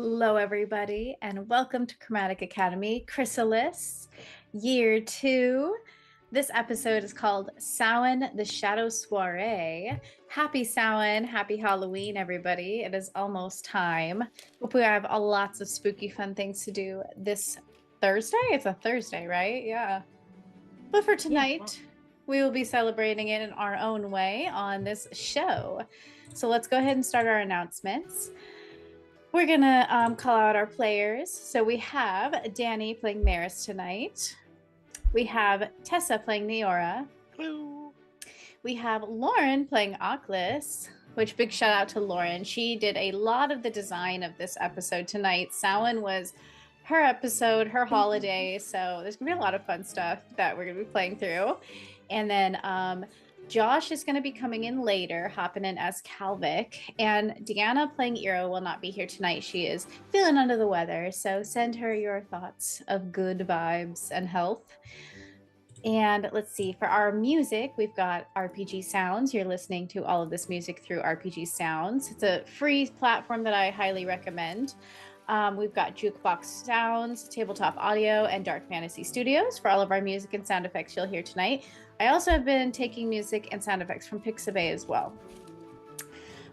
Hello, everybody, and welcome to Chromatic Academy, Chrysalis, Year 2. This episode is called Samhain, the Shadow Soirée. Happy Samhain, happy Halloween, everybody. It is almost time. Hope we have lots of spooky, fun things to do this Thursday. It's a Thursday, right? Yeah. But for tonight, we will be celebrating it in our own way on this show. So let's go ahead and start our announcements. We're gonna call out our players. So we have Danny playing Maris tonight. We have Tessa playing Neora. Hello. We have Lauren playing Oculus, which big shout out to Lauren. She did a lot of the design of this episode tonight. Samhain was her episode, her holiday. So there's gonna be a lot of fun stuff that we're gonna be playing through. And then Josh is going to be coming in later, hopping in as Calvic, and Deanna playing Iro will not be here tonight. She is feeling under the weather, so send her your thoughts of good vibes and health. And let's see, for our music, we've got RPG Sounds. You're listening to all of this music through RPG Sounds. It's a free platform that I highly recommend. We've got Jukebox Sounds, Tabletop Audio, and Dark Fantasy Studios for all of our music and sound effects you'll hear tonight. I also have been taking music and sound effects from Pixabay as well.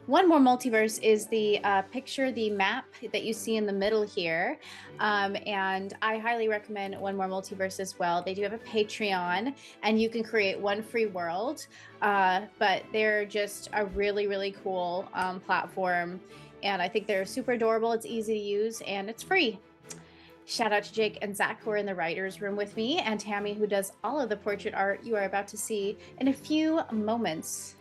One More Multiverse is the the map that you see in the middle here. And I highly recommend One More Multiverse as well. They do have a Patreon and you can create one free world, but they're just a really, really cool platform. And I think they're super adorable. It's easy to use and it's free. Shout out to Jake and Zach who are in the writer's room with me, and Tammy who does all of the portrait art you are about to see in a few moments.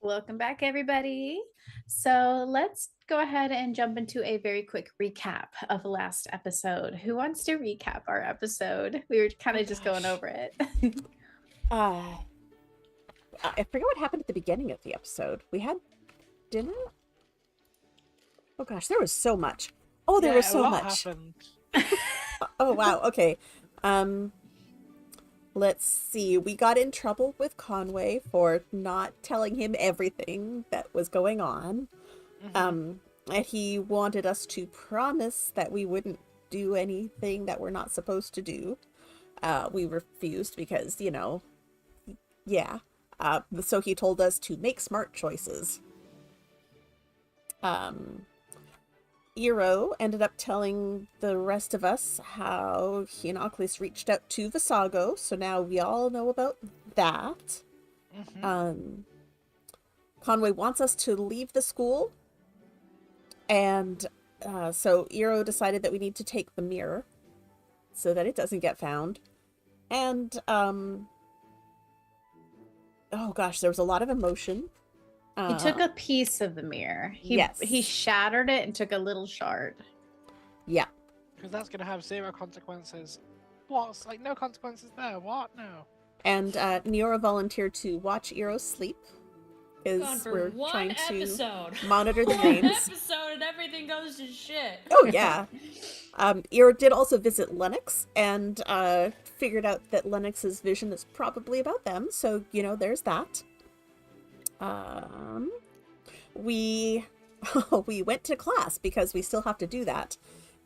Welcome back, everybody. So let's go ahead and jump into a very quick recap of the last episode. Who wants to recap our episode? We were kind of just going over it. I forget what happened at the beginning of the episode. We had dinner? Oh gosh, there was so much. Oh, there was so much. Oh wow, okay. Let's see. We got in trouble with Conway for not telling him everything that was going on. And he wanted us to promise that we wouldn't do anything that we're not supposed to do. We refused because, you know, yeah. So he told us to make smart choices. Iro ended up telling the rest of us how he and Oculus reached out to Visago, so now we all know about that. Conway wants us to leave the school, and so Iro decided that we need to take the mirror so that it doesn't get found. And oh gosh, there was a lot of emotion. He took a piece of the mirror. He shattered it and took a little shard. Yeah. Because that's going to have 0 consequences. What? Like, no consequences there. What? No. And Neora volunteered to watch Iro sleep. Because we're trying to monitor the names. Episode and everything goes to shit. Oh, yeah. Iro did also visit Lennox and figured out that Lennox's vision is probably about them. So, you know, there's that. We went to class because we still have to do that,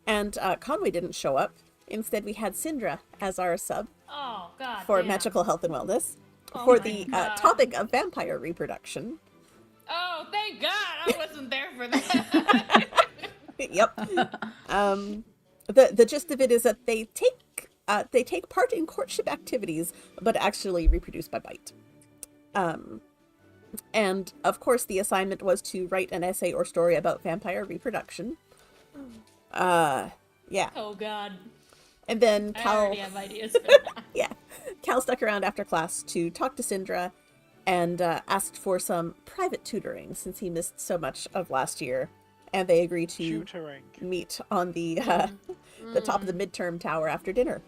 and Conway didn't show up, Instead, we had Syndra as our sub Oh god. for damn. magical health and wellness Oh for my the God. topic of vampire reproduction. Oh, thank God I wasn't there for that. Yep. The gist of it is that they take part in courtship activities, but actually reproduce by bite. And of course, the assignment was to write an essay or story about vampire reproduction. Yeah. Oh god. And then I Cal, already have ideas for that. yeah, Cal stuck around after class to talk to Syndra and asked for some private tutoring since he missed so much of last year. And they agreed to Tutoring. meet on the top of the midterm tower after dinner.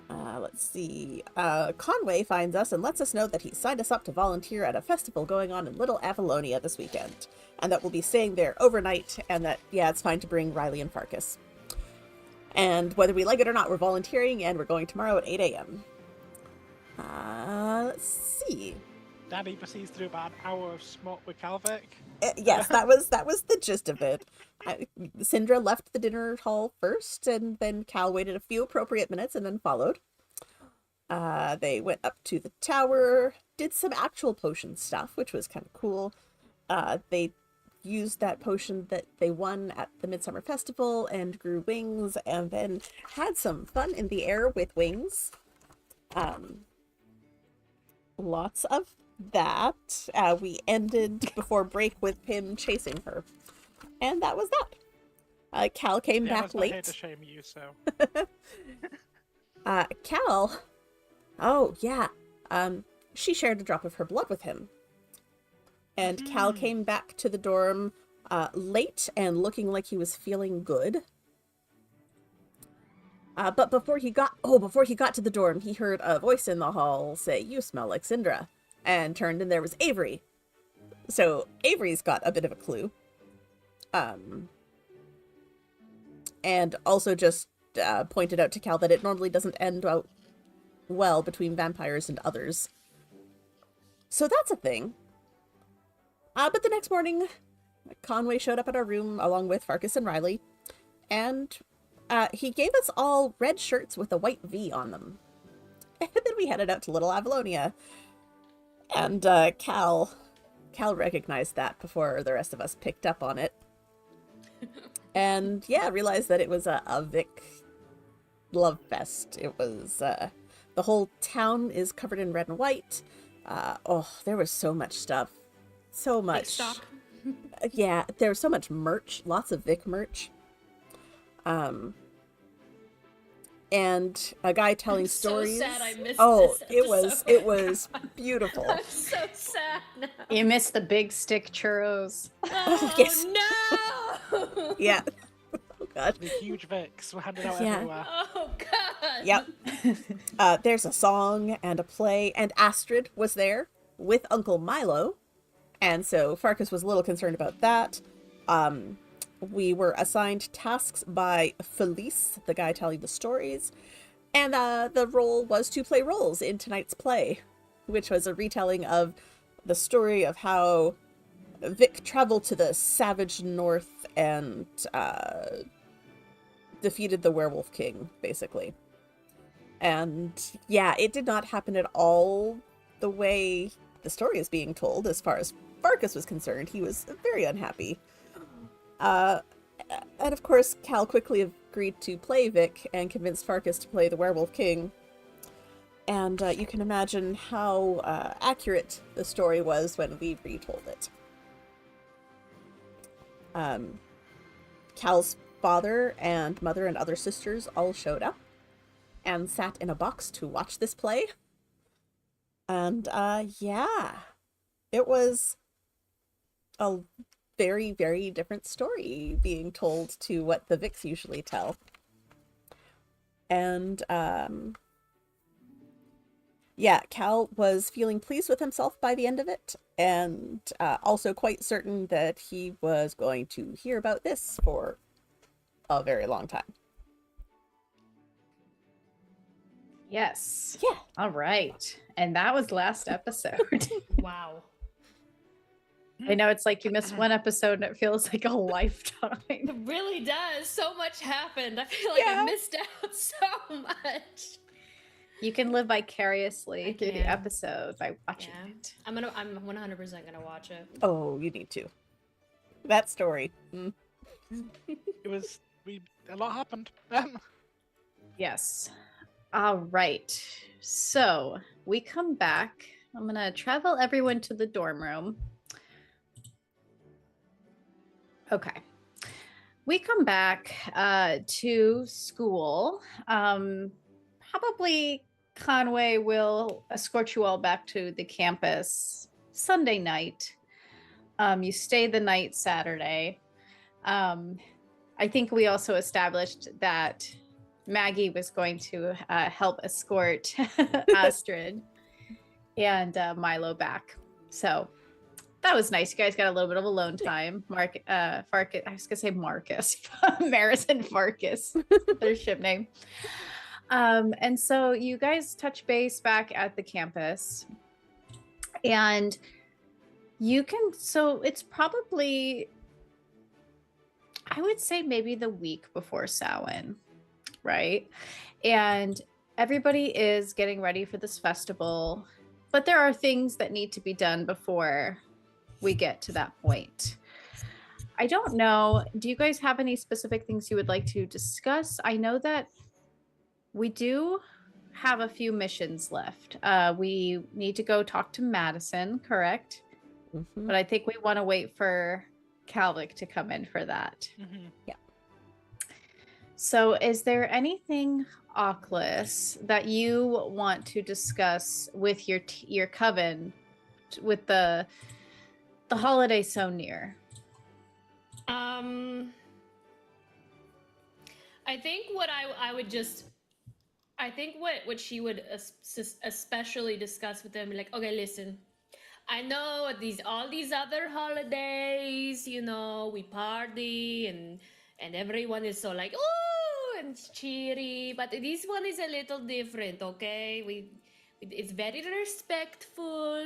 Let's see. Conway finds us and lets us know that he signed us up to volunteer at a festival going on in Little Avalonia this weekend, and that we'll be staying there overnight, and that, yeah, it's fine to bring Riley and Farkas. And whether we like it or not, we're volunteering, and we're going tomorrow at 8 a.m. Let's see. Daddy proceeds to do about an hour of smut with Calvic. Yes, that was the gist of it. Syndra left the dinner hall first, and then Cal waited a few appropriate minutes and then followed. They went up to the tower, did some actual potion stuff, which was kind of cool. They used that potion that they won at the Midsummer Festival and grew wings, and then had some fun in the air with wings. Lots of that. We ended before break with him chasing her. And that was that. Cal came Yeah, I back was not late. here to shame you, so. Cal, oh yeah, she shared a drop of her blood with him. And Cal came back to the dorm late and looking like he was feeling good. But before he got to the dorm, he heard a voice in the hall say, "You smell like Syndra," and turned, and there was Avery. So Avery's got a bit of a clue. And also just pointed out to Cal that it normally doesn't end out well between vampires and others. So that's a thing. But the next morning, Conway showed up at our room along with Farkas and Riley, and he gave us all red shirts with a white V on them. And then we headed out to Little Avalonia. And Cal recognized that before the rest of us picked up on it. And yeah, realized that it was a Vic love fest. It was, the whole town is covered in red and white. There was so much stuff. So much. Big stock. Yeah, there was so much merch. Lots of Vic merch. And a guy telling I'm stories. So sad I missed Oh, this it was beautiful. I'm so sad now. You missed the big stick churros. Oh yes. no! Yeah. Oh god. The huge Vics were handed out Yeah. everywhere. Oh god! Yep. There's a song and a play, and Astrid was there with Uncle Milo, and so Farkas was a little concerned about that. We were assigned tasks by Felice, the guy telling the stories, and the role was to play roles in tonight's play, which was a retelling of the story of how Vic traveled to the savage north and defeated the werewolf king, basically. And yeah, it did not happen at all the way the story is being told. As far as Farkas was concerned, he was very unhappy. And of course, Cal quickly agreed to play Vic and convinced Farkas to play the werewolf king. And you can imagine how accurate the story was when we retold it. Cal's father and mother and other sisters all showed up and sat in a box to watch this play. And yeah, it was a very, very different story being told to what the Vics usually tell. And yeah, Cal was feeling pleased with himself by the end of it, and also quite certain that he was going to hear about this for a very long time. Yes. Yeah. All right. And that was last episode. Wow. I know it's like you miss one episode and it feels like a lifetime. It really does. So much happened. I feel like Yeah. I missed out so much. You can live vicariously I through the can. episode by watching Yeah. it. I'm 100% gonna watch it. Oh, you need to. That story. Mm. A lot happened. Yes. All right. So we come back. I'm going to travel everyone to the dorm room. Okay. We come back to school. Probably Conway will escort you all back to the campus Sunday night. You stay the night Saturday. I think we also established that Maggie was going to help escort Astrid and Milo back. So that was nice. You guys got a little bit of alone time. Farkas, I was gonna say Marcus, Maris and Farkas, their ship name. And so you guys touch base back at the campus, and you can. So it's probably, I would say maybe the week before Samhain, right? And everybody is getting ready for this festival, but there are things that need to be done before we get to that point. I don't know. Do you guys have any specific things you would like to discuss? I know that we do have a few missions left. We need to go talk to Madison, correct? Mhm. But I think we want to wait for Calvic to come in for that. Yeah. So is there anything, Oculus, that you want to discuss with your coven with the holiday so near? I think what I would just, I think what she would especially discuss with them, like, okay, listen, I know all these other holidays, you know, we party and everyone is so like, oh, and cheery, but this one is a little different, okay? It's very respectful,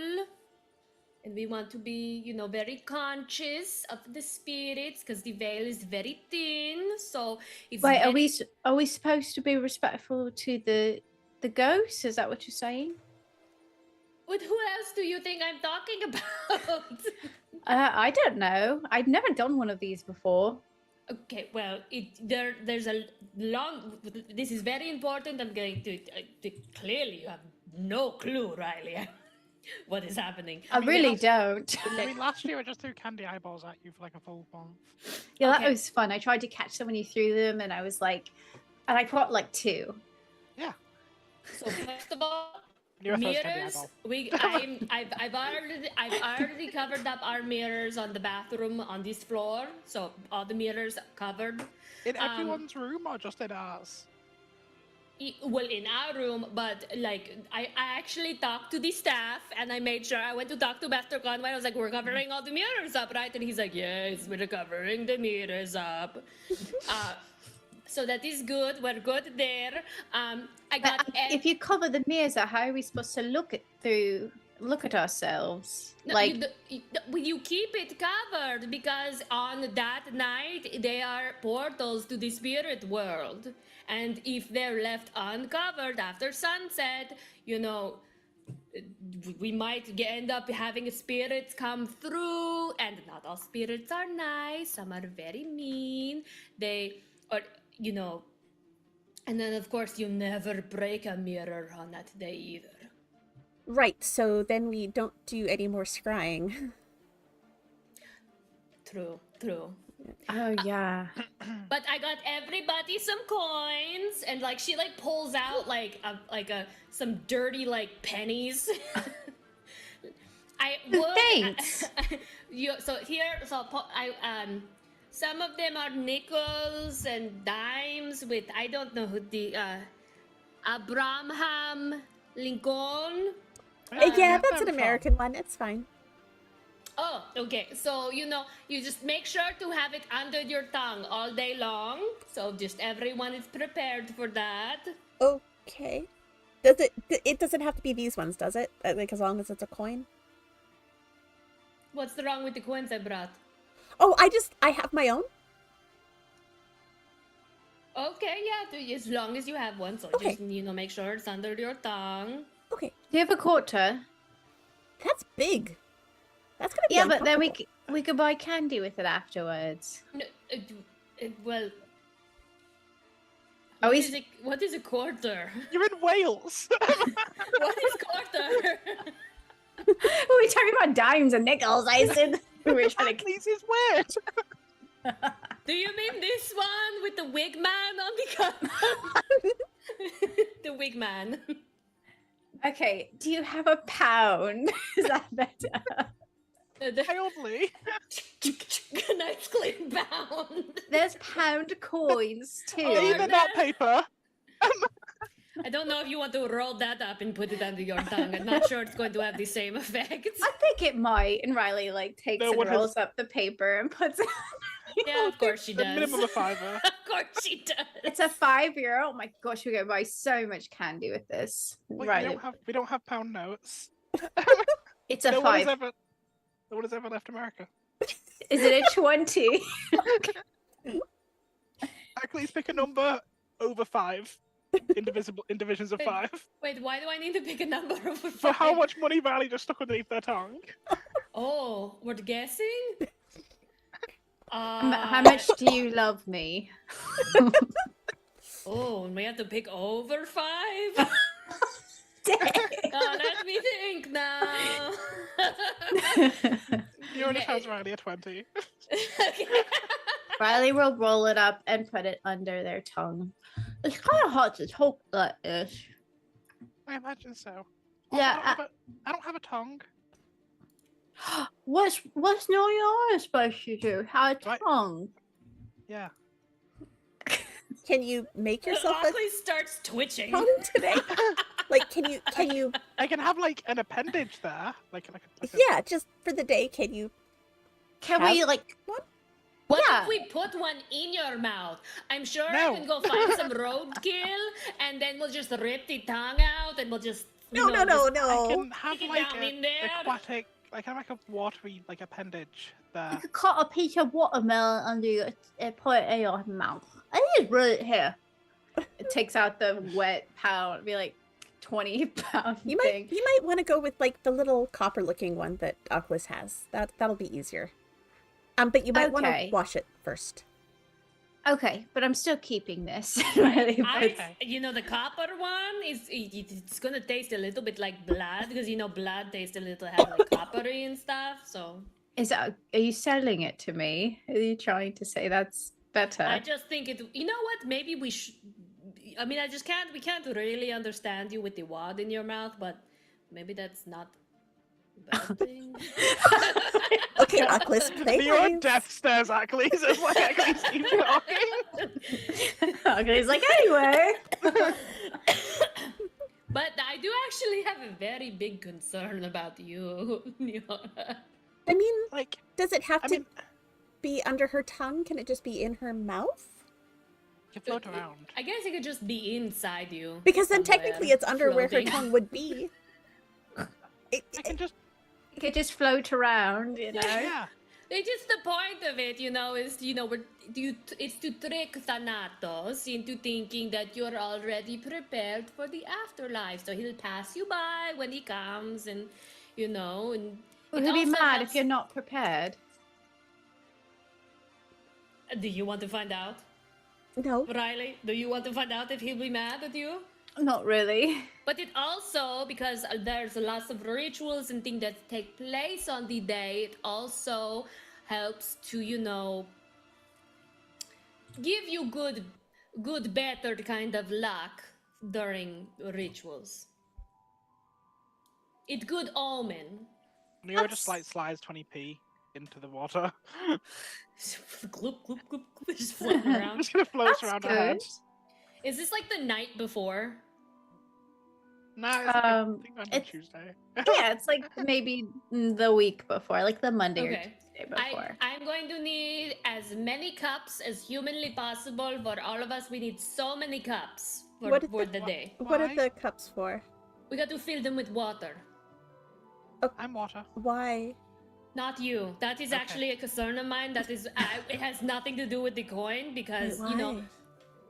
and we want to be, you know, very conscious of the spirits because the veil is very thin, so it's Wait, very... are we supposed to be respectful to the ghosts? Is that what you're saying? But who else do you think I'm talking about? I don't know. I've never done one of these before. Okay, well, there's a long. This is very important. I'm going to clearly you have no clue, Riley, what is happening. I really don't. I mean, last year I just threw candy eyeballs at you for like a full month. Yeah, Okay. that was fun. I tried to catch them when you threw them, and I was like, and I caught like 2. Yeah. So first of all, You're a first candy mirrors. eyeball. I've already covered up our mirrors on the bathroom on this floor. So all the mirrors covered. In everyone's room or just in ours? Well, in our room, but like I actually talked to the staff and I made sure I went to talk to Master Conway. I was like, we're covering all the mirrors up, right? And he's like, yes, we're covering the mirrors up. So that is good. We're good there. I got. If you cover the mirrors, how are we supposed to look at ourselves? No, Like, you keep it covered because on that night they are portals to the spirit world, and if they're left uncovered after sunset, you know, we might end up having spirits come through, and not all spirits are nice. Some are very mean. You know, and then of course you never break a mirror on that day either. Right, so then we don't do any more scrying. True. oh yeah. But I got everybody some coins, and like she like pulls out some dirty like pennies. Thanks. Some of them are nickels and dimes with I don't know who the Abraham Lincoln. Yeah, that's an American one. It's fine. Oh, okay. So, you know, you just make sure to have it under your tongue all day long. So just everyone is prepared for that. Okay. Does it doesn't have to be these ones, does it? Like, as long as it's a coin? What's wrong with the coins I brought? Oh, I have my own. Okay, yeah, as long as you have one, so Okay. just, make sure it's under your tongue. Okay, Do you have a quarter? that's big. That's gonna be Yeah, but then uncomfortable. we could buy candy with it afterwards. No, well, Oh, what is a quarter? You're in Wales. What is quarter? we were talking about dimes and nickels. I said we were trying to. This is weird. Do you mean this one with the wig man on the cover? The wig man. Okay, do you have a pound? Is that better? Mildly. Nice clean bound. There's pound coins too. Oh, Even that paper. I don't know if you want to roll that up and put it under your tongue. I'm not sure it's going to have the same effect. I think it might. And Riley takes No and one has- rolls up the paper and puts it. Yeah, of course she The does. minimum of $5. Of course she does. It's a €5. Oh my gosh, we're gonna buy so much candy with this. Wait, Riley, we don't have pound notes. it's a No one has five. ever left America. Is it a 20? Please pick a number over 5. In divisions of Wait. 5. Wait, why do I need to pick a number over For how five? much money Valley just stuck underneath their tongue? Oh, we're guessing? How much do you love me? Oh, and we have to pick over 5? Dang. Oh, let me think now. You already has Riley a 20. Okay. Riley will roll it up and put it under their tongue. It's kind of hard to talk like this. I imagine so. Yeah, I don't have a tongue. What's New York supposed to do? Have a Right. tongue? Yeah. Can you make yourself a Ockley starts twitching. tongue today? Like, can you? I can have like an appendage there. Like a Yeah, just for the day. Can you? Can Have we like? What Yeah. if we put one in your mouth? I'm sure No. I can go find some roadkill, and then we'll just rip the tongue out, and we'll just No. I No. can have Stick it like down in there. aquatic. I can have like a watery like appendage there. You could cut a piece of watermelon under your put it in your mouth. I think it's really here. It takes out the wet pound, be like 20-pound You thing. might want to go with like the little copper-looking one that Oculus has. That'll be easier. But you might want to Okay. wash it first. Okay, but I'm still keeping this. Really, but- The copper one it's gonna taste a little bit like blood because blood tastes a little have like coppery and stuff. So are you selling it to me? Are you trying to say that's better? I just think it. You know what? Maybe we should. I mean, we can't really understand you with the wad in your mouth, but maybe that's not a bad thing. Okay, Oculus, play Your nice. death stares at Glees. It's like Glees keeps talking. Okay, he's like, anyway. But I do actually have a very big concern about you. I mean, Like, does it have I to mean, be under her tongue? Can it just be in her mouth? you float around. I guess it could just be inside you. Because then somewhere, technically it's under where her floating. tongue would be. I can just You could just float around, yeah. It's just the point of it, is it's to trick Thanatos into thinking that you're already prepared for the afterlife. So he'll pass you by when he comes, and and Well, it he'll be also mad helps- if you're not prepared. Do you want to find out, No. Riley? Do you want to find out if he'll be mad at you? Not really. But it also, because there's lots of rituals and things that take place on the day, it also helps to, give you good, better kind of luck during rituals. It's good omen. Nero just like slides 20p into the water. Gloop, gloop, gloop, gloop, just floating around. Just gonna float That's around good. our heads. Is this like the night before? Nah, it's Um, I think on it's- Tuesday. Yeah, it's like maybe the week before, like the Monday or Okay. Tuesday before. I'm going to need as many cups as humanly possible. For all of us, we need so many cups for, What is for the- the day. What are Why? the cups for? We got to fill them with water. I'm water. Why? Not you. That is Okay. actually a concern of mine. That is, it has nothing to do with the coin because Wait, you know, why?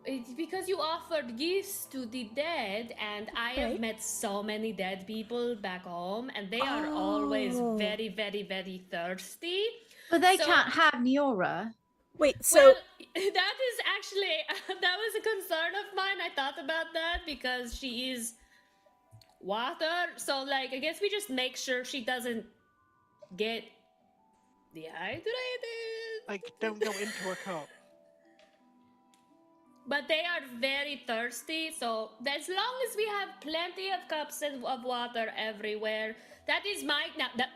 it's because you offered gifts to the dead, and I have Okay. met so many dead people back home, and they are always Oh. very, very, very thirsty. But they So- can't have Niora. Wait, so Well, that is actually that was a concern of mine. I thought about that because she is water. So like I guess we just make sure she doesn't get dehydrated. Like, don't go into a cup. But they are very thirsty, so as long as we have plenty of cups of water everywhere, that is my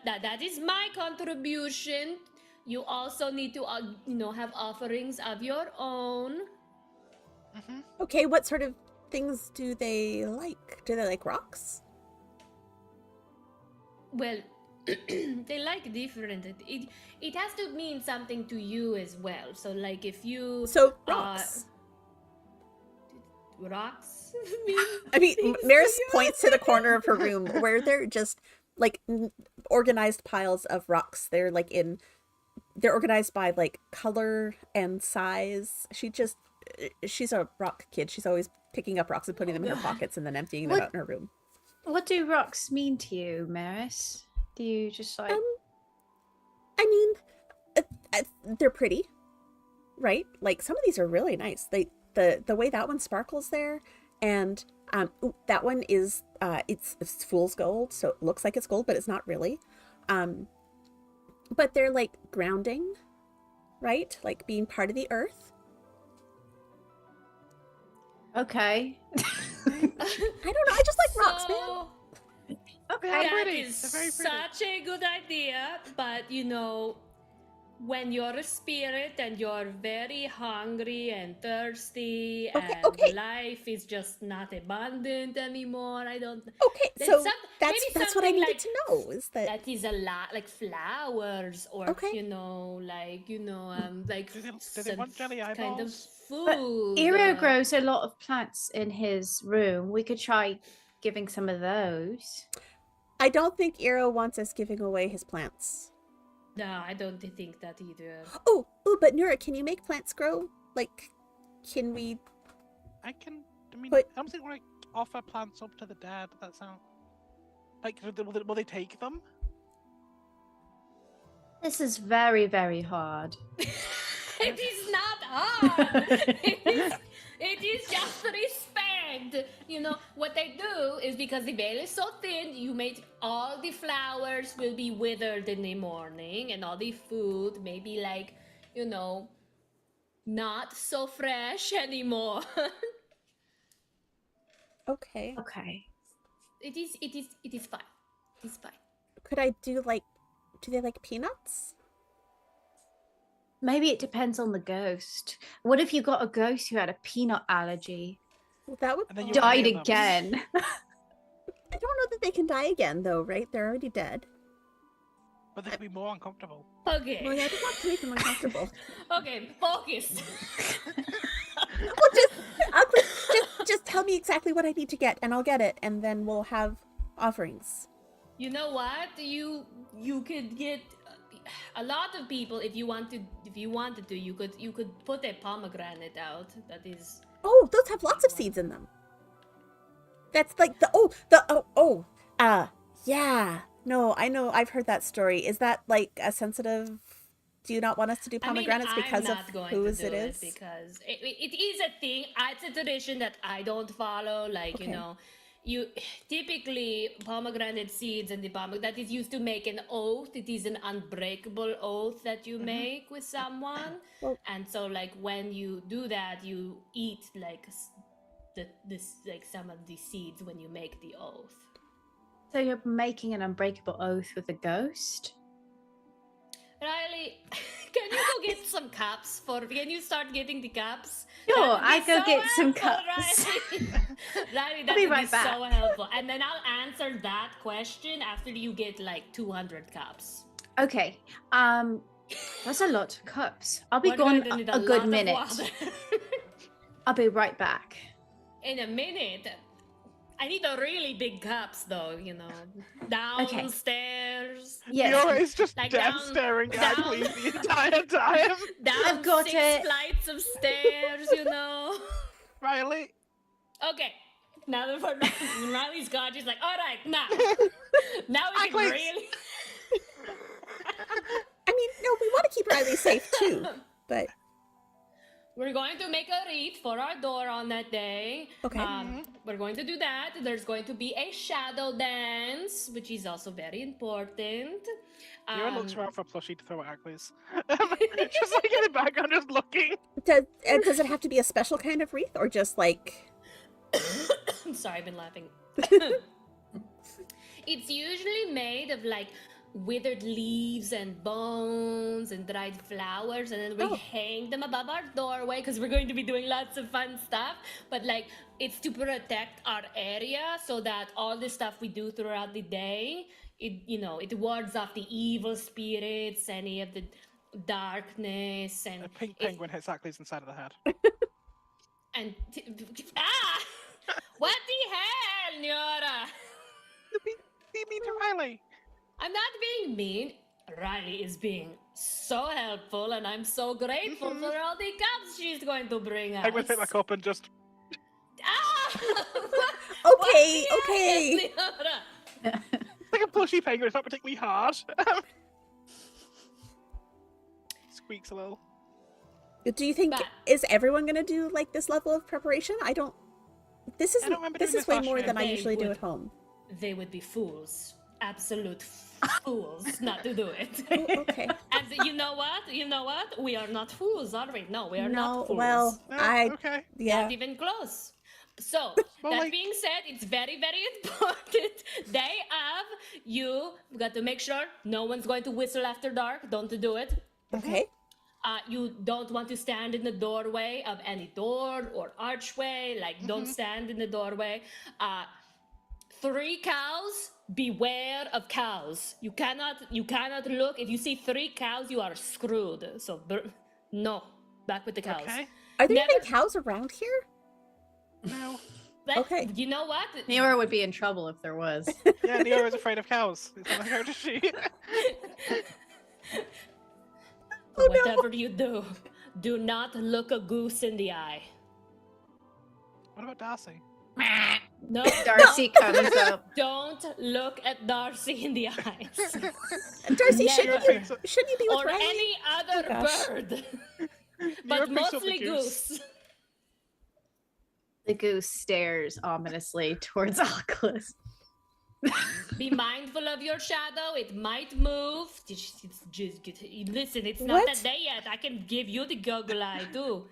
that is my contribution. You also need to have offerings of your own. okay, what sort of things do they like? Do they like rocks? Well, they like different. It has to mean something to you as well. So like if you So rocks. rocks. I mean, things Maris you. points to the corner of her room where they're just like organized piles of rocks. They're organized by like color and size. She's a rock kid. She's always picking up rocks and putting them in her pockets and then emptying them What- out in her room. What do rocks mean to you, Maris? Do you just like... I mean, they're pretty, right? Like some of these are really nice. The way that one sparkles there, and that one is it's fool's gold, so it looks like it's gold, but it's not really. But they're like grounding, right? Like being part of the earth. Okay. I don't know. I just like rocks, man. So, Okay. They're that pretty. is They're very pretty. such a good idea, but when you're a spirit and you're very hungry and thirsty Okay. and life is just not abundant anymore, I don't. Okay, There's so some- that's maybe what I something needed like- to know is that That is a lot like flowers or Okay. like Do they some want jelly kind of eyeballs? But food. Iro grows a lot of plants in his room. We could try giving some of those. I don't think Iro wants us giving away his plants. No, I don't think that either. Oh, but Nura, can you make plants grow? Like, can we? I mean, But- I don't think we offer plants up to the dead. That sounds like will they take them? This is very, very hard. It is not hard. it is just respect. What they do is because the veil is so thin, you make all the flowers will be withered in the morning, and all the food maybe not so fresh anymore. Okay. Okay. It is fine. It is fine. Could I do do they like peanuts? Maybe it depends on the ghost. What if you got a ghost who had a peanut allergy? Well, that would And then you Died hire them. again. I don't know that they can die again, though, right? They're already dead. But they could be more uncomfortable. Okay. Well, yeah, I don't want to make them uncomfortable. Okay, focus. Well, just tell me exactly what I need to get, and I'll get it, and then we'll have offerings. You know what? You could get a lot of people if you wanted to. You could put a pomegranate out. That is. Oh, those have lots of seeds in them. That's like yeah. No, I know. I've heard that story. Is that like a sensitive? Do you not want us to do pomegranates because of whose it is? Because it is a thing. It's a tradition that I don't follow. Like Okay. you typically pomegranate seeds and the pomegranate that is used to make an oath. It is an unbreakable oath that you make with someone. Well- And so like when you do that, you eat like some of the seeds when you make the oath. So you're making an unbreakable oath with a ghost? Riley, can you go get some cups can you start getting the cups? Sure, That would be I go so get some helpful, cups. Riley, Riley, that I'll be would right be back. so helpful. And then I'll answer that question after you get like 200 cups. Okay. That's a lot of cups. I'll be We're gone going to need a lot good of minute. water. I'll be right back. In a minute. I need the really big cups, though. Downstairs. Yes. Fiora is just Like dead down- staring at down- Hercules the entire time. Down I've got 6 it. flights of stairs. Riley. Okay. Now that Riley's gone, she's like, all right, now we can Hercules. really. I mean, no, we want to keep Riley safe too, but We're going to make a wreath for our door on that day. okay. We're going to do that. There's going to be a shadow dance, which is also very important. Fiora looks around for a plushie to throw at Hercules. Just like in the background, just looking. Does it have to be a special kind of wreath, or just like? I'm sorry, I've been laughing. It's usually made of like withered leaves and bones and dried flowers, and then we hang them above our doorway because we're going to be doing lots of fun stuff. But like, it's to protect our area so that all the stuff we do throughout the day, it wards off the evil spirits, any of the darkness, and A pink penguin hits Hercules inside of the head. and what the hell, Nyora? Be mean to Riley. I'm not being mean. Riley is being so helpful, and I'm so grateful for all the cups she's going to bring us. Penguin pick back up and just. Okay, okay. It's like a plushy penguin. It's not particularly hard. Squeaks a little. Do you think But- is everyone gonna do like this level of preparation? This is I don't remember this doing is this way last more year. than I They usually do would. at home. They would be fools. Absolute fools not to do it. Oh, okay. And you know what? We are not fools, are we? No, we are No, not fools. well, Oh, okay. yeah. Not even close. So, Well, that like- being said, it's very, very important. Day of, you got to make sure no one's going to whistle after dark. Don't do it. Okay. You don't want to stand in the doorway of any door or archway. Like, don't stand in the doorway. 3 cows. Beware of cows. You cannot look. If you see 3 cows, you are screwed. So, no. Back with the cows. Okay. Are there Never- even cows around here? No. But Okay. You know what? Neora would be in trouble if there was. Yeah, Neo is afraid of cows. It's on the character sheet. Oh, no. Whatever you do not look a goose in the eye. What about Darcy? No, Darcy comes up. don't look at Darcy in the eyes. Darcy, Never. shouldn't you be with Or Riley? any other gosh. bird. Neo But picks up the mostly goose. The goose stares ominously towards Oculus. Be mindful of your shadow. It might move. Listen, it's not What? that day yet. I can give you the goggle eye too.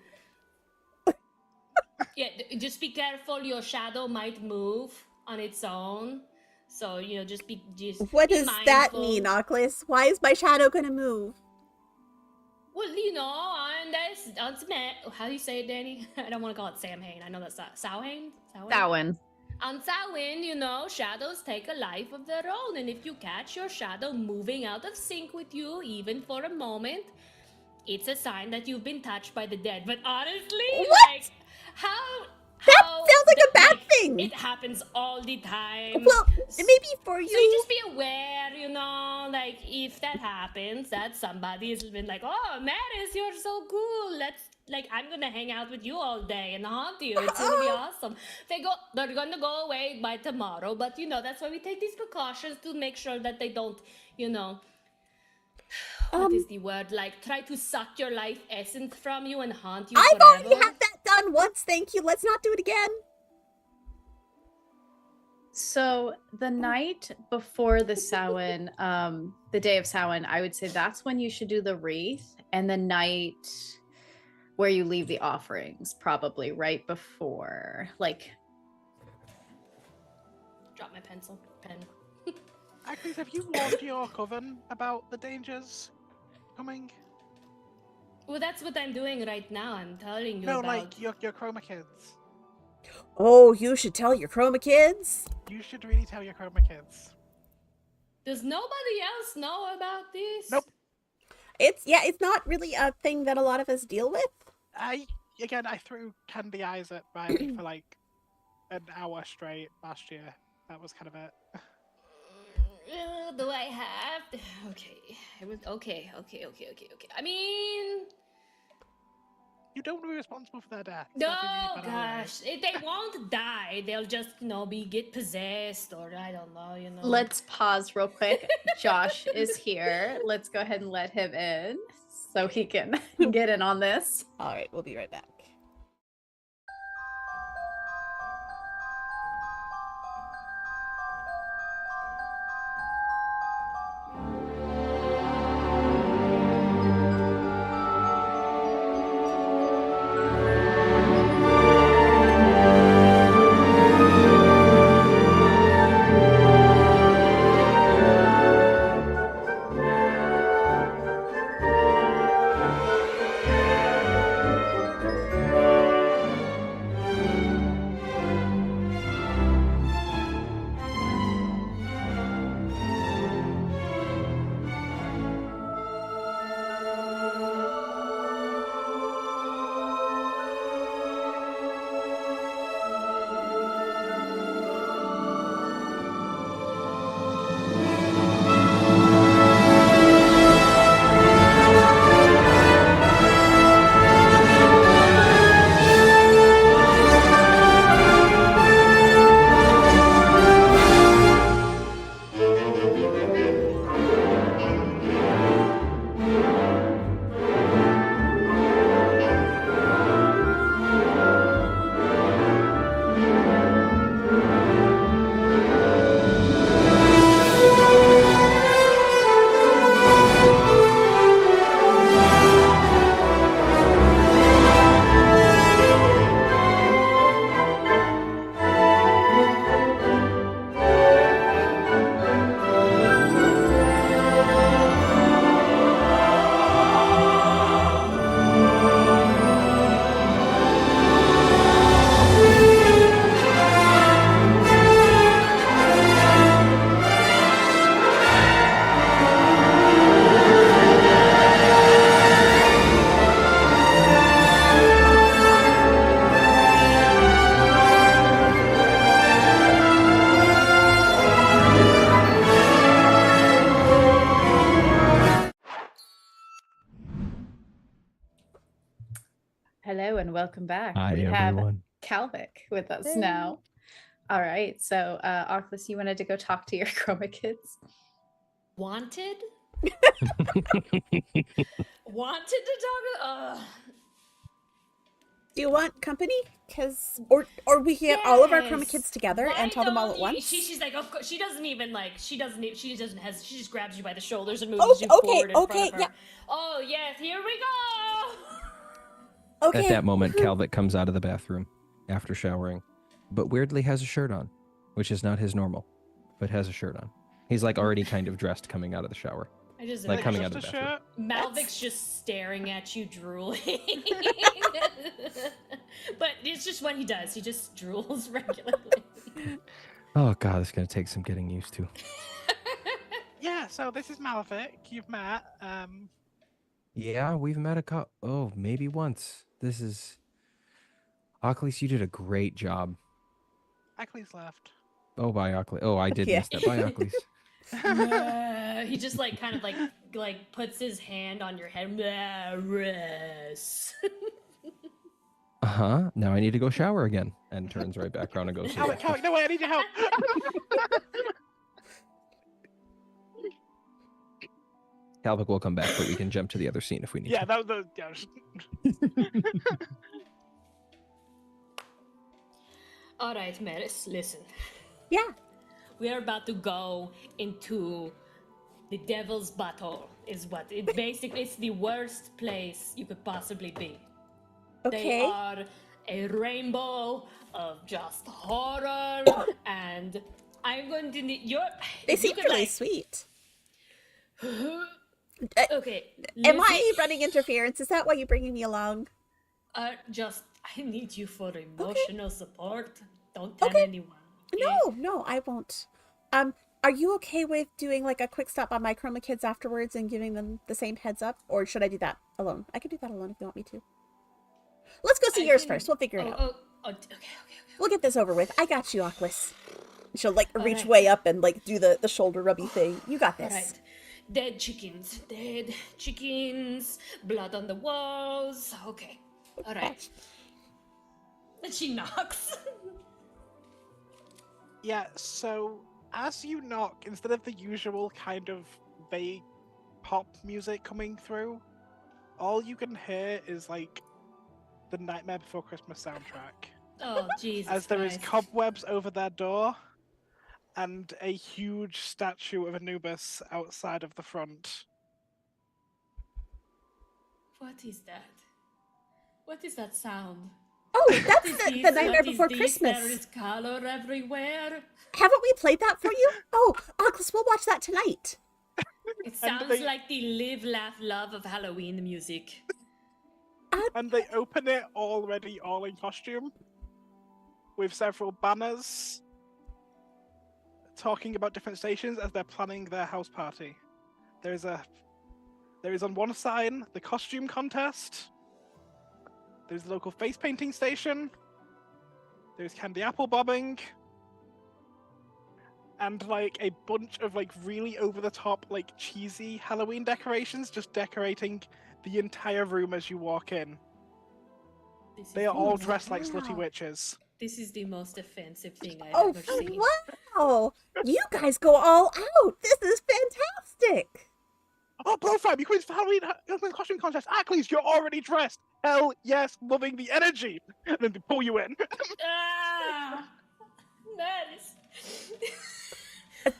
Yeah, just be careful. Your shadow might move on its own. So, just What be does that mindful. mean, Oculus? Why is my shadow gonna move? Well, how do you say it, Danny? I don't want to call it Samhain. I know that's Samhain. Samhain. On Samhain, shadows take a life of their own, and if you catch your shadow moving out of sync with you, even for a moment, it's a sign that you've been touched by the dead. But honestly, What? like, how Sounds like a bad thing. It happens all the time. Well, maybe for you. So you just be aware, like if that happens, that somebody has been like, "Oh, Maris, you're so cool. I'm gonna hang out with you all day and haunt you. It's gonna be awesome." They're gonna go away by tomorrow, but that's why we take these precautions to make sure that they don't, what is the word? Like try to suck your life essence from you and haunt you I've forever. already had that done once, thank you. Let's not do it again. So the night before the Samhain, the day of Samhain, I would say that's when you should do the wreath, and the night where you leave the offerings, probably right before. Drop my pen. Actually, have you warned your coven about the dangers coming? Well, that's what I'm doing right now. I'm telling you No, about. like your Chroma kids. Oh, you should tell your Chroma kids. You should really tell your Chroma kids. Does nobody else know about this? Nope. It's not really a thing that a lot of us deal with. I threw candy eyes at Riley for an hour straight last year. That was kind of it. Do I have? Okay, it was okay. I mean, You don't want to be responsible for their death. no, That'd be really bad anyway. gosh, they won't die. They'll just, get possessed, or I don't know, Let's pause real quick. Josh is here. Let's go ahead and let him in so he can get in on this. All right, we'll be right back. Hello and welcome back. Hi, we everyone. have Calvic with us now. All right, so Oculus, you wanted to go talk to your Chroma kids? Wanted? Wanted to talk? Do you want company? Or we can get all of our Chroma Yes. kids together Why and tell them all at don't you- once? She's like, of course, she doesn't have, she just grabs you by the shoulders and moves Oh, you okay, forward in okay, front of her. yeah. Oh, yes, here we go! Okay. At that moment, Calvit comes out of the bathroom after showering, but weirdly has a shirt on, which is not his normal, but has a shirt on. He's like already kind of dressed coming out of the shower. I just Like coming Just out of a the bathroom. shirt. Malvic's just staring at you, drooling. But it's just what he does. He just drools regularly. Oh god, it's gonna take some getting used to. Yeah, so this is Malefic. You've met. Yeah, we've met maybe once. This is Oculus, you did a great job. Ackley's left. Oh, bye, Oculus. Oh, I did Yeah. miss that. Bye, Oculus. He just like kind of like puts his hand on your head. Rest. Uh-huh. Now I need to go shower again. And turns right back around and goes to the Calvic, bathroom. no way, I need your help. Calvic will come back, but we can jump to the other scene if we need Yeah, to. that was yeah. All right, Maris, listen. Yeah. We are about to go into the Devil's Battle. Is what it basically. It's the worst place you could possibly be. They Okay. are a rainbow of just horror, and I'm going to need your. They you seem could, really like- sweet. Okay. Am listen- I running interference? Is that why you're bringing me along? I need you for emotional support. Don't tell anyone. okay? No, I won't. Are you okay with doing like a quick stop on my Chroma kids afterwards and giving them the same heads up? Or should I do that alone? I can do that alone if you want me to. Let's go see I yours can- first. We'll figure it out. Okay. We'll get this over with. I got you, Oculus. She'll like reach right. way up and like do the shoulder rubby thing. You got All this. right. Dead chickens, blood on the walls. Okay. All right. And she knocks. Yeah, so as you knock, instead of the usual kind of vague pop music coming through, all you can hear is like the Nightmare Before Christmas soundtrack. Oh, Jesus As there is Christ. cobwebs over their door and a huge statue of Anubis outside of the front. What is that? What is that sound? Oh, that's What is the this? Nightmare What is Before this? Christmas. There is color everywhere. Haven't we played that for you? Oh, Oculus, we'll watch that tonight. It sounds like the live, laugh, love of Halloween music. And they open it already all in costume, with several banners talking about different stations as they're planning their house party. There is on one sign the costume contest. There's the local face painting station. There's candy apple bobbing. And like a bunch of like really over the top, like cheesy Halloween decorations just decorating the entire room as you walk in. They are all dressed like slutty witches. This is the most offensive thing I've Oh, ever seen. wow. You guys go all out. This is fantastic. Oh, Blowfire, you queen's for Halloween costume contest. Achilles, you're already dressed. Hell yes, loving the energy. And then they pull you in. Ah! Nice.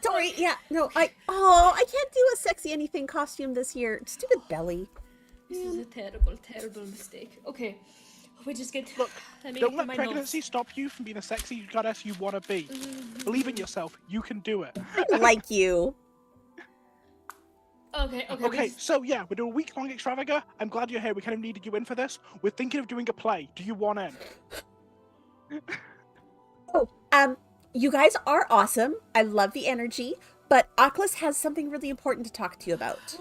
Sorry, yeah, no, I can't do a sexy anything costume this year. Stupid belly. This is a terrible, terrible mistake. Okay, we just get. Look, let me don't get let my pregnancy notes. stop you from being a sexy goddess you want to be. Believe in yourself. You can do it. Like you. Okay. So yeah, we're doing a week-long extravaga. I'm glad you're here. We kind of needed you in for this. We're thinking of doing a play. Do you want in? Oh, you guys are awesome. I love the energy, but Oculus has something really important to talk to you about.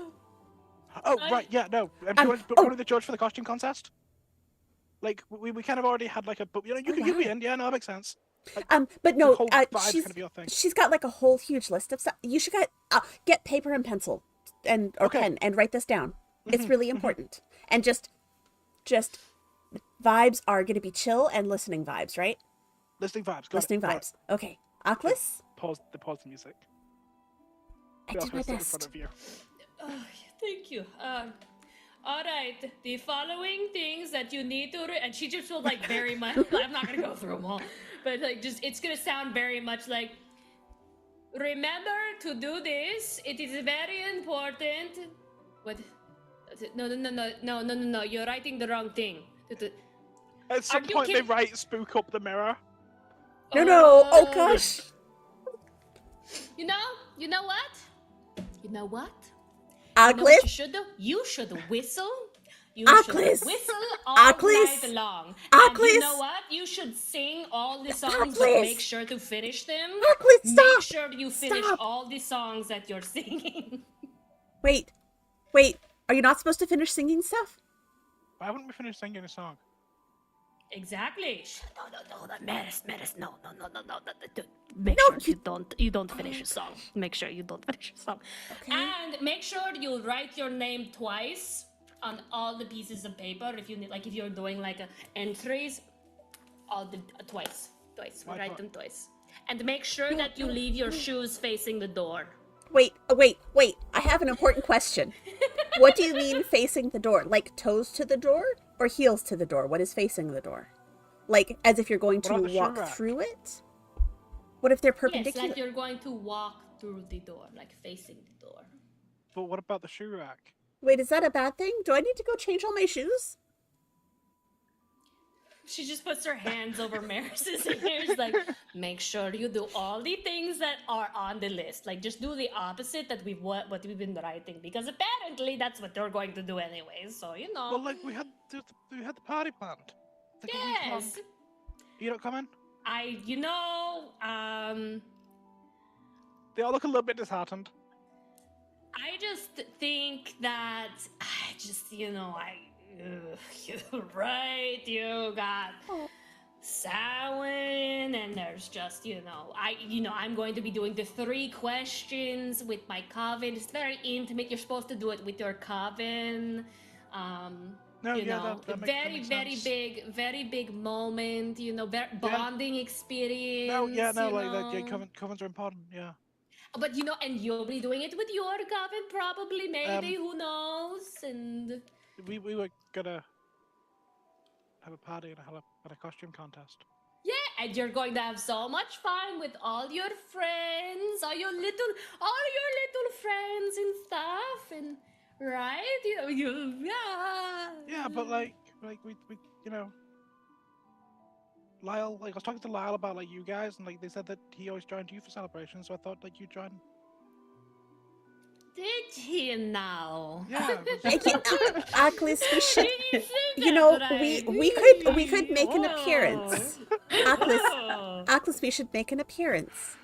Oh, right, yeah, no. Do you want to be the judge for the costume contest? Like, we kind of already had like a, but you know, you can be in. Yeah, no, that makes sense. Like, But no, the whole vibe's kind of your thing. she's got like a whole huge list of stuff. You should get paper and pencil or pen and write this down. It's really important. And just vibes are going to be chill and listening vibes, right? Listening vibes. Listening vibes. Right. Okay. Oculus? Pause the music. I did my In front best. of you. Oh, thank you. All right. The following things that you need to, and she just feels like very much. I'm not gonna go through them all, but like it's gonna sound very much like. Remember to do this. It is very important. What? No. You're writing the wrong thing. At some Are you point, they kidding? write "spook up the mirror." No. Oh gosh. You know what? You know what Oculus? you should do? You should whistle. You Oculus. should whistle all Oculus. night long. Oculus. And you know what? You should sing all the songs, but Oculus. make sure to finish them. Oculus, stop. Make sure you finish Stop. all the songs that you're singing. Wait. Are you not supposed to finish singing stuff? Why wouldn't we finish singing a song? Exactly. No, Maris, no. Make sure you don't finish a song. Make sure you don't finish a song. Okay. And make sure you write your name twice on all the pieces of paper. If you need, like, if you're doing like entries, twice. Why Write not? them twice. And make sure that you leave your shoes facing the door. Wait. I have an important question. What do you mean facing the door? Like toes to the door or heels to the door? What is facing the door? Like as if you're going What to about the shoe walk rack? through it? What if they're Yes, perpendicular? like you're going to walk through the door, like facing the door. But what about the shoe rack? Wait, is that a bad thing? Do I need to go change all my shoes? She just puts her hands over Maris's ears, like, make sure you do all the things that are on the list. Like, just do the opposite that what we've been writing, because apparently that's what they're going to do anyway. So Well, like we had the party planned. Like, a week long. yes, You not coming? They all look a little bit disheartened. I just think that you're right. You got Samhain, and there's just, I'm going to be doing the 3 questions with my coven. It's very intimate. You're supposed to do it with your coven. No, yeah, that makes sense. Very big moment, bonding experience. No, yeah, no, covens are important, yeah. But and you'll be doing it with your coven, probably, maybe, who knows? And we were gonna have a party and a costume contest. yeah, and you're going to have so much fun with all your friends, all your little friends and stuff, and right, Yeah, but like we Lyle, I was talking to Lyle about you guys, and they said that he always joined you for celebrations, so I thought you'd join. Did he now? Yeah. Aklis, we should, we could make an appearance. Aklis, we should make an appearance.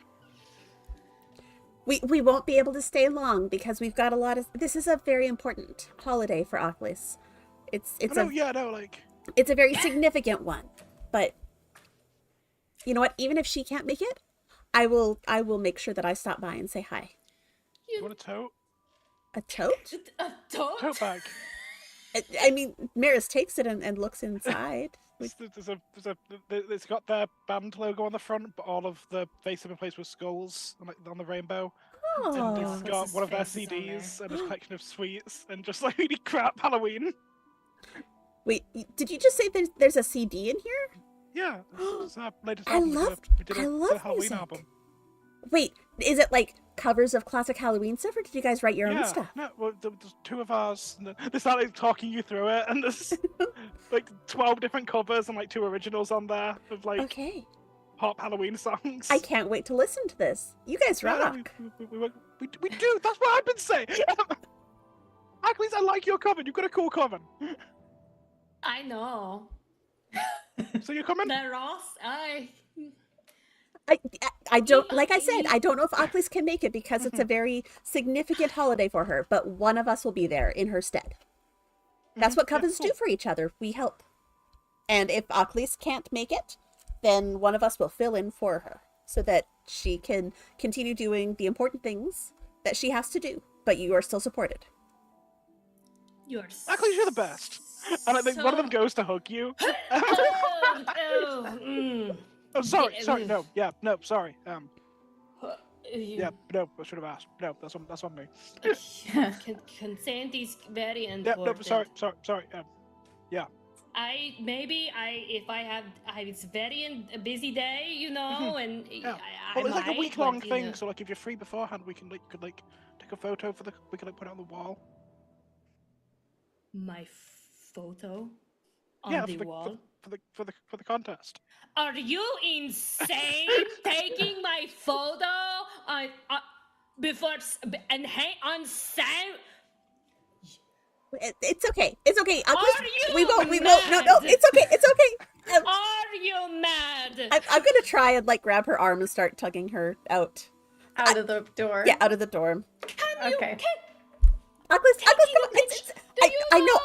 We won't be able to stay long because we've got a lot of. This is a very important holiday for Aklis. It's a very significant one, but. You know what? Even if she can't make it, I will make sure that I stop by and say hi. You want a tote? A tote? A tote? Tote bag. I mean, Maris takes it and looks inside. It's got their band logo on the front, but all of the faces have been placed with skulls on the rainbow. Oh, and it's got one of their CDs and a collection of sweets and just really crap Halloween. Wait, did you just say there's a CD in here? Yeah, it's our latest I album. love Halloween music. album. Wait, is it covers of classic Halloween stuff, or did you guys write your own stuff? No, well, there's 2 of ours. And they started talking you through it, and there's 12 different covers and 2 originals on there of okay. pop Halloween songs. I can't wait to listen to this. You guys rock. We do. That's what I've been saying. Aklis, I like your coven. You've got a cool coven. I know. So you're coming? Ross, I don't, like I said, I don't know if Aklis can make it because it's a very significant holiday for her, but one of us will be there in her stead. That's what covens do for each other. We help. And if Aklis can't make it, then one of us will fill in for her so that she can continue doing the important things that she has to do, but you are still supported. Aklis, you're the best. And I think one of them goes to hug you. Oh, sorry, no, sorry. Yeah, no, I should have asked. No, that's on me. Consent is very important. Yeah, no, sorry. Yeah. If I have, it's very a busy day, and yeah. Well, it's a week-long thing. So, if you're free beforehand, we can could take a photo we can put it on the wall. My photo on the wall for the contest. Are you insane? Taking my photo before and hang on Sam? It's okay. We won't. Mad? No. It's okay. Are you mad? I'm gonna try and grab her arm and start tugging her out of the door. Yeah, out of the door. Okay. Aklis, come on.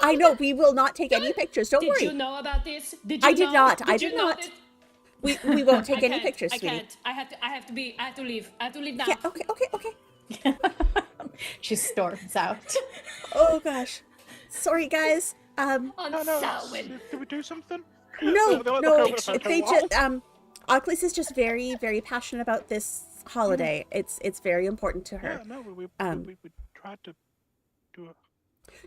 I know. We will not take any pictures. Don't worry. Did you know about this? I did not. We won't take any pictures, sweetie. I have to leave. I have to leave now. Yeah. Okay. She storms out. Oh gosh. Sorry, guys. Did we do something? No. They just Aklis is just very, very passionate about this holiday. It's very important to her. Yeah, no, we tried to do it.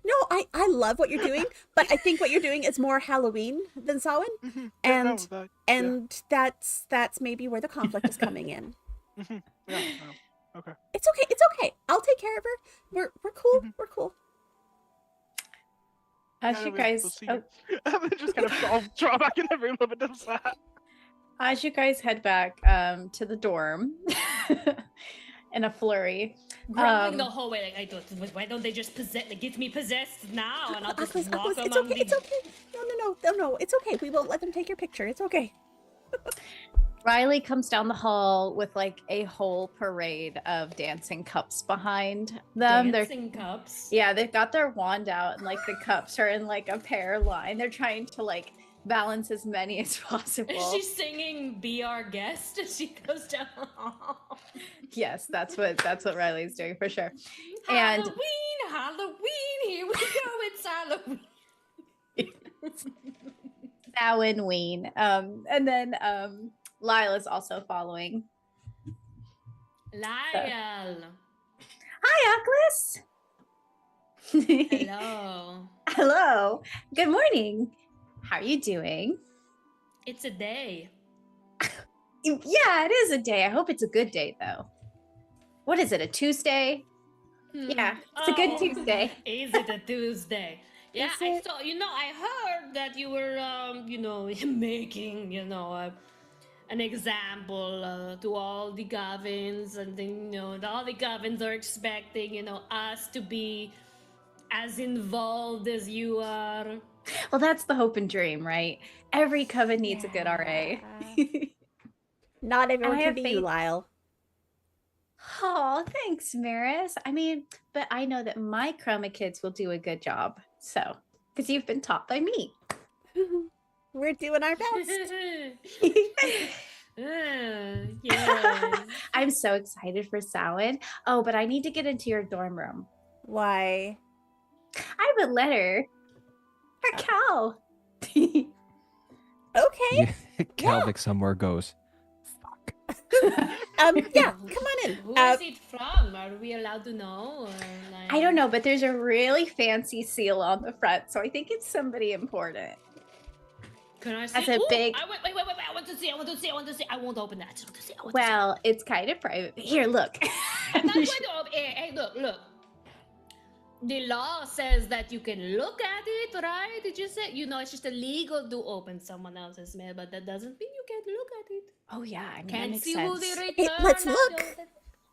No, I love what you're doing, but I think what you're doing is more Halloween than Samhain, that's maybe where the conflict is coming in. Yeah, no. Okay. It's okay. I'll take care of her. We're cool. We're cool. As you guys, just kind of draw back in the room a bit of that. As you guys head back to the dorm in a flurry, grumbling the whole way. Why don't they just get me possessed now, and I'll just walk It's okay. No. It's okay. We won't let them take your picture. It's okay. Riley comes down the hall with a whole parade of dancing cups behind them. Cups? Yeah, they've got their wand out and the cups are in a pair line. They're trying to balance as many as possible. Is she singing "Be Our Guest" as she goes down? Yes, that's what Riley's doing for sure. And Halloween, here we go. It's Halloween. Samhain. And then Lila's also following. Lyle. Hi, Aklis. Hello. Hello. Good morning. How are you doing? It's a day. Yeah, it is a day. I hope it's a good day, though. What is it, a Tuesday? Yeah, it's a good Tuesday. Is it a Tuesday? Yeah, Is I it? saw. I heard that you were, making, an example to all the Gavins, and then, all the Gavins are expecting, us to be as involved as you are. Well, that's the hope and dream, right? Every coven needs a good RA. Not everyone I can have be faith. you, Lyle. Oh, thanks, Maris. I mean, but I know that my Chroma kids will do a good job. So, because you've been taught by me. We're doing our best. Yes. I'm so excited for Samhain. Oh, but I need to get into your dorm room. Why? I have a letter for Cal. Okay. Calvic somewhere goes. Fuck. Yeah, come on in. Who is it from? Are we allowed to know? Or I don't know, but there's a really fancy seal on the front, so I think it's somebody important. Can I see? That's a Ooh, big- wait! I want to see. I won't open that. I want to see. Well, it's kind of private. Here, look. I'm not going to open. Hey, look. The law says that you can look at it, right? Did you say? It's just illegal to open someone else's mail, but that doesn't mean you can't look at it. Oh yeah, I mean, that Can't makes see sense. who they Hey, return. let's look.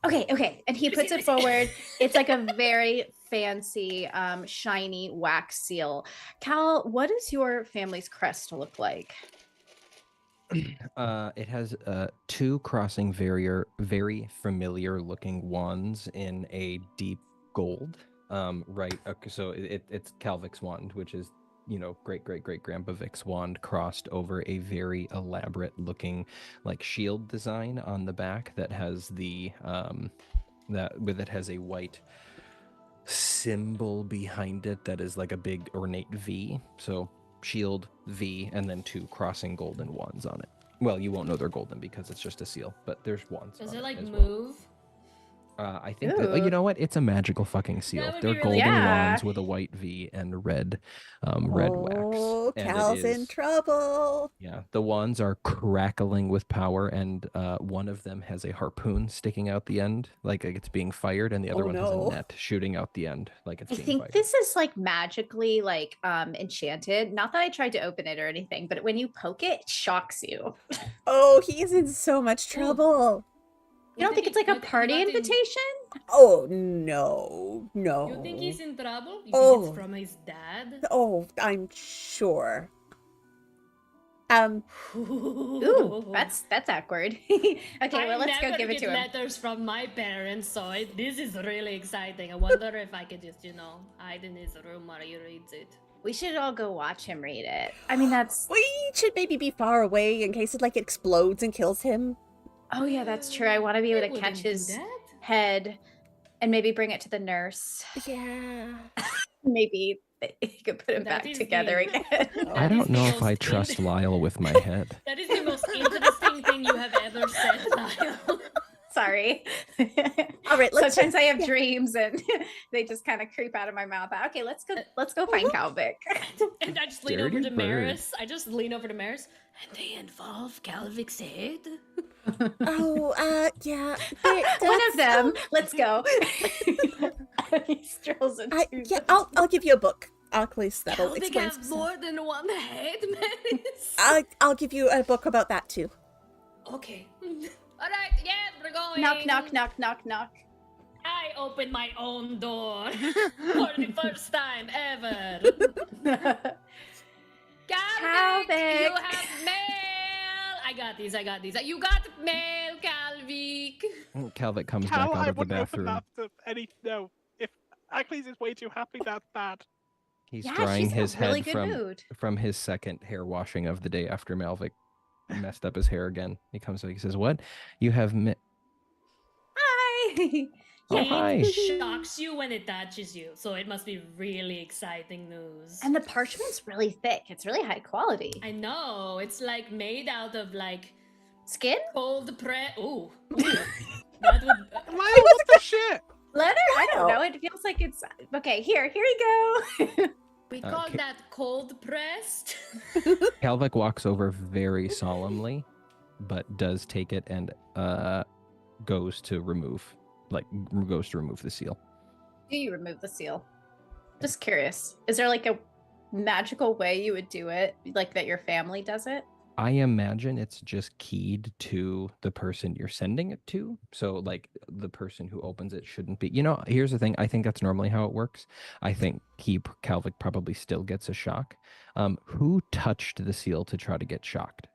Okay. And he Let me puts see, it let me see. forward. It's like a very fancy, shiny wax seal. Cal, what does your family's crest look like? It has two crossing very familiar looking wands in a deep gold. Right. Okay, so it's Calvic's wand, which is great grandpa Vic's wand crossed over a very elaborate looking like shield design on the back that has the it has a white symbol behind it that is like a big ornate V. So shield V and then two crossing golden wands on it. Well, you won't know they're golden because it's just a seal, but there's wands. Does on it like as well. move? I think that, you Ooh. know what? It's a magical fucking seal. would be They're really golden Yeah. wands with a white V and red wax. Oh, And Cal's in trouble. Yeah, the wands are crackling with power, and one of them has a harpoon sticking out the end, like it's being fired, and the other Oh, one has no. a net shooting out the end, like it's I being think fired. this is like magically like enchanted. Not that I tried to open it or anything, but when you poke it, it shocks you. Oh, he's in so much trouble. You don't think it's like a party invitation? Oh, no. You think he's in trouble? You think Oh. it's from his dad? Oh, I'm sure. Ooh, that's awkward. Okay, well, let's go give it to him. letters from my parents, so this is really exciting. I wonder if I could just, hide in his room while he reads it. We should all go watch him read it. I mean, that's. We should maybe be far away in case it like explodes and kills him. Oh yeah, that's true. I want to be able to Wouldn't catch do his that. head and maybe bring it to the nurse. Yeah. Maybe he could put him That back is together the- again. I That is don't the know if most I trust in- Lyle with my head. That is the most interesting thing you have ever said, Lyle. Sorry. All right, let's Sometimes I have yeah. dreams and they just kind of creep out of my mouth. Okay, let's go find Calvic. And I just lean over Dirty to bird. Maris. And they involve Calvic's head? Oh, yeah. One of them. Let's go. He strolls into Yeah, I'll give you a book. Please, that'll Calvic explain have some stuff. more than one head, Maris? I'll give you a book about that too. Okay. Alright, yeah, we're going. knock. I opened my own door for the first time ever. Calvic, Calvic. you have mail. I got these. You got mail, Calvic. Calvic comes Cal, back out I of the wouldn't open bathroom. that to any. No, if Achilles is way too happy, that's bad. He's Yeah, drying she's in a his really head good mood. from his second hair washing of the day after Malvik messed up his hair again. He comes up, he says, "What? You have Hi. Oh, It hi. shocks you when it touches you, so it must be really exciting news. And the parchment's really thick. It's really high quality. I know, it's like made out of like Skin? cold press. Ooh, that would. Lyle, what the shit? Leather? I don't No. know. It feels like it's okay. Here you go. We call Okay. that cold pressed. Kalvik walks over very solemnly, but does take it and goes to remove the seal. Do you remove the seal? Just curious. Is there like a magical way you would do it, like that your family does it? I imagine it's just keyed to the person you're sending it to. So, like, the person who opens it shouldn't be. Here's the thing. I think that's normally how it works. I think Kalvik probably still gets a shock. Who touched the seal to try to get shocked?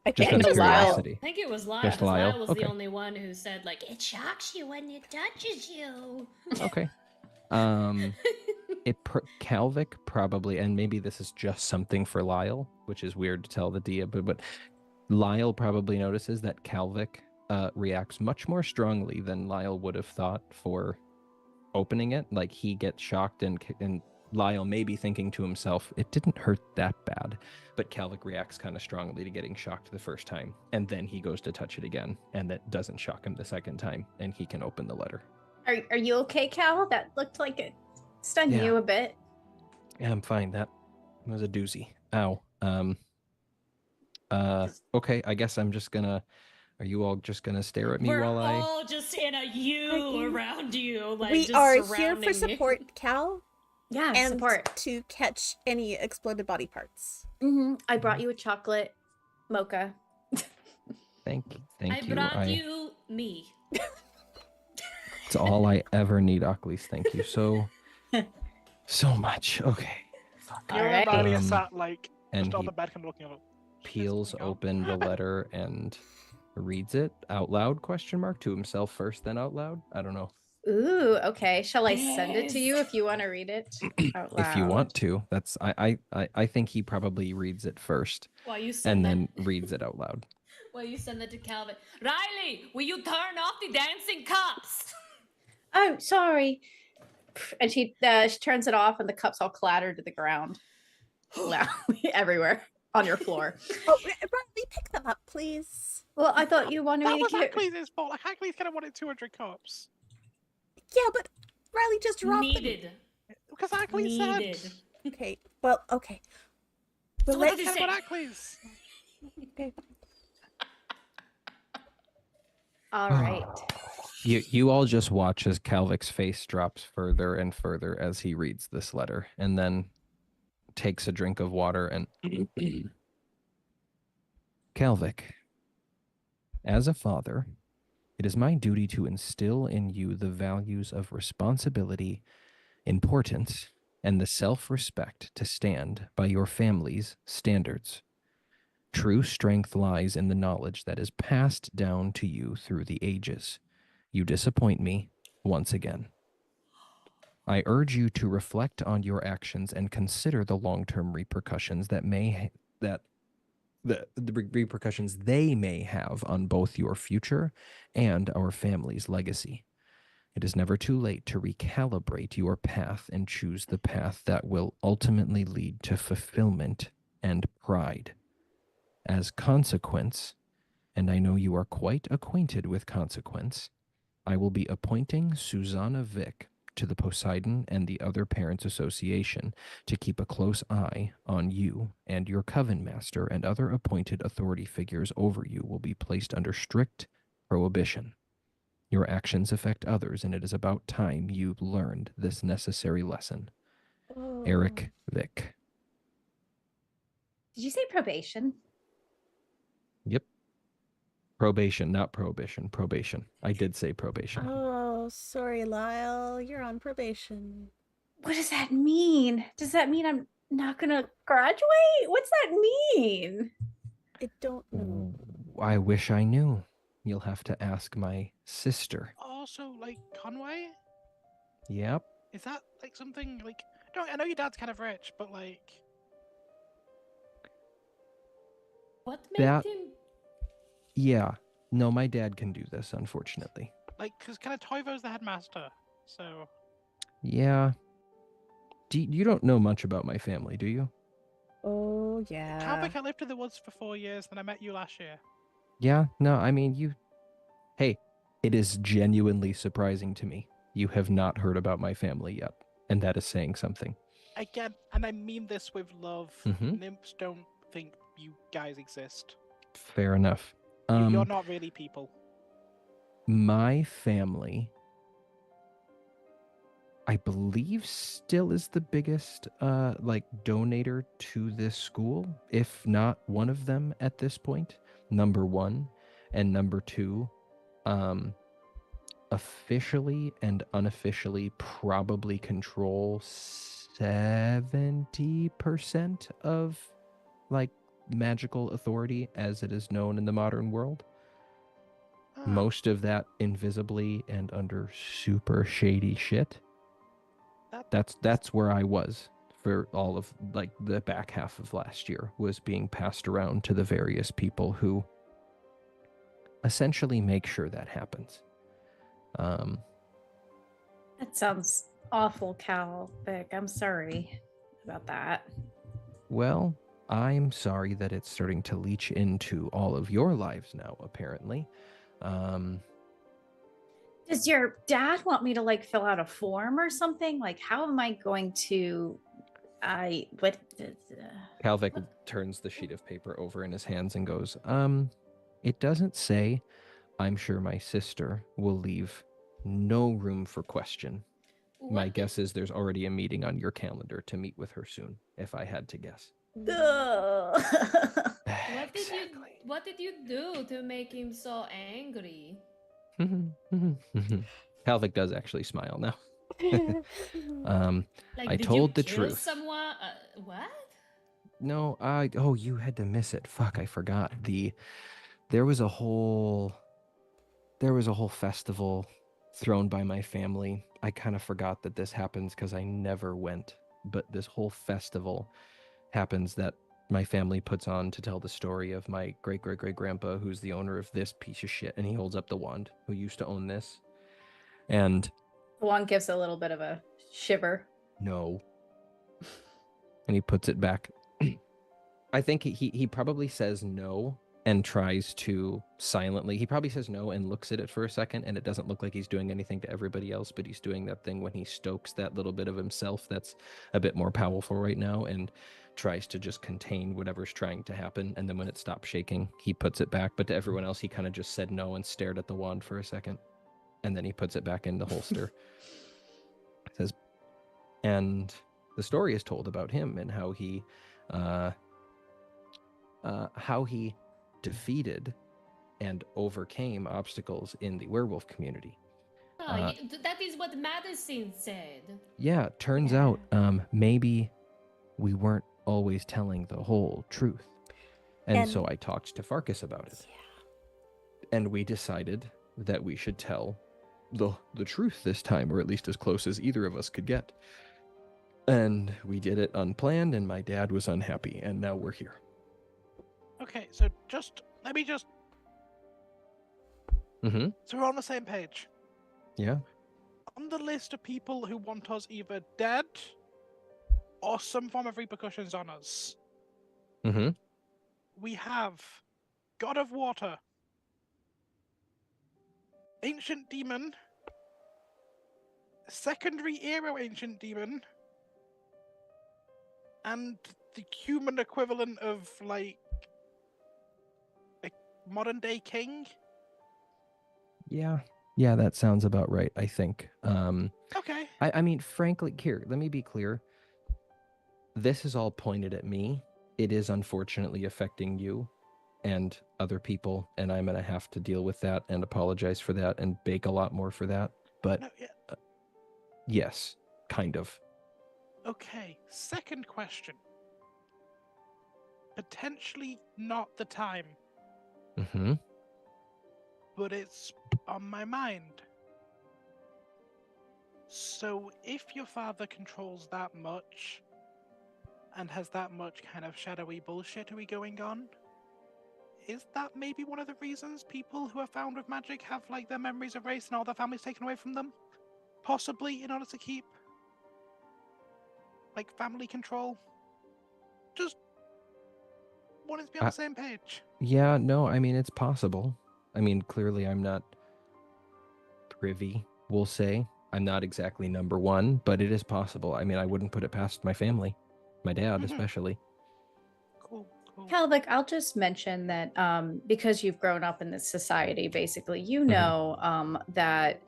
I Just think out it of was Lyle. curiosity. I think it was Lyle. Just 'Cause Lyle? Lyle was Okay. the only one who said like it shocks you when it touches you. Okay. Kalvik probably, and maybe this is just something for Lyle, which is weird to tell the Dia, but Lyle probably notices that Kalvik reacts much more strongly than Lyle would have thought for opening it. Like, he gets shocked, and Lyle may be thinking to himself, it didn't hurt that bad. But Kalvik reacts kind of strongly to getting shocked the first time, and then he goes to touch it again, and that doesn't shock him the second time, and he can open the letter. Are you okay, Cal? That looked like it stunned Yeah. you a bit. Yeah, I'm fine. That was a doozy. Ow. Okay, I guess I'm just gonna. Are you all just gonna stare at me We're while I? all just in a U around you, like We just are here surrounding for you. support, Cal, Yeah, and support. to catch any exploded body parts. I brought you a chocolate mocha. Thank I you. brought you me. It's all I ever need, Ocklys. Thank you so much. Okay. You All and right. Maria sat like And just on he the bed, kind of looking at it. peels open the letter and reads it out loud? Question mark to himself first, then out loud. I don't know. Ooh, okay. Shall I send it to Yes. you if you want to read it out loud? If you want to, that's I think he probably reads it first While you send and that, then reads it out loud. while you send that to Calvin. Riley, will you turn off the dancing cups? Oh, sorry. And she turns it off, and the cups all clatter to the ground, everywhere on your floor. Oh, Riley, pick them up, please. Well, I thought you wanted That me was to get. Ackley's fault. Like, Ackley's kind of wanted 200 cups. Yeah, but Riley just dropped them. Needed. Because Ackley Needed. said. Okay, well, okay. We'll So what let did Kind you of say? what Ackley's. Okay. All right. You all just watch as Kalvik's face drops further and further as he reads this letter, and then takes a drink of water and Kalvik, as a father, it is my duty to instill in you the values of responsibility, importance, and the self-respect to stand by your family's standards. True strength lies in the knowledge that is passed down to you through the ages. You disappoint me once again. I urge you to reflect on your actions and consider the long-term repercussions the repercussions they may have on both your future and our family's legacy. It is never too late to recalibrate your path and choose the path that will ultimately lead to fulfillment and pride. As consequence, and I know you are quite acquainted with consequence, I will be appointing Susanna Vick to the Poseidon and the other Parents Association to keep a close eye on you, and your Coven Master and other appointed authority figures over you will be placed under strict prohibition. Your actions affect others, and it is about time you learned this necessary lesson. Oh. Eric Vick. Did you say probation? Yep. Probation, not prohibition. Probation. I did say probation. Oh, sorry, Lyle. You're on probation. What does that mean? Does that mean I'm not gonna graduate? What's that mean? I don't know. I wish I knew. You'll have to ask my sister. Also, like, Conway? Yep. Is that, like, something, like... I know your dad's kind of rich, but like, What made That- him? Yeah. No, my dad can do this, unfortunately. because kind of Toivo's the headmaster, so Yeah. You don't know much about my family, do you? Oh, yeah. Calvic, I lived in the woods for 4 years, then I met you last year. Yeah. No, I mean, Hey, it is genuinely surprising to me. You have not heard about my family yet, and that is saying something. Again, and I mean this with love. Mhm. Nymphs don't think you guys exist. Fair enough. You're not really people. My family, I believe, still is the biggest donator to this school, if not one of them at this point. Number one. And number two, officially and unofficially probably control 70% of like magical authority as it is known in the modern world. Ah, Most of that invisibly and under super shady shit. That's where I was for all of like the back half of last year, was being passed around to the various people who essentially make sure that happens. That sounds awful, Cal. Vic, I'm sorry about that. Well, I'm sorry that it's starting to leach into all of your lives now, apparently. Does your dad want me to like fill out a form or something? Like, how am I going to? Calvic turns the sheet of paper over in his hands and goes, it doesn't say. I'm sure my sister will leave no room for question. My What guess is there's already a meeting on your calendar to meet with her soon, if I had to guess. What did you do to make him so angry? Calvic does actually smile now. Like, I did told you the kill truth. someone? What? No, you had to miss it. Fuck, I forgot. There was a whole festival thrown by my family. I kind of forgot that this happens because I never went. But this whole festival happens that my family puts on to tell the story of my great-great-great-grandpa, who's the owner of this piece of shit, and he holds up the wand, who used to own this. And Juan gives a little bit of a shiver. no. And he puts it back. I think he probably says no and tries to silently. He probably says no and looks at it for a second, and it doesn't look like he's doing anything to everybody else, but he's doing that thing when he stokes that little bit of himself that's a bit more powerful right now and tries to just contain whatever's trying to happen. And then when it stops shaking, he puts it back. But to everyone else, he kind of just said no and stared at the wand for a second. And then he puts it back in the holster. Says, and the story is told about him and how he defeated and overcame obstacles in the werewolf community. Oh, that is what Madison said. Yeah, turns Yeah. out maybe we weren't always telling the whole truth. And so I talked to Farkas about it. Yeah. And we decided that we should tell the truth this time, or at least as close as either of us could get. And we did it unplanned, and my dad was unhappy, and now we're here. Okay, so let me just. Mm-hmm. So we're on the same page. Yeah. On the list of people who want us either dead or some form of repercussions on us, Mm-hmm. we have God of Water, Ancient Demon, Secondary Era Ancient Demon, and the human equivalent of, like, a modern day king. Yeah. Yeah, that sounds about right, I think. Okay. I mean, frankly, here, let me be clear. This is all pointed at me. It is unfortunately affecting you and other people, and I'm going to have to deal with that and apologize for that and bake a lot more for that. But No, yeah. yes, kind of. Okay. Second question. Potentially not the time, Mm-hmm. but it's on my mind. So, if your father controls that much and has that much kind of shadowy bullshittery going on, is that maybe one of the reasons people who are found with magic have like their memories erased and all their families taken away from them? Possibly in order to keep like family control? Just wanted to be on the same page. Yeah, no, I mean, it's possible. I mean, clearly I'm not privy, we'll say. I'm not exactly number one, but it is possible. I mean, I wouldn't put it past my family, my dad especially. Cool. Calvic, I'll just mention that because you've grown up in this society, basically, you know that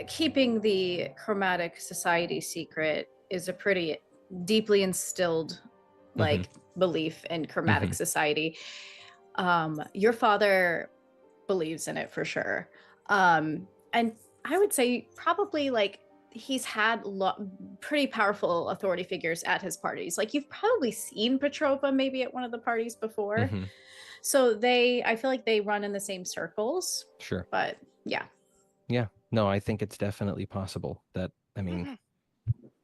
keeping the Chromatic society secret is a pretty deeply instilled like belief in Chromatic society. Your father believes in it for sure. And I would say probably like he's had pretty powerful authority figures at his parties. Like you've probably seen Petrova maybe at one of the parties before. So I feel like they run in the same circles. Sure. But yeah. Yeah. No, I think it's definitely possible that, I mean,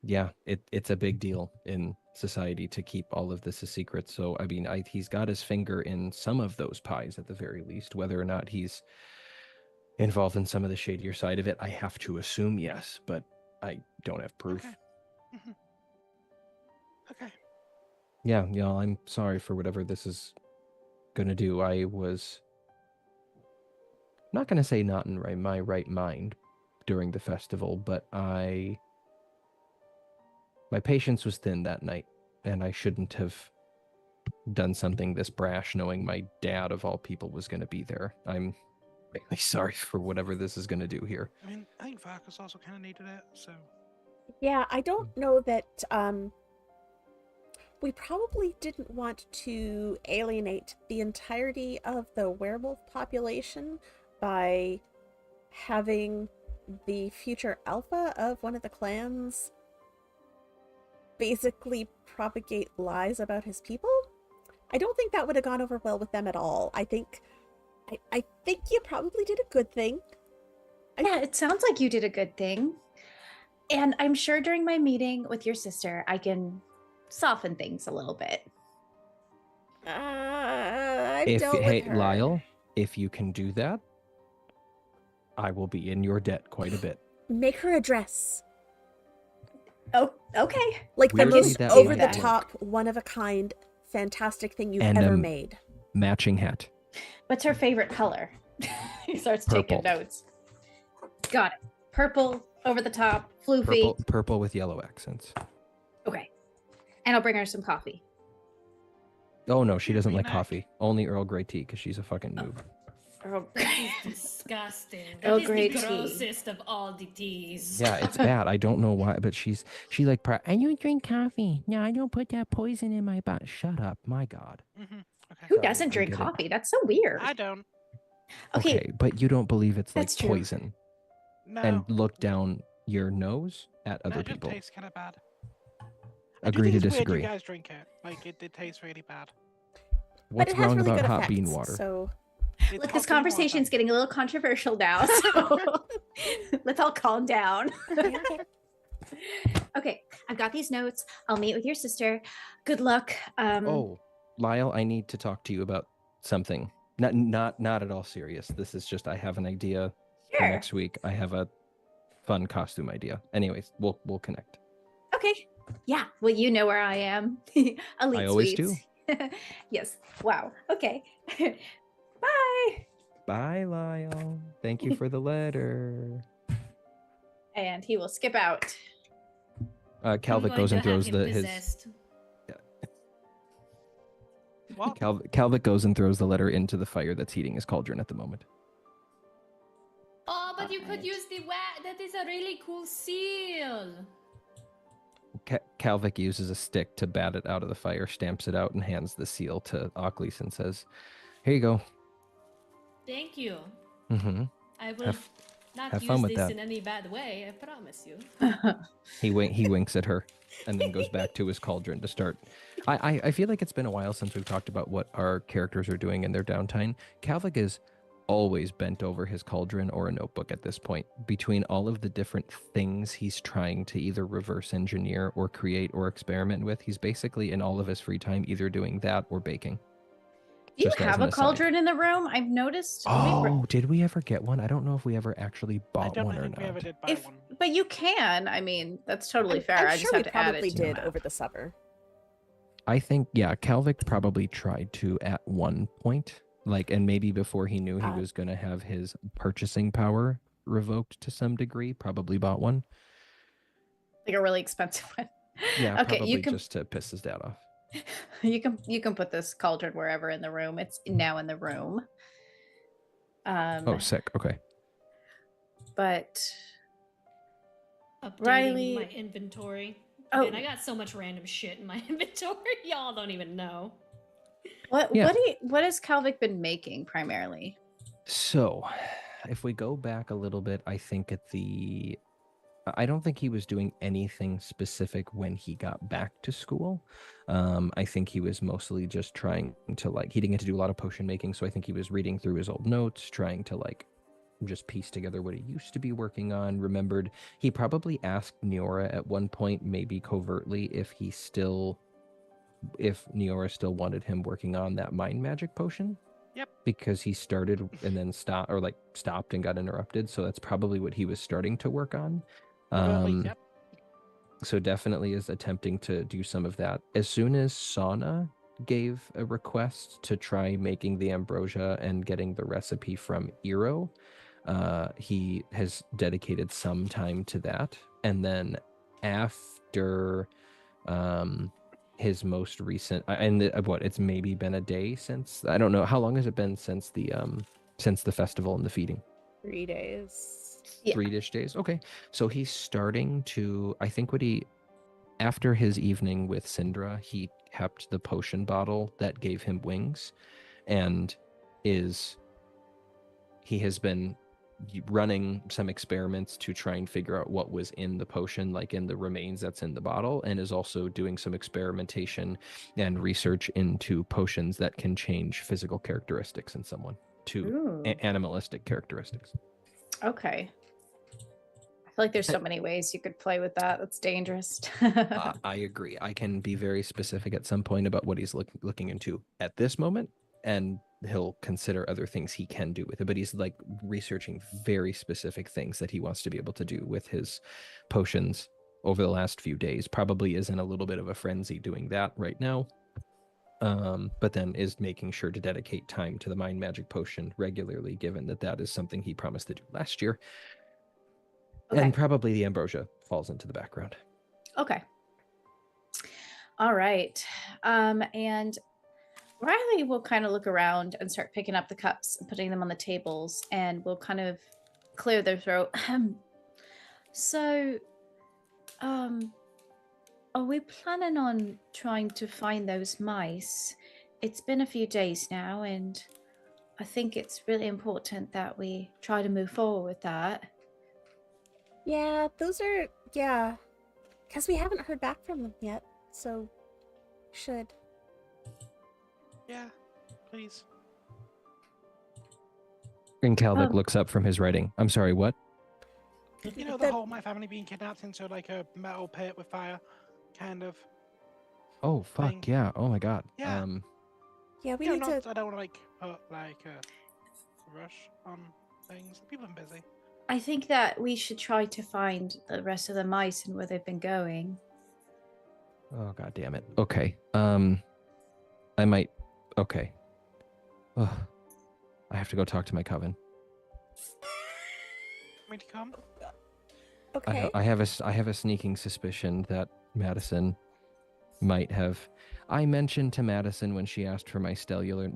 yeah, it's a big deal in society to keep all of this a secret. So, I mean, he's got his finger in some of those pies at the very least. Whether or not he's involved in some of the shadier side of it, I have to assume yes, but I don't have proof. Okay. Yeah, y'all, I'm sorry for whatever this is going to do. I was not going to say not in my right mind during the festival, but my patience was thin that night, and I shouldn't have done something this brash knowing my dad of all people was going to be there. I'm really sorry for whatever this is going to do here. I mean, I think Varkas also kind of needed it, so... Yeah, I don't know that, we probably didn't want to alienate the entirety of the werewolf population by having the future alpha of one of the clans basically propagate lies about his people. I don't think that would have gone over well with them at all. I think you probably did a good thing. Yeah, it sounds like you did a good thing. And I'm sure during my meeting with your sister, I can soften things a little bit. Lyle, if you can do that, I will be in your debt quite a bit. Make her a dress. Oh, okay. Like the Weirdly, most that over the might top, one of a kind, fantastic thing you've And, ever made. Matching hat. What's her favorite color? He starts taking Purple. notes. Got it. Purple, over the top, floofy. Purple with yellow accents. Okay. And I'll bring her some coffee. Oh no, she doesn't like V-neck. coffee. Only Earl Grey tea because she's a fucking noob. Earl That is disgusting. Oh, That is great the tea. grossest of all the teas. Yeah, it's bad. I don't know why, but she like, I don't drink coffee. No, I don't put that poison in my body. Shut up, my God. Okay. Who Sorry, doesn't I drink get it. coffee? That's so weird. I don't. Okay. But you don't believe it's like That's true. poison No. and look down your nose at other That just people. tastes kind of bad. I do Agree think to it's weird disagree. you guys drink it. Like, it did taste really bad. But What's it has wrong really about good hot effects, bean water? So It's Look, hot this bean conversation's water. getting a little controversial now, so let's all calm down. Okay, I've got these notes. I'll meet with your sister. Good luck. Oh, Lyle, I need to talk to you about something. Not at all serious. This is just I have an idea for Sure. next week. I have a fun costume idea. Anyways, we'll connect. Okay. Yeah. Well, you know where I am. Elite I always Suites. Yes. Wow. Okay. Bye. Bye, Lyle. Thank you for the letter. And he will skip out. Calvic goes and throws his What? Calvic goes and throws the letter into the fire that's heating his cauldron at the moment. Oh, but you could use the that is a really cool seal. Calvic uses a stick to bat it out of the fire, stamps it out, and hands the seal to Ockleys and says, "Here you go." Thank you. Mm-hmm. I will Have not have use fun with this that. in any bad way, I promise you. He winks at her, and then goes back to his cauldron to start. I feel like it's been a while since we've talked about what our characters are doing in their downtime. Calvic is always bent over his cauldron or a notebook at this point. Between all of the different things he's trying to either reverse engineer or create or experiment with, he's basically in all of his free time either doing that or baking. Do you Just as have an a aside. cauldron in the room? I've noticed. Oh, did we ever get one? I don't know if we ever actually I bought don't one or think we ever not. did buy one. But you can. I mean, that's totally fair. I'm I sure just we have to add probably it to the did map. over the summer. I think, yeah, Calvic probably tried to at one point, like, and maybe before he knew he was going to have his purchasing power revoked to some degree, probably bought one. Like a really expensive one. Yeah, Okay, probably you can just to piss his dad off. you can put this cauldron wherever in the room. It's now in the room. Oh, sick. Okay. But Updating Riley- my inventory. Oh. Man, I got so much random shit in my inventory. Y'all don't even know. what has Calvic been making primarily? So, if we go back a little bit, I think I don't think he was doing anything specific when he got back to school. I think he was mostly just trying to, like, he didn't get to do a lot of potion making, so I think he was reading through his old notes, trying to, like, just piece together what he used to be working on. Remembered, he probably asked Neora at one point, maybe covertly, if Neora still wanted him working on that mind magic potion. Yep. Because he started and then stopped and got interrupted, so that's probably what he was starting to work on. Yep. So definitely is attempting to do some of that. As soon as Sauna gave a request to try making the ambrosia and getting the recipe from Eero, he has dedicated some time to that. And then after his most recent, it's maybe been a day since, I don't know, how long has it been since the festival and the feeding? 3 days. Yeah. 3-ish days. Okay. So he's starting to, I think after his evening with Syndra, he kept the potion bottle that gave him wings, and he has been running some experiments to try and figure out what was in the potion, like in the remains that's in the bottle, and is also doing some experimentation and research into potions that can change physical characteristics in someone to animalistic characteristics. Okay. I feel like there's so many ways you could play with that. That's dangerous. I agree. I can be very specific at some point about what he's looking into at this moment, and he'll consider other things he can do with it. But he's like researching very specific things that he wants to be able to do with his potions over the last few days. Probably is in a little bit of a frenzy doing that right now. But then is making sure to dedicate time to the mind magic potion regularly, given that is something he promised to do last year. Okay. And probably the ambrosia falls into the background. Okay. All right. And Riley will kind of look around and start picking up the cups and putting them on the tables, and we'll kind of clear their throat. So, are we planning on trying to find those mice? It's been a few days now, and I think it's really important that we try to move forward with that. Yeah, because we haven't heard back from them yet, so should. Yeah, please. And Calvic looks up from his writing. I'm sorry, what? You know, the whole my family being kidnapped into like a metal pit with fire, kind of. Oh, fuck, thing. yeah. Oh my god. Yeah. Yeah, we need to... I don't want to like put like a rush on things. People are busy. I think that we should try to find the rest of the mice and where they've been going. Oh, god damn it. Okay. I might... Okay. Ugh. I have to go talk to my coven. Me to come? Okay. I have a sneaking suspicion that Madison might have... I mentioned to Madison when she asked for my stellular...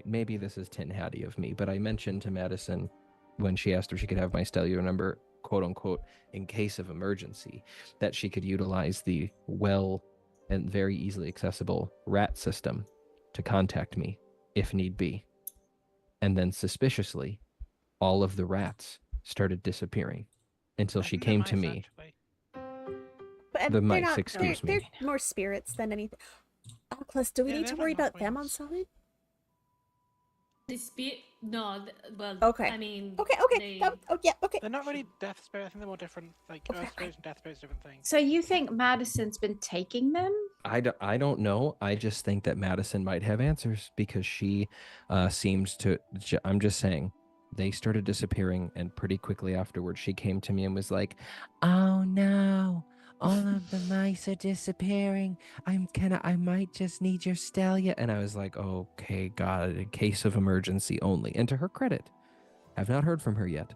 maybe this is tin hatty of me, but I mentioned to Madison when she asked if she could have my stellular number, quote unquote, in case of emergency, that she could utilize the well and very easily accessible rat system to contact me if need be. And then suspiciously, all of the rats started disappearing until she came to me. But the mice, excuse me. They're more spirits than anything. Oculus, do we need to worry about them on Samhain? No, well, Okay. I mean, Okay. they- Oh, yeah. Okay. They're not really death spirits. I think they're more different. Like Okay, Earth spirits and death spirits, different things. So you think Madison's been taking them? I don't know. I just think that Madison might have answers because she seems to. I'm just saying, they started disappearing, and pretty quickly afterwards, she came to me and was like, "Oh no, all of the mice are disappearing. I might just need your Stelia." And I was like, "Okay, God, in case of emergency only." And to her credit, I've not heard from her yet,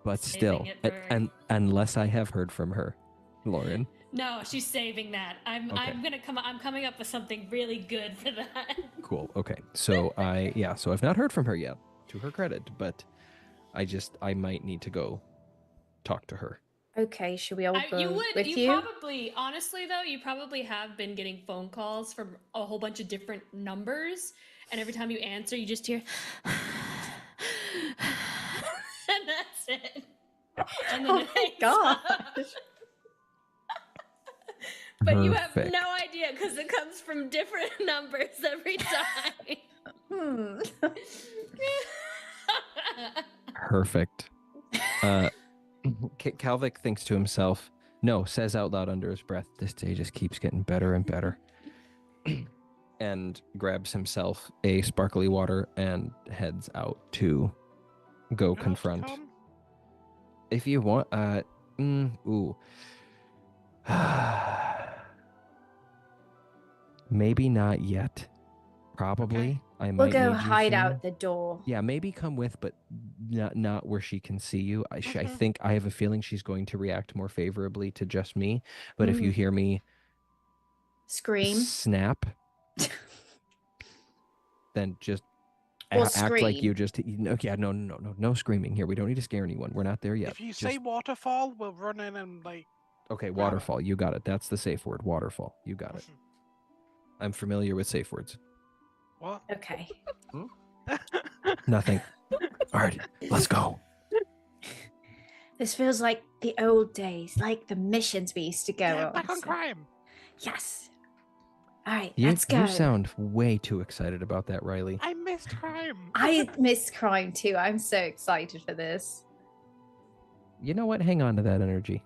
but Saving still, it for her. and unless I have heard from her, Lauren. No, she's saving that. I'm Okay. I'm coming up with something really good for that. Cool. Okay. So so I've not heard from her yet, to her credit, but I might need to go talk to her. Okay, should we all go with you you? probably, honestly though, you probably have been getting phone calls from a whole bunch of different numbers, and every time you answer, you just hear, and that's it. And then Oh it my hangs gosh. up. But you have Perfect. no idea because it comes from different numbers every time. Perfect. Calvic thinks to himself, no, says out loud under his breath, "This day just keeps getting better and better." And grabs himself a sparkly water and heads out to go You don't have to confront. come. If you want, ooh. Maybe not yet. Probably. Okay. I might We'll go need you hide soon. out the door. Yeah, maybe come with, but not where she can see you. I Mhm. think I have a feeling she's going to react more favorably to just me. But if you hear me Scream. snap, then just Or act like scream. you just. No screaming here. We don't need to scare anyone. We're not there yet. If you Just- say waterfall, we'll run in and like. okay, grab it. waterfall. You got it. That's the safe word. Waterfall. You got it. Mhm. I'm familiar with safe words. What? Okay. Nothing. All right, let's go. This feels like the old days, like the missions we used to go Yeah, on. back on so- crime. Yes. All right, You let's go. sound way too excited about that, Riley. I missed crime. I miss crime too. I'm so excited for this. You know what? Hang on to that energy.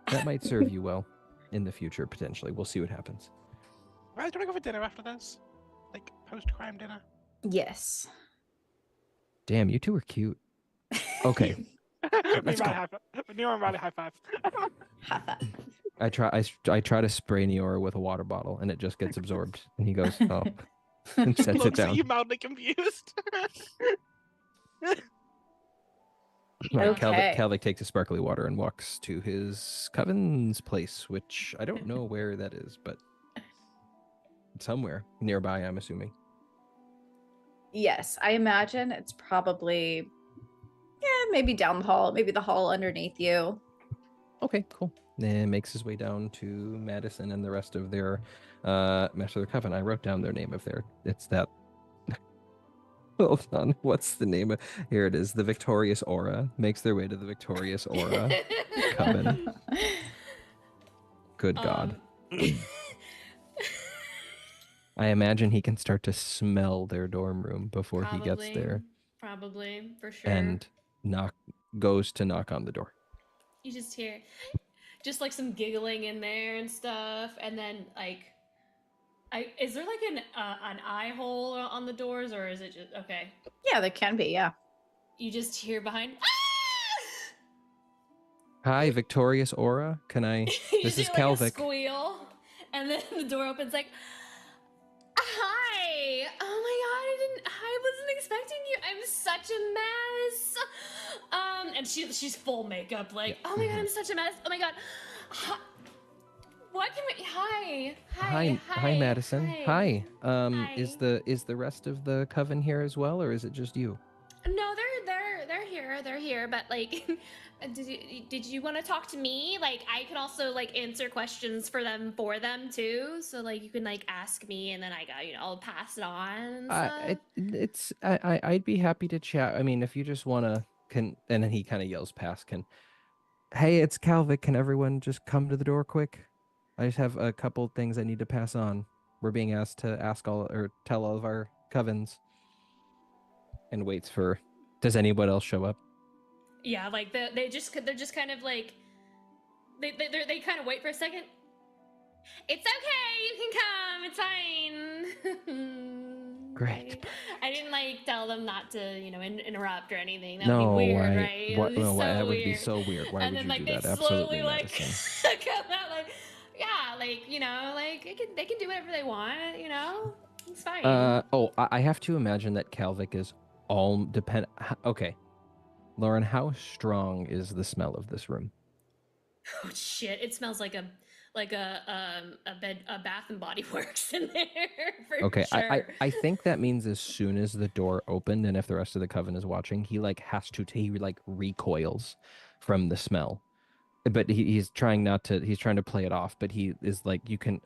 That might serve you well in the future, potentially. We'll see what happens. Right, do you want to go for dinner after this? Like post-crime dinner. Yes. Damn, you two are cute. Okay. Let's go. Neil and Riley high five. I try to spray Neora with a water bottle, and it just gets absorbed. And he goes, "Oh," and sets it Looks at down. you mildly confused. Right, Okay. Calvic takes a sparkly water and walks to his coven's place, which I don't know where that is, but somewhere nearby, I'm assuming. Yes, I imagine it's probably, maybe down the hall, maybe the hall underneath you. Okay, cool. Then makes his way down to Madison and the rest of their coven. I wrote down their name of their. It's that. Hold on. What's the name of? Here it is. The Victorious Aura makes their way to the Victorious Aura coven. Good God. I imagine he can start to smell their dorm room before he gets there, Probably, for sure. and goes to knock on the door. You just hear just like some giggling in there and stuff, and then like, is there like an eye hole on the doors, or is it just okay? Yeah, there can be. Yeah. You just hear behind. Hi, Victorious Aura. Can I? You This see, is like, a Calvic. squeal, and then the door opens like, hi. Oh my god, I wasn't expecting you. I'm such a mess. And she's full makeup, like, oh my god, I'm such a mess. Oh my god. What can we? Hi, Madison. Hi. Hi. Is the rest of the coven here as well, or is it just you? No, they're here, but like, did you want to talk to me? Like, I can also like answer questions for them too. So like, you can like ask me, and then I'll pass it on. And stuff. I'd be happy to chat. I mean, if you just wanna and then he kind of yells past. Hey, it's Calvic. Can everyone just come to the door quick? I just have a couple things I need to pass on. We're being asked to tell all of our covens. and waits for. Does anyone else show up? Yeah, like they're just kind of like they kind of wait for a second. It's okay, you can come. It's fine. Great. I didn't like tell them not to, interrupt or anything. That No, would be weird, why? right? It What? would be No, so why? That would weird. be so weird. Why And would then you like do they that? slowly Absolutely, like Madison. come out like, yeah, like like they can do whatever they want, It's fine. I have to imagine that Calvic is all depend. Okay, Lauren, how strong is the smell of this room? Oh shit! It smells like a Bath and Body Works in there for Okay, sure. I think that means as soon as the door opened, and if the rest of the coven is watching, he like has to he like recoils from the smell. But he's trying not to. He's trying to play it off. But he is like, you can.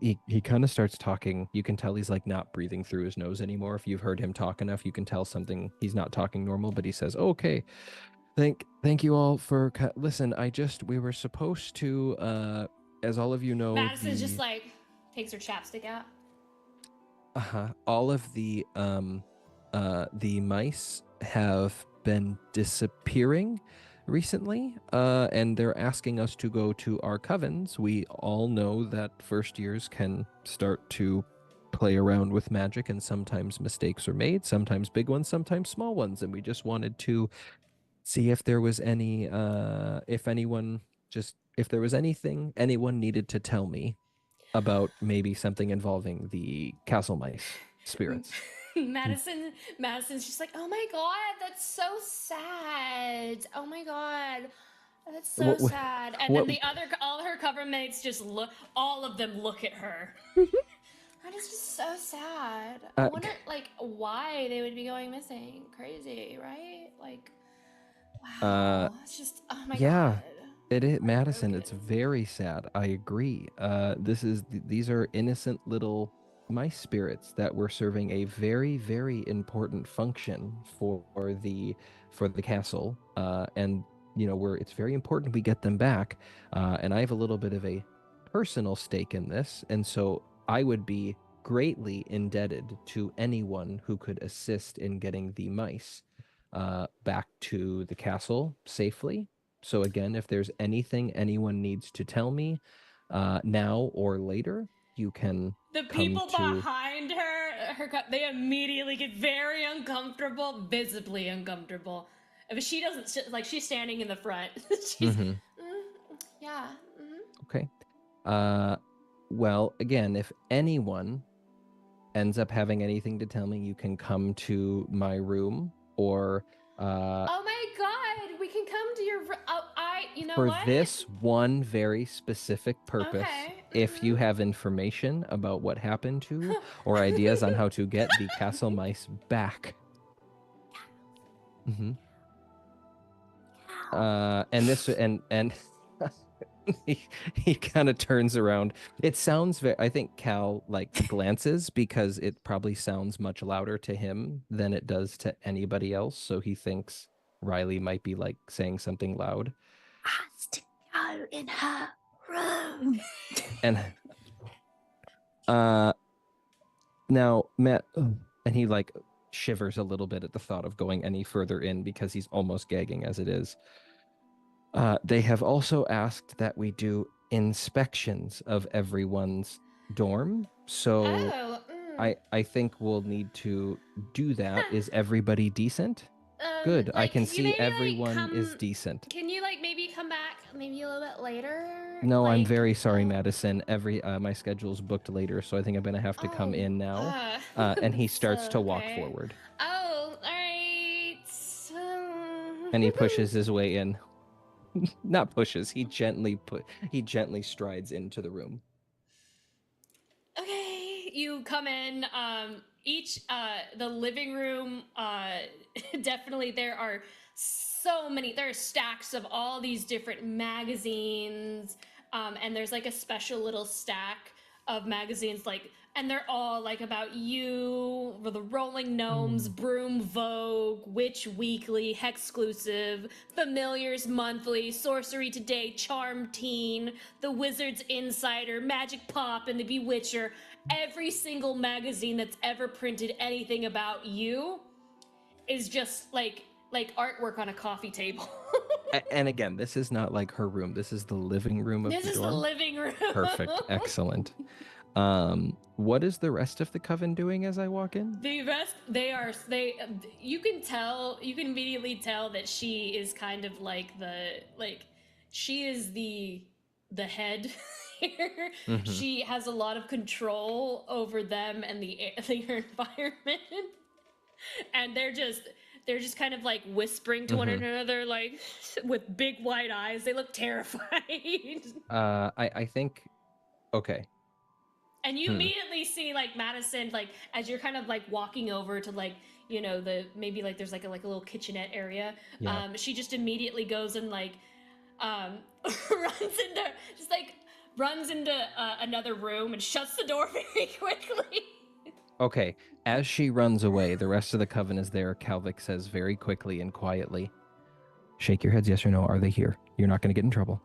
He kind of starts talking. You can tell he's like not breathing through his nose anymore. If you've heard him talk enough, you can tell something. He's not talking normal. But he says, "Okay, thank you all for listen. We were supposed to. As all of you know, Madison's just like takes her chapstick out. All of the mice have been disappearing recently, and they're asking us to go to our covens. We all know that first years can start to play around with magic, and sometimes mistakes are made, sometimes big ones, sometimes small ones, and we just wanted to see if there was any if there was anything anyone needed to tell me about maybe something involving the castle mice spirits. Madison's just like, oh my god, that's so sad. Oh my god, that's so sad. And then all her cover mates just look. All of them look at her. That is just so sad. I wonder, like, why they would be going missing. Crazy, right? Like, wow. It's just, oh my god. It is, Madison. It's very sad. I agree. These are innocent little mice spirits that were serving a very, very important function for the castle. And it's very important we get them back. And I have a little bit of a personal stake in this, and so I would be greatly indebted to anyone who could assist in getting the mice back to the castle safely. So again, if there's anything anyone needs to tell me now or later, you can The come people to... behind her, they immediately get very uncomfortable, visibly uncomfortable. If she doesn't, like, she's standing in the front. She's, yeah. Okay. Well, again, if anyone ends up having anything to tell me, you can come to my room or... oh my god, we can come to your... you know for what? this one very specific purpose, Okay. if you have information about what happened to or ideas on how to get the castle mice back. And this and he kind of turns around. It sounds very, I think Cal like glances because it probably sounds much louder to him than it does to anybody else. So he thinks Riley might be like saying something loud. Has to go in her room. And now Matt, and he like shivers a little bit at the thought of going any further in because he's almost gagging as it is. They have also asked that we do inspections of everyone's dorm. So I think we'll need to do that. Is everybody decent? Good. Like, I can see maybe, everyone like, is decent. Can you like maybe come back maybe a little bit later? No, I'm Like, very sorry, Madison. My schedule's booked later, so I think I'm gonna have to come in now. And he starts to walk forward. Oh, all right. And he pushes his way in. Not pushes. He gently strides into the room. Okay, you come in. The living room. Definitely, there are stacks of all these different magazines. And there's like a special little stack of magazines, like, and they're all like about you, the Rolling Gnomes, Broom Vogue, Witch Weekly, Hexclusive, Familiars Monthly, Sorcery Today, Charm Teen, The Wizard's Insider, Magic Pop, and The Bewitcher. Every single magazine that's ever printed anything about you is just like artwork on a coffee table. And again, this is not like her room. This is the living room of This the is dorm. the living room. Perfect. Excellent. What is the rest of the coven doing as I walk in? The rest, you can immediately tell that she is kind of she is the head here. Mhm. She has a lot of control over them and their environment. And they're just kind of like whispering to one another, like with big wide eyes. They look terrified. I think, okay. And you immediately see like Madison, like as you're kind of like walking over to like, you know, maybe like there's like a little kitchenette area. Yeah. She just immediately goes and like runs into another room and shuts the door very quickly. Okay. As she runs away, the rest of the coven is there. Calvic says very quickly and quietly, shake your heads yes or no. Are they here? You're not going to get in trouble.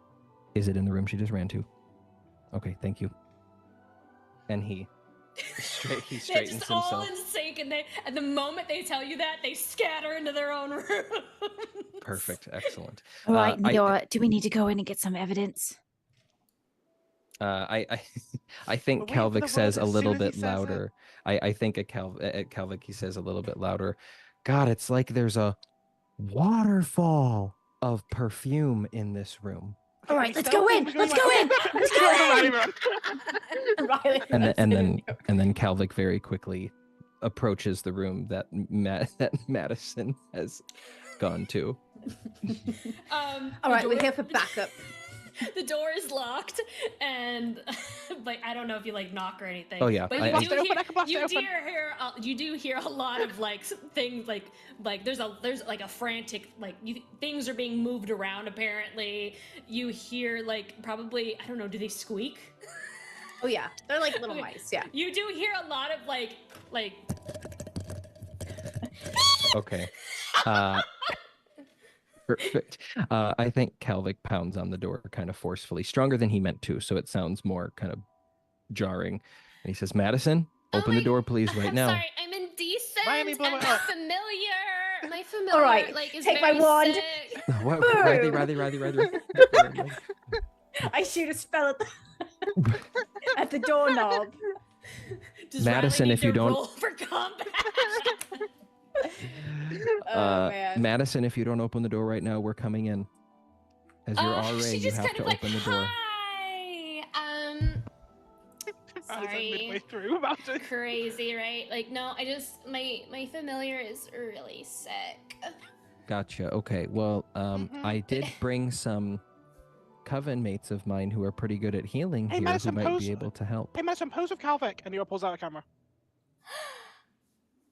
Is it in the room she just ran to? Okay, thank you. And he straightens They're just all himself. in sync, and the moment they tell you that, they scatter into their own room. Perfect. Excellent. All right, I- Nora, do we need to go in and get some evidence? I think We're waiting for the Calvic says word a as little soon as he bit says it. louder. I think at Calvic he says a little bit louder. God, it's like there's a waterfall of perfume in this room. All right, let's go in. Let's go in. Let's go in. Riley And runs then in. and then Calvic very quickly approaches the room that that Madison has gone to. All right, we're here for backup. The door is locked, and like I don't know if you like knock or anything. Oh, yeah, but I- you do I can blast it hear open. you do hear a lot of like things like there's like a frantic things are being moved around. Apparently, you hear like probably I don't know. Do they squeak? Oh yeah, they're like little Okay. mice. Yeah. You do hear a lot of like. Okay. Perfect. I think Calvic pounds on the door kind of forcefully, stronger than he meant to, so it sounds more kind of jarring. And he says, Madison, open the door, please, right I'm now. sorry, I'm indecent. Riley, blow and it my up. familiar. My familiar, All right, like, is take my very wand. sick. What? Boom. Riley. I shoot a spell at the doorknob. Does Madison, Riley need if you to don't- roll for combat? Oh man. Madison, if you don't open the door right now, we're coming in. As your RA, she you just have kind to of like, open the door. hi. Riley's like Sorry. midway through about it. Crazy, right? Like, no, I just my familiar is really sick. Gotcha. Okay. Well, I did bring some coven mates of mine who are pretty good at healing Hey, here Madison, who might pose- be able to help. Hey, Madison, pose with Calvic, and he pulls out a camera.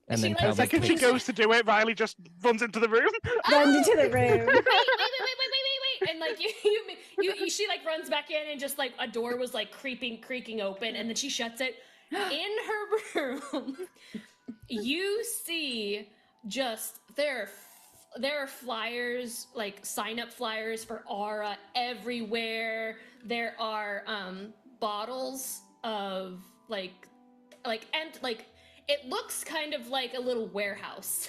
And She, then like, The Calvic second she takes- goes to do it, Riley just runs into the room. Runs into the room. Wait, and like she like runs back in and just like a door was like creaking open and then she shuts it. In her room, you see just there are flyers, like sign up flyers for Aura everywhere. There are bottles of like it looks kind of like a little warehouse.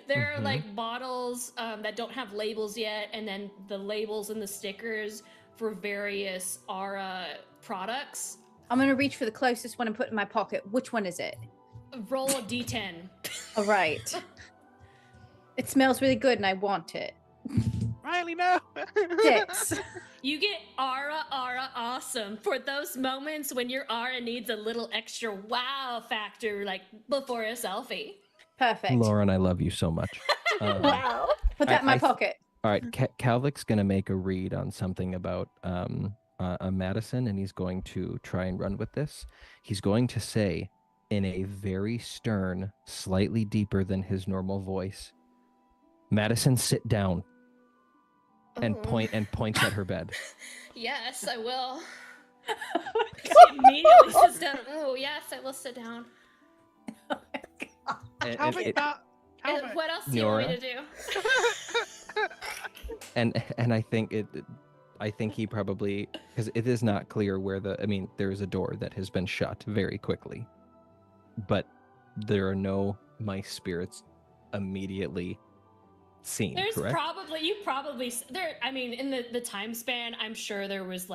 There are like bottles that don't have labels yet, and then the labels and the stickers for various Aura products. I'm gonna reach for the closest one and put it in my pocket. Which one is it? Roll a d10. All right. It smells really good, and I want it. Riley, no. 6. You get Aura awesome for those moments when your Aura needs a little extra wow factor, like before a selfie. Perfect. Lauren, I love you so much. Wow. Put that in my I- pocket. All right, Calvic's going to make a read on something about Madison, and he's going to try and run with this. He's going to say in a very stern, slightly deeper than his normal voice, Madison, sit down, and points at her bed. Yes, I will. She immediately sits down. Oh, yes, I will sit down. And- Calvic, and- that. And Calvic. what else do you want me Nora? to do? and I think he probably, because it is not clear where there is a door that has been shut very quickly, but there are no mice spirits immediately seen. There's correct? I mean, in the time span, I'm sure there's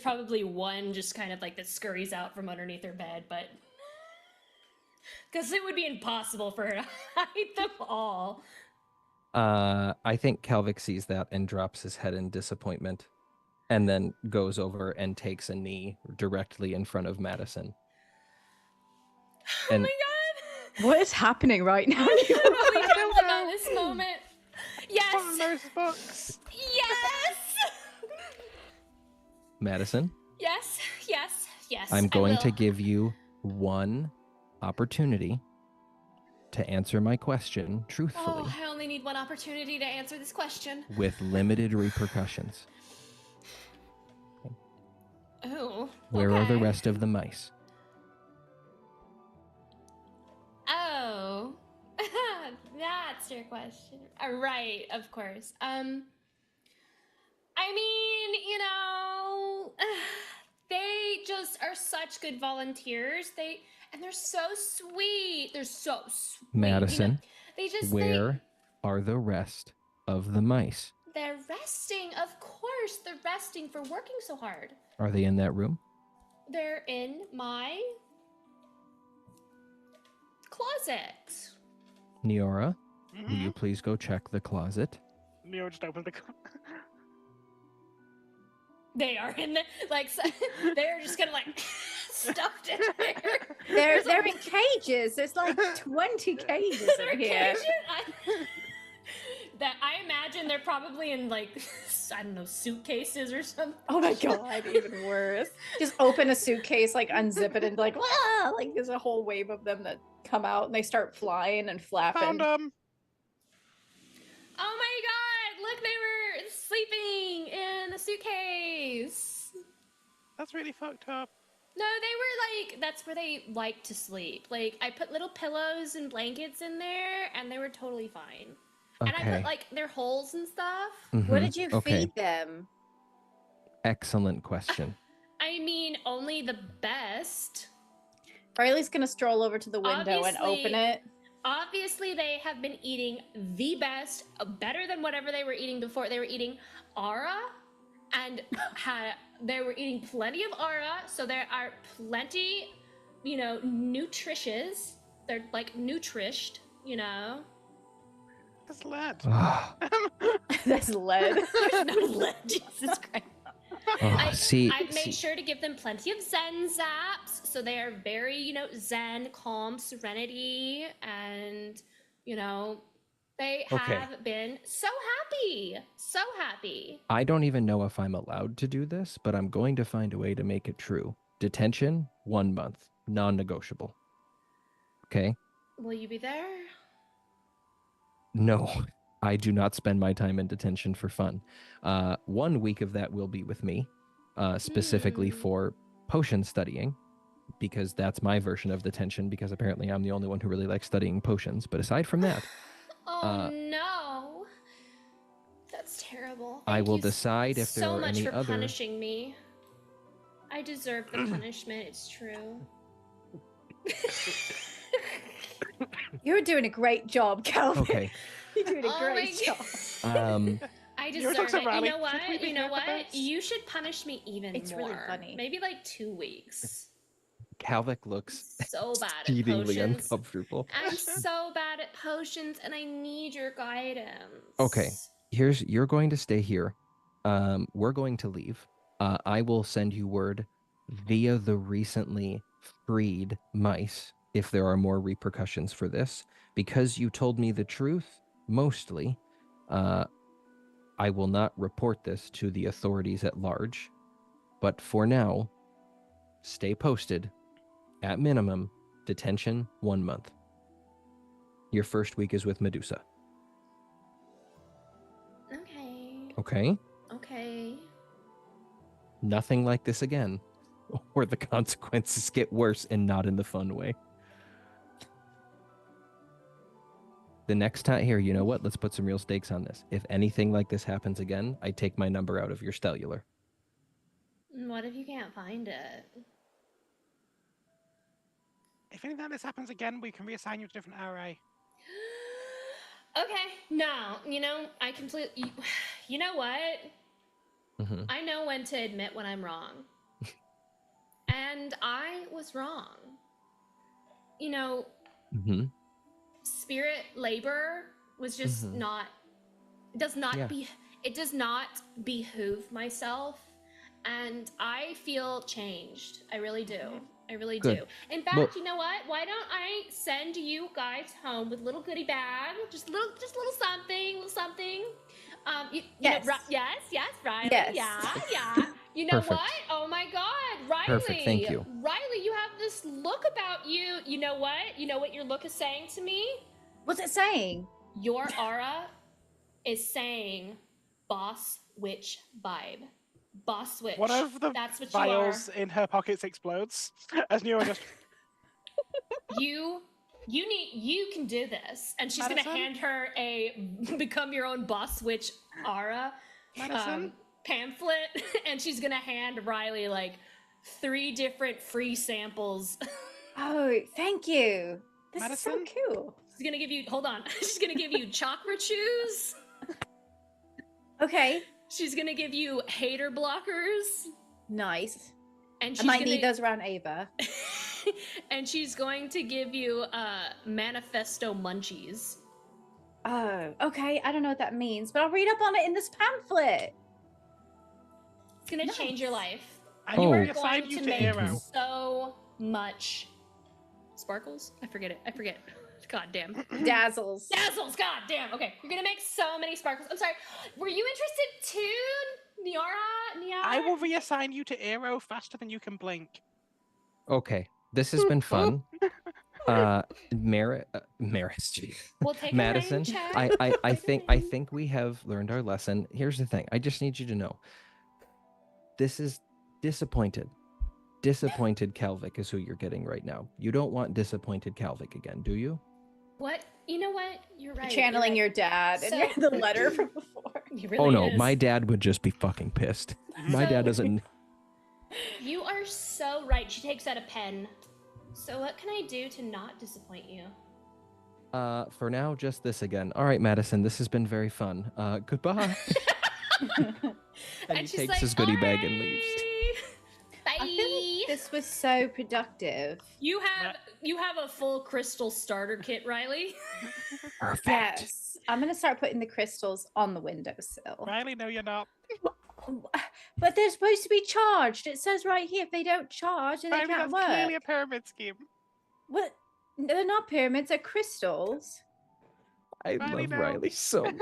probably one just kind of like that scurries out from underneath her bed, but because it would be impossible for her to hide them all. I think Calvic sees that and drops his head in disappointment, and then goes over and takes a knee directly in front of Madison. Oh And my god! What is happening right now? Are we talking about this moment? Yes! Find those books. Yes! Madison, Yes, yes, yes. I'm I going to will. give you one opportunity to answer my question truthfully Oh, I only need one opportunity to answer this question. with limited repercussions. Oh. Where are the okay. rest of the mice? Oh. That's your question. Right, of course. I mean, they just are such good volunteers. They're so sweet. They're so sweet. Madison, Where are the rest of the mice? they're resting, of course. They're resting for working so hard. Are they in that room? They're in my closet. Neora, will you please go check the closet? Neo just opened the. They are in the they're just gonna stuffed in there. They're in cages. There's like 20 cages They're in here. cages? I imagine they're probably in I don't know, suitcases or something. Oh my god, even worse. Just open a suitcase, like unzip it, and be like, "Wah!" Like there's a whole wave of them that come out and they start flying and flapping. Found them. Oh my god! Look, they were sleeping in a suitcase. That's really fucked up. No, they were that's where they like to sleep. Like I put little pillows and blankets in there, and they were totally fine. Okay. And I put their holes and stuff. What Mhm. did you Okay. feed them? Excellent question. I mean, only the best. Riley's gonna stroll over to the window and open it. Obviously, they have been eating the best, better than whatever they were eating before. They were eating Ara, and they were eating plenty of Ara, so there are plenty, nutritious. They're nutrished, That's lead. That's lead. There's no lead, Jesus Christ. I made sure to give them plenty of Zen zaps, so they are very, Zen, calm, serenity, and, they have been so happy. So happy. I don't even know if I'm allowed to do this, but I'm going to find a way to make it true. Detention, 1 month, non-negotiable. Okay? Will you be there? No, I do not spend my time in detention for fun. 1 week of that will be with me, specifically for potion studying, because that's my version of detention, because apparently I'm the only one who really likes studying potions. But aside from that, Oh no. That's terrible. I will you decide if there so are much any for other... punishing me. I deserve the punishment, it's true. You're doing a great job, Calvin. Okay. You're doing a Oh great my job. I You're deserve so it. rowdy. You know what? Should we be You know what? hypocrites? You should punish me even It's more. really funny. Maybe 2 weeks. Calvic looks So bad at exceedingly potions. uncomfortable. I'm so bad at potions, and I need your guidance. Okay, you're going to stay here. We're going to leave. I will send you word via the recently freed mice if there are more repercussions for this. Because you told me the truth, mostly, I will not report this to the authorities at large. But for now, stay posted. At minimum, detention 1 month. Your first week is with Medusa. Okay. Okay? Okay. Nothing like this again, or the consequences get worse and not in the fun way. The next time, here, you know what? Let's put some real stakes on this. If anything like this happens again, I take my number out of your stellular. What if you can't find it? If anything like this happens again, we can reassign you to a different RA. Okay, no, I completely. You know what? Mm-hmm. I know when to admit when I'm wrong. And I was wrong. Mm-hmm. Spirit labor was just Mhm. not. Does not Yeah. It does not behoove myself, and I feel changed. I really do. I really Good. do. In fact, Well- you know what? Why don't I send you guys home with a little goodie bag, just little something. You know, Yes. yes, Riley, Yes. yeah. You know Perfect. what? Oh my God, Riley. Perfect, thank you. Riley, you have this look about you. You know what? You know what your look is saying to me? What's it saying? Your aura is saying boss witch vibe. Boss witch. One of the That's what vials in her pockets explodes as Neo just. you can do this. And she's Madison? gonna hand her a become your own boss witch aura Madison? pamphlet, and she's gonna hand Riley like 3 different free samples. Oh, thank you. This Madison? is so cool. She's gonna give you she's gonna give you chakra shoes. Okay, She's gonna give you hater blockers. nice. And I she's might gonna need those around Ava. and she's going to give you manifesto munchies. Oh, okay. I don't know what that means, but I'll read up on it in this pamphlet. It's gonna Nice. change your life. And you Oh. were You're assigned going you to to make Aero. so much sparkles. I forget. God damn. Dazzles. Dazzles. God damn. Okay, you're gonna make so many sparkles. I'm sorry. Were you interested too, Niara? I will reassign you to Aero faster than you can blink. Okay, this has been fun. Maris, gee. We'll take a Madison, rain check. I think we have learned our lesson. Here's the thing. I just need you to know. This is disappointed. Disappointed Calvic is who you're getting right now. You don't want disappointed Calvic again, do you? What? You know what? You're right. Channeling you're your dad So- and the letter from before. He really Oh no, is. my dad would just be fucking pissed. My So- dad doesn't. You are so right. She takes out a pen. So what can I do to not disappoint you? For now, just this again. All right, Madison, this has been very fun. Goodbye. And he she's takes like, his goodie bag and leaves. Bye. I feel like this was so productive. You have a full crystal starter kit, Riley. Perfect. Yes. I'm going to start putting the crystals on the windowsill. Riley, no, you're not. But they're supposed to be charged. It says right here if they don't charge, then they Riley, can't that's work. clearly a pyramid scheme. What? They're not pyramids, they're crystals. I Riley, love no. Riley so much.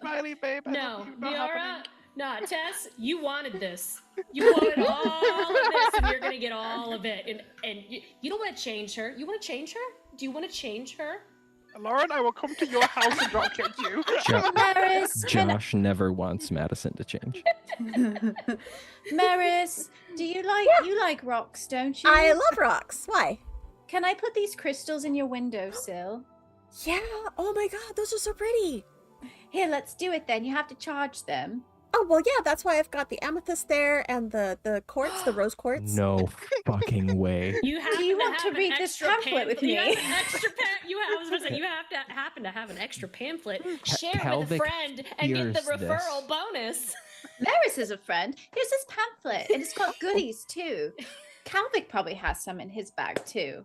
Riley, babe, I No, love you. Not Niara, happening. nah, Tess, you wanted this. You wanted all of this, and you're gonna get all of it. And you don't want to change her. You want to change her? Do you want to change her? Lauren, I will come to your house and drop kick you. Maris, Josh never wants Madison to change. Maris, do you like rocks, don't you? I love rocks. Why? Can I put these crystals in your windowsill? Yeah. Oh my god, those are so pretty. Here, let's do it then. You have to charge them. Oh well, yeah. That's why I've got the amethyst there and the quartz, the rose quartz. No fucking way. You have Do you to want to have an read this extra pamphlet with You have me? an extra I was gonna say you have to happen to have an extra pamphlet. Share with a Calvic friend and get the fears this. referral bonus. Maris is a friend. Here's this pamphlet, and it's got goodies too. Calvic probably has some in his bag too.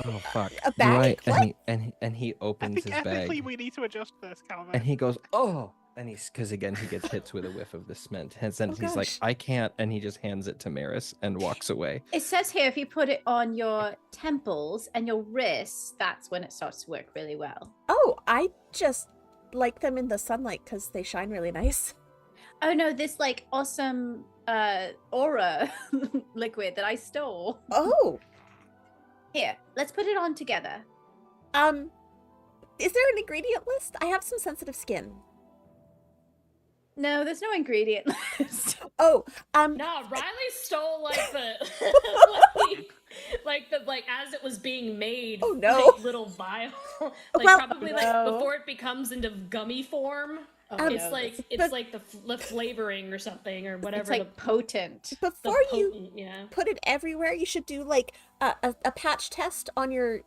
Oh fuck. A bag? Right. What? And he I opens think his ethically bag we need to adjust this, Calvin. and he goes, oh, and he's because again he gets hit with a whiff of the cement. And then Oh, he's like, gosh. I can't, and he just hands it to Maris and walks away. It says here if you put it on your temples and your wrists, that's when it starts to work really well. Oh, I just like them in the sunlight because they shine really nice. Oh no, this like awesome aura liquid that I stole. Oh. Here, let's put it on together. Is there an ingredient list? I have some sensitive skin. No, there's no ingredient list. Oh, No, Riley stole like the like as it was being made. Oh, no. like, little vial. Well- probably No. like before it becomes into gummy form. Oh, It's no, like this- it's like the flavoring or something or whatever. it's like potent. Before you potent, yeah. put it everywhere, you should do like a patch test on your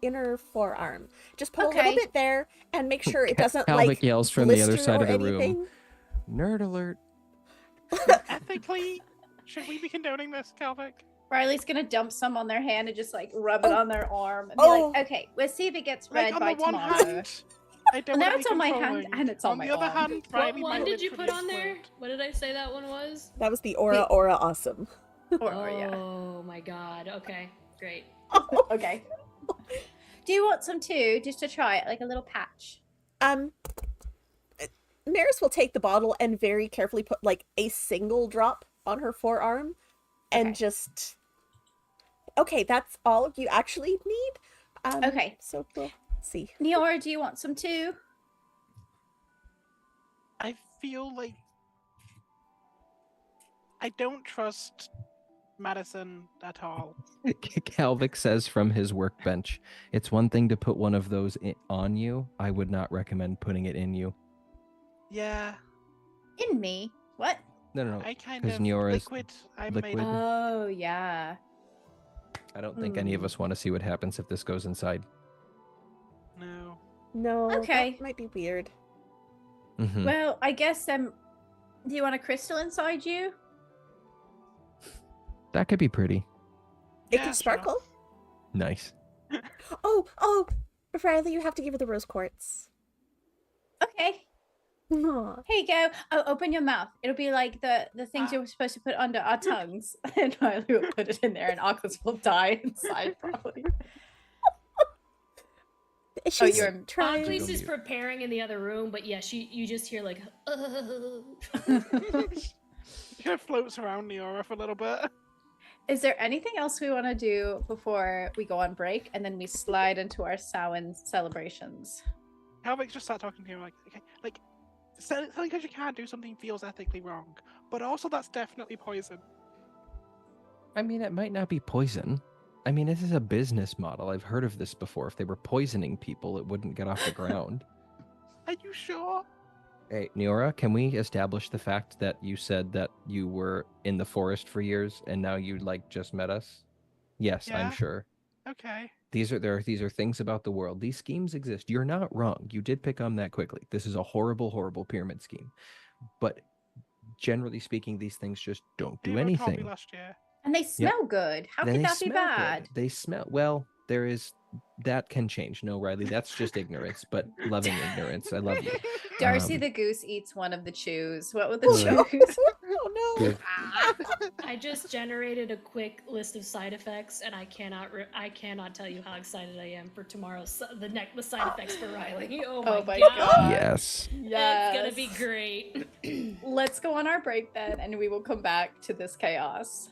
inner forearm. Just put a little Okay. bit there and make sure it doesn't Calvic like yells from the other blister side or of the room. anything. Nerd alert. Ethically, should we be condoning this, Calvic? Riley's gonna dump some on their hand and just like rub it Oh. on their arm and be Oh. like, okay, we'll see if it gets red Like on by the one tomorrow. hand, I don't Well, now wanna it's be on my hand controlling. and it's on my the other arm. hand, What Riley one might did you literally put on there? explode. What did I say that one was? That was the aura awesome. Or yeah. Oh my god. Okay, great. Okay. Do you want some too, just to try it, like a little patch? Maris will take the bottle and very carefully put like a single drop on her forearm and Okay. just okay, that's all you actually need. Okay. So we'll see. Neora, do you want some too? I feel like I don't trust Madison at all. Calvic says from his workbench, "It's one thing to put one of those on you. I would not recommend putting it in you." Yeah, In me? What? No. I kind 'cause of Neora's liquid. I'm liquid. made of. Oh yeah. I don't think any of us want to see what happens if this goes inside. No. No, Okay. that might be weird. Mhm. Well, I guess do you want a crystal inside you? That could be pretty It Yeah, can sure. sparkle. nice. Oh, Riley, you have to give her the rose quartz. Okay. Aw. Here you go. Oh, open your mouth. It'll be like the things you're supposed to put under our tongues. And Riley will put it in there and Arcus will die inside probably. She's you're trying. Oakley's is preparing in the other room, but yeah, you just hear like She kind of floats around Neora for a little bit. Is there anything else we want to do before we go on break and then we slide into our Samhain celebrations? Calvic just start talking to you like, okay, like, selling because you can't do something feels ethically wrong, but also that's definitely poison. I mean, it might not be poison. I mean, this is a business model. I've heard of this before. If they were poisoning people, it wouldn't get off the ground. Are you sure? Hey, Neora, can we establish the fact that you said that you were in the forest for years and now you like just met us? Yes, Yeah. I'm sure. Okay. These are things about the world. These schemes exist. You're not wrong. You did pick on that quickly. This is a horrible, horrible pyramid scheme. But generally speaking, these things just don't do Neora told me anything. last year. And they smell good. How Then could they that be smell good. bad? They smell well. That can change. No, Riley, that's just ignorance, but loving ignorance. I love you. Darcy Um, the goose eats one of the chews. What would the Ugh. chews? Oh no. Good. I just generated a quick list of side effects, and I cannot tell you how excited I am for tomorrow's the side effects for Riley. Oh my, Oh my god. God. Yes. Yes. It's gonna be great. Let's go on our break then, and we will come back to this chaos.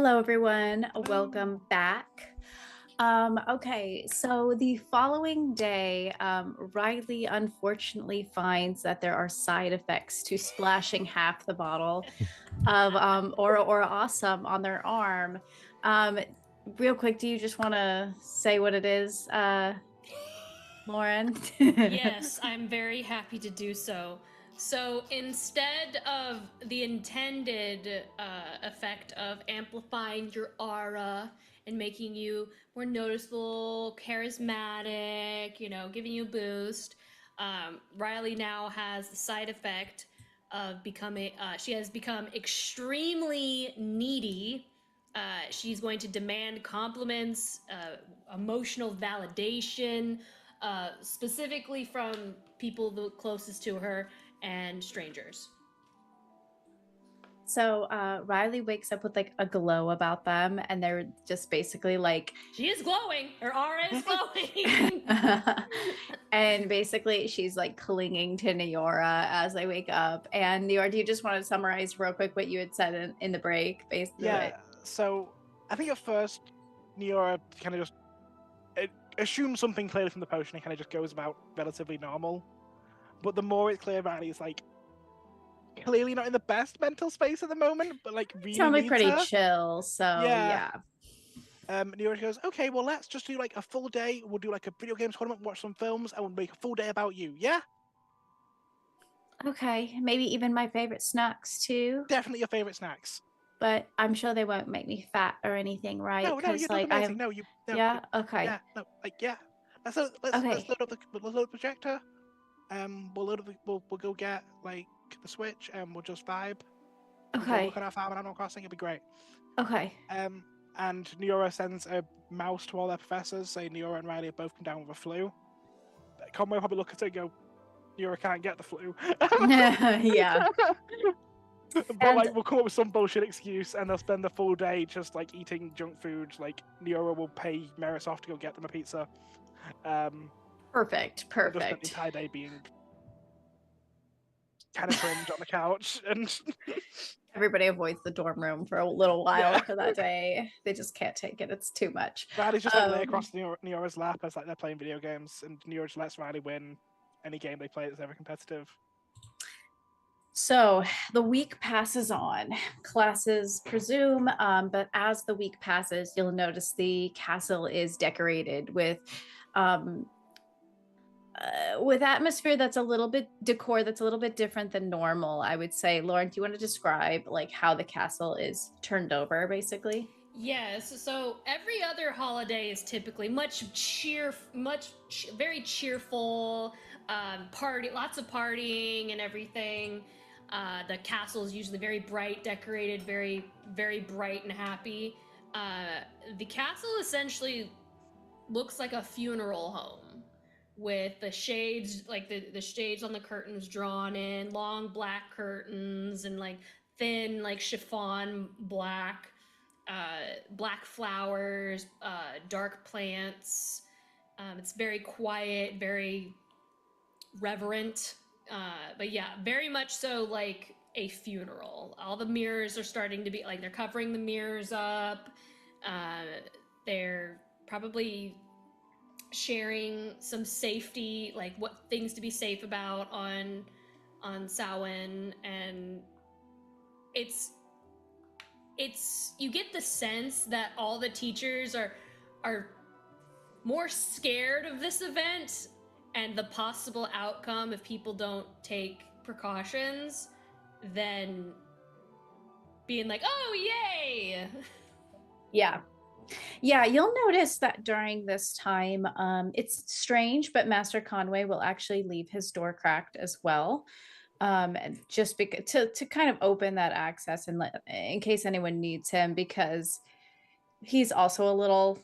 Hello, everyone. Welcome back. Okay, so the following day, Riley unfortunately finds that there are side effects to splashing half the bottle of Aura Awesome on their arm. Real quick, do you just want to say what it is, Lauren? Yes, I'm very happy to do so. So instead of the intended effect of amplifying your aura and making you more noticeable, charismatic, giving you a boost, Riley now has the side effect of becoming, she has become extremely needy. She's going to demand compliments, emotional validation, specifically from people the closest to her and strangers. So Riley wakes up with like a glow about them, and they're just basically like, she is glowing. Her aura is glowing. And basically she's like clinging to Neora as they wake up. And Neora, do you just want to summarize real quick what you had said in the break? Basically, Yeah. So I think at first Neora kind of just assumes something clearly from the potion and kind of just goes about relatively normal. But the more it's clear, Riley's like clearly not in the best mental space at the moment, but like really sound like needs pretty her. chill. So yeah. Neora goes, okay, well let's just do like a full day. We'll do like a video game tournament, watch some films, and we'll make a full day about you. Yeah. Okay, maybe even my favorite snacks too. Definitely your favorite snacks. But I'm sure they won't make me fat or anything, right? No, you look like amazing. No, you. No, yeah. Okay. Yeah. No. Yeah. Let's load up the projector. We'll go get like the Switch and we'll just vibe. Okay. We'll look at our farm and Animal Crossing. It'll be great. Okay. And Neora sends a mouse to all their professors, saying Neora and Riley have both come down with a flu. Conway will probably look at it and go, Neora can't get the flu. Yeah. But like we'll come up with some bullshit excuse and they'll spend the full day just like eating junk food. Like Neora will pay Meris off to go get them a pizza. Perfect. Just spend the entire day being kind of cringe on the couch, and everybody avoids the dorm room for a little while for that day. They just can't take it. It's too much. Riley's just like lay across Neora's lap as like they're playing video games, and Neora just lets Riley win any game they play that's ever competitive. So the week passes on, classes resume, but as the week passes, you'll notice the castle is decorated with atmosphere that's a little bit different than normal, I would say. Lauren, do you want to describe like how the castle is turned over, basically? Yes. So every other holiday is typically very cheerful, lots of partying and everything. The castle is usually very bright, decorated, very, very bright and happy. The castle essentially looks like a funeral home with the shades, like the shades on the curtains drawn in, long black curtains and like thin, like chiffon black, black flowers, dark plants. It's very quiet, very reverent. But yeah, very much so like a funeral. All the mirrors are starting to be like, they're covering the mirrors up. They're probably sharing some safety, like what things to be safe about on Samhain, and it's you get the sense that all the teachers are more scared of this event and the possible outcome if people don't take precautions than being like, oh, yay! Yeah, you'll notice that during this time, it's strange, but Master Conway will actually leave his door cracked as well, just because to kind of open that access and in case anyone needs him, because he's also a little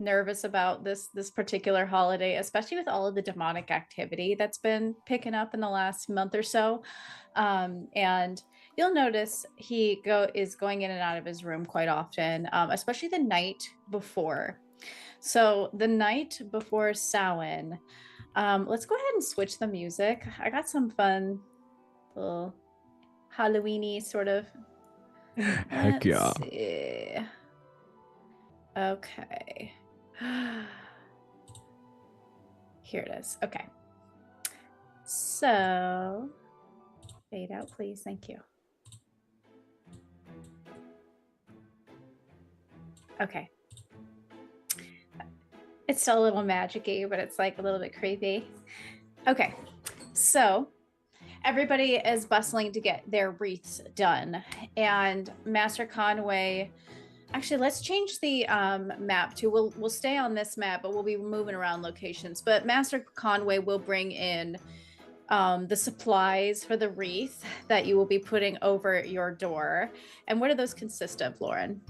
nervous about this particular holiday, especially with all of the demonic activity that's been picking up in the last month or so. And you'll notice he is going in and out of his room quite often, especially the night before. So the night before Samhain, let's go ahead and switch the music. I got some fun little Halloween-y sort of Heck yeah. Let's see. Okay. Here it is. Okay. So, fade out, please. Thank you. Okay. It's still a little magic-y, but it's like a little bit creepy. Okay. So, everybody is bustling to get their wreaths done. And Master Conway, actually, let's change the map to, we'll stay on this map, but we'll be moving around locations. But Master Conway will bring in the supplies for the wreath that you will be putting over your door. And what do those consist of, Lauren?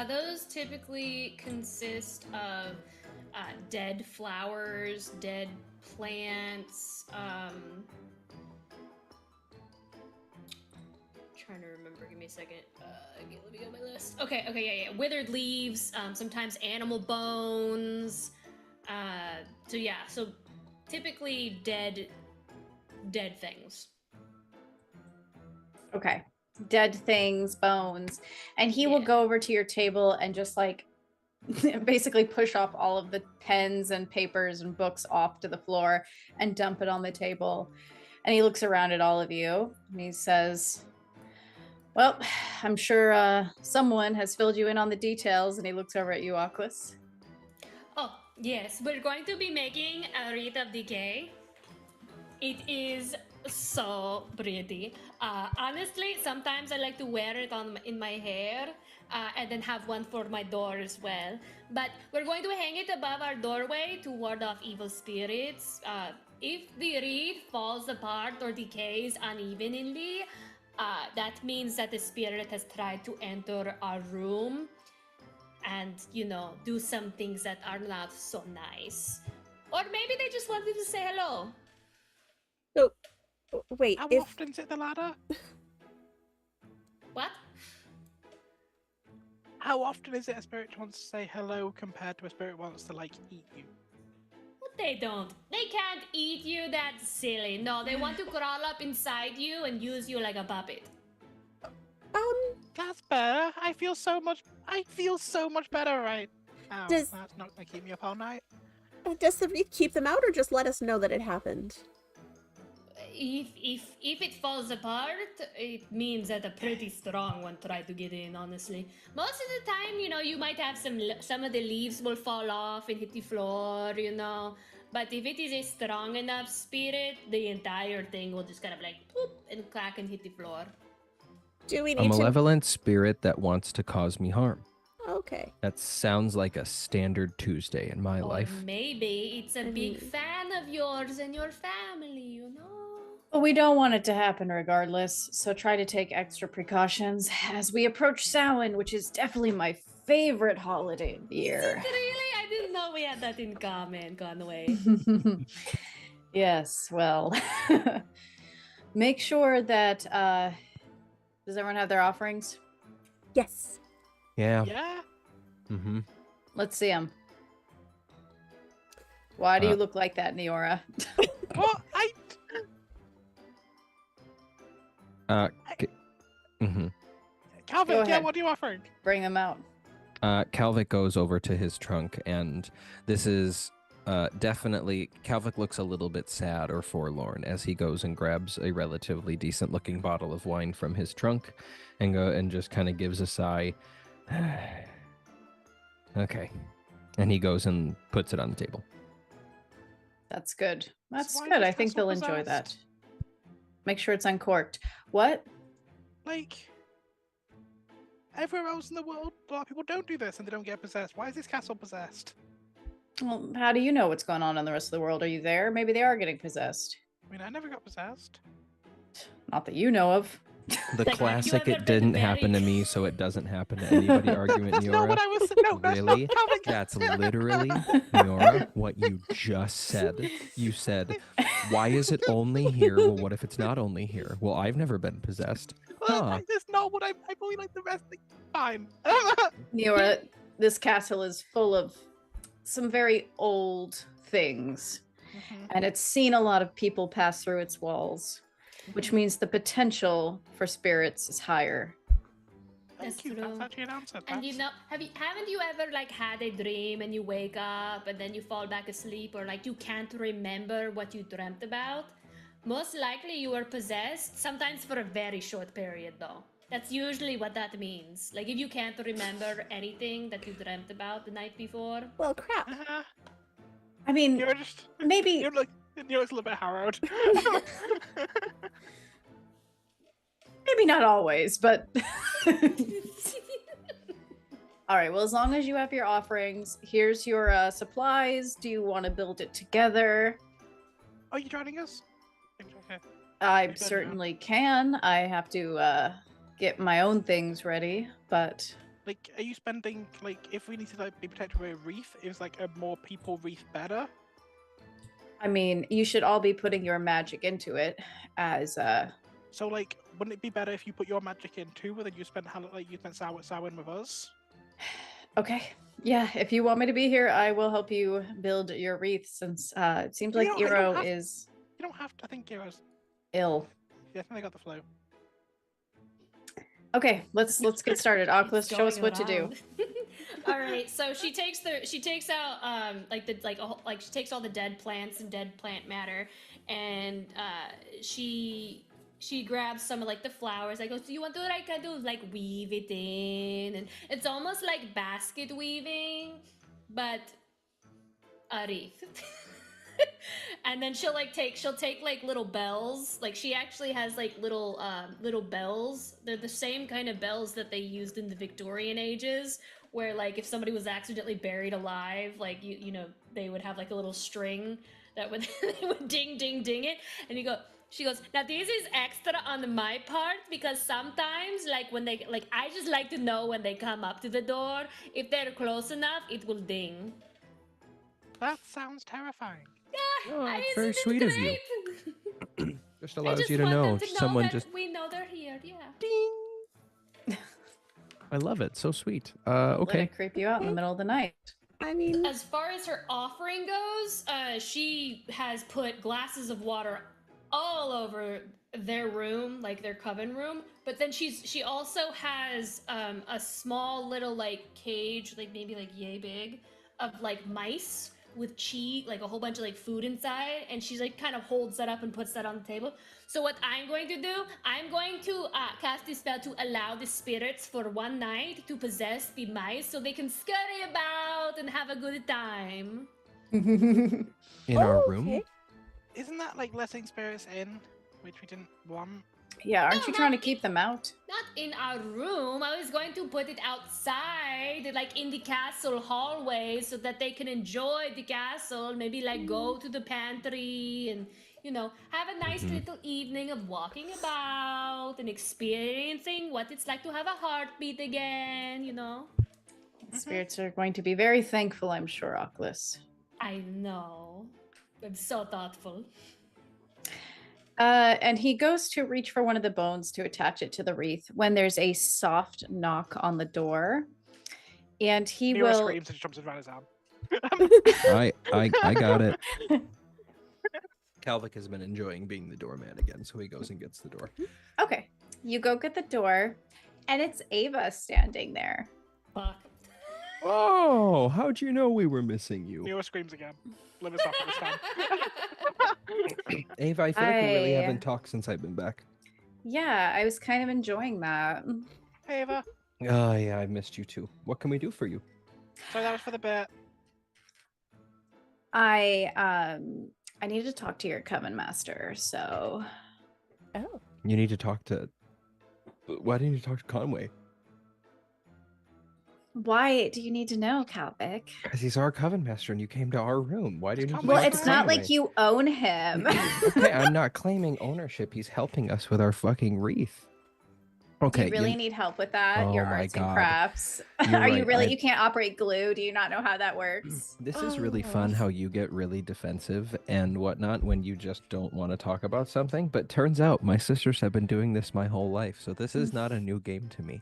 Those typically consist of dead flowers, dead plants. Trying to remember. Give me a second. Let me go to my list. Okay. Yeah. Withered leaves. Sometimes animal bones. So typically dead things. Okay. Dead things, bones. And he will go over to your table and just like basically push off all of the pens and papers and books off to the floor and dump it on the table. And he looks around at all of you and he says, well, I'm sure someone has filled you in on the details. And he looks over at you, Aquas. Oh, yes. We're going to be making a Wreath of Decay. It is so pretty. Honestly, sometimes I like to wear it in my hair and then have one for my door as well. But we're going to hang it above our doorway to ward off evil spirits. If the wreath falls apart or decays unevenly, that means that the spirit has tried to enter our room and, do some things that are not so nice. Or maybe they just wanted to say hello. So, wait. How often is it the ladder? What? How often is it a spirit wants to say hello compared to a spirit wants to, eat you? Well, they don't. They can't eat you. That's silly. No, they want to crawl up inside you and use you like a puppet. That's better. I feel so much better right now. That's not gonna keep me up all night. Does the wreath keep them out or just let us know that it happened? If it falls apart, it means that a pretty strong one tried to get in, honestly. Most of the time, you might have some of the leaves will fall off and hit the floor, But if it is a strong enough spirit, the entire thing will just kind of poop and crack and hit the floor. Do we A need malevolent spirit that wants to cause me harm. Okay. That sounds like a standard Tuesday in my life. Maybe it's a big fan of yours and your family, Well, we don't want it to happen regardless, so try to take extra precautions as we approach Samhain, which is definitely my favorite holiday of the year. Is it really? I didn't know we had that in common, Conway. Yes, well, make sure that, does everyone have their offerings? Yes. Yeah. Yeah? Mm-hmm. Let's see them. Why do you look like that, Neora? What? Calvin, Go ahead. what are you offering? Bring them out. Calvic goes over to his trunk, and this is definitely... Calvic looks a little bit sad or forlorn as he goes and grabs a relatively decent-looking bottle of wine from his trunk and just kind of gives a sigh. Okay. And he goes and puts it on the table. That's good. That's why good. is I think Castle they'll enjoy that. possessed? Make sure it's uncorked. What? Everywhere else in the world, a lot of people don't do this and they don't get possessed. Why is this castle possessed? Well, how do you know what's going on in the rest of the world? Are you there? Maybe they are getting possessed. I mean, I never got possessed. Not that you know of. The Like, classic, you ever it didn't been happen to married? me, so it doesn't happen to anybody argument, That's not Neora. what I was No, that's Really? not coming. That's literally, Neora, what you just said. You said, why is it only here? Well, what if it's not only here? Well, I've never been possessed. Huh. That's not what I believe like the rest of the... Fine. Neora, this castle is full of some very old things, and it's seen a lot of people pass through its walls, which means the potential for spirits is higher Thank you. true. That's actually an answer. And you That's- know, haven't you ever like had a dream and you wake up and then you fall back asleep, or like you can't remember what you dreamt about? Most likely you were possessed, sometimes for a very short period though. That's usually what that means. Like if you can't remember anything that you dreamt about the night before. Well, crap. I mean, You're just maybe you're like a little bit harrowed. maybe not always, but all right. Well, as long as you have your offerings, here's your supplies. Do you want to build it together? Are you joining us? Okay. I good now. certainly can. I have to get my own things ready, but Like, are you spending like if we need to like be protected by a reef? Is like a more people reef better? I mean, you should all be putting your magic into it as So like, wouldn't it be better if you put your magic in too, and then you spent Samhain with us? okay. Yeah, if you want me to be here, I will help you build your wreath since it seems like You don't Eero have- is You don't have to. I think Heroes. ill. Yeah, I think they got the flu. Okay, let's get started. Oculus, It's show us going what to do. around. All right, so she takes out she takes all the dead plants and dead plant matter, and she grabs some of like the flowers. I go, do you want to like like weave it in, and it's almost like basket weaving, but a wreath. And then she'll take like little bells. Like she actually has like little bells. They're the same kind of bells that they used in the Victorian ages, where like if somebody was accidentally buried alive, like you know they would have like a little string that would they would ding ding ding it, and she goes, now this is extra on my part because sometimes like when they like I just like to know when they come up to the door, if they're close enough, it will ding. That sounds terrifying. Oh, Isn't very it sweet of you. great? Just I allows just you to want know them if to know someone that just. we know they're here. Yeah. Ding. I love it. So sweet. Let Okay. it creep you out in the middle of the night. I mean, As far as her offering goes, she has put glasses of water all over their room, like their coven room. But then she also has a small little like cage, like maybe like yay big, of like mice with cheese, like a whole bunch of like food inside, and she's like kind of holds that up and puts that on the table. So what I'm going to do, I'm going to cast this spell to allow the spirits for one night to possess the mice so they can scurry about and have a good time. In our room. okay. Isn't that like letting spirits in, which we didn't want? Yeah, aren't No, you not trying to keep them out? Not in our room. I was going to put it outside, like in the castle hallway, so that they can enjoy the castle. Maybe like go to the pantry and, you know, have a nice little evening of walking about and experiencing what it's like to have a heartbeat again, you know? Spirits are going to be very thankful, I'm sure, Oculus. I know. I'm so thoughtful. And he goes to reach for one of the bones to attach it to the wreath when there's a soft knock on the door. And he Nero will. screams and jumps around his arm. I got it. Calvic has been enjoying being the doorman again, so he goes and gets the door. Okay. You go get the door, and it's Ava standing there. Fuck. Oh, how'd you know we were missing you? Nero screams again. Let me stop it this time. Ava, I feel like we really I- haven't talked since I've been back. Yeah, I was kind of enjoying that. Hey, Ava. Oh, yeah, I missed you too. What can we do for you? So that was for the bit. I needed to talk to your coven master, so Oh. You need to talk to. Why didn't you talk to Conway? why do you need to know, Calvic? Because he's our coven master and you came to our room. Why do you need to Well, talk it's to not Conway? like you own him. Okay, I'm not claiming ownership. He's helping us with our fucking wreath. Okay. Do you really need help with that? Oh Your my arts and God. crafts. You're Are you right, really? I- You can't operate glue. Do you not know how that works? This is really fun how you get really defensive and whatnot when you just don't want to talk about something. But turns out my sisters have been doing this my whole life, so this is not a new game to me.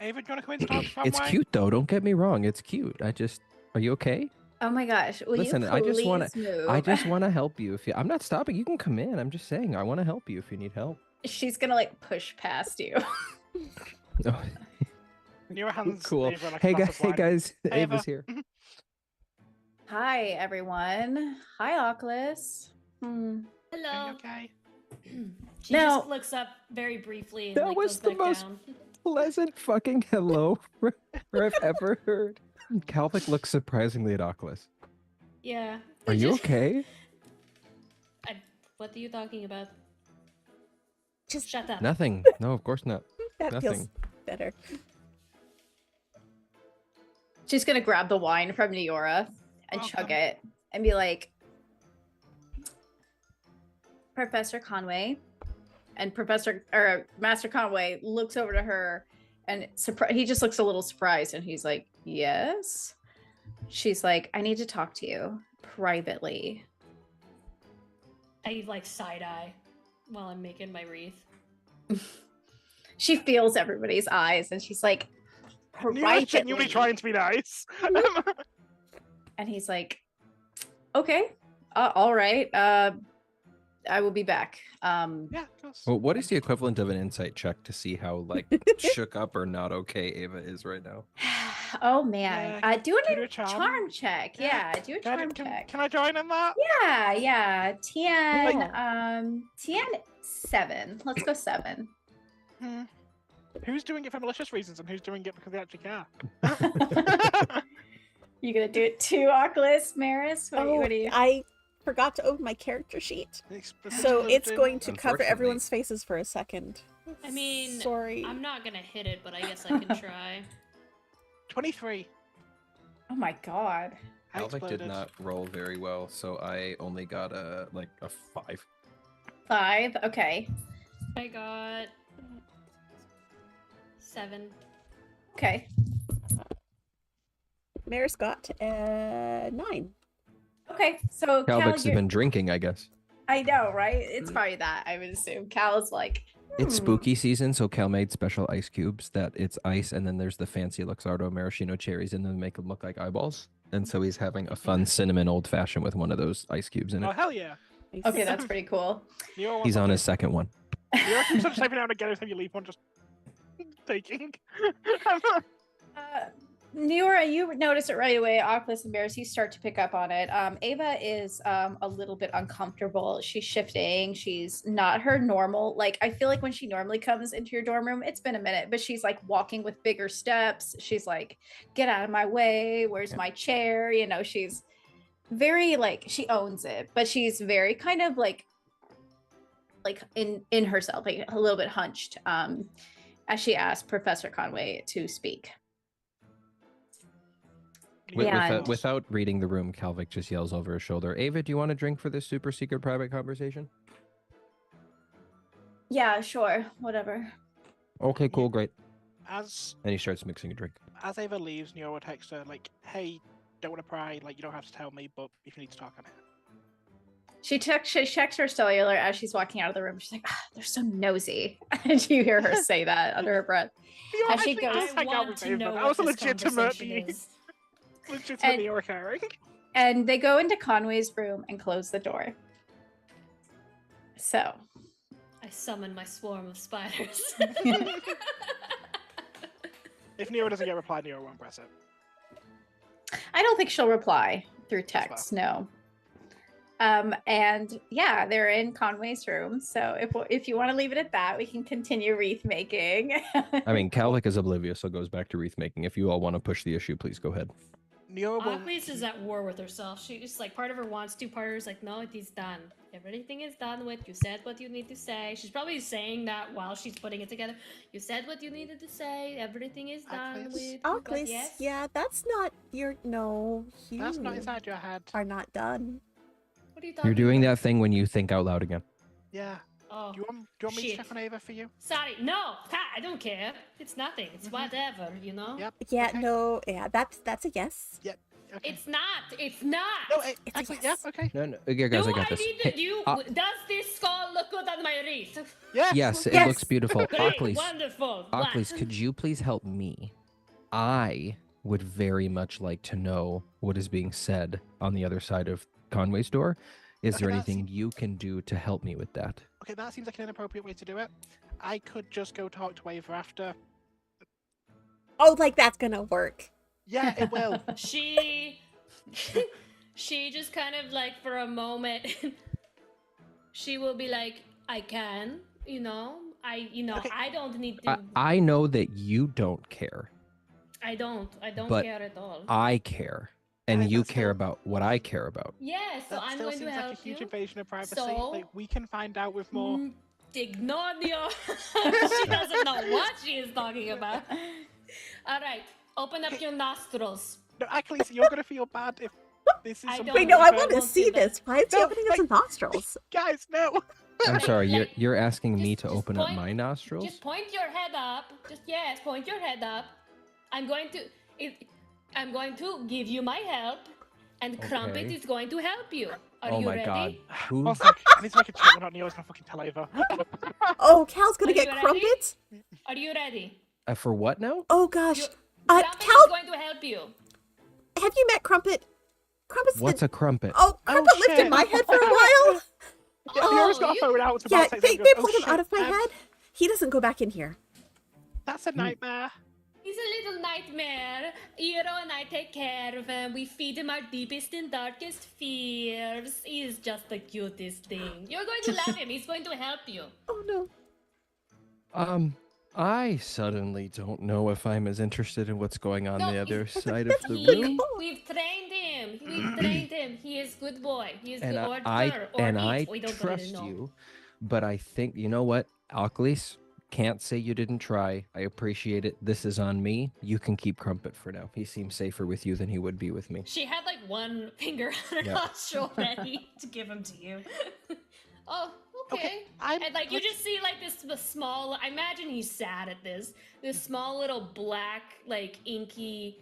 Ava, do you want to come in and talk to It's Conway? cute though, don't get me wrong. It's cute. Are you okay? Oh my gosh! Will Listen, you I just wanna- please move? I just want to help you. I'm not stopping. You can come in. I'm just saying I want to help you if you need help. She's gonna like push past you. Oh, Nero hands cool. Ava like a Hey glass guys, of hey wine. guys, Hey, Ava's Ava. here. Hi, everyone. Hi, Oculus. Are you Hello. okay? She Now- just looks up very briefly and That like was goes the back most- down. Pleasant fucking hello I've ever heard. Calvic looks surprisingly at Oculus. Yeah. Are you Just- okay? What are you talking about? Just Shut up. Nothing. No, of course not. that feels Nothing. better. She's gonna grab the wine from Neora and chug Welcome. it and be like, Professor Conway. And Master Conway looks over to her and he just looks a little surprised and he's like, yes. She's like, I need to talk to you privately. I like side eye while I'm making my wreath. She feels everybody's eyes and she's like, Nero's genuinely privately. trying to be nice. And he's like, okay, all right. I will be back. Yeah, of course. Well, what is the equivalent of an insight check to see how like shook up or not okay Ava is right now? Oh man. Yeah, Do can you do a a charm? charm check. Yeah. Yeah, do a Can I- charm can, check. can I join in that? Yeah. Tian, Oh. Tian 7. Let's go 7. Hmm. Who's doing it for malicious reasons and who's doing it because they actually care? You gonna do it too, Oculus, Maris? What Oh, do you? I forgot to open my character sheet. So it's going to cover Unfortunately. everyone's faces for a second. I mean, sorry. I'm not gonna hit it, but I guess I can try. 23. Oh my god. I Calvic did exploded. not roll very well, so I only got a 5. 5. Okay. I got 7. Okay. Maris got 9. Okay. So Cal, Calvic's has been drinking, I guess. I know, right? It's probably that. I would assume Cal's like. It's "Hmm." spooky season, so Cal made special ice cubes that it's ice, and then there's the fancy Luxardo maraschino cherries in them to make them look like eyeballs. And so he's having a fun cinnamon old fashioned with one of those ice cubes in Oh, it. hell yeah. Nice. Okay, that's pretty cool. Nero wants He's on one his second one. too. Nero keeps on typing out again every time you leave one, just taking. Neora, you notice it right away. Oculus and Maris, you start to pick up on it. Ava is a little bit uncomfortable. She's shifting. She's not her normal. Like, I feel like when she normally comes into your dorm room, it's been a minute, but she's like walking with bigger steps. She's like, get out of my way. Where's my chair? You know, she's very like, she owns it, but she's very kind of like in herself, like a little bit hunched as she asked Professor Conway to speak. Yeah. Without reading the room, Calvic just yells over his shoulder, Ava, do you want to drink for this super secret private conversation? Yeah, sure, whatever. Okay, cool, great. As And he starts mixing a drink. Ava leaves, Nero will text her like, "Hey, don't want to pry. Like, you don't have to tell me, but if you need to talk, I'm here." She checks her cellular as she's walking out of the room. She's like, they're so nosy. And you hear her say that under her breath. You know, As she actually, goes- just I hang out want with to Ava. know That what was a this legitimate, conversation is. legitimately you're caring. And they go into Conway's room and close the door. So, I summon my swarm of spiders. If Nero doesn't get a reply, Nero won't press it. I don't think she'll reply through text. No. And yeah, they're in Conway's room. So if you want to leave it at that, we can continue wreath making. I mean, Calvic is oblivious, so goes back to wreath making. If you all want to push the issue, please go ahead. Nero will. Aquis is at war with herself. She's like, part of her wants to, part of her is like, no, it is done. Everything is done with. You said what you need to say. She's probably saying that while she's putting it together. You said what you needed to say. Everything is done Aquis. with. But Oculus, yes. yeah, that's not your. No, you That's not inside your head. are not done. What are you talking You're doing about? that thing when you think out loud again. Yeah. Oh, Do you want me to shit. check on Ava for you? Sorry. No, I don't care. It's nothing. It's whatever, you know? Yep. Yeah, okay. no, yeah, that's a yes. Okay. It's not. It's not. No, It's a actually, yes. yeah, okay. No, okay, guys, Do I got this. need Hey, to do? Does this skull look good on my wreath? Yes. yes, it Yes. looks beautiful. Great, Oculus, wonderful. Oculus, What? could you please help me? I would very much like to know what is being said on the other side of Conway's door. Is Okay, there that's- anything you can do to help me with that? Okay, that seems like an inappropriate way to do it. I could just go talk to Ava after. Oh, like that's gonna work. Yeah, it will. She just kind of like for a moment she will be like, I can, Okay. I don't need to. I know that you don't care. I don't but care at all. I care. And Guys, you that's care still- about what I care about. Yeah, so That I'm still going to seems help like a huge you. invasion of privacy. So- Like, we can find out with more. Ignore she doesn't know what she is talking about. All right, open up your nostrils. No, actually, so you're gonna feel bad if this is I something. don't Wait, no, I you want to won't see do that. this. Why is he No, opening his like- nostrils? Guys, no. I'm Like- sorry, like- you're asking me just- to just open up point- my nostrils? Just point your head up. Point your head up. I'm going to give you my help, and Crumpet Okay. is going to help you. Are Oh you my ready? god. Who? I was like, I need to make a check. Not Neo's gonna fucking tell Ava. Oh, Cal's gonna Are you get ready? Crumpet? Are you ready? For what now? Oh gosh. You- Crumpet Cal, is going to help you. have you met Crumpet? Crumpet's What's the... a crumpet? Oh, Crumpet lived shit. in my head for a while. Yeah, Oh, Neo's got a you- phone out. It's Yeah, about to say they something. He goes, pulled him shit, out of my head. He doesn't go back in here. That's a nightmare. He's a little nightmare. Eero and I take care of him. We feed him our deepest and darkest fears. He is just the cutest thing. You're going to love him. He's going to help you. Oh no. I suddenly don't know if I'm as interested in what's going on No, the other it's- side of the He- room. We've trained him. We've trained him. He is good boy. He is And good. Or I her, or and it. I We don't trust really know. you, but I think you know what, Alclis, can't say you didn't try. I appreciate it. This is on me. You can keep Crumpet for now. He seems safer with you than he would be with me. She had like one finger on her Yeah. nostril ready to give him to you. Oh, okay. I'm. And like you just see like this small. I imagine he's sad at this. This small little black like inky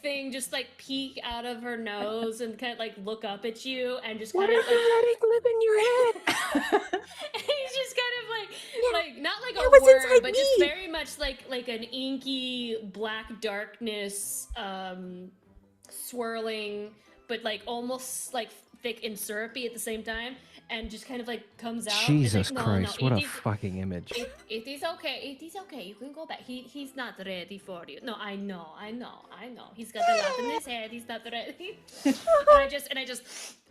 thing just like peek out of her nose and kind of like look up at you and just kind of like live in your head? and he's just kind of like not like It a was word, inside but just me. very much like an inky black darkness swirling, but like almost like thick and syrupy at the same time, and just kind of like comes out. It's Jesus like, Christ, no, what it a is- fucking image. it is okay. It is okay. You can go back. He's not ready for you. No, I know. He's got a lot in his head. He's not ready. and I just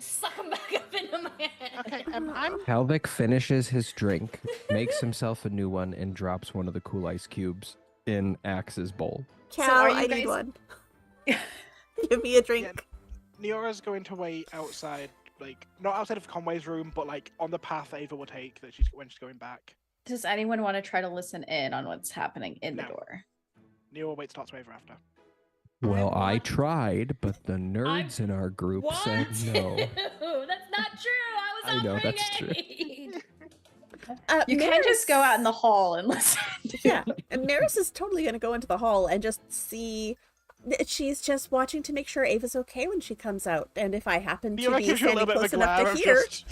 suck him back up into my head. Okay, I'm. Kalvik finishes his drink, makes himself a new one, and drops one of the cool ice cubes in Axe's bowl. Cal, are you I need guys- one. Give me a drink. Neora's going to wait outside, like not outside of Conway's room, but like on the path Ava will take that when she's going back. Does anyone want to try to listen in on what's happening in the No. door? Neo will wait to talk to Ava after. Well, I want- tried, but the nerds in our group What? said no. That's not true. I was I know, offering that's true. aid. You can just go out in the hall and listen. Yeah, and Maris is totally gonna go into the hall and just see. She's just watching to make sure Ava's okay when she comes out, and if I happen to Neora be gives you a standing little bit of close a enough glare to of hear, just.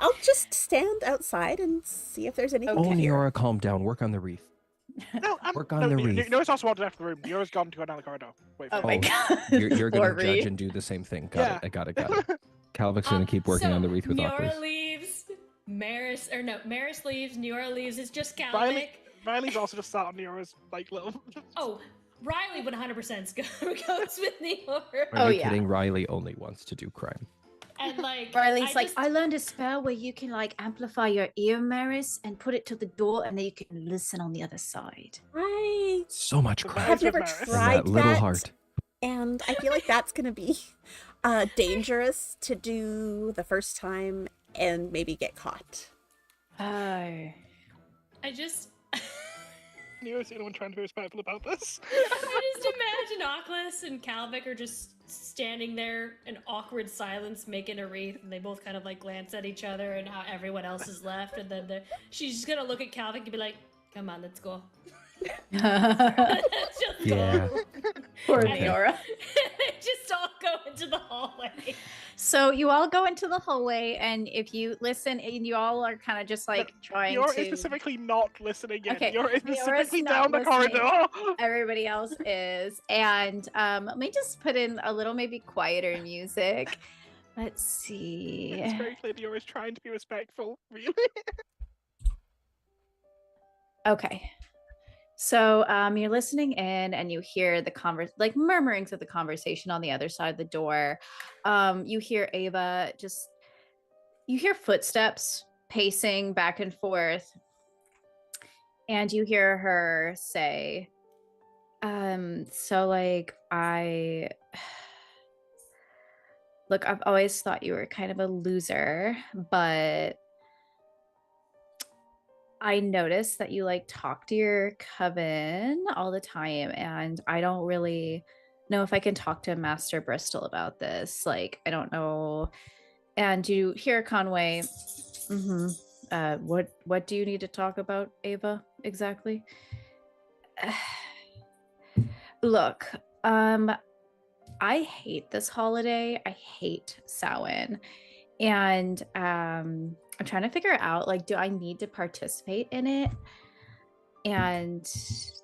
I'll just stand outside and see if there's anything Oh, to hear. Neora, calm down. Work on the wreath. No, Work on the wreath. Neora's also walked after the room. Neora's gone to go down the corridor. Wait for Oh it. my god. You're Poor gonna judge Reed. and do the same thing. Got Yeah. it. I got it. Kalvik's gonna keep working So, on the wreath with Neora Oculus. leaves. Maris leaves. Neora leaves. It's just Kalvik. Riley's also just sat on Neora's like little. Oh, Riley 100% goes with Neora. Are Oh, you yeah. kidding? Riley only wants to do crime. And like Riley's like, I learned a spell where you can like amplify your ear, Maris, and put it to the door, and then you can listen on the other side. I So much The crime. have Maris never with Maris. And tried that little that, heart. and I feel like that's gonna be dangerous to do the first time and maybe get caught. Oh. I just Neora's the only one trying to be respectful about this. I just imagine Oculus and Kalvik are just standing there in awkward silence making a wreath, and they both kind of like glance at each other and how everyone else is left, and then she's just gonna look at Kalvik and be like, "Come on, let's go." Let's just Yeah. go. Poor And Neora. they just all go into the hallway. So you all go into the hallway, and if you listen, and you all are kind of just like trying Neora to. is specifically not listening yet. Okay, Neora is Neora's specifically not down the listening. corridor. Everybody else is, and let me just put in a little maybe quieter music. Let's see. It's very clear Neora's trying to be respectful, really. Okay. So you're listening in and you hear the like murmurings of the conversation on the other side of the door. You hear Ava you hear footsteps pacing back and forth. And you hear her say, so like look, I've always thought you were kind of a loser, but I noticed that you like talk to your coven all the time, and I don't really know if I can talk to Master Bristol about this. Like, I don't know. And you hear Conway, what do you need to talk about, Ava, exactly? Look, I hate this holiday. I hate Samhain. And I'm trying to figure out, like, do I need to participate in it? And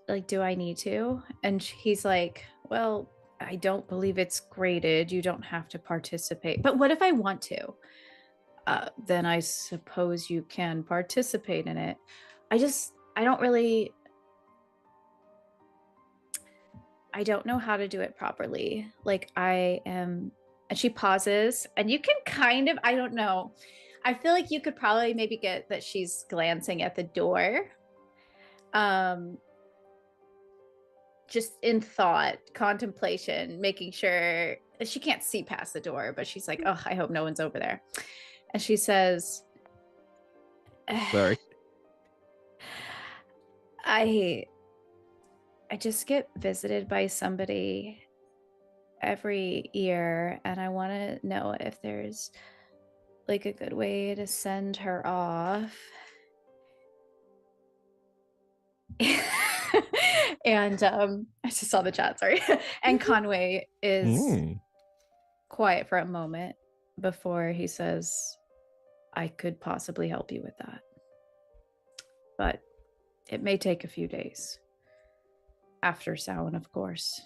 like, do I need to? And he's like, well, I don't believe it's graded. You don't have to participate. But what if I want to? Then I suppose you can participate in it. I don't know how to do it properly. Like, and she pauses, and you can kind of, I don't know. I feel like you could probably maybe get that she's glancing at the door. Just in thought, contemplation, making sure she can't see past the door, but she's like, oh, I hope no one's over there. And she says, Sorry. I just get visited by somebody every year, and I want to know if there's like a good way to send her off. And I just saw the chat, sorry. And Conway is quiet for a moment before he says, I could possibly help you with that, but it may take a few days. After Samhain, of course.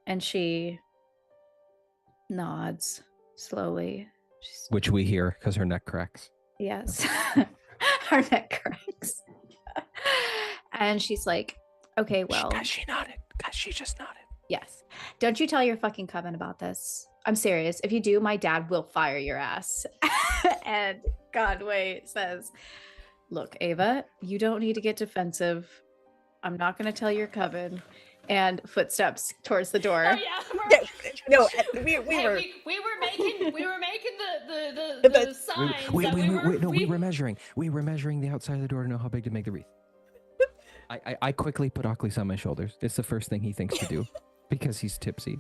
And she nods slowly. Which we hear because her neck cracks. Yes. Her neck cracks. And she's like, okay, well. Because she nodded. Because she just nodded. Yes. Don't you tell your fucking coven about this. I'm serious. If you do, my dad will fire your ass. And Conway says, look, Ava, you don't need to get defensive. I'm not going to tell your coven. And footsteps towards the door. Oh yeah. No, we were making the signs. We were measuring. We were measuring the outside of the door to know how big to make the wreath. I quickly put Ockley on my shoulders. It's the first thing he thinks to do because he's tipsy.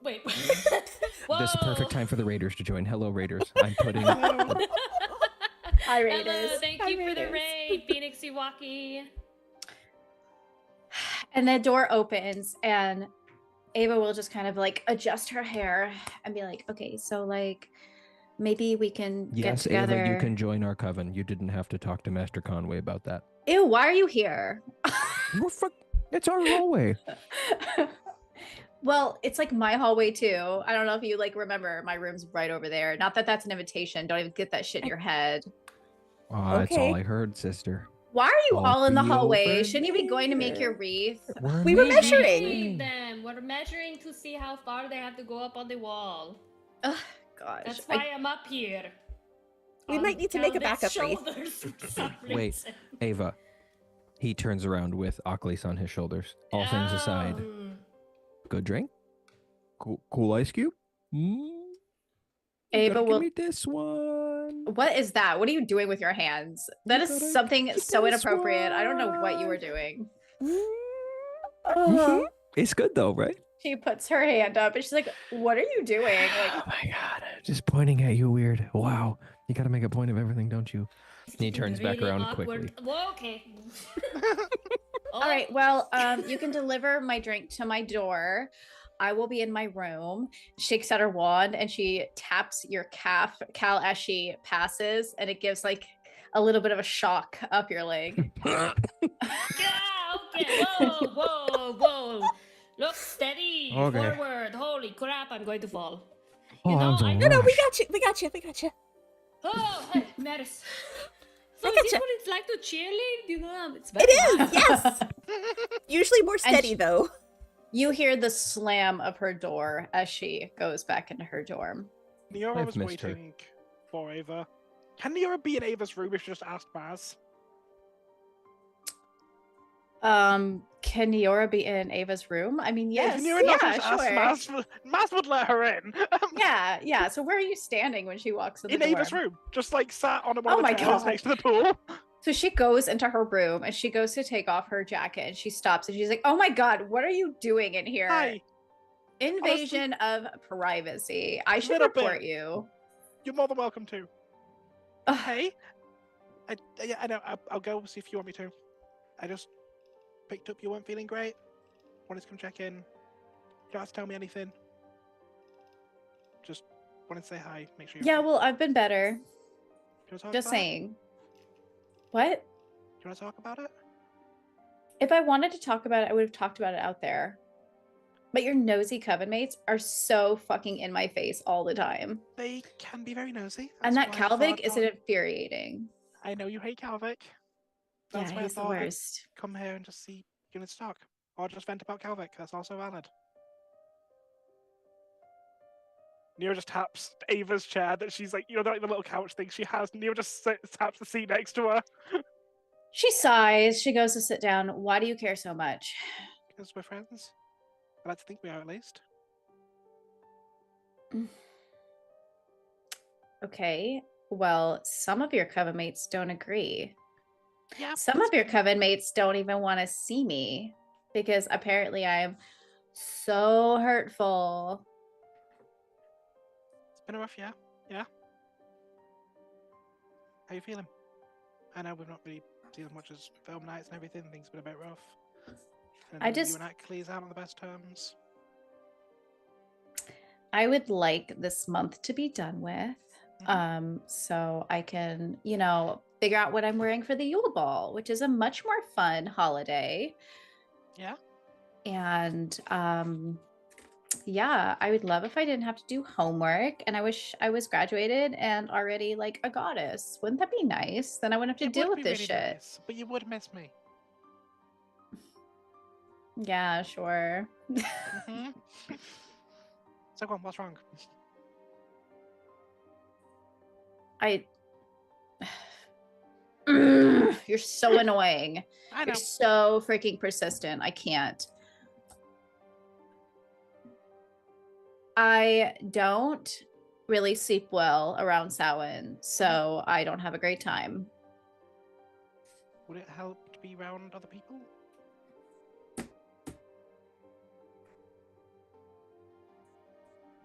Wait. This is the perfect time for the Raiders to join. Hello, Raiders. I'm putting. Hi, Raiders. Hello, thank you for the raid, Phoenix Iwaki. And the door opens, and Ava will just kind of like adjust her hair and be like, okay, so like maybe we can get together. Ava, you can join our coven. You didn't have to talk to Master Conway about that. Ew, why are you here? It's our hallway. Well, it's like my hallway too. I don't know if you like remember, my room's right over there. Not that that's an invitation. Don't even get that shit in your head. Oh, that's all I heard, sister. Why are you all in the hallway? over Shouldn't you be going to make your wreath? We were measuring. We're measuring to see how far they have to go up on the wall. Ugh, gosh. That's why I'm up here. We might need to make a backup wreath. Wait, Ava. He turns around with Ockley on his shoulders. All things aside, good drink? Cool ice cube? Ava will give me this one. What is that? What are you doing with your hands? That is something so inappropriate. I don't know what you were doing. It's good though, right? She puts her hand up and she's like, what are you doing? Like, oh my god, just pointing at you weird. Wow, you gotta make a point of everything, don't you? And he turns back around quickly. Whoa, okay. All right, well, you can deliver my drink to my door. I will be in my room. Shakes out her wand and she taps your calf, Cal, as she passes, and it gives like a little bit of a shock up your leg. Yeah, okay. Whoa. Look steady. Okay. Forward. Holy crap, I'm going to fall. Oh, No, we got you. Oh, hey, Maris. So I is this getcha. what it's like to cheerlead? You know, it's It is, yes. Usually more steady, though. You hear the slam of her door as she goes back into her dorm. Neora I've was missed her. waiting for Ava. Can Neora be in Ava's room if she just asked Maz? Can Neora be in Ava's room? I mean, yes. If Neora not Yeah, just asked sure. Maz would let her in. Yeah. So where are you standing when she walks in the In Ava's dorm? room. Just like sat on one Oh of my the chairs God. next to the pool. So she goes into her room and she goes to take off her jacket and she stops and she's like, "Oh my God, what are you doing in here?" Hi. Invasion of privacy. I should Little report bit. you. You're more than welcome to. Ugh. Hey. I know. I'll go see if you want me to. I just picked up you weren't feeling great. Wanted to come check in. You don't have to tell me anything. Just wanted to say hi. Make sure you're Yeah, okay. well, I've been better. Do you want to talk Just about it? saying. What? Do you want to talk about it? If I wanted to talk about it, I would have talked about it out there. But your nosy coven mates are so fucking in my face all the time. They can be very nosy. And that That's why I Calvic thought is I'd- infuriating. I know you hate Calvic. That's Yeah, why I he's the thought I'd worst. come here and just see you to talk. Or just vent about Calvic. That's also valid. Neo just taps Ava's chair that she's like, you know, like the little couch thing she has. Neo just taps the seat next to her. She sighs. She goes to sit down. Why do you care so much? Because we're friends. I like to think we are at least. Okay. Well, some of your coven mates don't agree. Yeah. Some of your coven mates don't even want to see me because apparently I'm so hurtful. It's been a rough year. Yeah. How you feeling? I know we've not really seen as much as film nights and everything. Things have been a bit rough. And I just- you and Achilles aren't on the best terms. I would like this month to be done with. So I can, you know, figure out what I'm wearing for the Yule Ball, which is a much more fun holiday. Yeah. And yeah, I would love if I didn't have to do homework, and I wish I was graduated and already like a goddess. Wouldn't that be nice? Then I wouldn't have to It deal would with be this really shit. nice, but you would miss me. Yeah, sure. Mm-hmm. So go on, what's wrong? You're so annoying. I know. You're so freaking persistent. I can't. I don't really sleep well around Samhain, so I don't have a great time. Would it help to be around other people?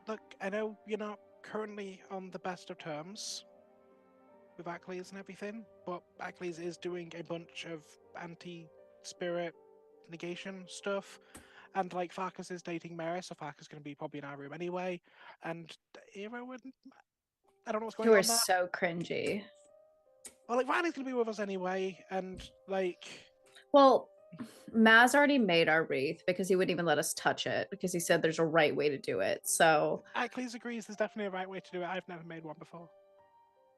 Look, I know you're not currently on the best of terms with Achilles and everything, but Achilles is doing a bunch of anti-spirit negation stuff, and like Farkas is dating Mary, so Farkas is going to be probably in our room anyway, and Hero wouldn't. I don't know what's going You on are there. so cringy. Well, like Riley's going to be with us anyway, and like. Well, Maz already made our wreath because he wouldn't even let us touch it because he said there's a right way to do it. So Achilles agrees there's definitely a right way to do it. I've never made one before.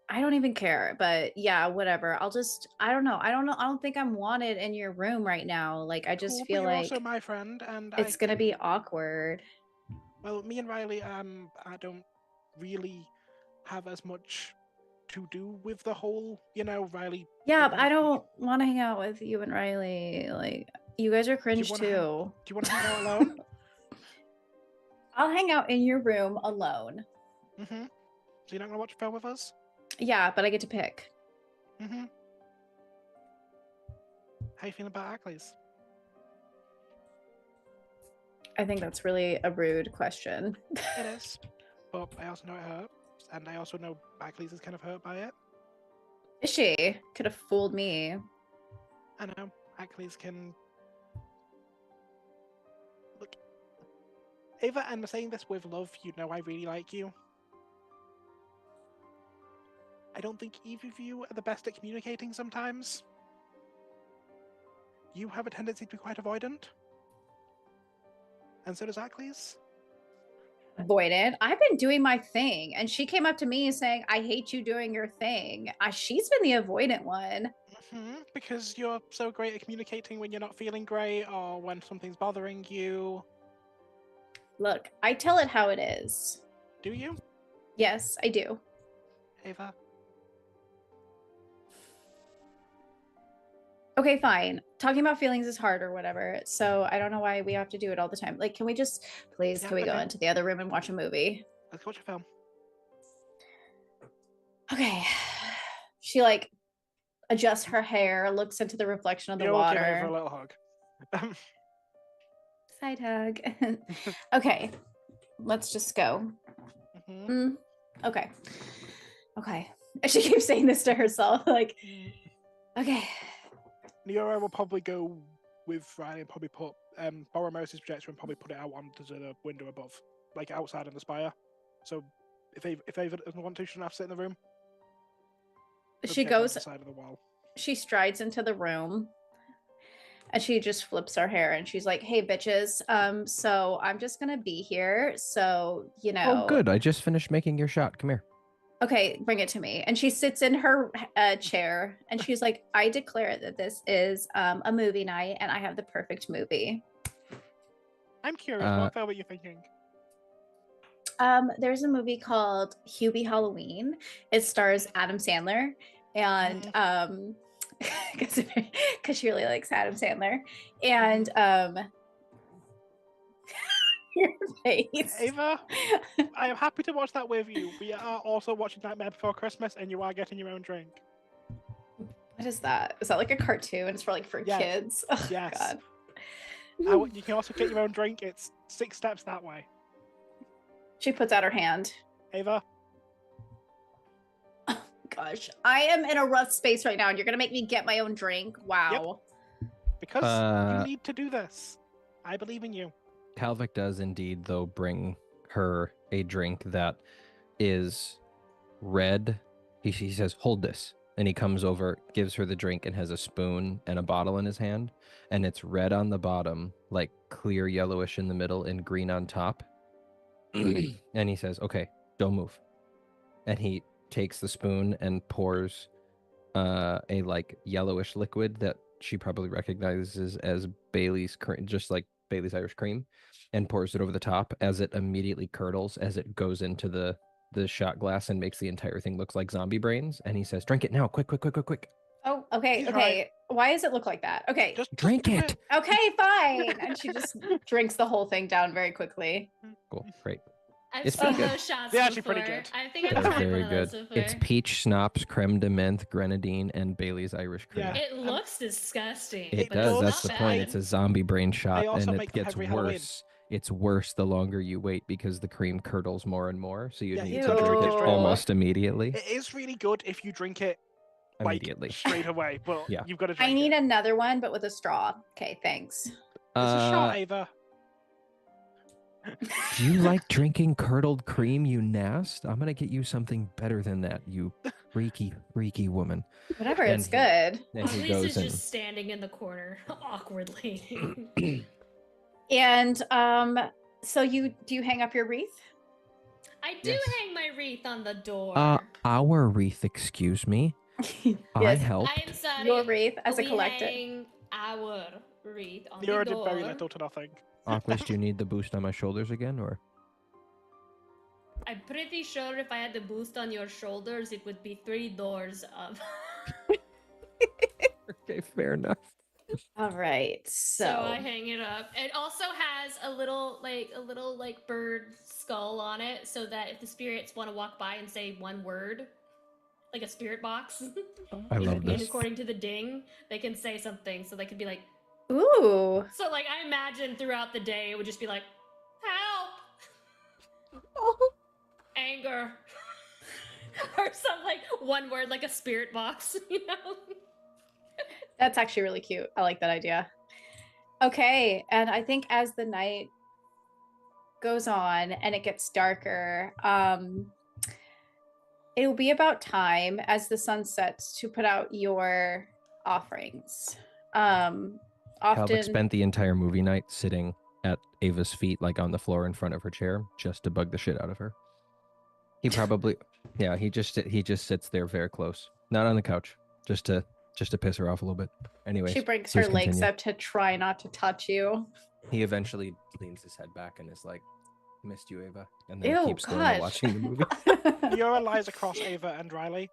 I don't even care. But yeah, whatever. I don't know. I don't think I'm wanted in your room right now. Like, I just Cool, feel but you're like also my friend, and it's going to be awkward. Well, me and Riley, I don't really have as much to do with the whole, Riley. Yeah, but I don't want to hang out with you and Riley. Like, you guys are cringe wanna too. Do you want to hang out alone? I'll hang out in your room alone. Mm-hmm. So you're not gonna watch a film with us? Yeah, but I get to pick. Mm-hmm. How you feeling about Achilles? I think that's really a rude question. It is, but I also know it hurts, and I also know Achilles is kind of hurt by it. Is she? Could have fooled me. I know Achilles can. Look, Ava, I'm saying this with love. You know I really like you. I don't think either of you are the best at communicating sometimes. You have a tendency to be quite avoidant. And so does Achilles. avoidant. I've been doing my thing, and she came up to me saying, "I hate you doing your thing." She's been the avoidant one. Because you're so great at communicating when you're not feeling great or when something's bothering you. Look, I tell it how it is. Do you, Yes, I do. Ava? Okay, fine. Talking about feelings is hard or whatever. So I don't know why we have to do it all the time. Like, can we just please? Yeah, can we go okay. into the other room and watch a movie? Let's watch a film. Okay. She like adjusts her hair, looks into the reflection of the You'll give Ava a water. little hug. Side hug. Okay, let's just go. Okay. Okay. And she keeps saying this to herself, like, okay. Neora will probably go with Riley and probably put borrow Maris's projector and probably put it out onto the window above, like outside in the spire. So if Ava doesn't want to, she doesn't have to sit in the room. She Projector on goes, the side of the wall. she strides into the room and she just flips her hair and she's like, "Hey bitches, so I'm just gonna be here. So, you know." Oh, good. I just finished making your shot. Come here. Okay, bring it to me. And she sits in her chair and she's like, "I declare that this is a movie night and I have the perfect movie." I'm curious, what film are you thinking? There's a movie called Hubie Halloween. It stars Adam Sandler and because she really likes Adam Sandler. And your face. Ava, I am happy to watch that with you. We are also watching Nightmare Before Christmas, and you are getting your own drink. What is that? Is that like a cartoon? It's for Yes. kids. Oh, Yes. God. You can also get your own drink. It's 6 steps that way. She puts out her hand. Ava, Gosh, I am in a rough space right now, and you're gonna make me get my own drink. Wow. because you need to do this. I believe in you. Calvic does indeed, though, bring her a drink that is red. He says, "Hold this." And he comes over, gives her the drink, and has a spoon and a bottle in his hand. And it's red on the bottom, like clear yellowish in the middle, and green on top. And he says, "Okay, don't move." And he takes the spoon and pours a like yellowish liquid that she probably recognizes as Bailey's, just like Bailey's Irish Cream, and pours it over the top as it immediately curdles as it goes into the shot glass and makes the entire thing look like zombie brains. And he says, "Drink it now, quick, quick, quick, quick, quick." Oh, okay, He's okay. right. Why does it look like that? Okay. Just Drink do it. Okay, fine. And she just drinks the whole thing down very quickly. Cool, great. I've It's seen pretty good. those shots They're actually before. pretty good. I think They're I've tried very one good. of those before. It's peach schnapps, creme de menthe, grenadine, and Bailey's Irish Cream. Yeah. It looks disgusting. It but does. it's That's not the point. bad. It's a zombie brain shot, also and make it them gets every Halloween. worse. It's worse the longer you wait because the cream curdles more and more. So you Yeah, need you to gotta drink drink it it straight away. almost immediately. It is really good if you drink it like, Immediately. straight away, but Yeah. you've got to drink I need it. another one, but with a straw. Okay, thanks. It's a shot, Ava. Do you like drinking curdled cream, you nast? I'm gonna get you something better than that, you freaky, freaky woman. Whatever, And it's he- good. And he Lisa's goes in. just standing in the corner awkwardly. And so do you hang up your wreath? I do Yes. hang my wreath on the door. Our wreath, excuse me. I Yes, helped. I'm sorry. your wreath as a we collective. hang our wreath on Neora the did door. very little to nothing. Aquas, do you need the boost on my shoulders again, or? I'm pretty sure if I had the boost on your shoulders, it would be 3 doors of. Okay, fair enough. All right. So So I hang it up. It also has a little bird skull on it, so that if the spirits want to walk by and say one word, like a spirit box, I love and this. according to the ding, they can say something. So they could be like, ooh. so like I imagine throughout the day it would just be like, help, Oh, anger, or some like one word like a spirit box, you know. That's actually really cute. I like that idea. Okay, and I think as the night goes on and it gets darker, it will be about time as the sun sets to put out your offerings. Calvic Often spent the entire movie night sitting at Ava's feet, like on the floor in front of her chair, just to bug the shit out of her. He probably, yeah, he just sits there very close, not on the couch, just to piss her off a little bit. Anyways, She brings please her legs continue. up to try not to touch you. He eventually leans his head back and is like, "Missed you, Ava," and then Ew, keeps going on God. watching the movie. Yura lies across Ava and Riley.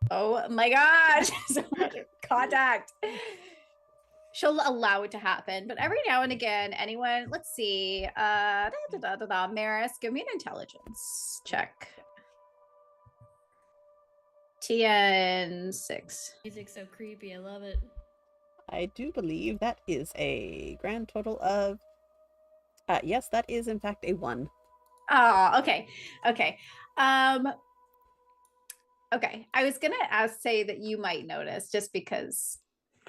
Oh my gosh. So much contact. She'll allow it to happen, but every now and again, anyone, let's see. Maris, give me an intelligence check. TN 6. Music's so creepy. I love it. I do believe that is a grand total of. Yes, that is in fact a 1. Oh, okay. Okay. Okay. I was gonna say that you might notice just because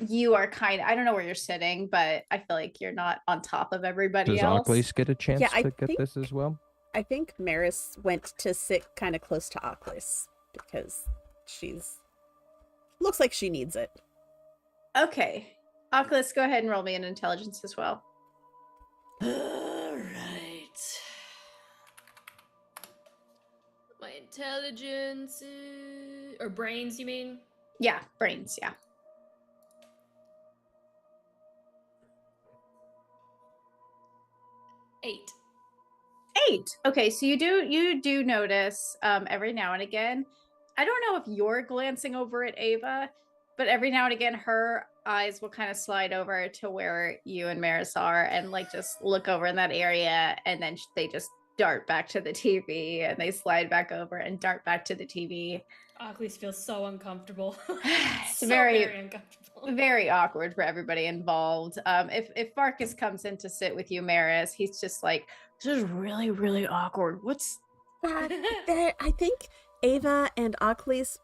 you are I don't know where you're sitting, but I feel like you're not on top of everybody Does else. Ocklys get a chance Yeah, to I get think- this as well? I think Maris went to sit kind of close to Oculus because looks like she needs it. Okay. Oculus, go ahead and roll me an intelligence as well. All right. My intelligence or brains, you mean? Yeah, brains, yeah. 8. 8. Okay, so you do notice every now and again. I don't know if you're glancing over at Ava, but every now and again her eyes will kind of slide over to where you and Maris are and like just look over in that area, and then they just dart back to the TV and they slide back over and dart back to the TV. Oculus feels so uncomfortable. It's So very uncomfortable. very awkward for everybody involved. If Farkas comes in to sit with you, Maris, he's just like, this is really, really awkward. What's I think Ava and Oculus,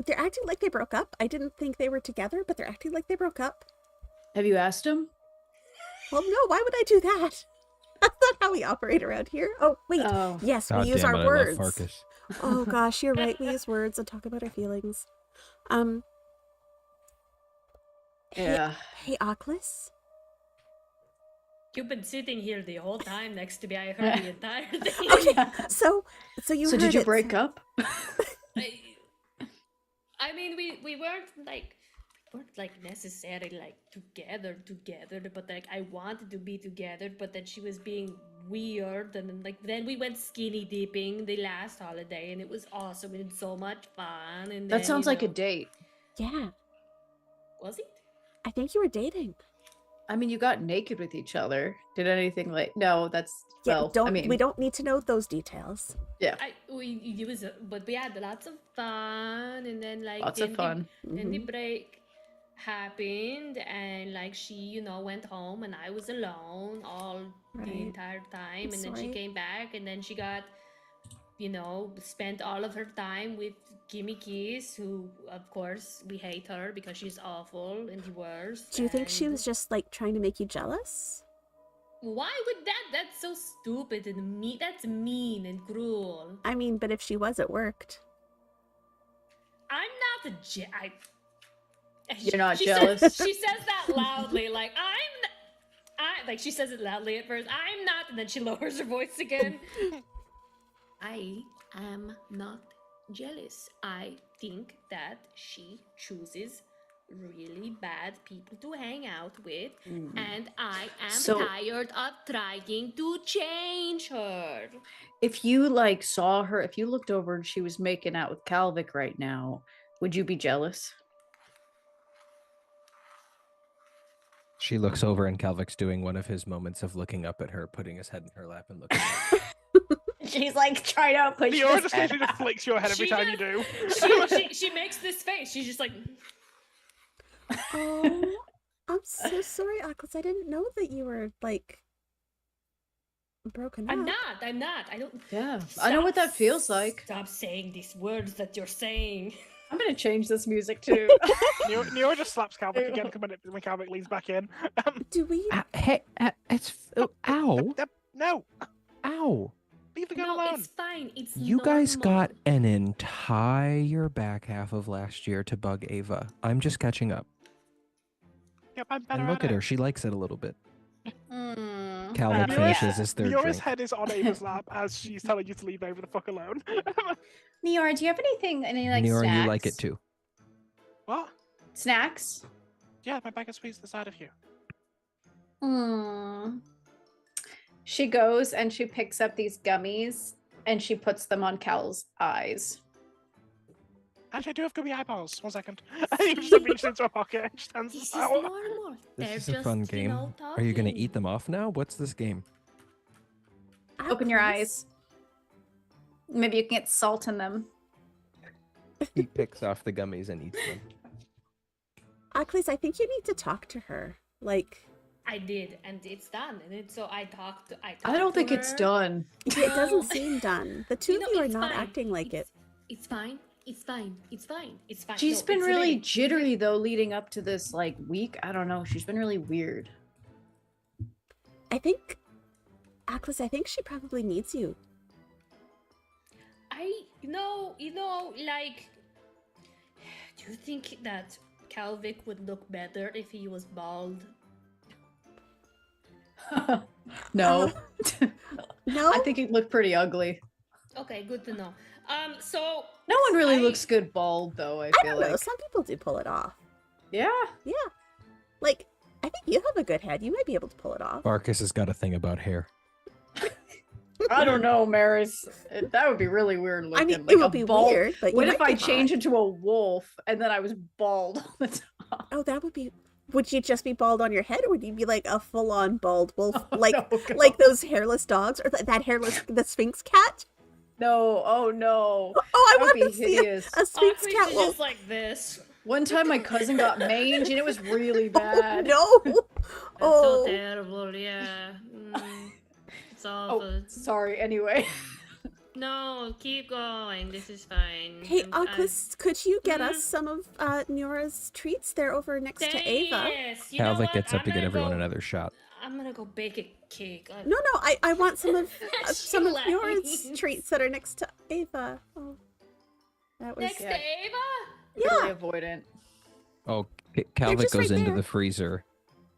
they're acting like they broke up. I didn't think they were together, but they're acting like they broke up. Have you asked him? Well, no, why would I do that? That's not how we operate around here. Oh, wait. Oh. Yes, God we use damn our it, words. I love Farkas. Oh gosh, you're right. We use words and talk about our feelings. Yeah. Hey, Oculus. You've been sitting here the whole time next to me. I heard the entire thing. Okay, so you. So heard did you it. break up? I mean, we weren't necessarily like together, but like I wanted to be together, but then she was being weird, and then we went skinny dipping the last holiday, and it was awesome and so much fun. And That then, sounds you like a know- date. Yeah, Was it? I think you were dating. I mean, you got naked with each other. Did anything like? No, that's Yeah, well. we don't need to know those details. Yeah, But we had lots of fun, and then like lots of then fun. Then the break happened, and like she, went home, and I was alone all Right. the entire time, I'm and then she sorry. came back, and then she got, spent all of her time with Gimme Kiss, who of course we hate her because she's awful and the worst. Do you think she and- was just like trying to make you jealous? Why would that? That's so stupid and mean. That's mean and cruel. I mean, but if she was, it worked. I'm not You're not she jealous? She says that loudly, like she says it loudly at first. I'm not, and then she lowers her voice again. I am not jealous. I think that she chooses really bad people to hang out with, and I am So- tired of trying to change her. If you saw her, if you looked over and she was making out with Calvic right now, would you be jealous? She looks over and Calvic's doing one of his moments of looking up at her, putting his head in her lap and looking up. She's like trying to push Yura this just literally just flicks your head every She time you just- do. She makes this face. She's just like, Oh, I'm so sorry, Oculus. I didn't know that you were broken up. I'm not. I don't. Yeah, I know what that feels like. Stop saying these words that you're saying. I'm gonna change this music too. Yura just slaps Calvic again when Calvic leans back in. Do we? Hey, it's ow, No, ow! leave the girl No, alone. it's fine. It's You guys normal. got an entire back half of last year to bug Ava. I'm just catching up. Yep, I'm better And look at at it. her; she likes it a little bit. Calvin Oh, finishes yeah. his third Neora's drink. head is on Ava's lap as she's telling you to leave Ava the fuck alone. Niora, do you have any like Neora, snacks? you like it too. What? Snacks? Yeah, my bag of sweets to the side of you. She goes and she picks up these gummies and she puts them on Cal's eyes. Actually, I do have gummy eyeballs. 1 second. He just reaches into her pocket and just hands This them is out. normal. This They're is a just, fun you game. know, Are you gonna talking. eat them off now? What's this game? Open your Aklis? eyes. Maybe you can get salt in them. He picks off the gummies and eats them. Aklis, I think you need to talk to her. Like, I did, and it's done. And so I talked. I don't think it's done. it doesn't seem done. The two of you are it's not fine. acting like it. It's fine. It's fine. It's fine. It's fine. She's No, been it's really ready. jittery though, leading up to this like week. I don't know. She's been really weird. I think, Aklis, I think she probably needs you. Like, do you think that Calvic would look better if he was bald? No. No? I think it looked pretty ugly. Okay, good to know. So No one really I- looks good bald though, I I feel don't know. like. Some people do pull it off. Yeah. Yeah. Like, I think you have a good head. You might be able to pull it off. Marcus has got a thing about hair. I don't know, Maris. That would be really weird looking. I mean, like it would a be bald... weird, but What you if might I be hot. change into a wolf and then I was bald all the time? Oh, that would be... Would you just be bald on your head, or would you be like a full-on bald wolf? Like, no, God. like those hairless dogs, or that hairless, the Sphinx cat? No, oh no. Oh, I That would want be to see hideous. a Sphinx Aklis cat is wolf. just like this. One time my cousin got mange and it was really Oh, bad. no! That's Oh, so terrible. Yeah. It's awful. Oh, sorry. Anyway. No, keep going. This is fine. hey, I'm- Aklis, could you get Mhm. us some of Nora's treats? They're over next to Ava. Yes. You know Calvin what? gets up I'm to get gonna everyone go- another shot. I'm gonna go bake a cake. No, I want some of some of She Nora's lies. treats that are next to Ava. Oh, that was Next to Yeah. Ava? Really avoidant. Oh, Calvin just goes right into there. the freezer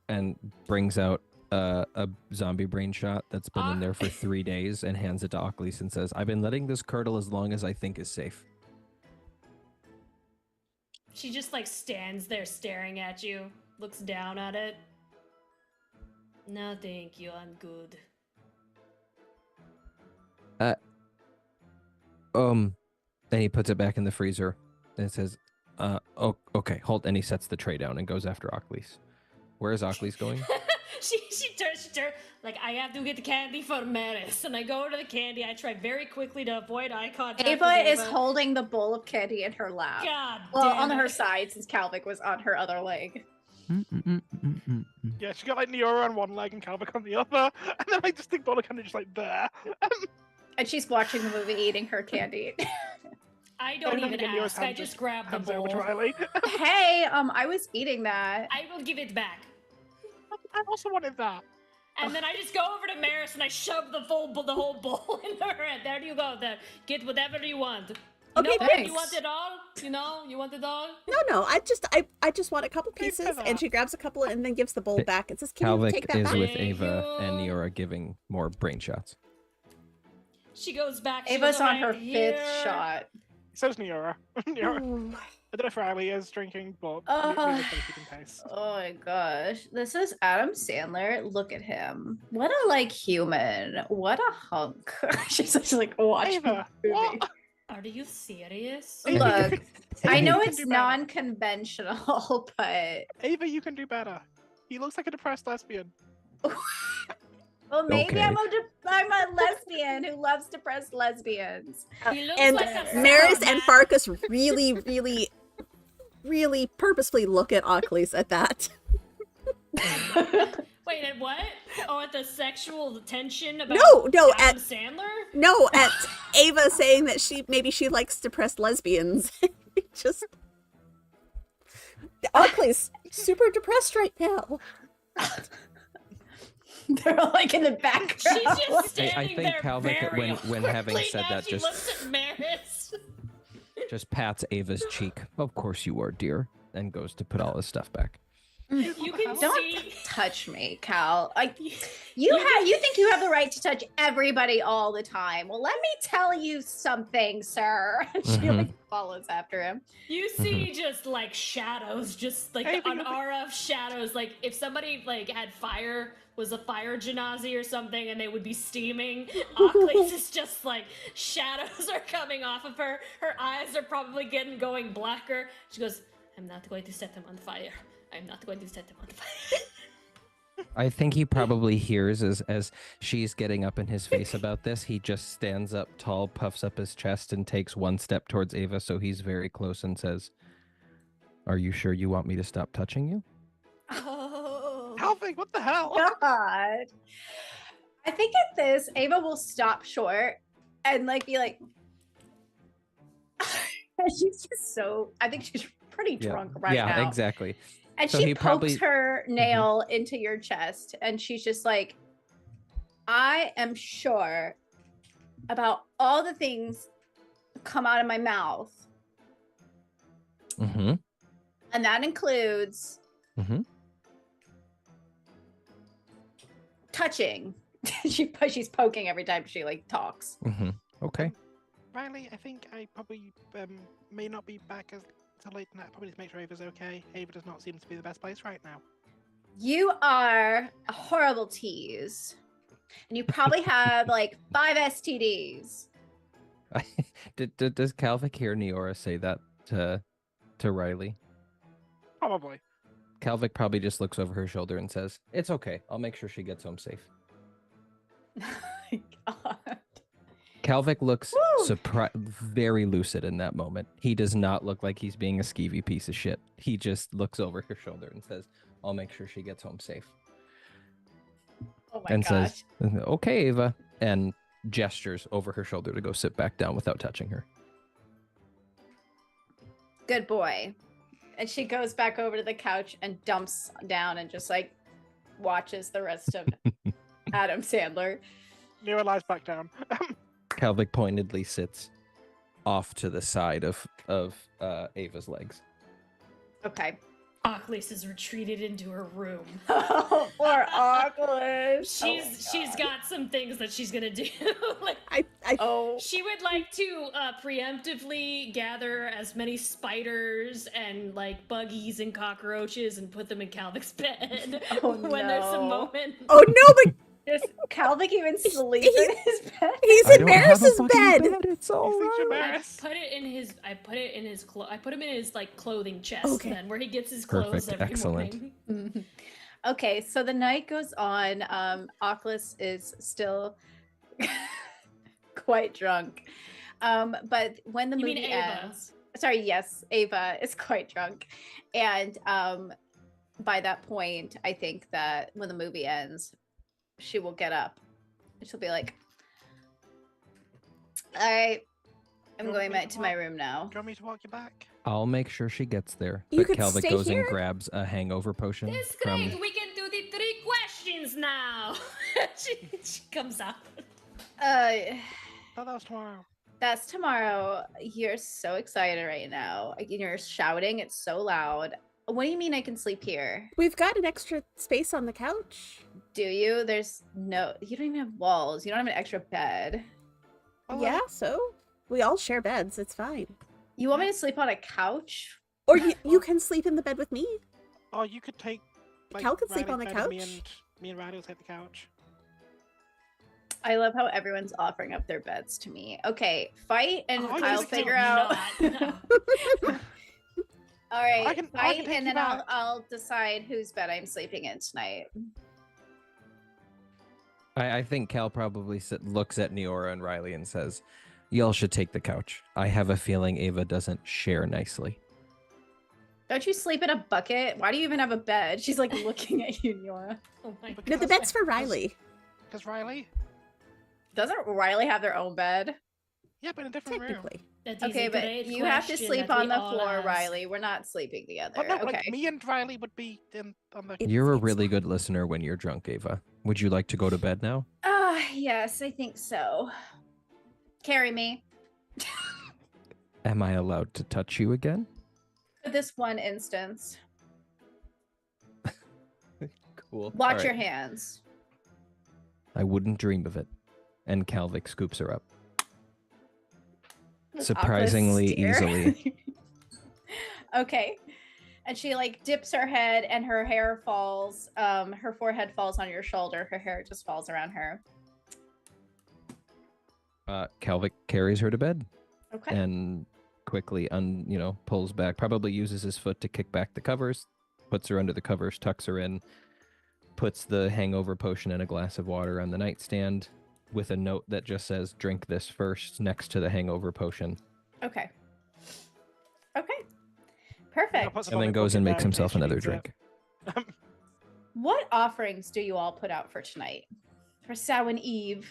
and brings out a zombie brain shot that's been in there for 3 days and hands it to Aklis and says, "I've been letting this curdle as long as I think is safe." She just like stands there staring at you, looks down at it. No, thank you. I'm good. Then he puts it back in the freezer and says, oh, okay, hold. And he sets the tray down and goes after Aklis. Where is Aklis going? she turns. Like, I have to get the candy for Maris. And I go to the candy. I try very quickly to avoid eye contact. Ava with is holding the bowl of candy in her lap. God Well, damn on it. her side, since Calvic was on her other leg. Yeah, she got like Neora on one leg and Calvic on the other, and then like distinct ball of candy just like there. And she's watching the movie, eating her candy. I don't then even again, Neora's ask. I hand just grab the hands over to bowl. Riley. Hey, I was eating that. I will give it back. I also wanted that. And then I just go over to Maris and I shove the whole bowl in her hand. There you go. There, get whatever you want. You Okay, know what? thanks. You want it all? You want it all? No, I just want a couple Thanks for pieces, and that. she grabs a couple and then gives the bowl Hey, back and says, "Can you Calvic take that is back?" with Thank Ava and you. Neora giving more brain shots. She goes back. She Ava's goes on over her here. fifth shot. So's Neora. Neora. Oh. I don't know if Riley is drinking, but Oh. Neora's probably keeping pace. Oh my gosh. This is Adam Sandler. Look at him. What a like human. What a hunk. She's just like watching Ava, the movie. what? Are you serious? Look, I know You can it's do better. non-conventional, but Ava, you can do better. He looks like a depressed lesbian. well, maybe Okay. I'm a lesbian who loves depressed lesbians. He looks And like a Maris sad and man. Farkas really purposefully look at Aklis at that. Wait, at what? Oh, at the sexual tension about No, Adam at Sandler? no, at Ava saying that she likes depressed lesbians. Just Aklis super depressed right now. They're all like in the background. She's just I standing think there Calvic, very when having awkwardly said now that, she just- looks at Maris. Just pats Ava's cheek. Of course you are, dear. And goes to put all his stuff back. You can Don't see. touch me, Cal. Like you think you have the right to touch everybody all the time. Well, let me tell you something, sir. She like follows after him. You see just like shadows, just like an aura of shadows. Like if somebody like had fire, was a fire genasi or something, and they would be steaming. Achilles is just like shadows are coming off of her. Her eyes are probably going blacker. She goes, I'm not going to set them on fire. I'm not going to set them on fire. I think he probably hears as she's getting up in his face about this. He just stands up tall, puffs up his chest, and takes one step towards Ava, so he's very close and says, "Are you sure you want me to stop touching you?" Oh, Calvin, what the hell? God. I think at this, Ava will stop short and like be like, she's just so. I think she's pretty drunk right now. Yeah, exactly. And So she he pokes probably- her nail into your chest, and she's just like, I am sure about all the things that come out of my mouth. Mm-hmm. And that includes touching. She's poking every time she like talks. Okay. Riley, I think I probably may not be back as late tonight. Probably just make sure Ava's okay. Ava does not seem to be the best place right now. You are a horrible tease. And you probably have like 5 STDs. Does Calvic hear Neora say that to Riley? Probably. Calvic probably just looks over her shoulder and says, "It's okay. I'll make sure she gets home safe." God. Calvic looks very lucid in that moment. He does not look like he's being a skeevy piece of shit. He just looks over her shoulder and says, "I'll make sure she gets home safe." Oh my gosh. Says, "Okay, Ava," and gestures over her shoulder to go sit back down without touching her. Good boy. And she goes back over to the couch and dumps down and just like watches the rest of Adam Sandler. Nero lies back down. Calvic pointedly sits off to the side of Ava's legs. Okay. Achilles has retreated into her room. Oh, poor Achilles. She's got some things that she's gonna do. Like, she would like to preemptively gather as many spiders and like buggies and cockroaches and put them in Calvic's bed when there's a moment. Oh no, but does Calvic even sleep in his bed? He's in Maris's bed. It's all I put him in his like clothing chest then, where he gets his clothes every morning. Okay, so the night goes on. Achilles is still quite drunk. But when the movie ends, sorry, yes, Ava is quite drunk. And by that point, I think that when the movie ends, she will get up and she'll be like, all right, I'm going back to my room now. Do you want me to walk you back? I'll make sure she gets there. You But could Calvic stay goes here? and grabs a hangover potion. It's great. We can do the 3 questions now. she comes up. Oh, that was tomorrow. That's tomorrow. You're so excited right now. You're shouting. It's so loud. What do you mean I can sleep here? We've got an extra space on the couch. Do you? You don't even have walls. You don't have an extra bed. Oh, Yeah, so we all share beds. It's fine. You want me to sleep on a couch? Or you can sleep in the bed with me. Oh, you could take. Cal could sleep Riley's on the bed and couch. Me and Riley will take the couch. I love how everyone's offering up their beds to me. Okay, fight and Oh, I'll you figure don't out. All right, I can fight take and you then back. I'll decide whose bed I'm sleeping in tonight. I think Cal probably looks at Neora and Riley and says, "Y'all should take the couch. I have a feeling Ava doesn't share nicely." Don't you sleep in a bucket? Why do you even have a bed? She's like looking at you, Nora. Oh my No, the bed's for Riley. Because Riley? Doesn't Riley have their own bed? Yeah, but in a different room. Technically. That is Okay, a but great you have to question sleep that on we the all floor, ask. Riley. We're not sleeping together. But no, Okay. like me and Riley would be on the. You're a It's really good listener when you're drunk, Ava. Would you like to go to bed now? Yes, I think so. Carry me. Am I allowed to touch you again? For this one instance. Cool. Watch All your right. hands. I wouldn't dream of it. And Calvic scoops her up. Does Surprisingly Aqua stare? easily. Okay. And she like dips her head and her hair falls, her forehead falls on your shoulder. Her hair just falls around her. Calvic carries her to bed Okay. and quickly pulls back, probably uses his foot to kick back the covers, puts her under the covers, tucks her in, puts the hangover potion in a glass of water on the nightstand with a note that just says, drink this first, next to the hangover potion. Okay. Okay. Perfect. Puts it And on then the goes cooker and there makes in case himself she another needs it. drink. What offerings do you all put out for tonight? For Samhain Eve?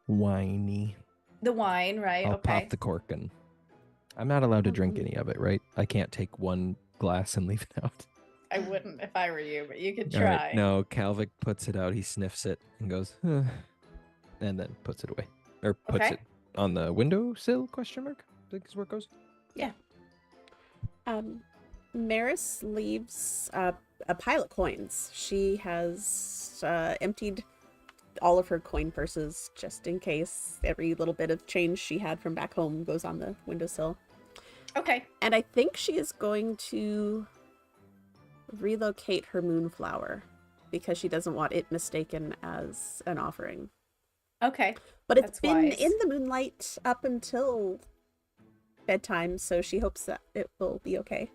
Whiny. The wine, right? I'll Okay. pop the cork and I'm not allowed to drink any of it, right? I can't take one glass and leave it out. I wouldn't if I were you, but you could All try. right, no, Calvic puts it out. He sniffs it and goes, huh, and then puts it away. Or puts Okay. it on the windowsill, question mark? I think is where it goes. Maris leaves a pile of coins. She has emptied all of her coin purses just in case. Every little bit of change she had from back home goes on the windowsill. Okay. And I think she is going to relocate her moonflower because she doesn't want it mistaken as an offering. Okay. But it's That's been wise. in the moonlight up until bedtime, so she hopes that it will be okay.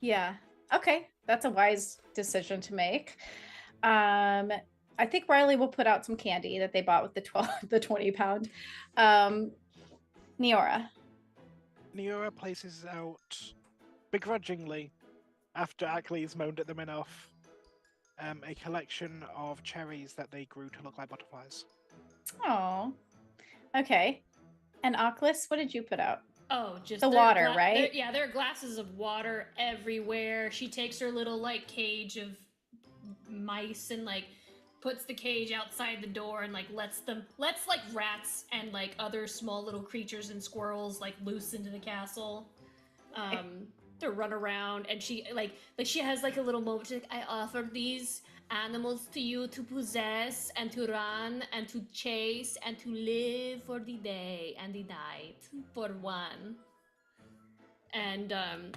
Yeah. Okay. That's a wise decision to make. I think Riley will put out some candy that they bought with the 20 pound. Neora. Neora places out, begrudgingly, after Ackley's moaned at them enough, a collection of cherries that they grew to look like butterflies. Oh. Okay. And Oculus, what did you put out? Oh, just The there are water, right? Yeah, there are glasses of water everywhere. She takes her little like cage of mice and like puts the cage outside the door and like lets like rats and like other small little creatures and squirrels like loose into the castle. To run around, and she like she has like a little moment. She's like, I offered these animals to you to possess and to run and to chase and to live for the day and the night for one. And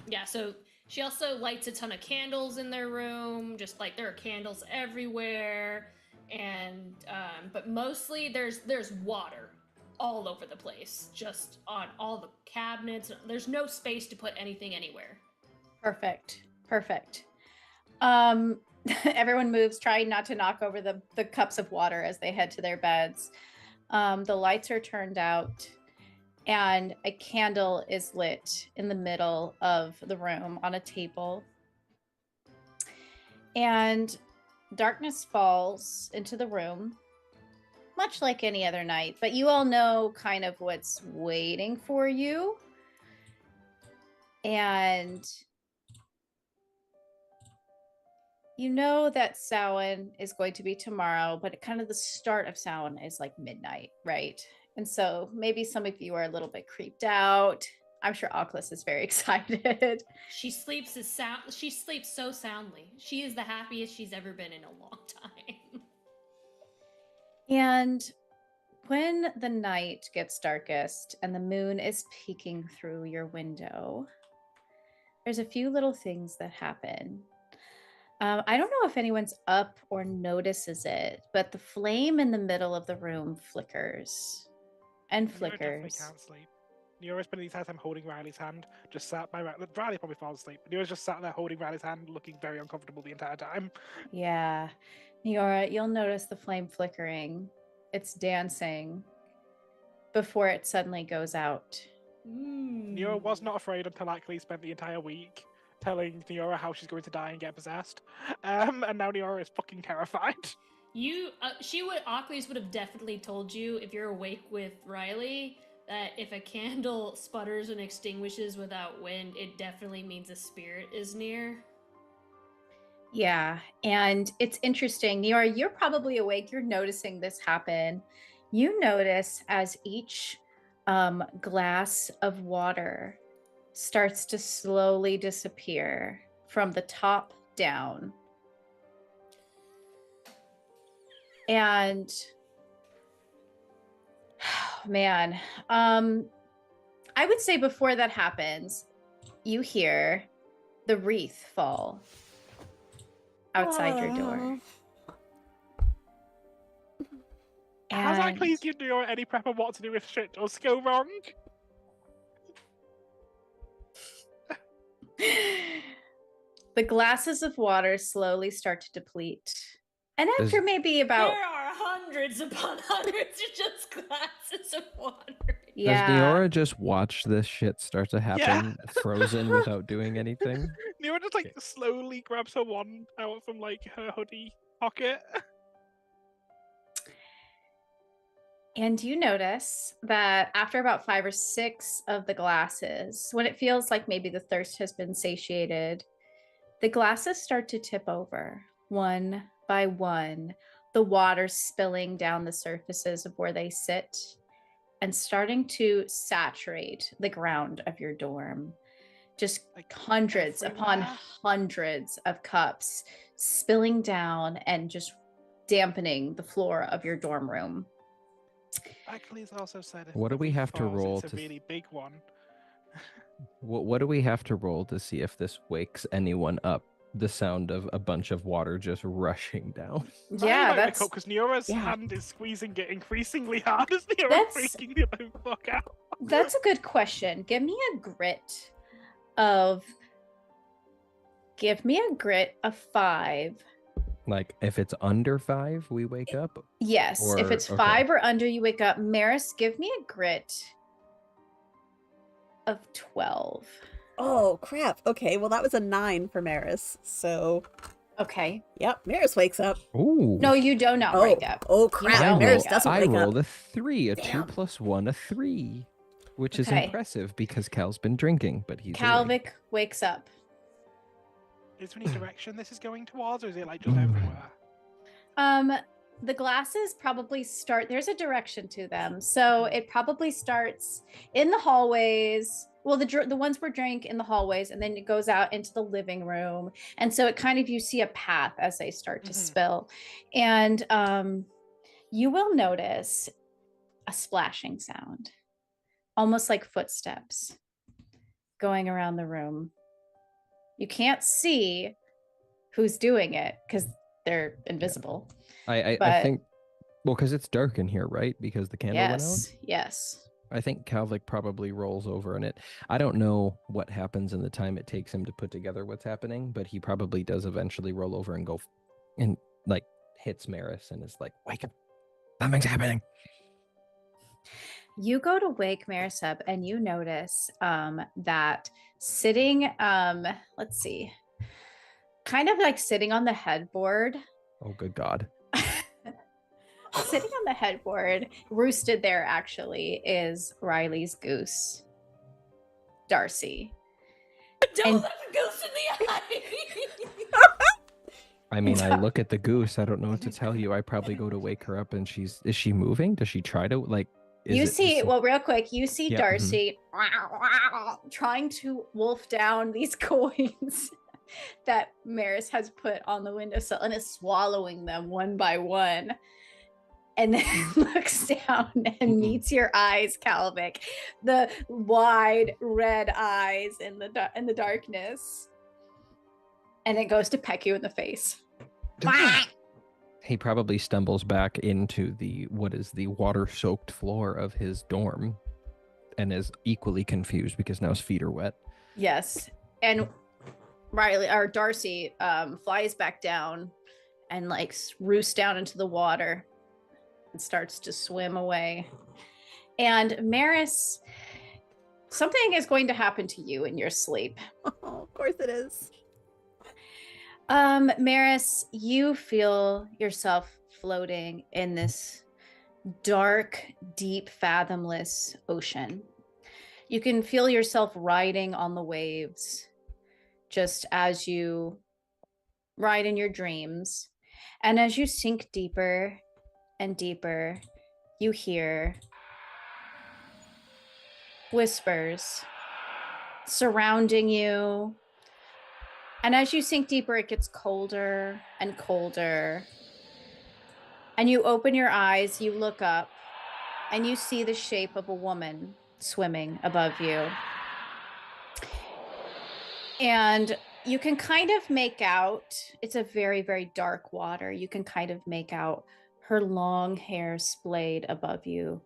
yeah, so she also lights a ton of candles in their room, just like there are candles everywhere. And but mostly there's water all over the place, just on all the cabinets. There's no space to put anything anywhere. Perfect. Everyone moves, trying not to knock over the cups of water as they head to their beds. The lights are turned out, and a candle is lit in the middle of the room on a table. And darkness falls into the room, much like any other night, but you all know kind of what's waiting for you. And you know that Samhain is going to be tomorrow, but kind of the start of Samhain is like midnight, right? And so maybe some of you are a little bit creeped out. I'm sure Oculus is very excited. She sleeps so soundly. She is the happiest she's ever been in a long time. And when the night gets darkest and the moon is peeking through your window, there's a few little things that happen. I don't know if anyone's up or notices it, but the flame in the middle of the room flickers and Neora definitely flickers. can't sleep. Neora's spending the entire time holding Riley's hand, just sat by Riley probably falls asleep. Neora's just sat there holding Riley's hand, looking very uncomfortable the entire time. Yeah. Neora, you'll notice the flame flickering. It's dancing before it suddenly goes out. Neora was not afraid until Ackley spent the entire week telling Neora how she's going to die and get possessed. And now Neora is fucking terrified. Oculus would have definitely told you if you're awake with Riley that if a candle sputters and extinguishes without wind, it definitely means a spirit is near. Yeah, and it's interesting. Neora, you're probably awake. You're noticing this happen. You notice as each glass of water starts to slowly disappear from the top down. And man, I would say before that happens, you hear the wreath fall outside your door. Has And Achilles given you any prep on what to do if shit does go wrong? the glasses of water slowly start to deplete. And after maybe about... There are hundreds upon hundreds of just glasses of water. Does Neora just watch this shit start to happen, Yeah. frozen without doing anything? Neora just like slowly grabs her wand out from like her hoodie pocket. And you notice that after about 5 or 6 of the glasses, when it feels like maybe the thirst has been satiated, the glasses start to tip over one by one, the water spilling down the surfaces of where they sit and starting to saturate the ground of your dorm. Just like hundreds upon hundreds of cups spilling down and just dampening the floor of your dorm room. Achilles also said, what do we have to roll? It's a really big one. What do we have to roll to see if this wakes anyone up? The sound of a bunch of water just rushing down. Yeah, that's because Neora's hand is squeezing it increasingly hard as Neora's freaking the fuck out. That's a good question. Give me a grit of 5. Like, if it's under 5, we wake up? Yes, if it's 5 or under, you wake up. Maris, give me a grit of 12. Oh, crap. Okay, well, that was a 9 for Maris, so... Okay. Yep, Maris wakes up. Ooh. No, you do not wake up. Oh, crap. Maris doesn't wake up. I rolled a 3, a 2 plus 1, a 3, which is impressive because Cal's been drinking, but he's Calvic wakes up. Is there any direction this is going towards, or is it like just everywhere? The glasses probably start, there's a direction to them. So it probably starts in the hallways. Well, the ones were drank in the hallways, and then it goes out into the living room. And so it kind of, you see a path as they start to spill. And you will notice a splashing sound, almost like footsteps going around the room. You can't see who's doing it because they're invisible. I think, well, because it's dark in here, right? Because the candle went out? Yes. I think Calvic probably rolls over in it. I don't know what happens in the time it takes him to put together what's happening, but he probably does eventually roll over and go and like hits Maris and is like, wake up, something's happening. You go to wake Maris up and you notice that sitting, let's see, kind of like sitting on the headboard. Oh, good God. Sitting on the headboard, roosted there actually, is Riley's goose, Darcy. Don't let the goose in the eye. I mean, I look at the goose. I don't know what to tell you. I probably go to wake her up and is she moving? Does she try to like? Well, real quick, you see Darcy trying to wolf down these coins that Maris has put on the windowsill and is swallowing them one by one. And then looks down and meets your eyes, Calvic. The wide red eyes in the darkness. And it goes to peck you in the face. He probably stumbles back into the water-soaked floor of his dorm and is equally confused because now his feet are wet. Yes. And Darcy flies back down and like roosts down into the water and starts to swim away. And Maris, something is going to happen to you in your sleep. Oh, of course it is. Maris, you feel yourself floating in this dark, deep, fathomless ocean. You can feel yourself riding on the waves just as you ride in your dreams. And as you sink deeper and deeper, you hear whispers surrounding you. And as you sink deeper, it gets colder and colder. And you open your eyes, you look up, and you see the shape of a woman swimming above you. And you can kind of make out, it's a very, very dark water. You can kind of make out her long hair splayed above you.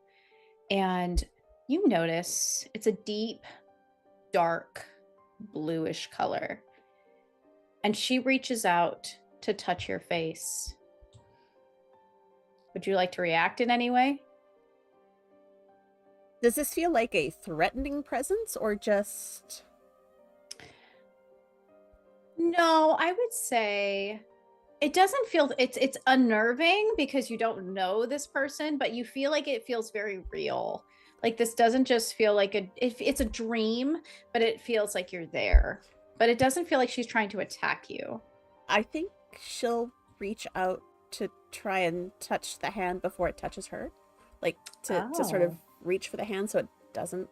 And you notice it's a deep, dark, bluish color. And she reaches out to touch your face. Would you like to react in any way? Does this feel like a threatening presence or just... No, I would say it doesn't feel, it's unnerving because you don't know this person, but you feel like it feels very real. Like this doesn't just feel like it's a dream, but it feels like you're there. But it doesn't feel like she's trying to attack you. I think she'll reach out to try and touch the hand before it touches her. Like to sort of reach for the hand so it doesn't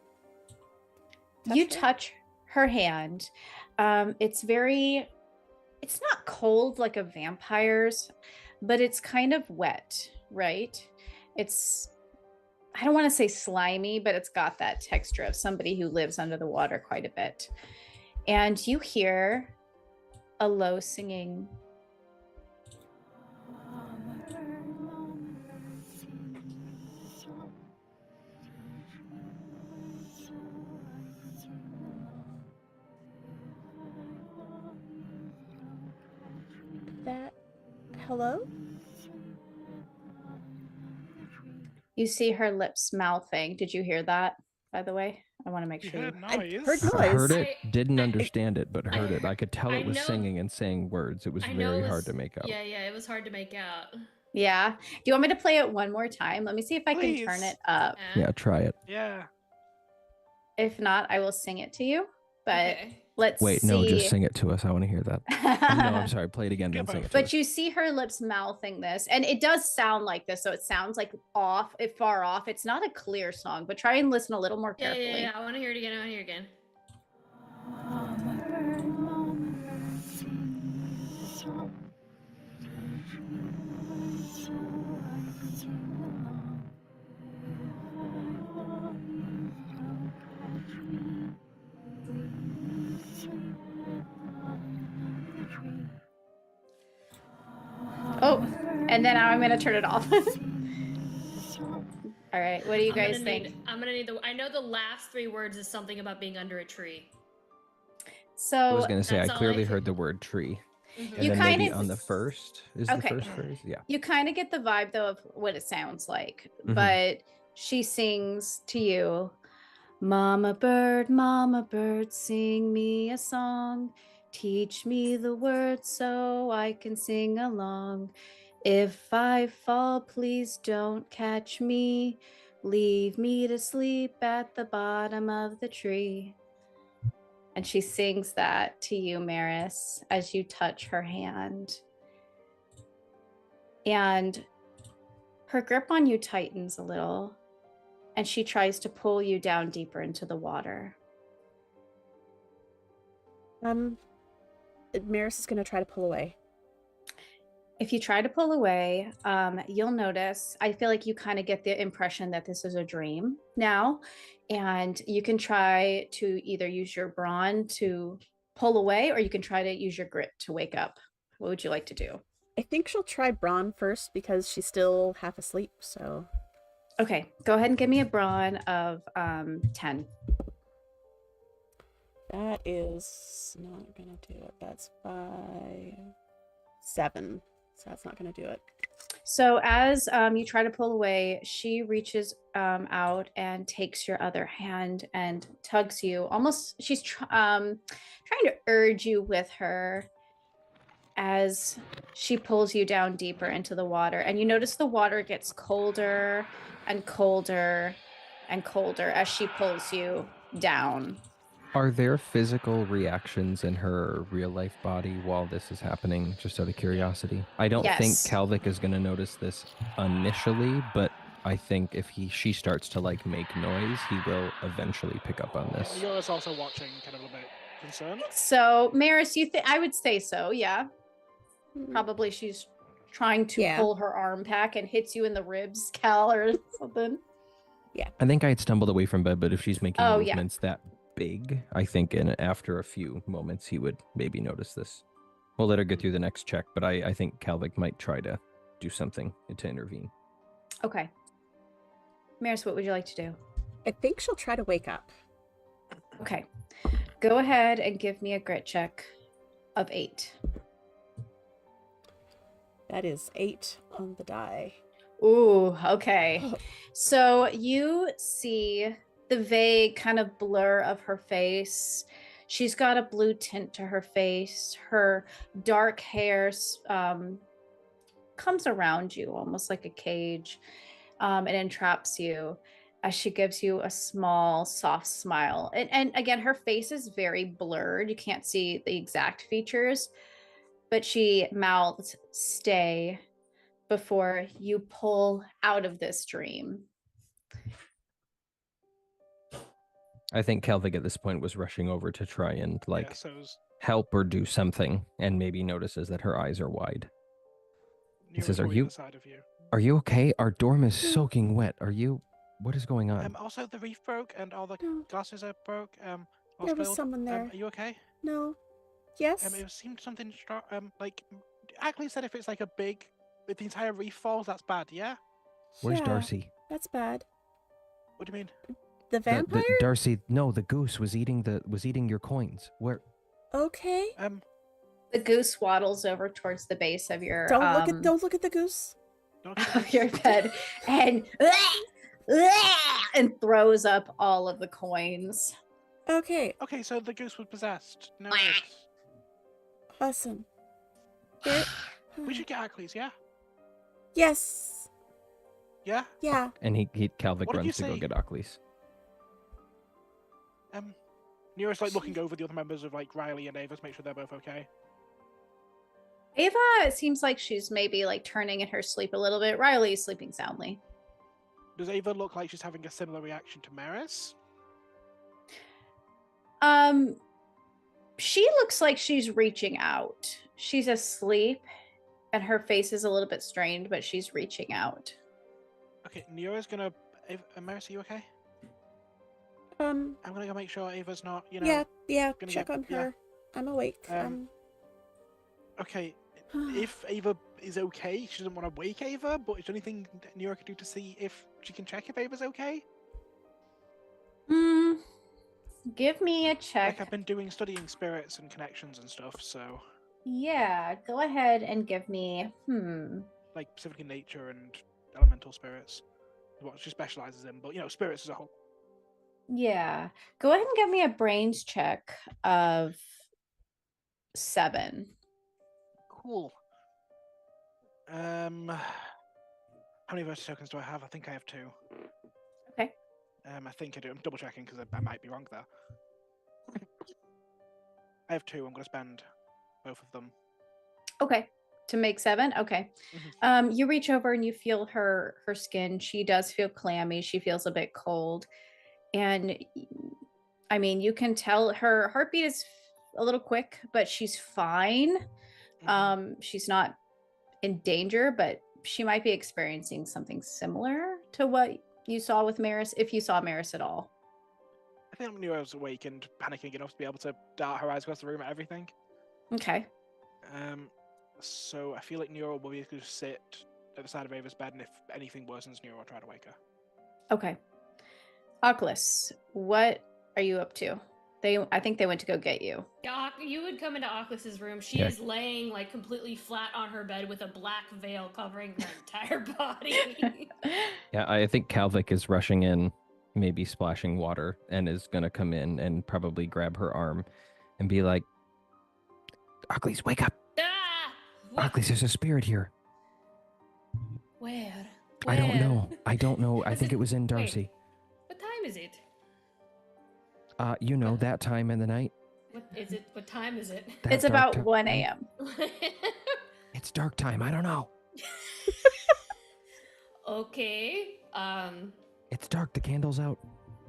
touch her. Touch her hand. It's not cold like a vampire's, but it's kind of wet, right? I don't want to say slimy, but it's got that texture of somebody who lives under the water quite a bit. And you hear a low singing. Hello? You see her lips mouthing. Did you hear that, by the way? I want to make sure. I heard noise. I heard it, didn't understand it, but heard it. I could tell it was singing and saying words. It was very hard to make out. Yeah, it was hard to make out. Yeah. Do you want me to play it one more time? Let me see if I can turn it up. Yeah, try it. Yeah. If not, I will sing it to you. But let's Wait, see. no, just sing it to us. I want to hear that. No, I'm sorry. Play it again, then sing it to us. But you see her lips mouthing this, and it does sound like this, so it sounds like far off. It's not a clear song, but try and listen a little more carefully. Yeah. I want to hear it again. Oh, and then now I'm going to turn it off. All right, what do you guys think? I'm going to need I know the last 3 words is something about being under a tree. So I was going to say, I clearly heard the word tree. Mm-hmm. And You then kind maybe of- on the first, is Okay. the first phrase? Yeah. You kind of get the vibe, though, of what it sounds like. Mhm. But she sings to you, Mama bird, sing me a song. Teach me the words so I can sing along. If I fall, please don't catch me. Leave me to sleep at the bottom of the tree. And she sings that to you, Maris, as you touch her hand. And her grip on you tightens a little, and she tries to pull you down deeper into the water. Maris is going to try to pull away. If you try to pull away, you'll notice, I feel like you kind of get the impression that this is a dream now, and you can try to either use your brawn to pull away, or you can try to use your grit to wake up. What would you like to do? I think she'll try brawn first because she's still half asleep, so... Okay, go ahead and give me a brawn of 10. That is not gonna do it. That's 7. So that's not gonna do it. So as you try to pull away, she reaches out and takes your other hand and tugs you. Almost, she's trying to urge you with her as she pulls you down deeper into the water. And you notice the water gets colder and colder and colder as she pulls you down. Are there physical reactions in her real life body while this is happening, just out of curiosity? I don't think Yes. Kalvik is going to notice this initially, but I think if she starts to like make noise, he will eventually pick up on this. You're also watching, kind of a bit concerned. So Maris, I would say so, yeah. Probably she's trying to Yeah. pull her arm back and hits you in the ribs, Cal, or something. I think I had stumbled away from bed, but if she's making Oh, yeah. movements that big, I think after a few moments he would maybe notice this. We'll let her get through the next check, but I think Calvic might try to do something to intervene. Okay. Maris, what would you like to do? I think she'll try to wake up. Okay. Go ahead and give me a grit check of 8. That is 8 on the die. Ooh, okay. So you see the vague kind of blur of her face. She's got a blue tint to her face. Her dark hair comes around you almost like a cage and entraps you as she gives you a small, soft smile. And again, her face is very blurred. You can't see the exact features, but she mouths, "Stay," before you pull out of this dream. I think Calvic at this point was rushing over to try and Yeah, so is help or do something, and maybe notices that her eyes are wide. He says, probably on the side of you. Are you okay? Our dorm is soaking wet. What is going on? Also, the reef broke and all the No. glasses are broke. There spilled. was someone there. Are you okay? No. Yes? It seemed something strong. Ackley said if it's like if the entire reef falls, that's bad. Yeah. Where's Yeah, Darcy? That's bad. What do you mean? The vampire? Darcy, no, the goose was eating your coins. Where? Okay. The goose waddles over towards the base of your Don't look at the goose. of your bed and and throws up all of the coins. Okay. Okay, so the goose was possessed. No. Awesome. We should get Ackley's, yeah? Yes. Yeah? Yeah. And Calvic What did you runs to go say? get Ockley's. Nero's looking over the other members of Riley and Ava to make sure they're both okay. Ava, it seems like she's maybe turning in her sleep a little bit. Riley's sleeping soundly. Does Ava look like she's having a similar reaction to Maris? She looks like she's reaching out. She's asleep and her face is a little bit strained, but she's reaching out. Okay, Nero's gonna... Maris, are you okay? I'm gonna go make sure Ava's not, Yeah, check on yeah. her. I'm awake. Okay, if Ava is okay, she doesn't want to wake Ava, but is there anything Nero can do to see if she can check if Ava's okay? Give me a check. I've been studying spirits and connections and stuff, so... Yeah, go ahead and give me, specifically nature and elemental spirits. What she specializes in, but, spirits as a whole. Yeah. Go ahead and give me a brains check of 7. Cool. How many verse tokens do I have? I think I have 2. Okay. I think I do. I'm double checking because I might be wrong there. I have 2. I'm going to spend both of them. Okay. To make 7? Okay. Mm-hmm. You reach over and you feel her skin. She does feel clammy. She feels a bit cold. And I mean, you can tell her heartbeat is a little quick, but she's fine. Mm-hmm. She's not in danger, but she might be experiencing something similar to what you saw with Maris, if you saw Maris at all. I think I knew I was awake and panicking enough to be able to dart her eyes across the room at everything. Okay. So I feel like Nero will be able to sit at the side of Ava's bed, and if anything worsens, Nero will try to wake her. Okay. Oculus, what are you up to? I think they went to go get you. Yeah, you would come into Oculus's room. She is laying completely flat on her bed with a black veil covering her entire body. Yeah, I think Calvic is rushing in, maybe splashing water, and is gonna come in and probably grab her arm and be like, Oculus, wake up! Oculus, there's a spirit here. Where? I don't know. I think it was in Darcy. What time is it? That time in the night. What is it? What time is it? It's about 1 a.m. It's dark time. I don't know. Okay. It's dark. The candle's out.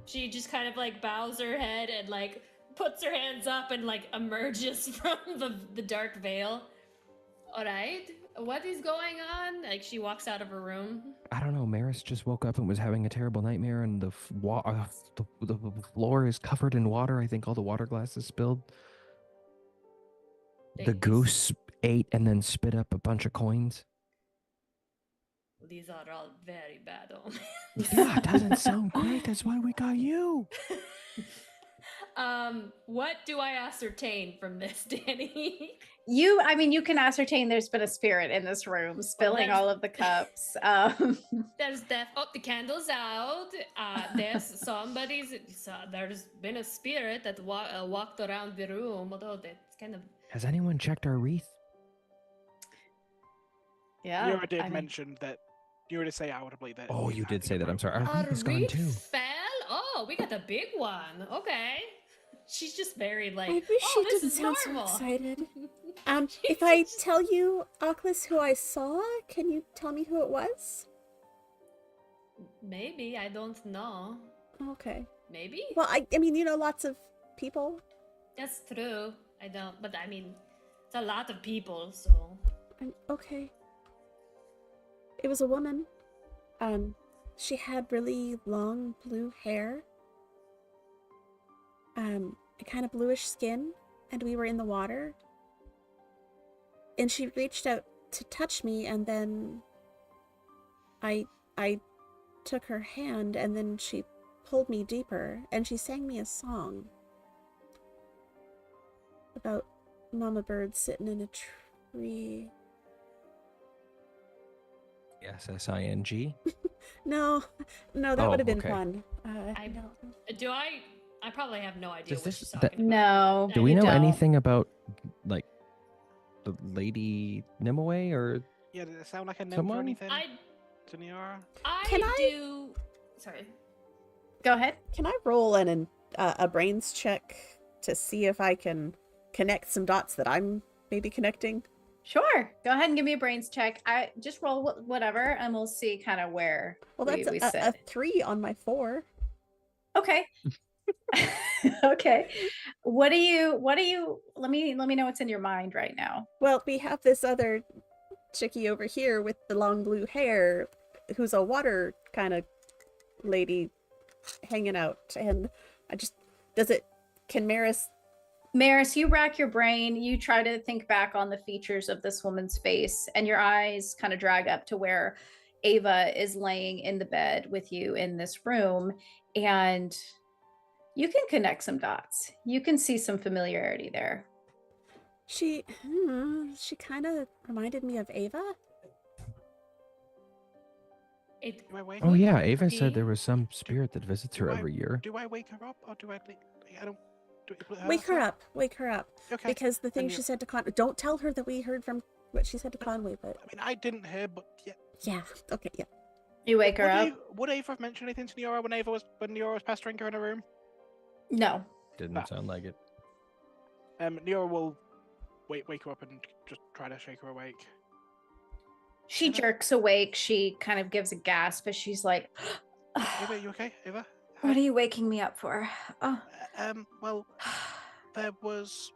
She just kind of bows her head and puts her hands up and emerges from the dark veil. All right. What is going on? Like she walks out of her room. I don't know. Maris just woke up and was having a terrible nightmare, and the floor is covered in water. I think all the water glass is spilled. The These- goose ate and then spit up a bunch of coins. These are all very bad omens. Yeah, it doesn't sound great. That's why we got you. What do I ascertain from this, Danny? I mean, you can ascertain there's been a spirit in this room spilling there's- all of the cups. There's the candle's out. There's there's been a spirit that walked around the room, although that's kind of. Has anyone checked our wreath? Yeah. Nira did I mean, mention that. Nira did say audibly that. Oh, you did say that. I'm sorry. Our Our wreath is gone wreath too. fell? Oh, we got a big one. Okay. She's just very like, I wish oh, she this didn't is sound normal. so excited. If I tell you, Oculus, who I saw, can you tell me who it was? Maybe, I don't know. Okay. Maybe? Well, I mean, you know, lots of people. That's true. I don't, but I mean, it's a lot of people, so. Okay. It was a woman. She had really long blue hair. A kind of bluish skin, and we were in the water. And she reached out to touch me, and then I took her hand, and then she pulled me deeper, and she sang me a song about mama bird sitting in a tree. SSING. No, that would have been okay. fun. I probably have no idea Does what she's this- talking that- about. no. Do we you know don't. anything about, like, the Lady Nimue or Yeah, did it sound like a name Someone? or anything I to Niara? Can I- do. Sorry. Go ahead. Can I roll a brains check to see if I can connect some dots that I'm maybe connecting? Sure. Go ahead and give me a brains check. I just roll whatever, and we'll see kind of where Well, we that's sit. a 3 on my 4. Okay. Okay. What do you let me know what's in your mind right now. Well, we have this other chickie over here with the long blue hair who's a water kind of lady hanging out, and can Maris, you rack your brain, you try to think back on the features of this woman's face, and your eyes kind of drag up to where Ava is laying in the bed with you in this room, and you can connect some dots. You can see some familiarity there. she kind of reminded me of Ava. It, Do I wake Oh her yeah, up? Ava said Okay. there was some spirit that visits her Do I- every year. Do I wake her up or do I? I don't. Do I put Wake her up, Okay. because the thing And she you- said to Conway. Don't tell her that we heard from what she said to Conway, but I mean, I didn't hear, but yeah. yeah, okay, yeah. You wake her Would, up? would Ava have mentioned anything to Niora when Niora was pestering her in her room? No. Didn't sound like it. Niora will wake her up and just try to shake her awake. She jerks awake. She kind of gives a gasp as she's like, Ava, you okay? Ava? What are you waking me up for? Oh, Well, there was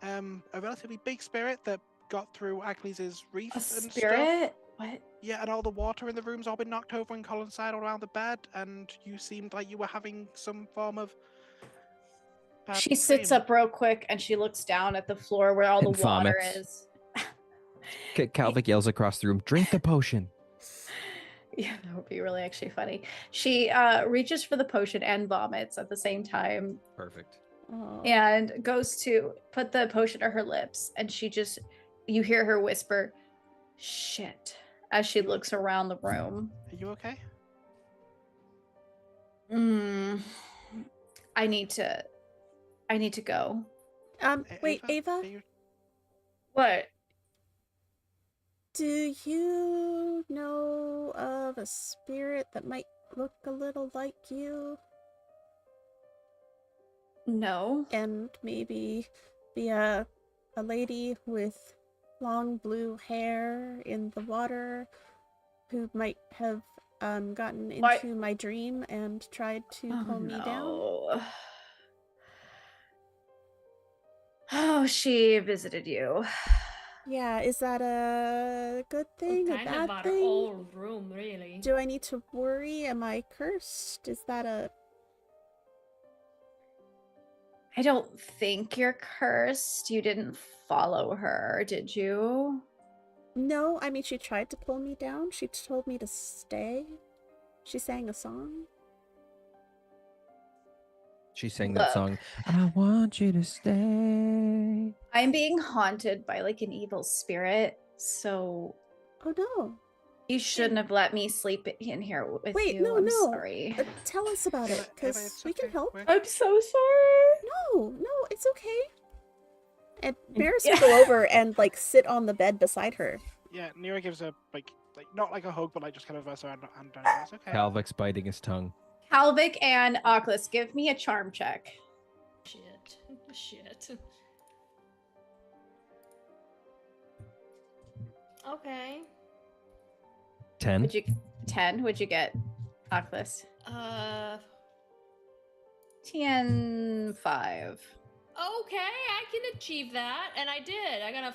a relatively big spirit that got through Ackley's reef a and stuff. spirit? What? Yeah, and all the water in the room's all been knocked over and Colin's side all around the bed, and you seemed like you were having some form of bad she sits dream. up real quick and she looks down at the floor where all the And water vomits. is. Calvic yells across the room, "Drink the potion!" Yeah, that would be really actually funny. She reaches for the potion and vomits at the same time Perfect. Oh. and goes to put the potion to her lips. And you hear her whisper, "Shit," as she looks around the room. Are you okay? I need to go. Wait, Ava, Are you... What? do you know of a spirit that might look a little like you No. and maybe be a lady with long blue hair in the water who might have gotten into What? my dream and tried to pull me down? no. Oh, she visited you. Yeah, is that a good thing? A Kind of bad about our thing? whole room, really. Do I need to worry? Am I cursed? Is that a... I don't think you're cursed. You didn't follow her, did you? No, I mean, she tried to pull me down. She told me to stay. She sang a song. She sang that Look. song, I want you to stay. I'm being haunted by like an evil spirit, so Oh no. you shouldn't have let me sleep in here with Wait, you. no, I'm no. sorry. Tell us about it, Ava, because it's we can okay. help. We're- I'm so sorry. No, it's okay. And Maris Yeah. will go over and like sit on the bed beside her. Yeah, Nira gives a like not like a hug, but like just kind of a hand down. It's okay. Calvix biting his tongue. Calvic and Oculus, give me a charm check. Shit. Okay. 10. Would you 10? Would you get Oculus? 10 5. Okay, I can achieve that, and I did. I got a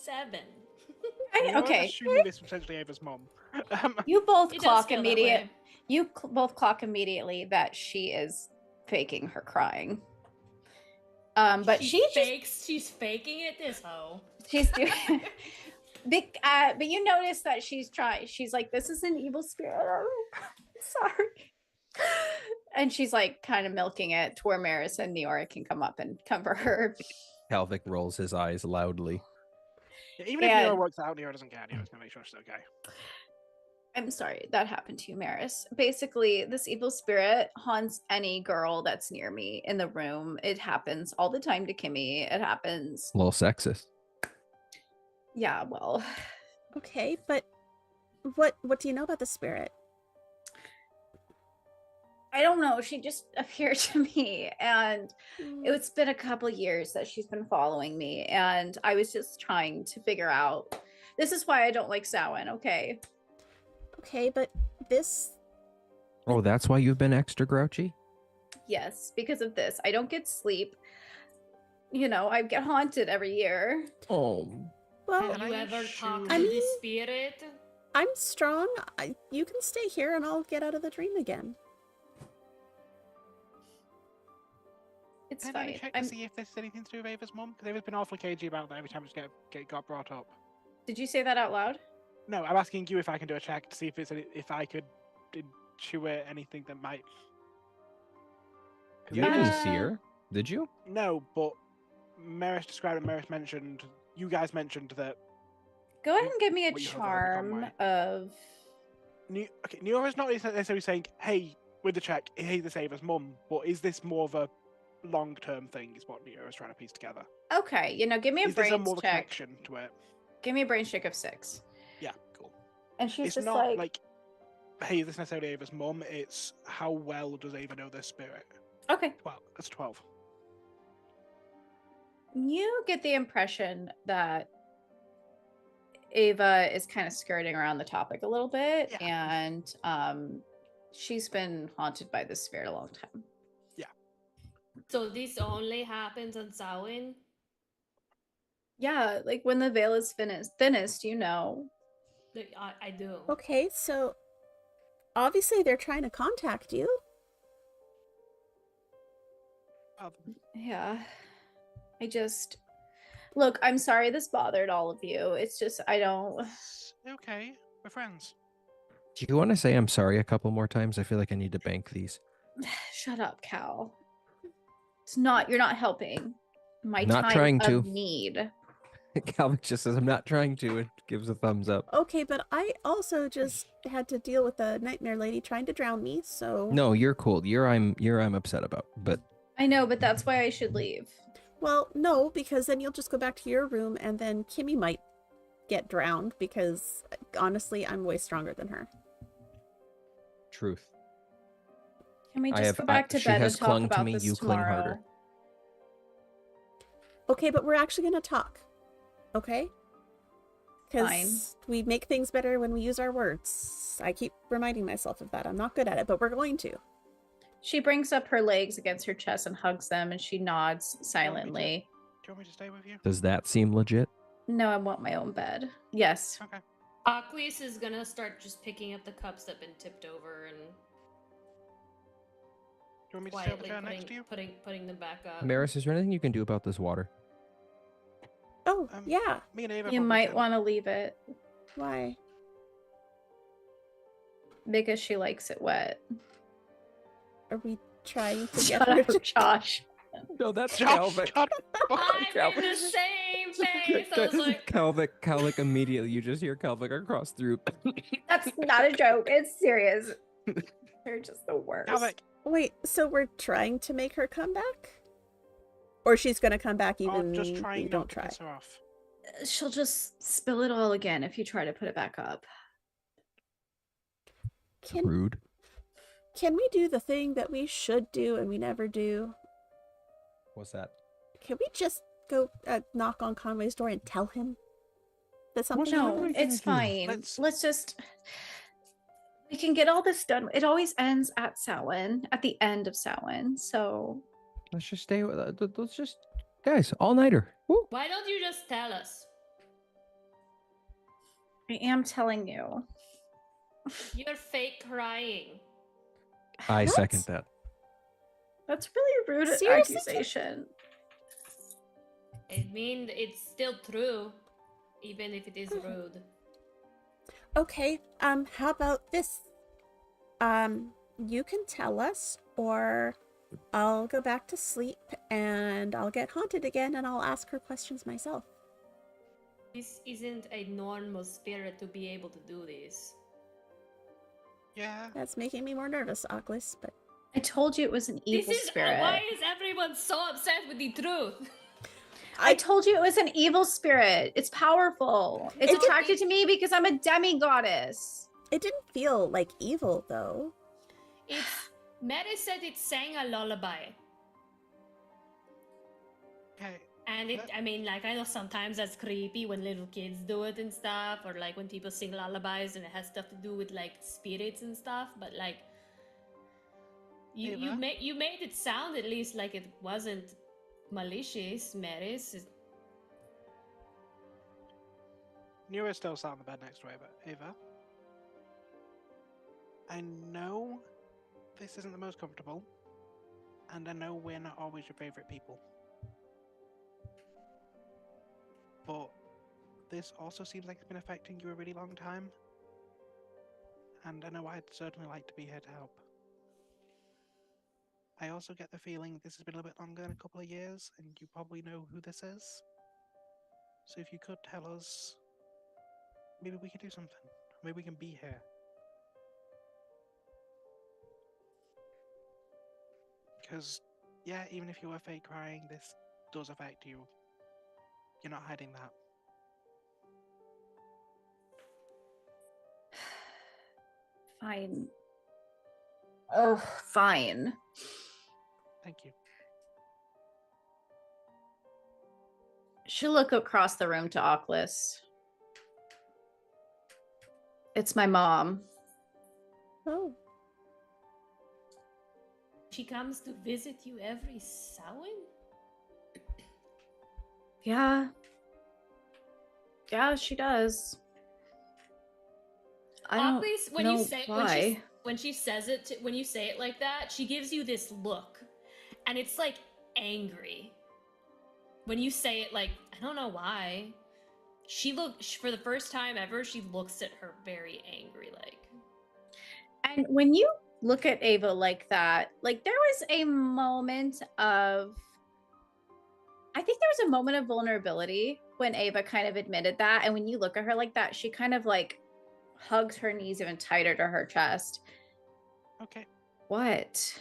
7. We were Okay. assuming this was potentially Ava's mom. You both It does clock feel that immediate. way. You both clock immediately that she is faking her crying. But She's faking it. This hoe. she's doing. But you notice that she's trying. She's like, "This is an evil spirit. Sorry." And she's like, kind of milking it to where Maris and Neora can come up and comfort her. Calvic rolls his eyes loudly. Yeah, even if And- Nira works out, Nira doesn't care. Nira's gonna make sure she's okay. I'm sorry that happened to you, Maris. Basically, this evil spirit haunts any girl that's near me in the room. It happens all the time to Kimmy. It happens. A little sexist. Yeah, well, Okay, but what do you know about the spirit? I don't know. She just appeared to me, and it's been a couple years that she's been following me, and I was just trying to figure out. This is why I don't like Samhain. Okay. Okay, but this... Oh, that's why you've been extra grouchy? Yes, because of this, I don't get sleep. You know, I get haunted every year. Oh. Well, Have you ever talked I to mean- the spirit? I'm strong. You can stay here and I'll get out of the dream again. It's Can I fine. check to see if there's anything to do with Ava's mom? Because Ava's been awfully cagey about that every time it got brought up. Did you say that out loud? No, I'm asking you if I can do a check to see if I could intuit anything that might. 'Cause You Ava's- didn't see her, did you? No, but Maris described and Maris mentioned. You guys mentioned that. Go ahead and give me a What you have over charm Conway. of. Neora's not necessarily saying, "Hey, with the check, hey, this Ava's mum," but is this more of a long-term thing? Is what Neora's trying to piece together. Okay, give me a Is this a brains more of a check. connection to it? Give me a brains check of 6. Yeah, cool. And she's It's just not like, hey, is this necessarily Ava's mum? It's how well does Ava know this spirit? okay. Well, that's 12. You get the impression that Ava is kind of skirting around the topic a little bit, Yeah. and she's been haunted by this spirit a long time. So this only happens on Samhain? Yeah, like when the veil is thinnest, you know. I do. Okay, so obviously they're trying to contact you. Yeah. Look, I'm sorry this bothered all of you. It's just I don't. It's okay, we're friends. Do you want to say I'm sorry a couple more times? I feel like I need to bank these. Shut up, Cal. You're not helping. My Not time trying of to. need. Calvic just says I'm not trying to and gives a thumbs up. Okay, but I also just had to deal with the nightmare lady trying to drown me, so... No, you're cool. I'm upset about. But I know, but that's why I should leave. Well, no, because then you'll just go back to your room and then Kimmy might get drowned because, honestly, I'm way stronger than her. truth. Can we I just have- go back to she bed has and talk clung to about me, this you cling tomorrow? harder. Okay, but we're actually going to talk. Okay? Fine. Because we make things better when we use our words. I keep reminding myself of that. I'm not good at it, but we're going to. She brings up her legs against her chest and hugs them, and she nods silently. you want me to stay with you? Does that seem legit? No, I want my own bed. Yes. Okay. Aquis is gonna start just picking up the cups that have been tipped over and Do you want me to stay on the quietly chair next to you? putting them back up. Maris, is there anything you can do about this water? Oh, yeah. Me and Ava You probably might can. want to leave it Why? because she likes it wet. Are we trying to get Shut her up, to... Josh. No, that's Josh, God, I'm in the same face. I was like, Calvic immediately. You just hear Calvic across through. That's not a joke. It's serious. They're just the worst. Calvic, Wait, so we're trying to make her come back? Or she's gonna come back even just if trying we not don't to try? piss her off. She'll just spill it all again if you try to put it back up. Rude. Can we do the thing that we should do and we never do? What's that? Can we just go knock on Conway's door and tell him that something No, happened? it's fine. Let's just. We can get all this done. It always ends at Samhain, at the end of Samhain. So Let's just stay with. Let's just, guys, all nighter. Woo. why don't you just tell us? I am telling you. You're fake crying. I What? second that. That's really rude Seriously? accusation. I mean, it's still true, even if it is rude. Okay, how about this? You can tell us, or I'll go back to sleep and I'll get haunted again and I'll ask her questions myself. This isn't a normal spirit to be able to do this. Yeah. That's making me more nervous, Oculus, but I told you it was an evil This is spirit. why is everyone so upset with the truth? I told you it was an evil spirit. It's powerful. It's It did- attracted to me because I'm a demigoddess. it didn't feel like evil, though. It's Mary said it sang a lullaby. Okay. And it, I mean, like, I know sometimes that's creepy when little kids do it and stuff, or like when people sing lullabies and it has stuff to do with like spirits and stuff. But like, you Ava? made it sound at least like it wasn't malicious, Maris. Nura still sat on the bed next to Ava. I know this isn't the most comfortable, and I know we're not always your favorite people. But this also seems like it's been affecting you a really long time. And I know I'd certainly like to be here to help. I also get the feeling this has been a little bit longer than a couple of years, and you probably know who this is. So if you could tell us, maybe we could do something. Maybe we can be here. Because, yeah, even if you were fake crying, this does affect you. You're not hiding that. Fine. Oh, fine. Thank you. She'll look across the room to Oculus. It's my mom. Oh. She comes to visit you every Samhain? Yeah. Yeah, she does. I don't Always when know you say why. when she says it when you say it like that, she gives you this look, and it's like angry. When you say it, like, I don't know why, for the first time ever, she looks at her very angry, like. And when you look at Ava like that, like there was a moment of, I think there was a moment of vulnerability when Ava kind of admitted that. And when you look at her like that, she kind of like hugs her knees even tighter to her chest. Okay. What?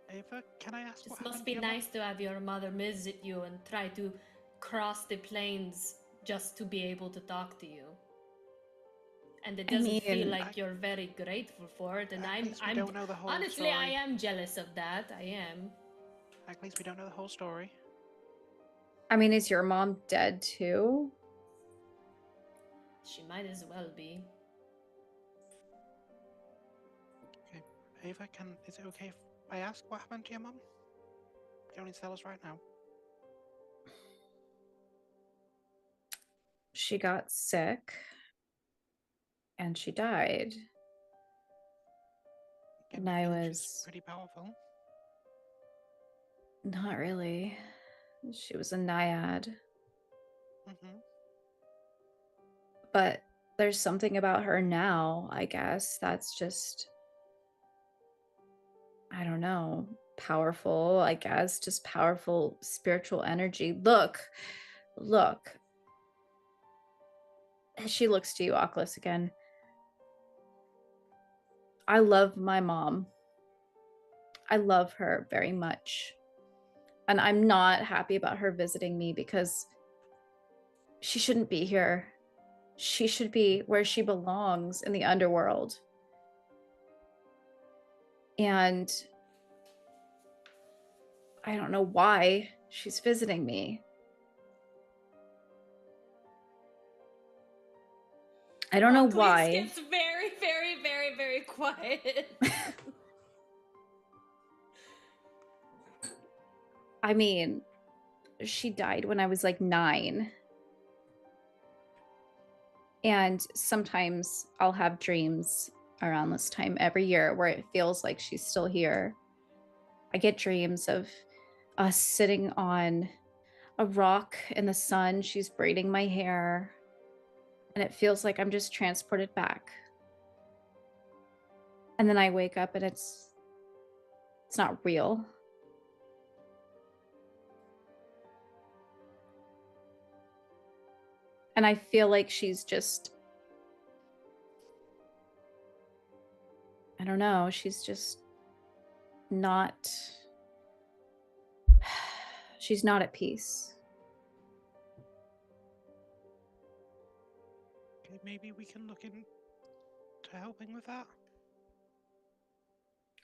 Ava, can I ask This what must happened be to your mom? nice to have your mother visit you and try to cross the plains just to be able to talk to you. And it I doesn't feel mean, like you're very grateful for it. And At least we I'm don't know the whole honestly, I story. am jealous of that. I am. At least we don't know the whole story. I mean, is your mom dead too? She might as well be. Okay. Ava, is it okay if I ask what happened to your mum? You don't need to tell us right now. she got sick and she died. And I was pretty powerful. Not really. She was a naiad. Mm-hmm. But there's something about her now, I guess, that's just, I don't know, powerful, I guess, just powerful spiritual energy. Look. She looks to you, Oculus, again. I love my mom. I love her very much. And I'm not happy about her visiting me because she shouldn't be here. She should be where she belongs, in the underworld. And I don't know why she's visiting me. I don't know why. It's very, very, very, very quiet. I mean, she died when I was like 9. And sometimes I'll have dreams around this time every year where it feels like she's still here. I get dreams of us sitting on a rock in the sun. She's braiding my hair. And it feels like I'm just transported back. And then I wake up and it's not real. And I feel like she's just, I don't know, she's just not, she's not at peace. Okay, maybe we can look into helping with that.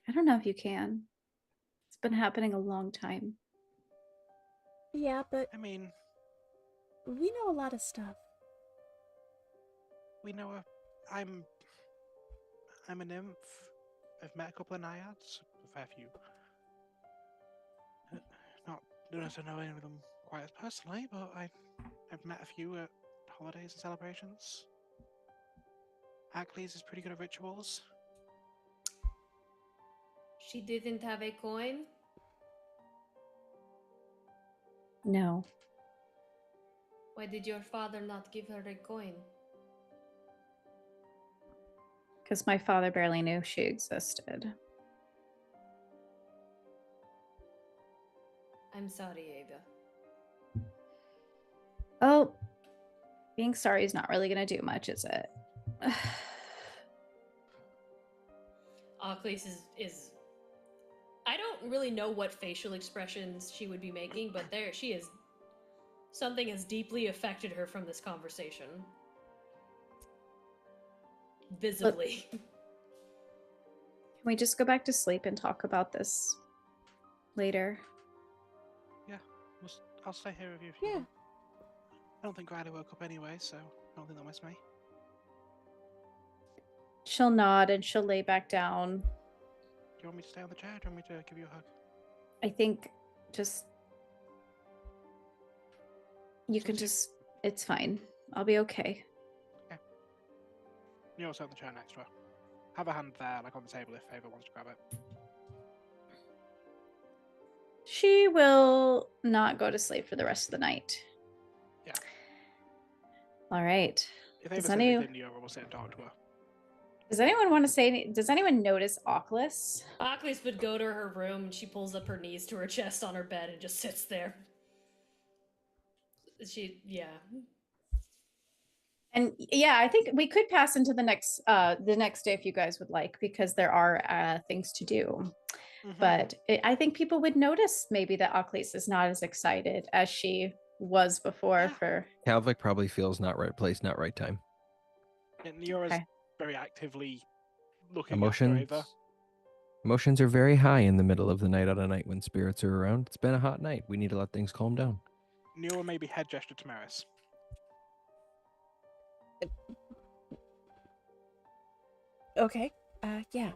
I don't know if you can. It's been happening a long time. Yeah, but I mean, we know a lot of stuff. we know I'm a nymph. I've met a couple of naiads, a fair few. Don't necessarily know any of them quite as personally, but I've met a few at holidays and celebrations. Ackley's is pretty good at rituals. She didn't have a coin? No. Why did your father not give her a coin? Because my father barely knew she existed. I'm sorry, Ava. Oh, being sorry is not really going to do much, is it? Oculus is I don't really know what facial expressions she would be making, but there she is. Something has deeply affected her from this conversation. Visibly. Can we just go back to sleep and talk about this later? Yeah, I'll stay here with you if you want. I don't think Riley woke up anyway, so I don't think they'll miss me. She'll nod and she'll lay back down. Do you want me to stay on the chair or do you want me to give you a hug? I think just... You can just... It's fine. I'll be okay. Okay. You're also on the chair next to her. Have a hand there, like on the table, if Ava wants to grab it. She will not go to sleep for the rest of the night. Yeah. All right. If Ava says anything, we'll sit and talk to her. Does anyone want to say... Does anyone notice Oculus? Oculus would go to her room and she pulls up her knees to her chest on her bed and just sits there. Yeah. And yeah, I think we could pass into the next day if you guys would like, because there are things to do. Mm-hmm. But I think people would notice maybe that Oculus is not as excited as she was before. For Calvic probably feels not right place, not right time. And Neora's very actively looking Emotions. after Ava. Emotions are very high in the middle of the night on a night when spirits are around. It's been a hot night. We need to let things calm down. Neora maybe head gesture to Maris. Okay. Yeah.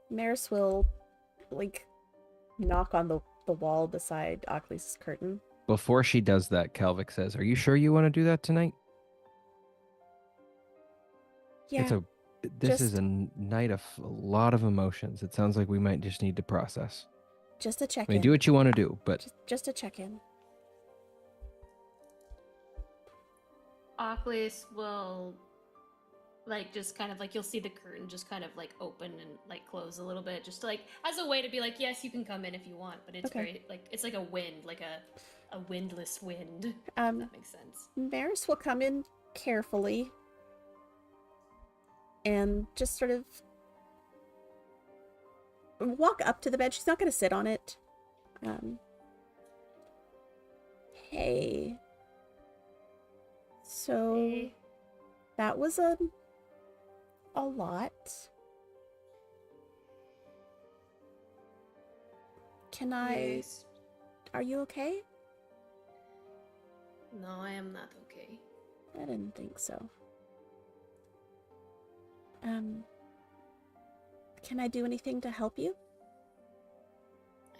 Maris will, like, knock on the wall beside Oculus' curtain. Before she does that, Calvic says, "Are you sure you want to do that tonight?" Yeah, This is a night of a lot of emotions. It sounds like we might just need to process. just a I check-in. mean, do what you want to do, but Just a check-in. Oculus will like just kind of like you'll see the curtain just kind of like open and like close a little bit, just to, like as a way to be like, yes, you can come in if you want, but it's Okay. very like it's like a wind, like a windless wind. If Um, that makes sense. Maris will come in carefully and just sort of walk up to the bed. She's not going to sit on it. Hey. So Hey. that was a lot. Can I... Yes. Are you okay? No, I am not okay. I didn't think so. Can I do anything to help you?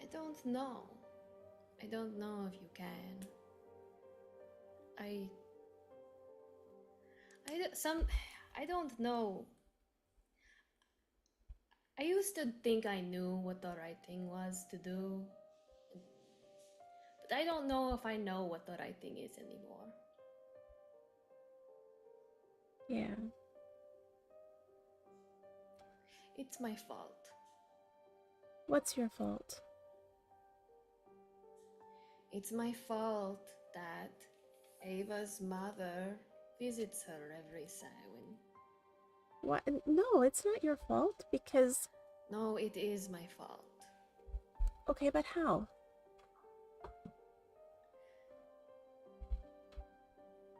I don't know. I don't know if you can. I don't know. I used to think I knew what the right thing was to do. But I don't know if I know what the right thing is anymore. Yeah. It's my fault. What's your fault? It's my fault that Ava's mother visits her every Samhain. What? No, it's not your fault because... No, it is my fault. Okay, but how?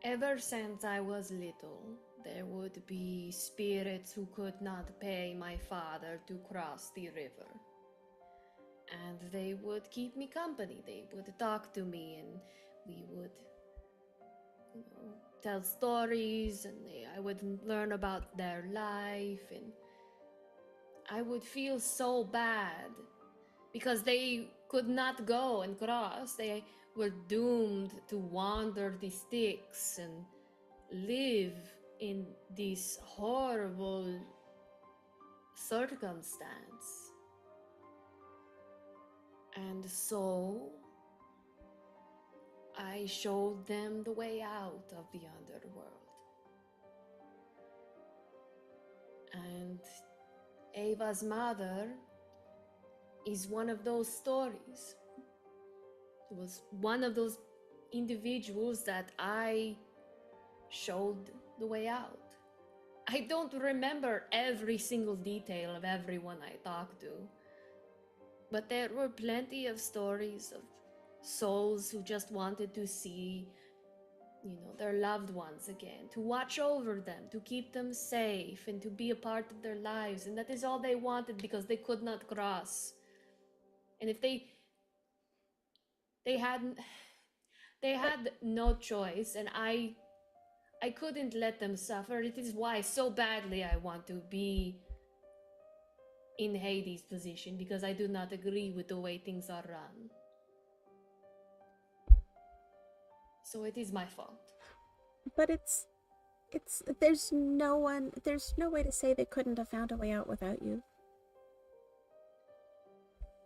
Ever since I was little, there would be spirits who could not pay my father to cross the river. And they would keep me company. They would talk to me and we would, tell stories and I would learn about their life and I would feel so bad because they could not go and cross. They were doomed to wander the Styx and live in this horrible circumstance. And so I showed them the way out of the underworld. And Ava's mother is one of those stories. It was one of those individuals that I showed the way out. I don't remember every single detail of everyone I talked to, but there were plenty of stories of souls who just wanted to see, their loved ones again, to watch over them, to keep them safe, and to be a part of their lives. And that is all they wanted because they could not cross. And if they had no choice, and I couldn't let them suffer. It is why so badly I want to be in Hades' position, because I do not agree with the way things are run. So it is my fault. But there's no way to say they couldn't have found a way out without you.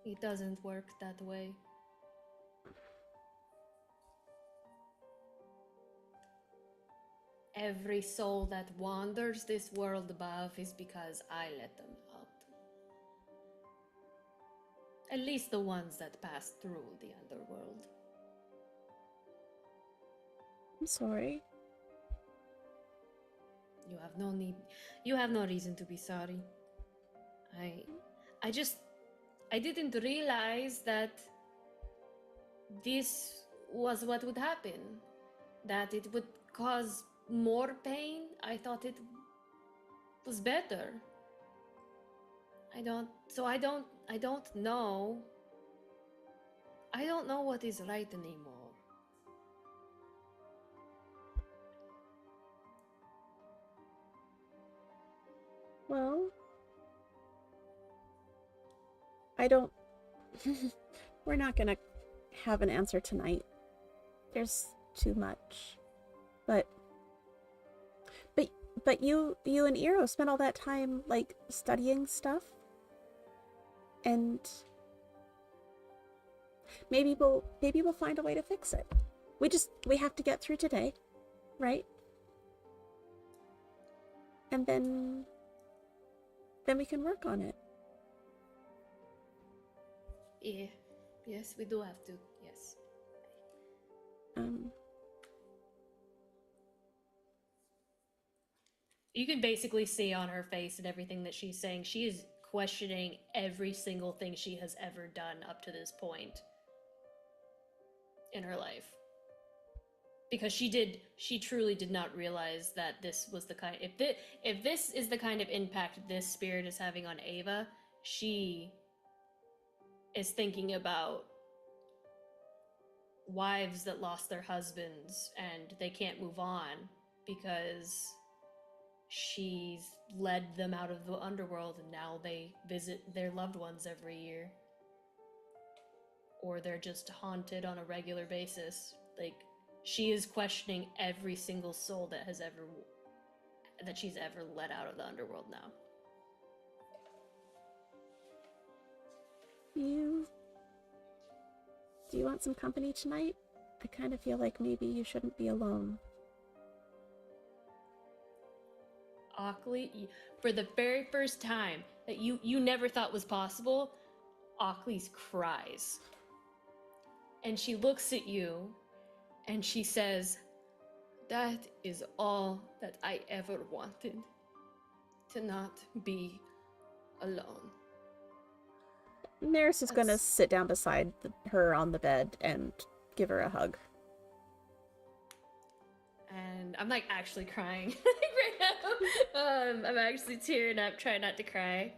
It doesn't work that way. Every soul that wanders this world above is because I let them out. At least the ones that pass through the underworld. I'm sorry. You have no reason to be sorry. I didn't realize that this was what would happen. That it would cause more pain. I thought it was better. I don't know. I don't know what is right anymore. Well, I don't... We're not gonna have an answer tonight. there's too much. But you and Eero spent all that time, like, studying stuff. And maybe we'll find a way to fix it. We have to get through today, right? And then we can work on it. Yeah. Yes, we do have to. Yes. You can basically see on her face and everything that she's saying, she is questioning every single thing she has ever done up to this point in her life. Because she truly did not realize that this was the kind, if this is the kind of impact this spirit is having on Ava, she is thinking about wives that lost their husbands and they can't move on because she's led them out of the underworld and now they visit their loved ones every year. Or they're just haunted on a regular basis. Like, she is questioning every single soul that she's ever let out of the underworld now. Do you want some company tonight? I kind of feel like maybe you shouldn't be alone. Ockley, for the very first time that you never thought was possible, Ockley's cries. And she looks at you and she says, "That is all that I ever wanted, to not be alone." Maris is going to sit down beside her on the bed and give her a hug. And I'm like actually crying right now. I'm actually tearing up, trying not to cry.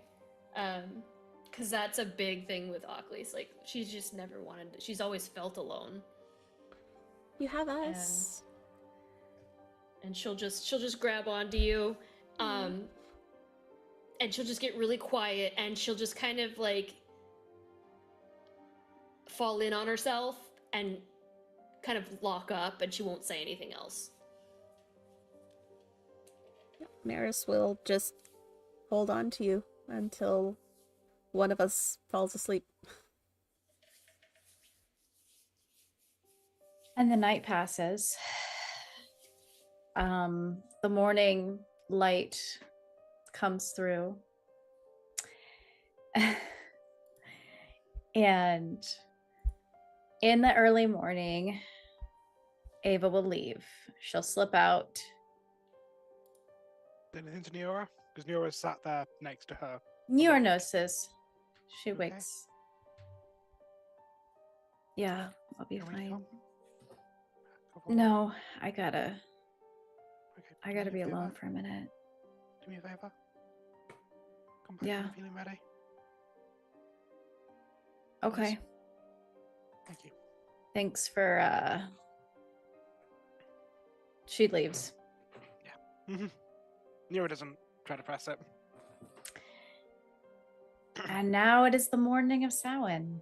Because that's a big thing with Ockley. It's like, she's just never wanted to, she's always felt alone. You have us. And she'll just grab onto you. And she'll just get really quiet and she'll just kind of like fall in on herself and kind of lock up, and she won't say anything else. Maris will just hold on to you until one of us falls asleep. And the night passes. The morning light comes through. And in the early morning, Ava will leave. She'll slip out. Anything to Neora? Because Neora's sat there next to her. Neora notices. She Okay. wakes. Yeah, I'll be Want me to fine. go for a walk? No, I gotta Okay, be do me a alone favor. for a minute. Do me a favor. Come back Yeah. when you're feeling ready. Okay. Yes. Thank you. Thanks for she leaves. Neora doesn't try to press it. And now it is the morning of Samhain.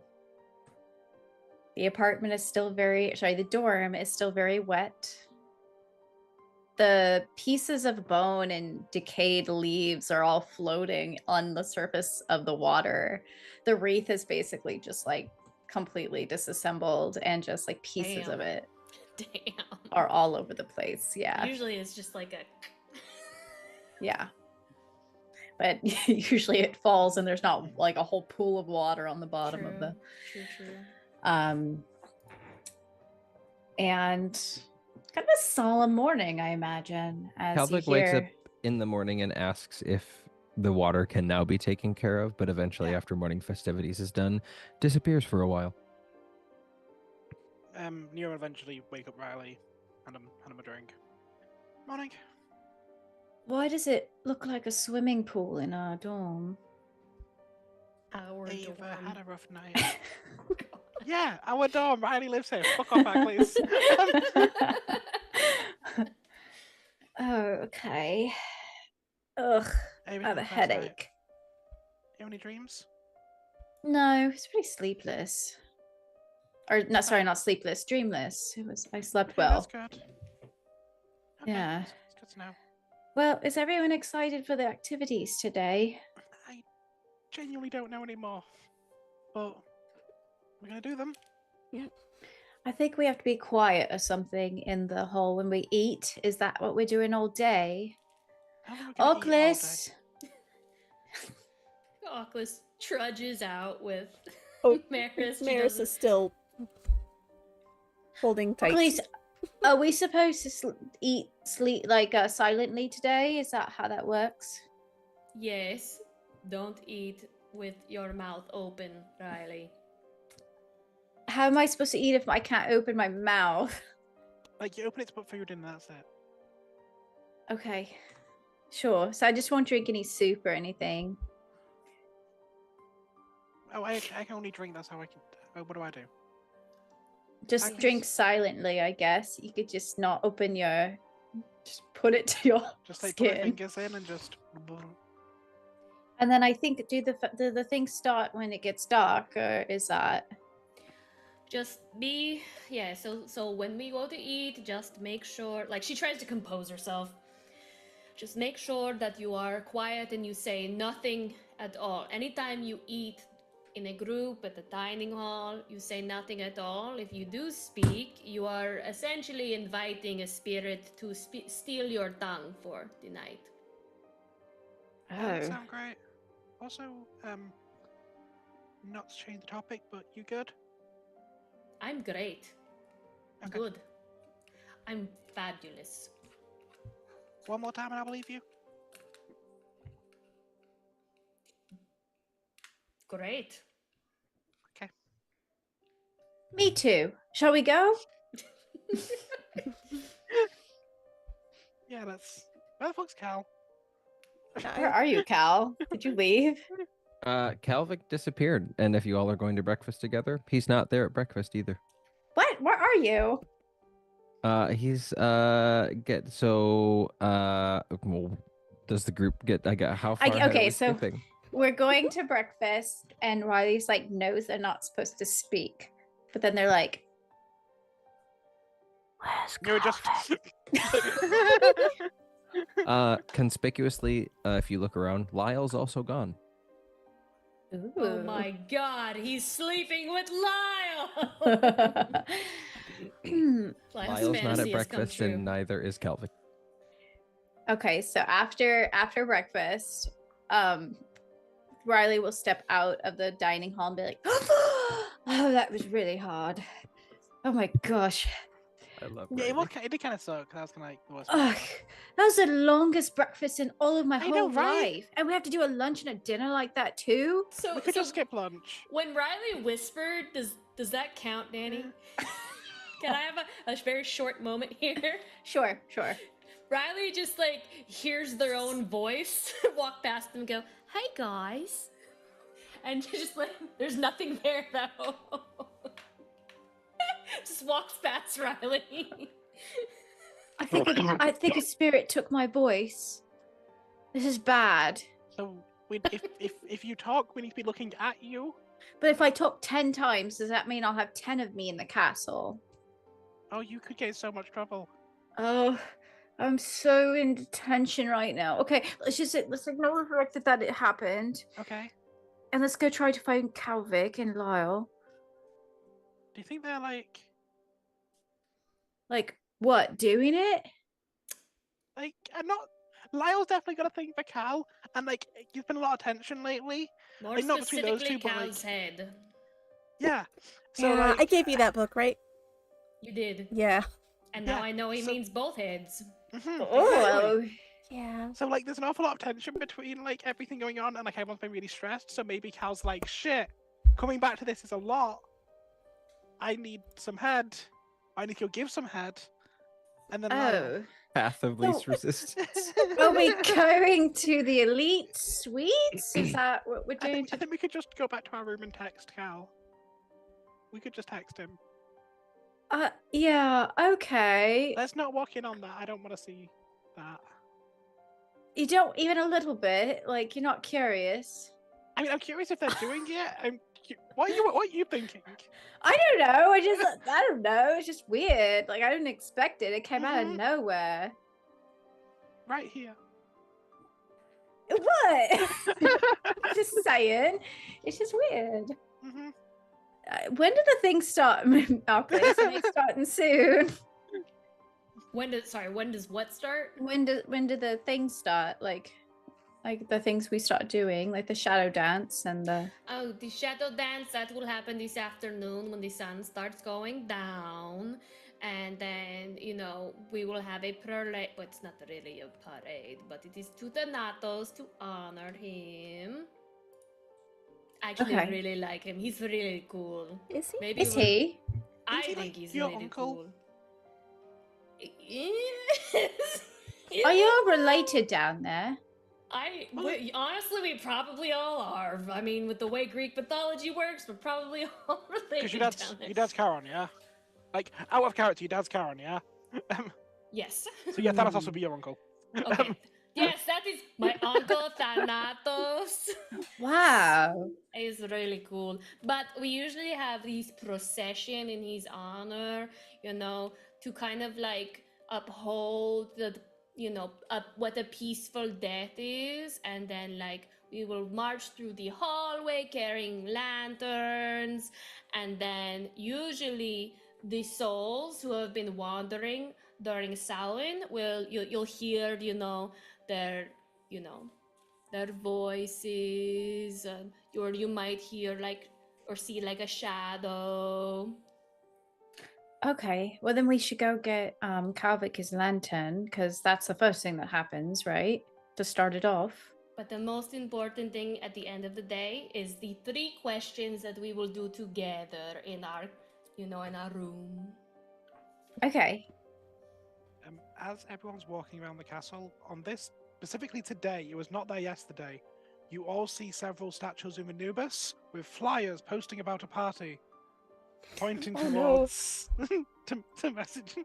The apartment is still the dorm is still very wet. The pieces of bone and decayed leaves are all floating on the surface of the water. The wreath is basically just like completely disassembled, and just like pieces of it Damn. are all over the place. Yeah. Usually it's just like a... Yeah. But usually it falls and there's not like a whole pool of water on the bottom of the... True. And kind of a solemn morning, I imagine, as Calvic you wakes up hear... in the morning and asks if the water can now be taken care of, but eventually, after morning festivities is done, disappears for a while. Neora eventually wake up Riley, hand him a drink. Morning. Why does it look like a swimming pool in our dorm? Our Ava dorm. had a rough night. Yeah, our dorm. Riley lives here. Fuck off, Ackley's. Oh, okay. Ugh, I have a headache. You have any dreams? No, it's pretty sleepless. Or not, sorry, not sleepless, dreamless. I slept Okay, well. that's good. Yeah. It's good to know. Well, is everyone excited for the activities today? I genuinely don't know anymore, but we're gonna do them. I think we have to be quiet or something in the hall when we eat. Is that what we're doing all day? I think we're gonna eat all day. Oculus! Oculus trudges out with Oh, Maris. She Maris doesn't- is still holding tight. Oculus, are we supposed to sleep like silently today? Is that how that works? Yes. Don't eat with your mouth open, Riley. How am I supposed to eat if I can't open my mouth? Like, you open it to put food in, and that's it. Okay, sure. So I just won't drink any soup or anything. Oh, I can only drink. That's how I can. Oh, what do I do? Just Agnes? drink silently, I guess. You could just not open your... Just put it to your Just like put my skin. fingers in and just. And then I think, do the things start when it gets dark, or is that... Just be so when we go to eat, just make sure, like, she tries to compose herself. Just make sure that you are quiet and you say nothing at all. Anytime you eat in a group at the dining hall, you say nothing at all. If you do speak, you are essentially inviting a spirit to steal your tongue for the night. That Oh. sounds great. Also, not to change the topic, but you good? I'm great. Okay. Good. I'm fabulous. One more time and I believe you. Great. Okay. Me too. Shall we go? Yeah, that's. Where the fuck's Cal? Where are you, Cal? Did you leave? Calvic disappeared, and if you all are going to breakfast together, he's not there at breakfast either. What? Where are you? He's well, does the group get? I got how far ahead are Okay, we so skipping? we're going to breakfast, and Riley's like knows they're not supposed to speak, but then they're like, You're just. Conspicuously, if you look around, Lyle's also gone. "Ooh." Oh my god, he's sleeping with Lyle! Lyle's Lyle's not fantasy at has come breakfast, true. and neither is Calvic. Okay, so after breakfast, Riley will step out of the dining hall and be like, "Oh, that was really hard. Oh my gosh. I love Yeah, Riley. it did kind of suck. That was kind of like the worst. Ugh, that was the longest breakfast in all of my I know, whole right? life. And we have to do a lunch and a dinner like that too? So, We could so just skip lunch. when Riley whispered, does that count, Danny? Can I have a very short moment here? Sure. Riley just like hears their own voice walk past them and go, "Hi guys," and just like there's nothing there though. Just walks past Riley. I think a spirit took my voice. This is bad. So if you talk, we need to be looking at you. But if I talk 10 times, does that mean I'll have 10 of me in the castle? Oh, you could get in so much trouble. Oh, I'm so in detention right now. Okay, let's ignore the fact that it happened. Okay. And let's go try to find Calvic and Lyle. Do you think they're like What, doing it? I'm not. Lyle's definitely got a thing for Cal, and like there's been a lot of tension lately. More Like, not between those specifically, two, but, Cal's like- head. Yeah. So Yeah, like, I gave you that book, right? You did, Yeah. and now Yeah, I know he so- means both heads. mhm, exactly. Oh, Yeah. So like, there's an awful lot of tension between like everything going on, and like everyone's been really stressed. So maybe Cal's like, shit, coming back to this is a lot. I need some head. I need to go give some head, and then Lyle. oh. Path of So- least resistance. Are we going to the elite suites? Is that what we're I doing? think we could just go back to our room and text Cal. We could just text him. Yeah, okay. Let's not walk in on that. I don't want to see that. You don't even a little bit, like you're not curious. I mean, I'm curious if they're doing it. I'm What are you thinking? I don't know. I don't know. It's just weird. Like I didn't expect it. It came out of nowhere. Right here. What? I'm just saying. It's just weird. Mm-hmm. When did the thing start? Okay, it's starting soon. When does what start? When did the thing start? Like the things we start doing, like the shadow dance and the. Oh, the shadow dance that will happen this afternoon when the sun starts going down, and then we will have a parade. But it's not really a parade, but it is to Thanatos to honor him. Actually, I really like him. He's really cool. Is he? Maybe Is he? I Is he think like he's your really uncle? cool. Yes. Are you all related down there? Honestly, we probably all are. I mean, with the way Greek mythology works, we're probably all related. Because your dad's Charon, yeah? Like, out of character, your dad's Charon, yeah? Yes. So yeah, Thanatos would be your uncle. Okay. Yes, that is my uncle Thanatos. Wow. It's really cool. But we usually have these procession in his honor, to kind of like uphold what a peaceful death is, and then like we will march through the hallway carrying lanterns, and then usually the souls who have been wandering during Samhain you'll hear their their voices, or you might hear or see a shadow. Okay. Well, then we should go get Kalvik his lantern, because that's the first thing that happens, right? To start it off. But the most important thing at the end of the day is the 3 questions that we will do together in our room. Okay. As everyone's walking around the castle, on this, specifically today, it was not there yesterday, you all see several statues of Anubis with flyers posting about a party, pointing towards to message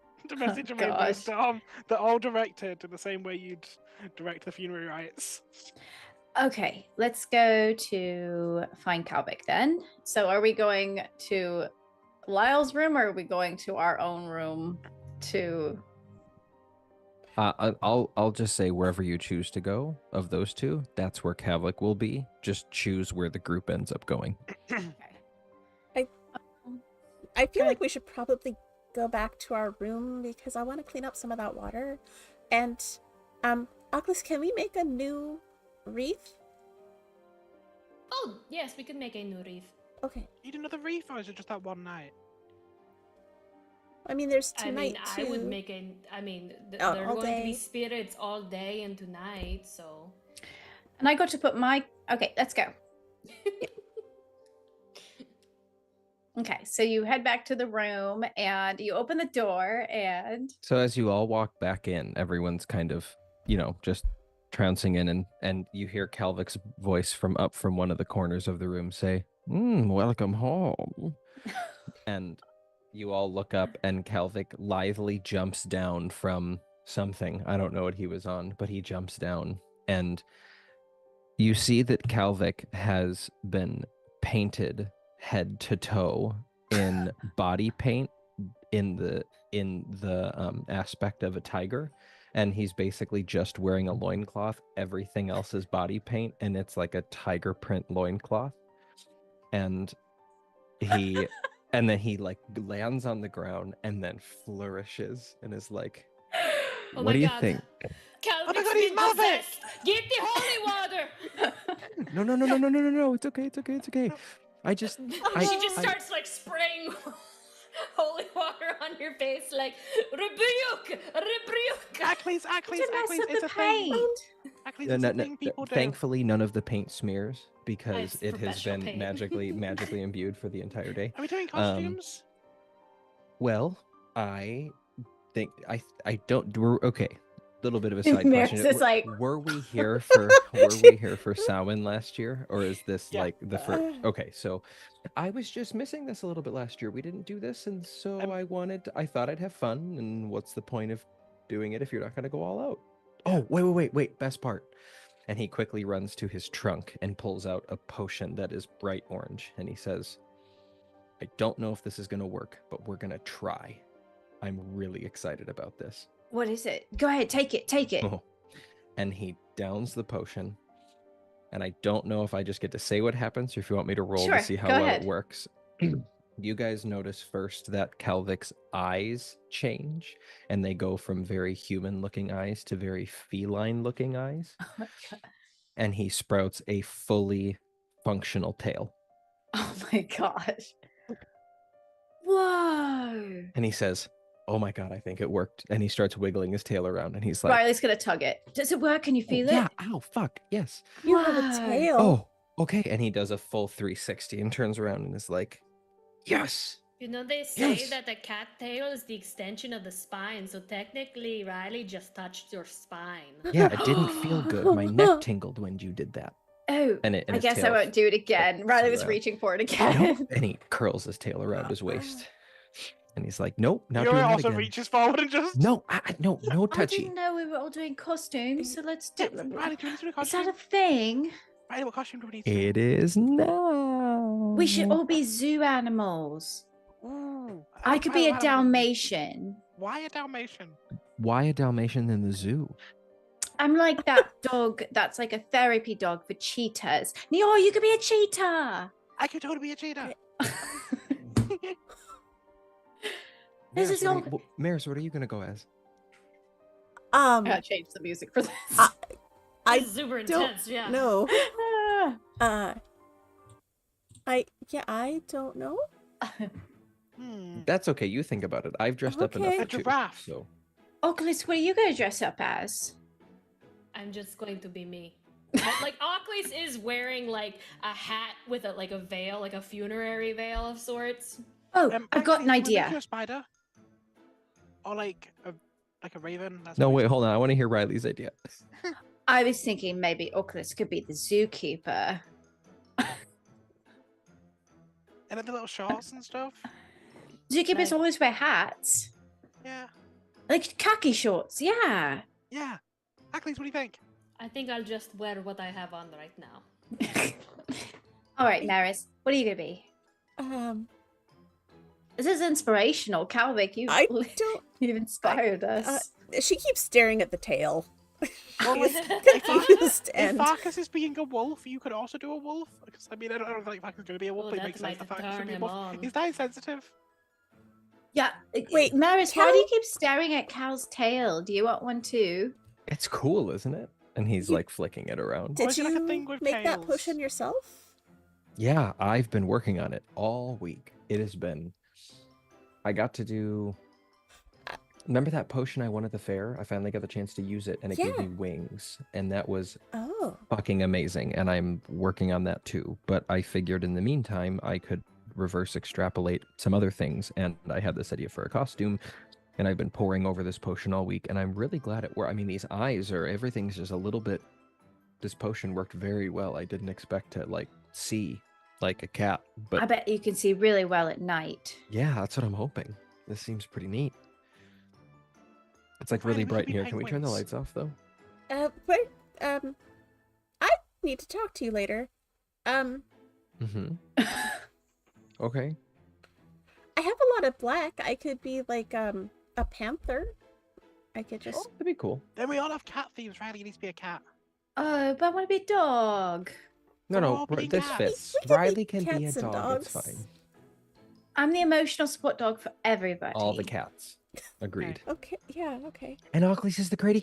away wisdom. They're all directed in the same way you'd direct the funerary rites. Okay, let's go to find Kalvik then. So are we going to Lyle's room, or are we going to our own room to... I'll just say wherever you choose to go of those two, that's where Kalvik will be. Just choose where the group ends up going. I feel like we should probably go back to our room because I want to clean up some of that water. And Oculus, can we make a new wreath? Oh yes, we can make a new wreath. Okay. Need another wreath, or is it just that one night? I mean, there's tonight too. I would make there are going to be spirits all day and tonight, so. And I got to put my... Okay, let's go. Okay, so you head back to the room and you open the door and... So as you all walk back in, everyone's kind of, just trouncing in, and you hear Kalvik's voice from one of the corners of the room say, welcome home. And you all look up and Kalvik lithely jumps down from something. I don't know what he was on, but he jumps down. And you see that Kalvik has been painted head to toe in body paint in the aspect of a tiger. And he's basically just wearing a loincloth. Everything else is body paint, and it's like a tiger print loincloth. And he... And then he lands on the ground and then flourishes and is like, what do you think? Kalvik's been possessed. Get the holy water. No. It's okay. She just starts spraying holy water on your face, like rebuke. Ackley's it's a paint. thing. Ackley's it's a thing people do. Thankfully, none of the paint smears because It's it has been paint. magically imbued for the entire day. Are we doing costumes? Well, I think I don't. We're okay. Little bit of a side Maris question. is like... Were we here for Samhain last year, or is this like the first? Okay, so I was just missing this a little bit last year. We didn't do this, and so I thought I'd have fun. And what's the point of doing it if you're not going to go all out? Oh, wait! Best part. And he quickly runs to his trunk and pulls out a potion that is bright orange. And he says, I don't know if this is going to work, but we're going to try. I'm really excited about this. What is it? Go ahead, take it. Oh. And he downs the potion. And I don't know if I just get to say what happens or if you want me to roll Sure, to see how go well ahead. it works. You guys notice first that Calvic's eyes change and they go from very human looking eyes to very feline looking eyes. Oh my god. And he sprouts a fully functional tail. Oh my gosh. Whoa. And he says, oh my god, I think it worked. And he starts wiggling his tail around and he's like, Riley's gonna tug it. Does it work? Can you "Oh, feel yeah, it? ow, fuck, yes. You have a Wow. tail. Oh, okay. And he does a full 360 and turns around and is like, yes. You know, they say Yes. that the cat tail is the extension of the spine, so technically Riley just touched your spine. Yeah, it didn't feel good. My neck tingled when you did that. Oh, And I his guess I tail won't do it again. Riley was around. reaching for it No. again. And he curls his tail around his waist. And he's like, nope, not Yours doing that also again. reaches forward and just. No, no I touchy. didn't know we were all doing costumes, so let's do Riley, do you need to do a Is that costume? a thing? Riley, what costume do we need to do? It is now. We should all be zoo animals. Ooh, I could be a Riley, Dalmatian. Why a Dalmatian? Why a Dalmatian in the zoo? I'm like that dog that's like a therapy dog for cheetahs. Neo, you could be a cheetah. I could totally be a cheetah. This Maris, is all- Maris, what are you going to go as? Um, I gotta change the music for this. I It's super don't intense, yeah. know. Ah. I don't know. That's okay. You think about it. I've dressed up enough Okay. for A two. giraffe. So Oculus, what are you gonna dress up as? I'm just going to be me. Like Oculus is wearing like a hat with a veil, like a funerary veil of sorts. Oh, I've got an actually, would you idea. do a spider, or like a raven. That's no, what wait, we- hold on. I want to hear Riley's idea. I was thinking maybe Oculus could be the zookeeper. And then the little shorts and stuff. Zookeepers Nice. always wear hats. Yeah, Like khaki shorts, yeah. yeah. Actually, what do you think? I think I'll just wear what I have on right now. All right, Maris, what are you gonna be? This is inspirational. Calvic, I don't. you've inspired us. She keeps staring at the tail. Well, She's like, confused If and Farkas is being a wolf, you could also do a wolf. Because I mean, I don't think Farkas is going to be a wolf. Oh, but it that makes sense might that Farkas turn would be a him wolf. on. He's that sensitive. Yeah. Wait, Maris, why do you Cal- keep staring at Cal's tail? Do you want one too? It's cool, isn't it? And he's You- like flicking it around. did is it like a thing you with make that tails? potion yourself? Yeah, I've been working on it all week. It has been. I got to do. Remember that potion I won at the fair? I finally got the chance to use it, and it gave Yeah. me wings, and that was Oh, fucking amazing. And I'm working on that too. But I figured in the meantime I could reverse extrapolate some other things, and I had this idea for a costume, and I've been poring over this potion all week, and I'm really glad it worked. I mean, these eyes are everything's just a little bit. This potion worked very well. I didn't expect to like see like a cat, but I bet you can see really well at night. yeah, that's what I'm hoping. This seems pretty neat. It's like Why really do we bright in be here. Can we turn the penguins? lights off though? but I need to talk to you later. Mm-hmm. Okay. I have a lot of black. I could be like a panther. I could just. Oh, that'd be cool. Then we all have cat themes. Riley needs to be a cat. Oh, but I want to be a dog. No, We're no, all being this cats. fits. We can be Riley can be a cats and dog. It's dogs. fine. I'm the emotional support dog for everybody. All the cats. Agreed. Okay. Yeah. Okay. And Oakley's is the crazy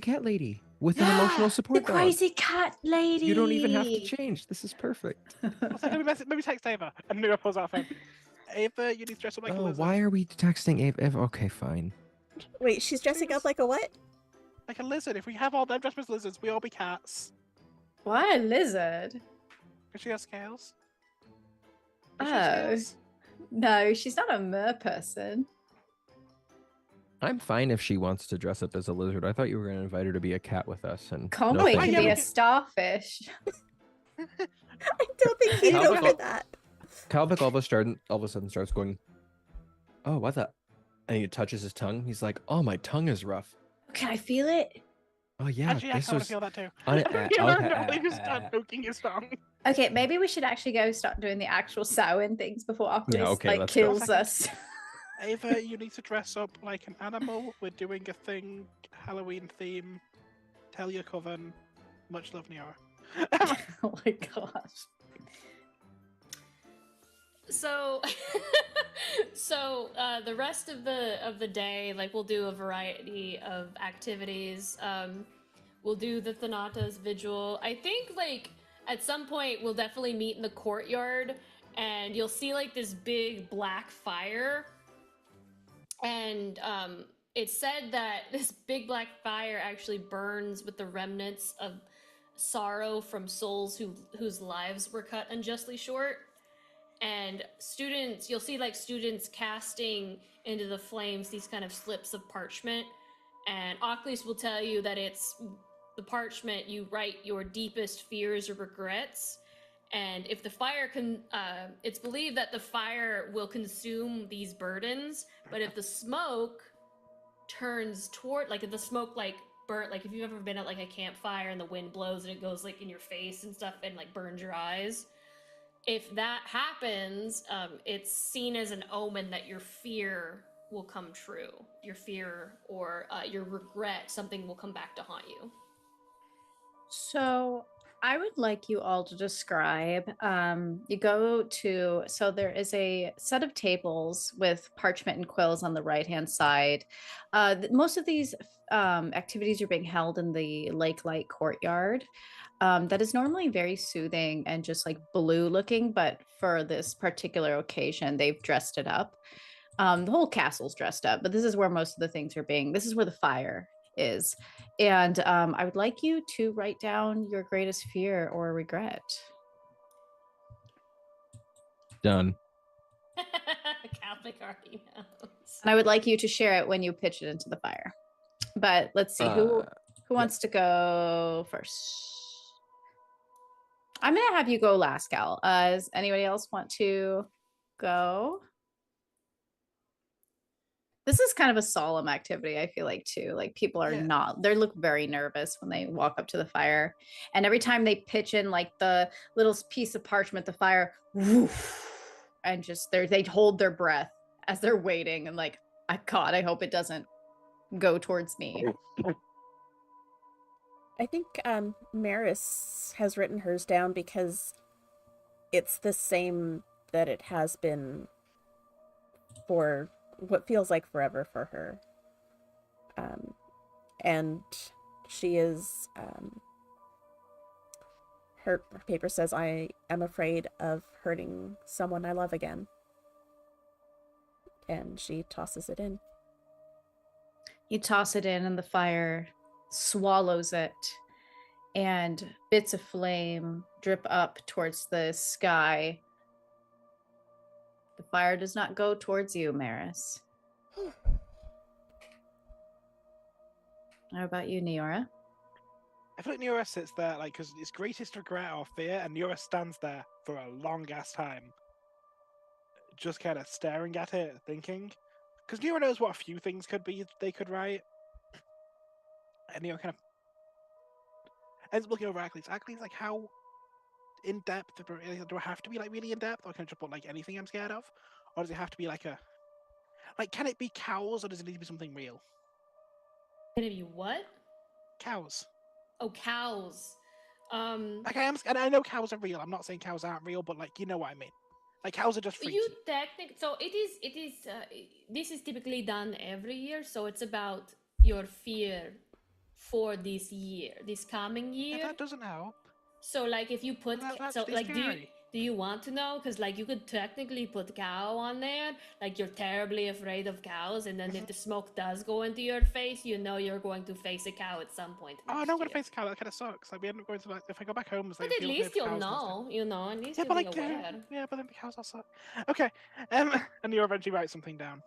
cat lady with an Yeah, emotional The support dog. crazy cat lady. You don't even have to change. This is perfect. Also, maybe text Ava. And Nura pulls out her phone. Ava, you need to dress up like a Oh, lizard. why are we texting Ava? Okay, fine. Wait, she's dressing up like a what? Like a lizard. If we have all them dressed as lizards, we all be cats. Why a lizard? Does she have scales? Does she have Oh. scales? No, she's not a mer person. I'm fine if she wants to dress up as a lizard. I thought you were going to invite her to be a cat with us. And Conway thank can yeah, be we a can- I starfish. don't think he'd How go about- for that. Calvic all of a sudden starts going, oh, what the? And he touches his tongue. He's like, oh, my tongue is rough. Can I feel it? Oh yeah, Actually, I this kind of was feel that too. okay. Really just start poking his tongue. Okay, maybe we should actually go start doing the actual Samhain things before Yeah, Oculus okay, let's go. kills us. Ava, you need to dress up like an animal. We're doing a thing, Halloween theme. Tell your coven. Much love, Niora. Oh my gosh. So, the rest of the day, like we'll do a variety of activities. We'll do the Thanata's vigil. I think like at some point we'll definitely meet in the courtyard, and you'll see like this big black fire. And it's said that this big black fire actually burns with the remnants of sorrow from souls whose lives were cut unjustly short. And students, you'll see like students casting into the flames these kind of slips of parchment. And Oculus will tell you that it's the parchment you write your deepest fears or regrets. And if the fire can, it's believed that the fire will consume these burdens. But if the smoke turns toward, like if the smoke like burnt, like if you've ever been at like a campfire and the wind blows and it goes like in your face and stuff and like burns your eyes. If that happens, it's seen as an omen that your fear will come true. Your fear or your regret, something will come back to haunt you. So I would like you all to describe. You go to, so there is a set of tables with parchment and quills on the right-hand side. Most of these activities are being held in the lake light courtyard. That is normally very soothing and just like blue looking, but for this particular occasion, they've dressed it up. The whole castle's dressed up, but this is where most of the things are being, this is where the fire is. And I would like you to write down your greatest fear or regret. Done. Catholic already knows. And I would like you to share it when you pitch it into the fire. But let's see, who wants to go first? I'm gonna have you go last, Cal. Does anybody else want to go? This is kind of a solemn activity, I feel like, too. Like people are not, they look very nervous when they walk up to the fire. And every time they pitch in like the little piece of parchment, the fire, woof, and just they hold their breath as they're waiting and like, God, I hope it doesn't go towards me. I think Maris has written hers down because it's the same that it has been for what feels like forever for her. And she is, her paper says, I am afraid of hurting someone I love again. And she tosses it in. You toss it in and the fire swallows it, and bits of flame drip up towards the sky. The fire does not go towards you, Maris. How about you, Niora? I feel like Niora sits there, like, because it's greatest regret or fear, and Niora stands there for a long ass time, just kind of staring at it, thinking. Because Niora knows what a few things could be they could write. And Niora kind of ends up looking over Ackley's. Ackley's like, how in depth do I have to be like really in depth, or can I just put like anything I'm scared of, or does it have to be like a can it be cows, or does it need to be something real? Can it be what? Cows. Oh, cows. Like and I know cows are real. I'm not saying cows aren't real, but like you know what I mean. Like cows are just freaky. You technically, so it is. This is typically done every year, so it's about your fear for this year, this coming year. Yeah, that doesn't help. So like if you put so like do you want to know? Because like you could technically put cow on there, like you're terribly afraid of cows, and then if the smoke does go into your face, you know you're going to face a cow at some point. Oh, no, I'm gonna face a cow. That kind of sucks. Like we end up going to like if I go back home, but at least you'll know, at least you'll be aware. Yeah, but then the cows also. Okay, and you eventually write something down,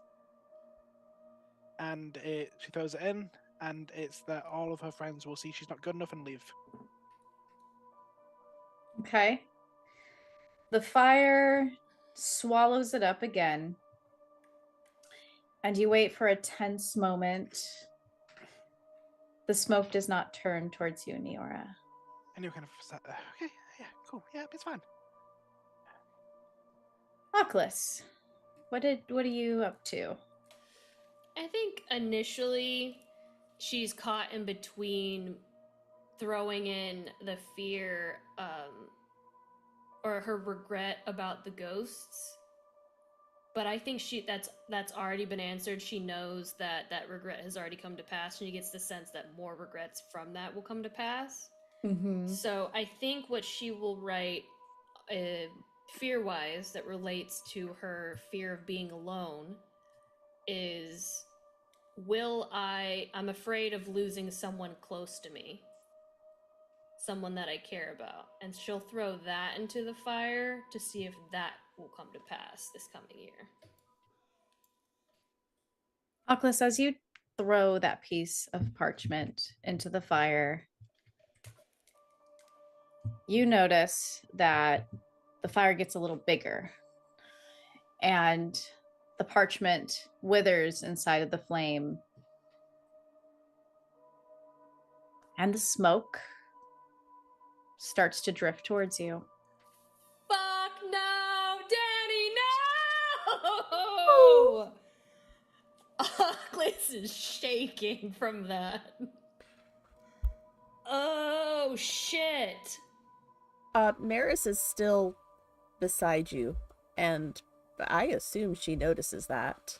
and she throws it in, and it's that all of her friends will see she's not good enough and leave. Okay. The fire swallows it up again. And you wait for a tense moment. The smoke does not turn towards you, Neora. And you're kind of okay, yeah, cool, yeah, it's fine. Oculus, what are you up to? I think initially she's caught in between throwing in the fear or her regret about the ghosts. But I think that's already been answered. She knows that regret has already come to pass, and she gets the sense that more regrets from that will come to pass. Mm-hmm. So I think what she will write, fear-wise, that relates to her fear of being alone, is, I'm afraid of losing someone close to me, someone that I care about, and she'll throw that into the fire to see if that will come to pass this coming year. Oculus, as you throw that piece of parchment into the fire, you notice that the fire gets a little bigger and the parchment withers inside of the flame. And the smoke starts to drift towards you. Fuck no, Danny, no! Oculus is shaking from that. Oh, shit. Maris is still beside you, and I assume she notices that.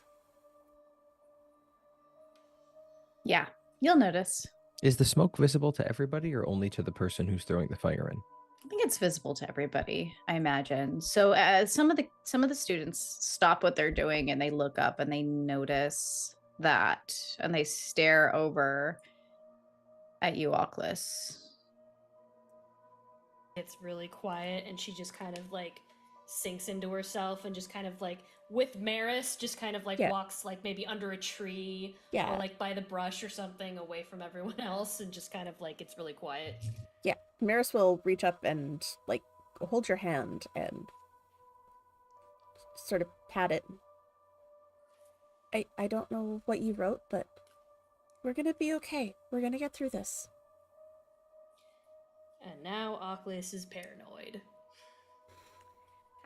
Yeah, you'll notice. Is the smoke visible to everybody or only to the person who's throwing the fire in? I think it's visible to everybody, I imagine. So some of the students stop what they're doing and they look up and they notice that and they stare over at you, Oculus. It's really quiet and she just kind of like sinks into herself and just kind of like with Maris just kind of like walks like maybe under a tree or like by the brush or something away from everyone else and just kind of like it's really quiet. Yeah, Maris will reach up and like hold your hand and sort of pat it. I don't know what you wrote, but we're gonna be okay. We're gonna get through this. And now Oculus is paranoid.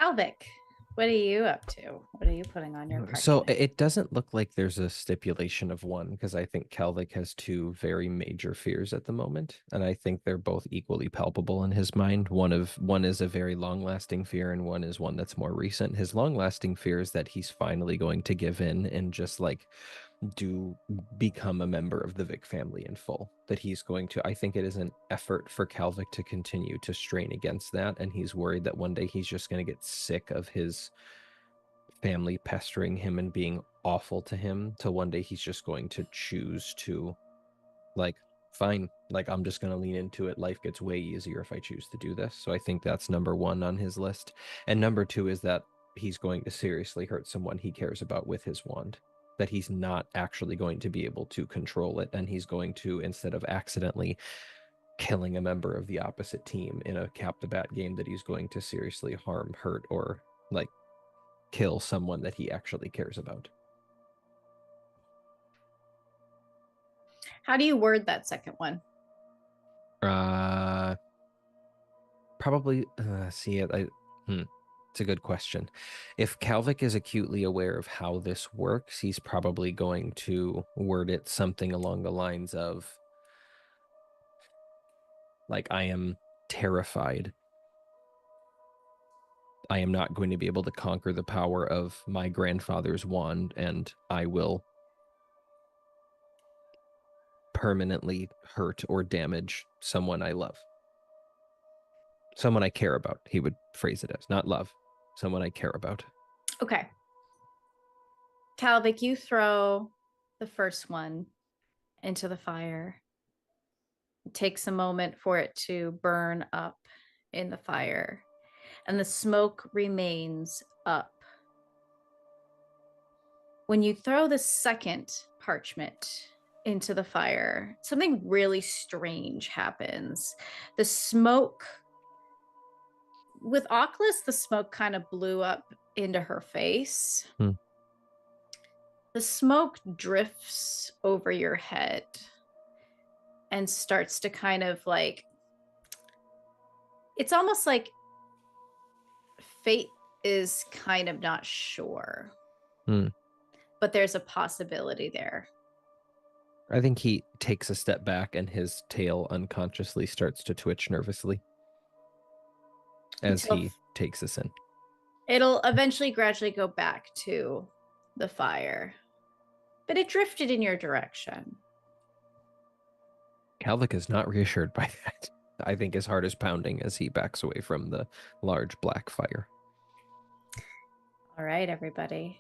Alvic, what are you up to? What are you putting on your parchment? So it doesn't look like there's a stipulation of one, because I think Calvic has two very major fears at the moment, and I think they're both equally palpable in his mind. One is a very long-lasting fear, and one is one that's more recent. His long-lasting fear is that he's finally going to give in and just like become a member of the Vic family in full. That he's going to, I think it is an effort for Calvic to continue to strain against that, and he's worried that one day he's just going to get sick of his family pestering him and being awful to him, till one day he's just going to choose to like, fine, like I'm just going to lean into it. Life gets way easier if I choose to do this. So I think that's number one on his list. And number two is that he's going to seriously hurt someone he cares about with his wand, that he's not actually going to be able to control it, and he's going to, instead of accidentally killing a member of the opposite team in a cap to bat game, that he's going to seriously harm, hurt, or like kill someone that he actually cares about. How do you word that second one? Probably see it. It's a good question. If Calvic is acutely aware of how this works, he's probably going to word it something along the lines of, like, I am terrified. I am not going to be able to conquer the power of my grandfather's wand, and I will permanently hurt or damage someone I love. Someone I care about, he would phrase it as. Not love. Someone I care about. Okay. Calvic, you throw the first one into the fire. It takes a moment for it to burn up in the fire, and the smoke remains up. When you throw the second parchment into the fire, something really strange happens. The smoke, with Oculus, the smoke kind of blew up into her face. The smoke drifts over your head, and starts to kind of like, it's almost like fate is kind of not sure, but there's a possibility there. I think he takes a step back and his tail unconsciously starts to twitch nervously as he takes this in. It'll eventually gradually go back to the fire, but it drifted in your direction. Kalvik is not reassured by that. I think his heart is pounding as he backs away from the large black fire. All right, everybody.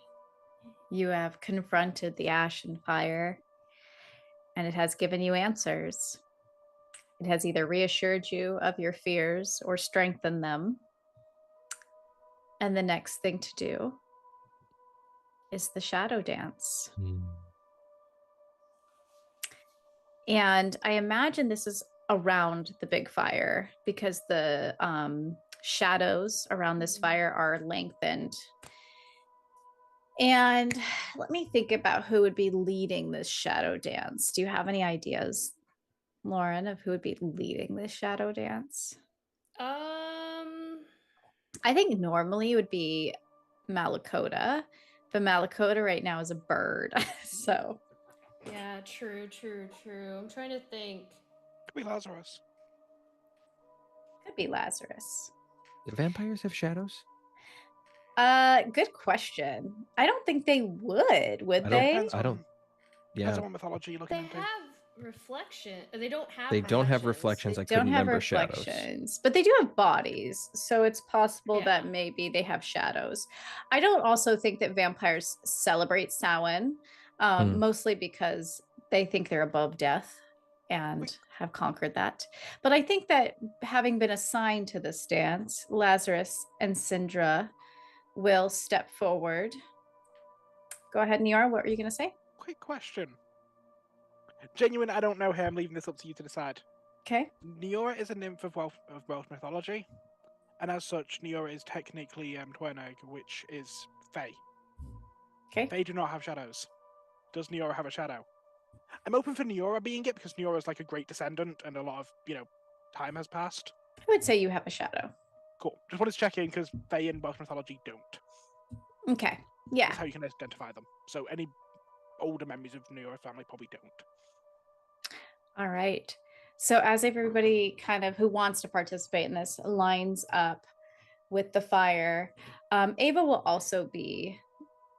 You have confronted the ashen fire, and it has given you answers. It has either reassured you of your fears or strengthened them. And the next thing to do is the shadow dance. And I imagine this is around the big fire because the shadows around this fire are lengthened. And let me think about who would be leading this shadow dance. Do you have any ideas, Lauren, of who would be leading this shadow dance? I think normally it would be Malakota, but Malakota right now is a bird. So yeah, true. I'm trying to think. Could be Lazarus. could be Lazarus. Do vampires have shadows? Good question. I don't think they would they? I don't. Yeah. Depends on what mythology you're looking They into. have reflection. They don't have. They don't have reflections. They I don't couldn't have remember shadows. reflections, but they do have bodies, so it's possible Yeah. that maybe they have shadows. I don't also think that vampires celebrate Samhain, mostly because they think they're above death and have conquered that. But I think that having been assigned to this dance, Lazarus and Syndra will step forward. Go ahead, Niora. What were you going to say? Quick question. Genuine, I don't know here. I'm leaving this up to you to decide. Okay. Niora is a nymph of Welsh mythology, and as such, Niora is technically Twernog, which is Fae. Okay. Fae do not have shadows. Does Niora have a shadow? I'm open for Niora being it because Niora is like a great descendant, and a lot of time has passed. I would say you have a shadow. Cool. Just wanted to check in because Fae in Welsh mythology don't. Okay. Yeah. That's how you can identify them. So any older memories of Niora family probably don't. All right. So as everybody kind of who wants to participate in this lines up with the fire, Ava will also be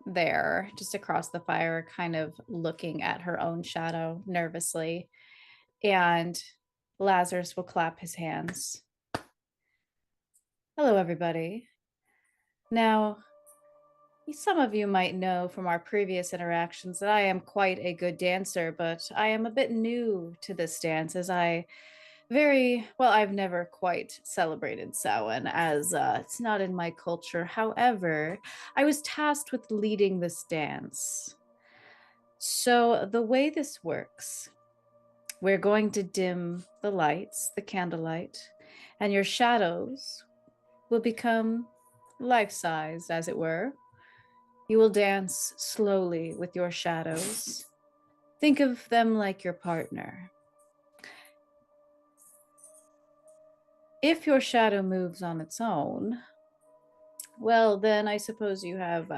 there just across the fire, kind of looking at her own shadow nervously. And Lazarus will clap his hands. Hello, everybody. Now, some of you might know from our previous interactions that I am quite a good dancer, but I am a bit new to this dance as I've never quite celebrated Samhain as it's not in my culture. However, I was tasked with leading this dance. So the way this works, we're going to dim the lights, the candlelight, and your shadows will become life-size, as it were. You will dance slowly with your shadows. Think of them like your partner. If your shadow moves on its own, well, then I suppose you have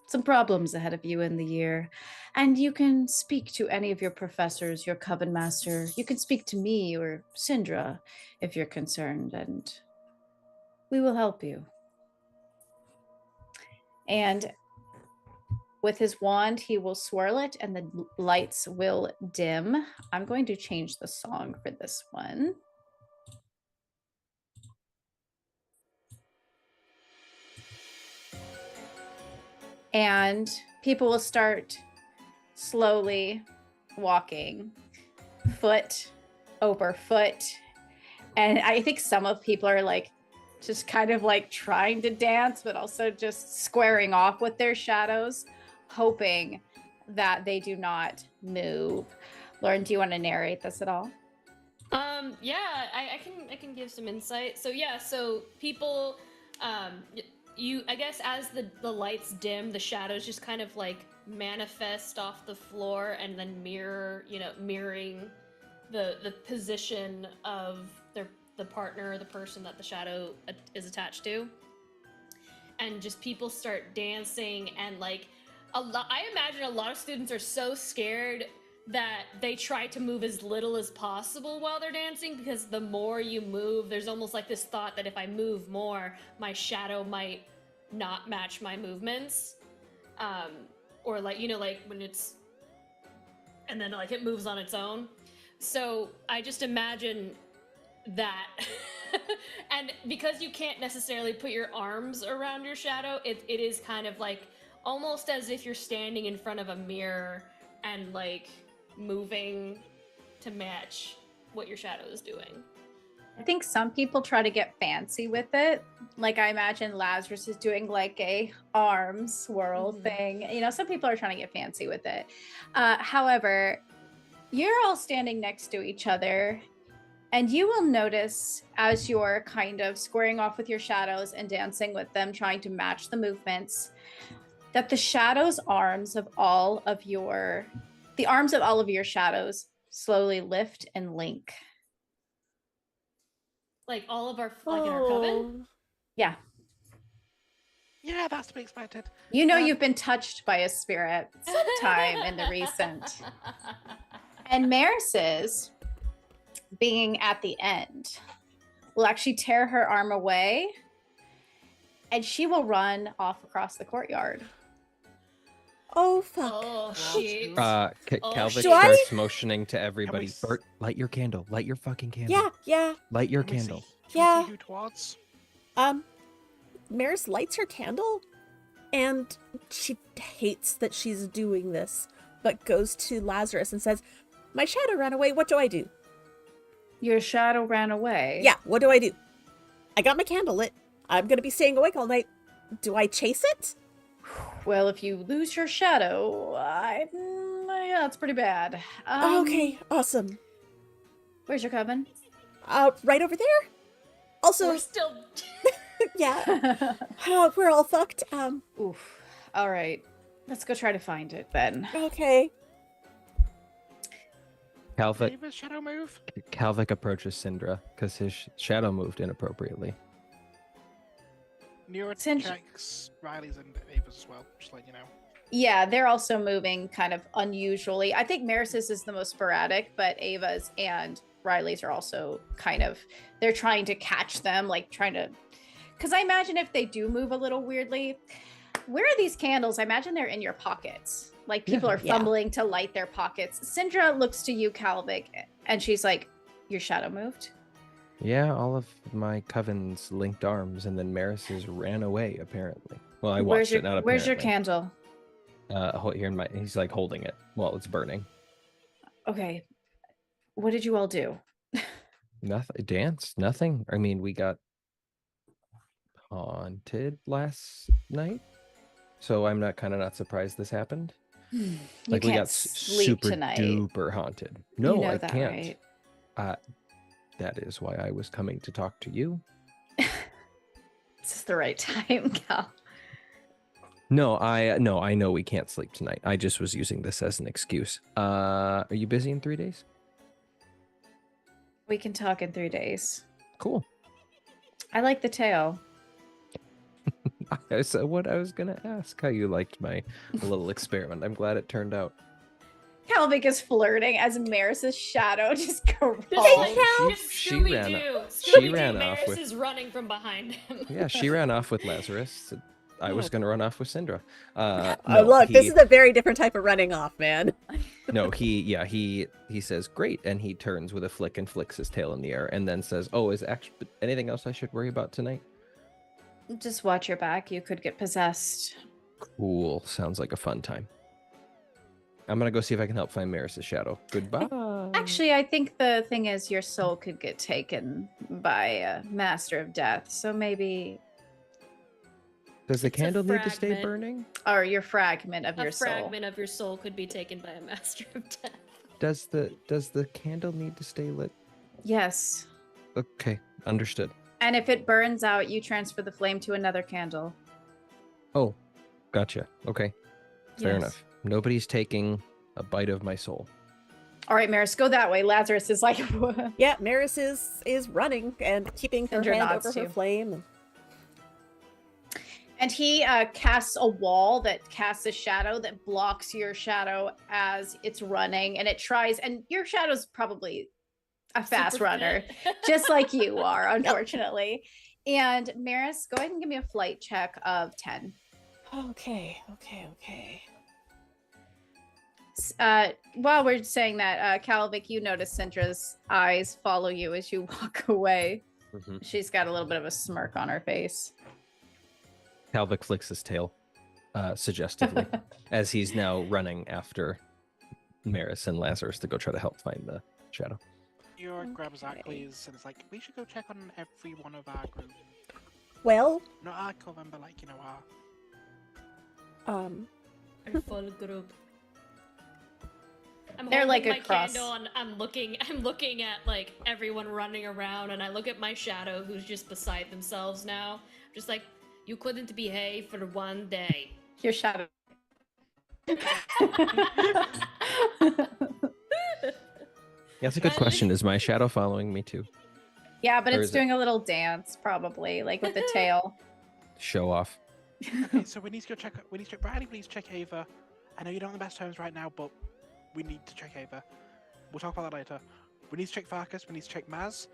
some problems ahead of you in the year. And you can speak to any of your professors, your coven master. You can speak to me or Syndra if you're concerned, and we will help you. And with his wand, he will swirl it and the lights will dim. I'm going to change the song for this one. And people will start slowly walking, foot over foot. And I think some of people are like, just kind of like trying to dance, but also just squaring off with their shadows, hoping that they do not move. Lauren, do you want to narrate this at all? Yeah, I can give some insight. So people, I guess as the lights dim, the shadows just kind of like manifest off the floor and then mirroring the position of the partner or the person that the shadow is attached to, and just people start dancing, and like I imagine a lot of students are so scared that they try to move as little as possible while they're dancing, because the more you move, there's almost like this thought that if I move more, my shadow might not match my movements, or like, you know, like when it's, and then like it moves on its own. So I just imagine that. And because you can't necessarily put your arms around your shadow, it is kind of like almost as if you're standing in front of a mirror and like moving to match what your shadow is doing. I think some people try to get fancy with it. Like I imagine Lazarus is doing like a arm swirl thing. You know, some people are trying to get fancy with it. However, you're all standing next to each other, and you will notice as you're kind of squaring off with your shadows and dancing with them, trying to match the movements, that the shadows' arms of all of your shadows slowly lift and link. Like all of our, like in our coven? Yeah. Yeah, that's to be expected. You know, you've been touched by a spirit sometime in the recent. And Maris's, being at the end, will actually tear her arm away, and she will run off across the courtyard. Oh, fuck. Oh, shit. Calvic Do I? starts motioning to everybody. Can we Bert, light your candle. Light your fucking candle. Yeah, yeah, Light your Can we candle. Can we yeah. see who towards? Maris lights her candle, and she hates that she's doing this, but goes to Lazarus and says, "My shadow ran away. What do I do?" Your shadow ran away. Yeah, what do I do? I got my candle lit. I'm gonna be staying awake all night. Do I chase it? Well, if you lose your shadow, yeah, that's pretty bad. Okay, awesome. Where's your coven? Right over there. Also, We're still... yeah, we're all fucked. Oof. All right. Let's go try to find it then. Okay. Calvic, Ava's shadow move? Calvic approaches Syndra because his shadow moved inappropriately. Nero Since- checks Riley's and Ava's as well, just like you know. Yeah, they're also moving kind of unusually. I think Maris's is the most sporadic, but Ava's and Riley's are also kind of, they're trying to catch them, like trying to, because I imagine if they do move a little weirdly, where are these candles? I imagine they're in your pockets. Like people are Yeah. fumbling to light their pockets. Syndra looks to you, Calvic, and she's like, your shadow moved? Yeah, all of my coven's linked arms, and then Maris's ran away, apparently. Well, I watched it, not apparently. Where's your candle? Here in my, he's like holding it while it's burning. Okay. What did you all do? Nothing. Dance. Nothing. I mean, we got haunted last night, so I'm not surprised this happened. You Like we can't got sleep super tonight. duper haunted. No, You know I that, can't. right? That is why I was coming to talk to you. This is the right time, Cal. No, I know we can't sleep tonight. I just was using this as an excuse. Are you busy in 3 days? We can talk in 3 days. Cool. I like the tail. So what I was gonna ask, how you liked my little experiment. I'm glad it turned out. Calvic is flirting as Maris's shadow just crawls. She ran off. She ran off Maris with. is running from behind him. Yeah, she ran off with Lazarus. I was gonna run off with Syndra. Oh, look, this is a very different type of running off, man. No, he says great, and he turns with a flick and flicks his tail in the air, and then says, "Oh, is actually anything else I should worry about tonight?" Just watch your back. You could get possessed. Cool. Sounds like a fun time. I'm gonna go see if I can help find Maris's shadow. Goodbye. Actually, I think the thing is your soul could get taken by a master of death. So maybe... Does the It's a candle need to stay fragment. burning? Or your fragment of A your soul. fragment of your soul could be taken by a master of death. Does the candle need to stay lit? Yes. Okay, understood. And if it burns out, you transfer the flame to another candle. Oh, gotcha. Okay, fair Yes. enough. Nobody's taking a bite of my soul. All right, Maris, go that way. Lazarus is like, Yeah, Maris is running and keeping her Sindra hand nods over her too. flame. and he casts a wall that casts a shadow that blocks your shadow as it's running, and it tries. And your shadow's probably a fast Super runner, fit. just like you are, unfortunately. And Maris, go ahead and give me a flight check of 10. Okay. While we're saying that, Calvic, you notice Sindra's eyes follow you as you walk away. Mhm. She's got a little bit of a smirk on her face. Calvic flicks his tail suggestively as he's now running after Maris and Lazarus to go try to help find the shadow. Your grabs Okay. Ackley's and it's like, we should go check on every one of our group. Well, Not our coven, but like, our... Our full group. I'm They're, holding like, my across. candle and I'm looking at like everyone running around, and I look at my shadow who's just beside themselves now. Just like, you couldn't behave for one day. Your shadow. Yeah, that's a good question. Is my shadow following me too? Yeah, but Or it's is it- doing a little dance, probably, like with the tail. Show off. Okay, so we need to go check. We need to check. Bradley, please check Ava. I know you don't have the best terms right now, but we need to check Ava. We'll talk about that later. We need to check Farkas. We need to check Maz.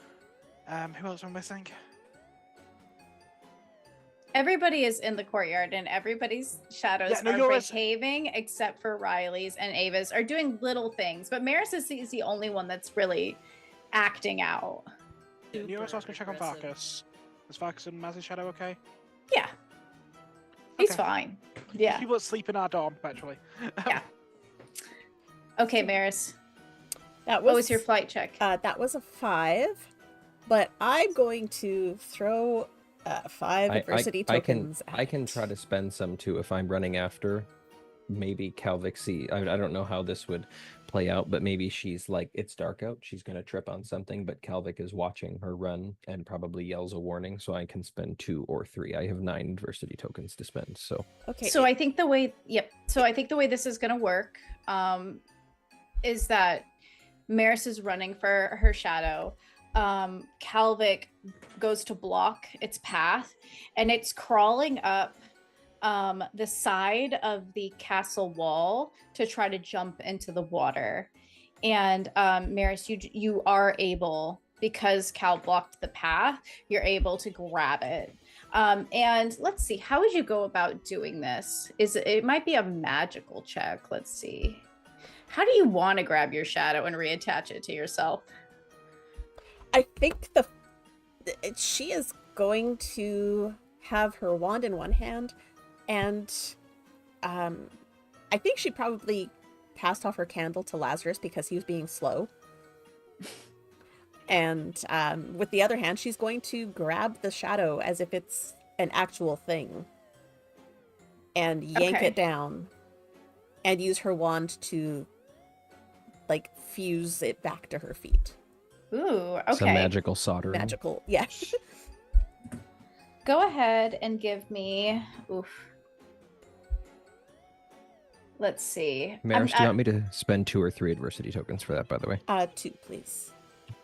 Who else am I missing? Everybody is in the courtyard, and everybody's shadows are yours. behaving, except for Riley's and Ava's are doing little things. But Maris is the only one that's really acting out. You also asked me to check on aggressive. Farkas. Is Farkas and Maz's shadow okay? Yeah, he's Okay. fine. Yeah. People that sleep in our dorm, actually. Yeah. Okay, Maris. that What was your flight check? that was a 5, but I'm going to throw 5 adversity tokens. I can try to spend some too if I'm running after. Maybe Calvic see. I don't know how this would play out, but maybe she's like, it's dark out. She's gonna trip on something, but Calvic is watching her run and probably yells a warning, so I can spend 2 or 3. I have 9 adversity tokens to spend. So Okay. So I think the way, So I think the way this is going to work is that Maris is running for her shadow. Calvic goes to block its path, and it's crawling up the side of the castle wall to try to jump into the water. And Maris, you are able, because Cal blocked the path, you're able to grab it. And let's see, how would you go about doing this? It might be a magical check. Let's see. How do you want to grab your shadow and reattach it to yourself? I think she is going to have her wand in one hand, and I think she probably passed off her candle to Lazarus because he was being slow. And with the other hand, she's going to grab the shadow as if it's an actual thing and yank Okay. it down and use her wand to, like, fuse it back to her feet. Ooh, okay. some magical soldering. Magical, yeah. Go ahead and give me. Let's see. Maris, do you want me to spend 2 or 3 adversity tokens for that, by the way? 2, please.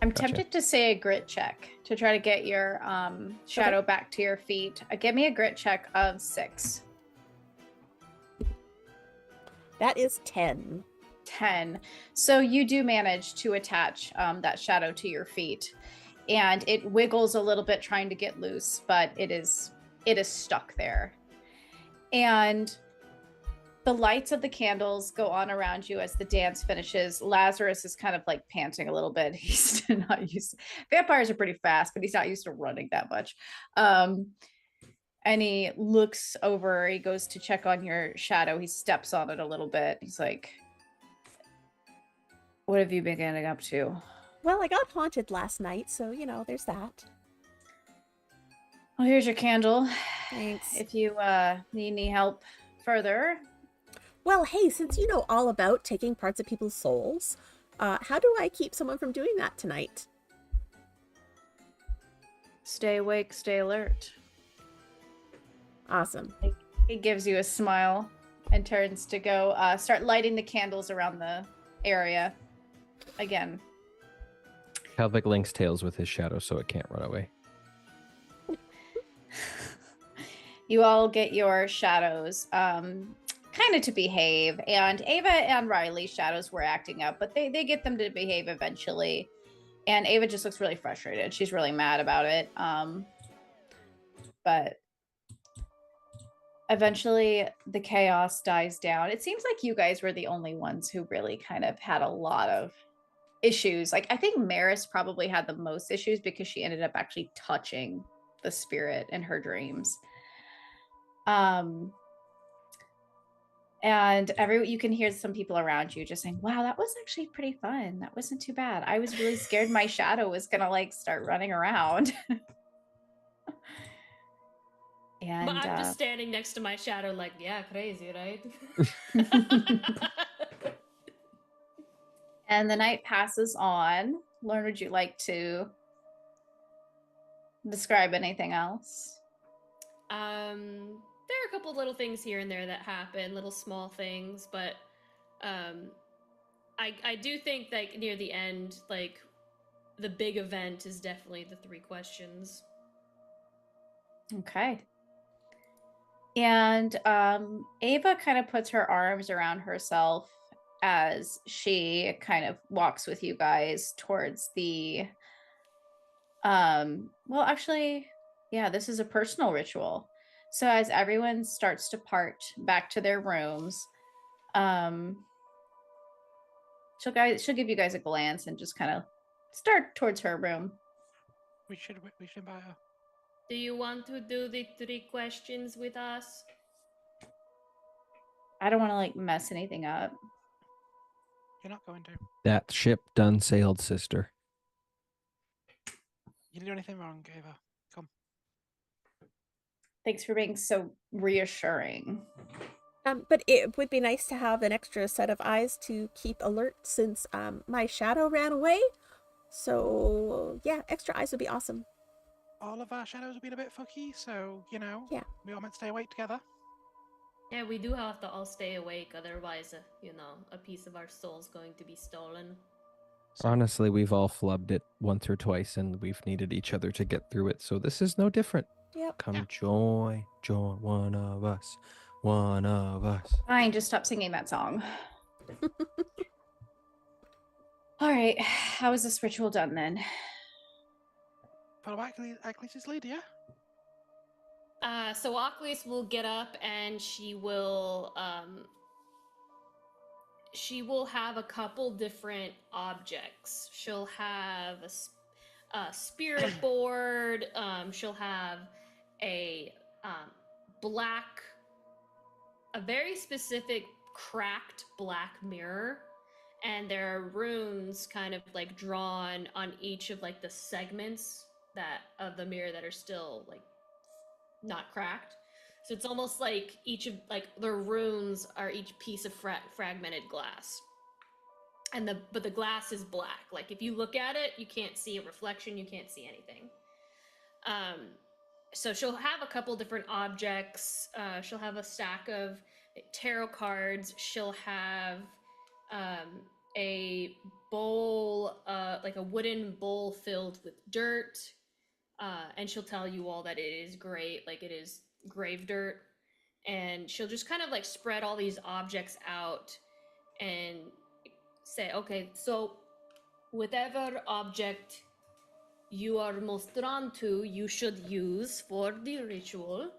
I'm Gotcha. tempted to say a grit check to try to get your shadow back to your feet. Give me a grit check of 6. That is 10. 10. So you do manage to attach that shadow to your feet, and it wiggles a little bit trying to get loose, but it is stuck there. And the lights of the candles go on around you as the dance finishes. Lazarus is kind of like panting a little bit. He's not used. Vampires are pretty fast, but he's not used to running that much. And he looks over. He goes to check on your shadow. He steps on it a little bit. He's like, "What have you been getting up to?" Well, I got haunted last night, so, there's that. Well, here's your candle. Thanks. If you need any help further, Well, hey, since you know all about taking parts of people's souls, how do I keep someone from doing that tonight? stay awake, stay alert. Awesome. He gives you a smile and turns to go start lighting the candles around the area. again, Calvic links tails with his shadow so it can't run away. you all get your shadows kind of to behave, and Ava and Riley's shadows were acting up, but they get them to behave eventually. And Ava just looks really frustrated. She's really mad about it. But eventually the chaos dies down. It seems like you guys were the only ones who really kind of had a lot of issues. Like, I think Maris probably had the most issues because she ended up actually touching the spirit in her dreams. And you can hear some people around you just saying, wow, that was actually pretty fun. That wasn't too bad. I was really scared my shadow was gonna like start running around. And But I'm just standing next to my shadow like, yeah, crazy, right? and the night passes on. Lauren, would you like to describe anything else? There are a couple little things here and there that happen, little small things, but I do think like near the end, like the big event is definitely the 3 questions. Okay. And Ava kind of puts her arms around herself as she kind of walks with you guys towards the well, actually, yeah, this is a personal ritual. So as everyone starts to part back to their rooms, she'll give you guys a glance and just kind of start towards her room. We should invite her. Do you want to do the 3 questions with us? I don't want to like mess anything up. You're not going to. That ship done sailed, sister. You didn't do anything wrong, Ava. Come. Thanks for being so reassuring. But it would be nice to have an extra set of eyes to keep alert since my shadow ran away. So yeah, extra eyes would be awesome. All of our shadows have been a bit fucky, so, you know, Yeah. we all meant to stay awake together. Yeah, we do have to all stay awake, otherwise, you know, a piece of our soul's going to be stolen. Honestly, we've all flubbed it once or twice, and we've needed each other to get through it, so this is no different. Yep. Come join one of us. One of us. Fine, just stop singing that song. All right, how is this ritual done then? Follow Achilles' lead, yeah? So Achilles will get up and she will have a couple different objects. She'll have a spirit board. She'll have a very specific cracked black mirror, and there are runes kind of like drawn on each of like the segments that of the mirror that are still like not cracked. So it's almost like each of like the runes are each piece of fragmented glass, and but the glass is black. Like if you look at it, you can't see a reflection, you can't see anything. So she'll have a couple different objects. She'll have a stack of tarot cards. She'll have a bowl, like a wooden bowl filled with dirt. And she'll tell you all that it is great, like it is grave dirt. And she'll just kind of like spread all these objects out and say, okay, so whatever object you are most drawn to, you should use for the ritual.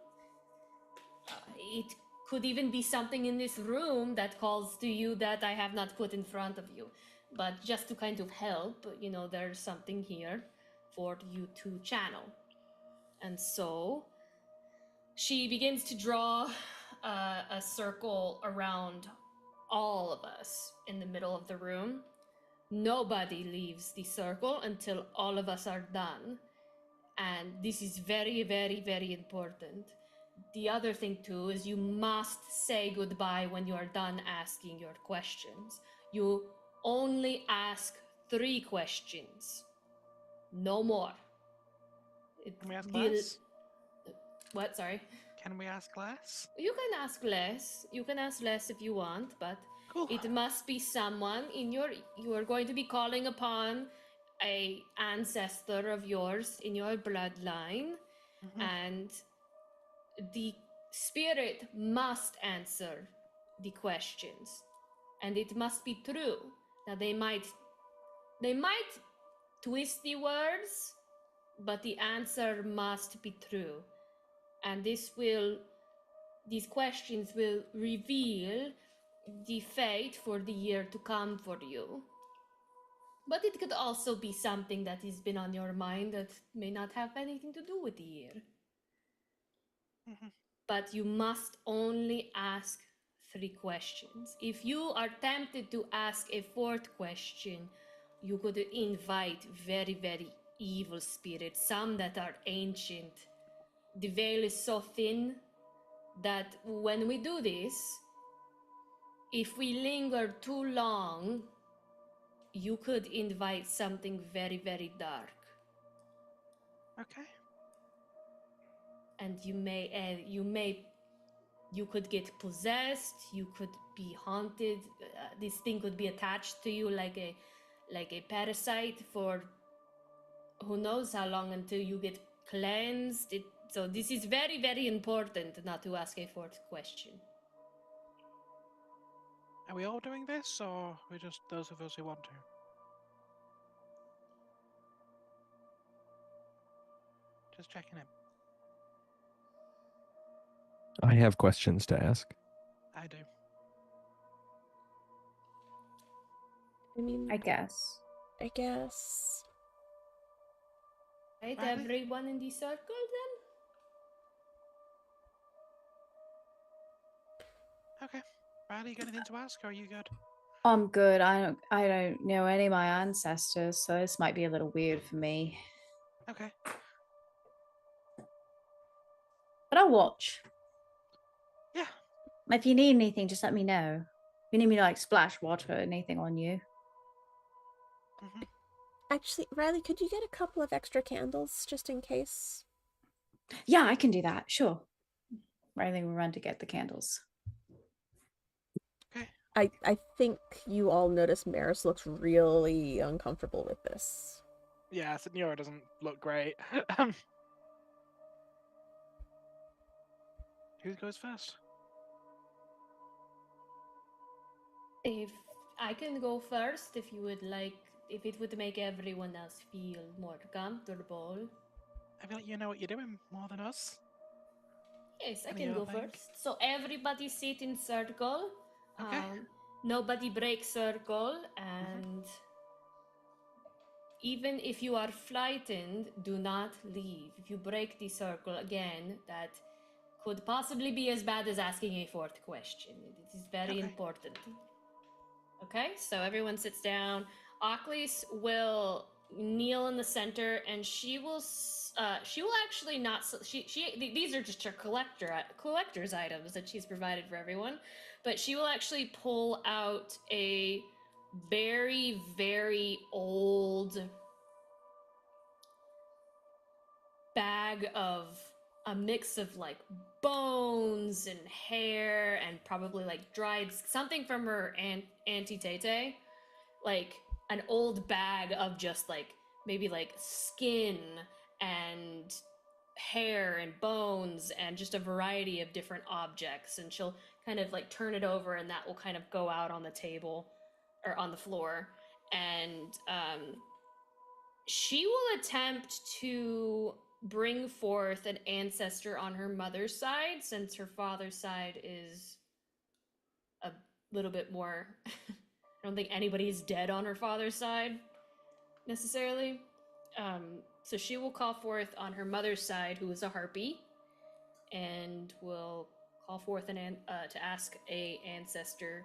It could even be something in this room that calls to you that I have not put in front of you. But just to kind of help, you know, there's something here for you to channel. And so she begins to draw a circle around all of us in the middle of the room. Nobody leaves the circle until all of us are done. And this is very, very, very important. The other thing too is you must say goodbye when you are done asking your questions. You only ask 3 questions. No more. Can we ask less? What? Sorry? Can we ask less? You can ask less. You can ask less if you want, but Cool. It must be someone you are going to be calling upon a ancestor of yours in your bloodline, and the spirit must answer the questions, and it must be true. Now they might twist the words, but the answer must be true. And these questions will reveal the fate for the year to come for you. But it could also be something that has been on your mind that may not have anything to do with the year. But you must only ask 3 questions. If you are tempted to ask a 4th question, you could invite very, very evil spirits, some that are ancient. The veil is so thin that when we do this, if we linger too long, you could invite something very, very dark. Okay. And you could get possessed, you could be haunted, this thing could be attached to you like a parasite for who knows how long until you get cleansed. So this is very, very important not to ask a 4th question. Are we all doing this, or are we just those of us who want to? Just checking in. I have questions to ask. I do. I mean, I guess. I guess. Right, Riley? everyone in the circle then? Okay. Riley, you got anything to ask, or are you good? I'm good. I don't know any of my ancestors, so this might be a little weird for me. Okay. But I'll watch. Yeah. If you need anything, just let me know. If you need me to like splash water or anything on you. Actually, Riley, could you get a couple of extra candles just in case? Yeah, I can do that. Sure. Riley will run to get the candles. Okay. I think you all notice Maris looks really uncomfortable with this. Yeah, Signora doesn't look great. Who goes first? If I can go first, if you would like, if it would make everyone else feel more comfortable. I feel like you know what you're doing more than us. Yes, I Any can other go thing? first. So everybody sit in circle. Okay. Nobody break circle, and even if you are frightened, do not leave. If you break the circle again, that could possibly be as bad as asking a 4th question. It is very important. Okay, so everyone sits down. Aklis will kneel in the center, and she will actually not. These are just her collector's items that she's provided for everyone, but she will actually pull out a very, very old bag of a mix of like bones and hair and probably like dried something from her auntie Tete, like an old bag of just like maybe like skin and hair and bones and just a variety of different objects, and she'll kind of like turn it over and that will kind of go out on the table or on the floor, and she will attempt to bring forth an ancestor on her mother's side, since her father's side is a little bit more I don't think anybody's dead on her father's side necessarily. So she will call forth on her mother's side, who is a harpy, and will call forth to ask a ancestor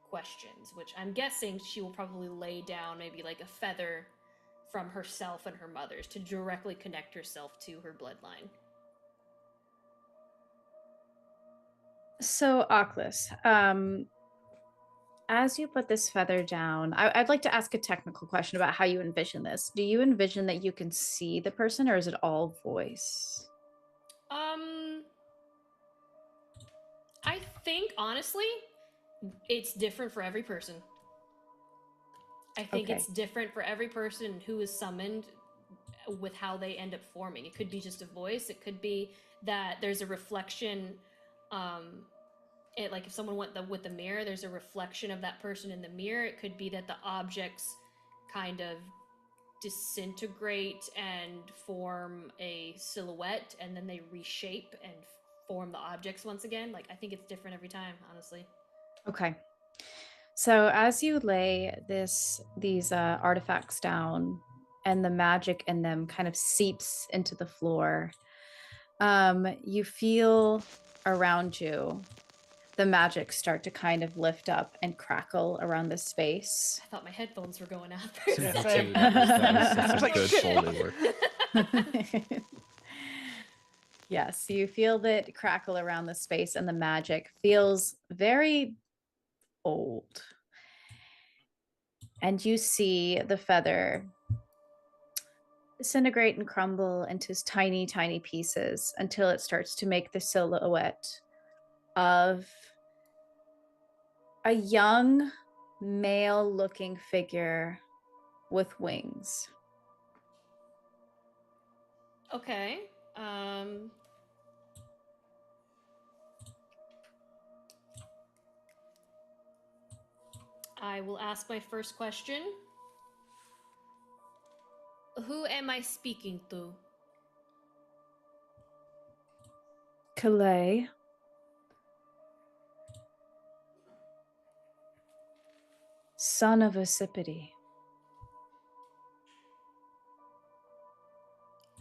questions, which I'm guessing she will probably lay down maybe like a feather from herself and her mother's to directly connect herself to her bloodline. So, Aklis, as you put this feather down, I'd like to ask a technical question about how you envision this. Do you envision that you can see the person, or is it all voice? I think honestly, it's different for every person. I think Okay. it's different for every person who is summoned with how they end up forming. It could be just a voice. It could be that there's a reflection. Like if someone went with the mirror, there's a reflection of that person in the mirror. It could be that the objects kind of disintegrate and form a silhouette, and then they reshape and form the objects once again. Like I think it's different every time, honestly. Okay. So as you lay these artifacts down, and the magic in them kind of seeps into the floor, you feel around you the magic start to kind of lift up and crackle around the space. I thought my headphones were going out. So Yeah, that's same. some Like, good shit. Foley work. Yes, you feel that crackle around the space, and the magic feels very old. And you see the feather disintegrate and crumble into tiny, tiny pieces until it starts to make the silhouette of a young male looking figure with wings. Okay. I will ask my first question. Who am I speaking to? Calais. Son of Ossipity.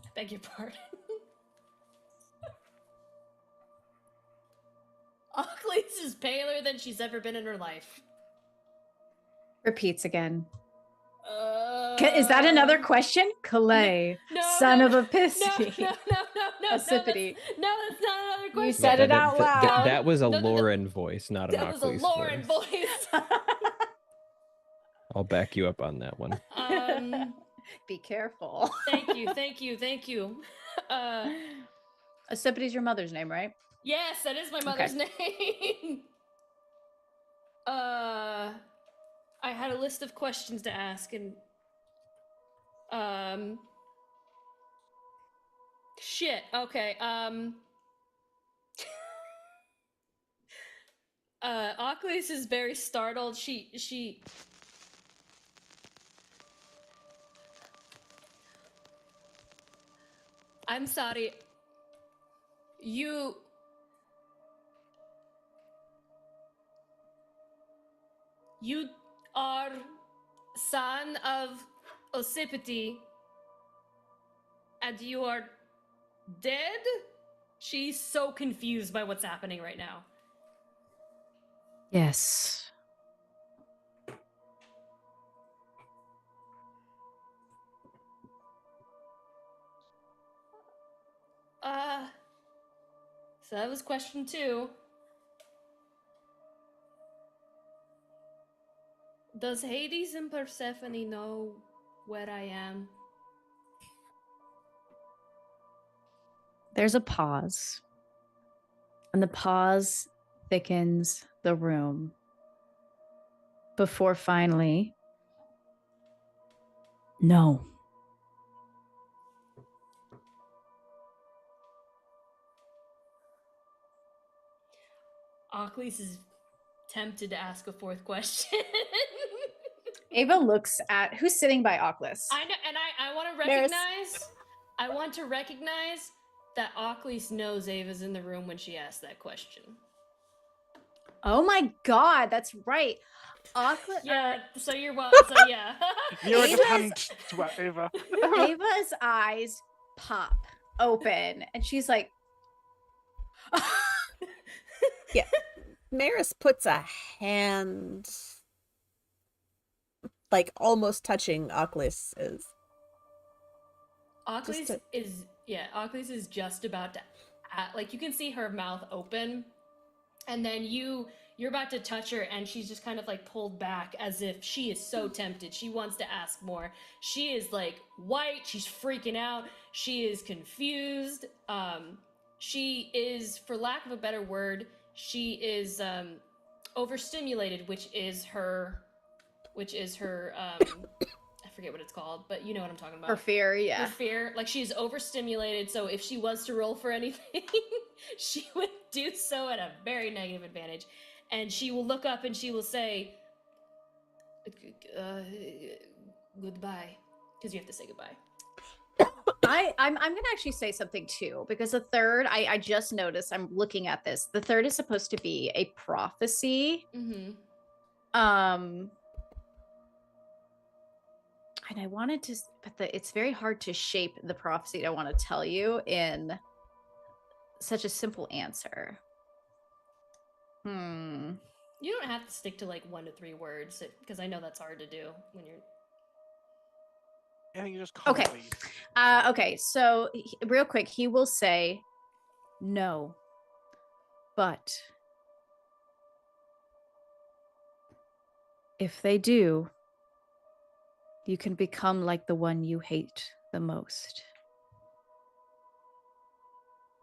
I beg your pardon. Ockley's is paler than she's ever been in her life. Repeats again. Is that another question? Calais, son of Ossipity. No, Ossipity. that's not another question. You said it out loud. That was a No. Lauren voice, not an That was a Ockley's Lauren voice. voice. I'll back you up on that one. Be careful. Thank you. Ossipity's your mother's name, right? Yes, that is my mother's name. I had a list of questions to ask, and shit. Okay. Ockley's is very startled. She. I'm sorry. You are son of Ossipity, and you are dead? She's so confused by what's happening right now. Yes. So that was question 2. Does Hades and Persephone know where I am? There's a pause, and the pause thickens the room before finally, no. Ockley's is tempted to ask a 4th question. Ava looks at who's sitting by Ocklys. I know, and I want to Maris. recognize. I want to recognize that Ocklys knows Ava's in the room when she asked that question. Oh my god, that's right. Ocklys. Yeah, so you're well. So yeah. You're Ava's- just hand to Ava. Ava's eyes pop open, and she's like, Maris puts a hand, like almost touching Ocklys's. Ocklys Ocklys is just about to, like you can see her mouth open, and then you're about to touch her, and she's just kind of like pulled back as if she is so tempted. She wants to ask more. She is like white. She's freaking out. She is confused. She is, for lack of a better word, she is overstimulated, which is her I forget what it's called, but you know what I'm talking about. Her fear, yeah. Her fear, like she's overstimulated, so if she was to roll for anything, she would do so at a very negative advantage. And she will look up and she will say, goodbye. Because you have to say goodbye. I'm gonna actually say something too, because the third, I just noticed, I'm looking at this. The third is supposed to be a prophecy. Mm-hmm. And I wanted to, but it's very hard to shape the prophecy I want to tell you in such a simple answer. You don't have to stick to like 1 to 3 words, because I know that's hard to do when you're. I think you just Okay. can't be. Okay. So real quick, he will say, "No, but if they do, you can become like the one you hate the most."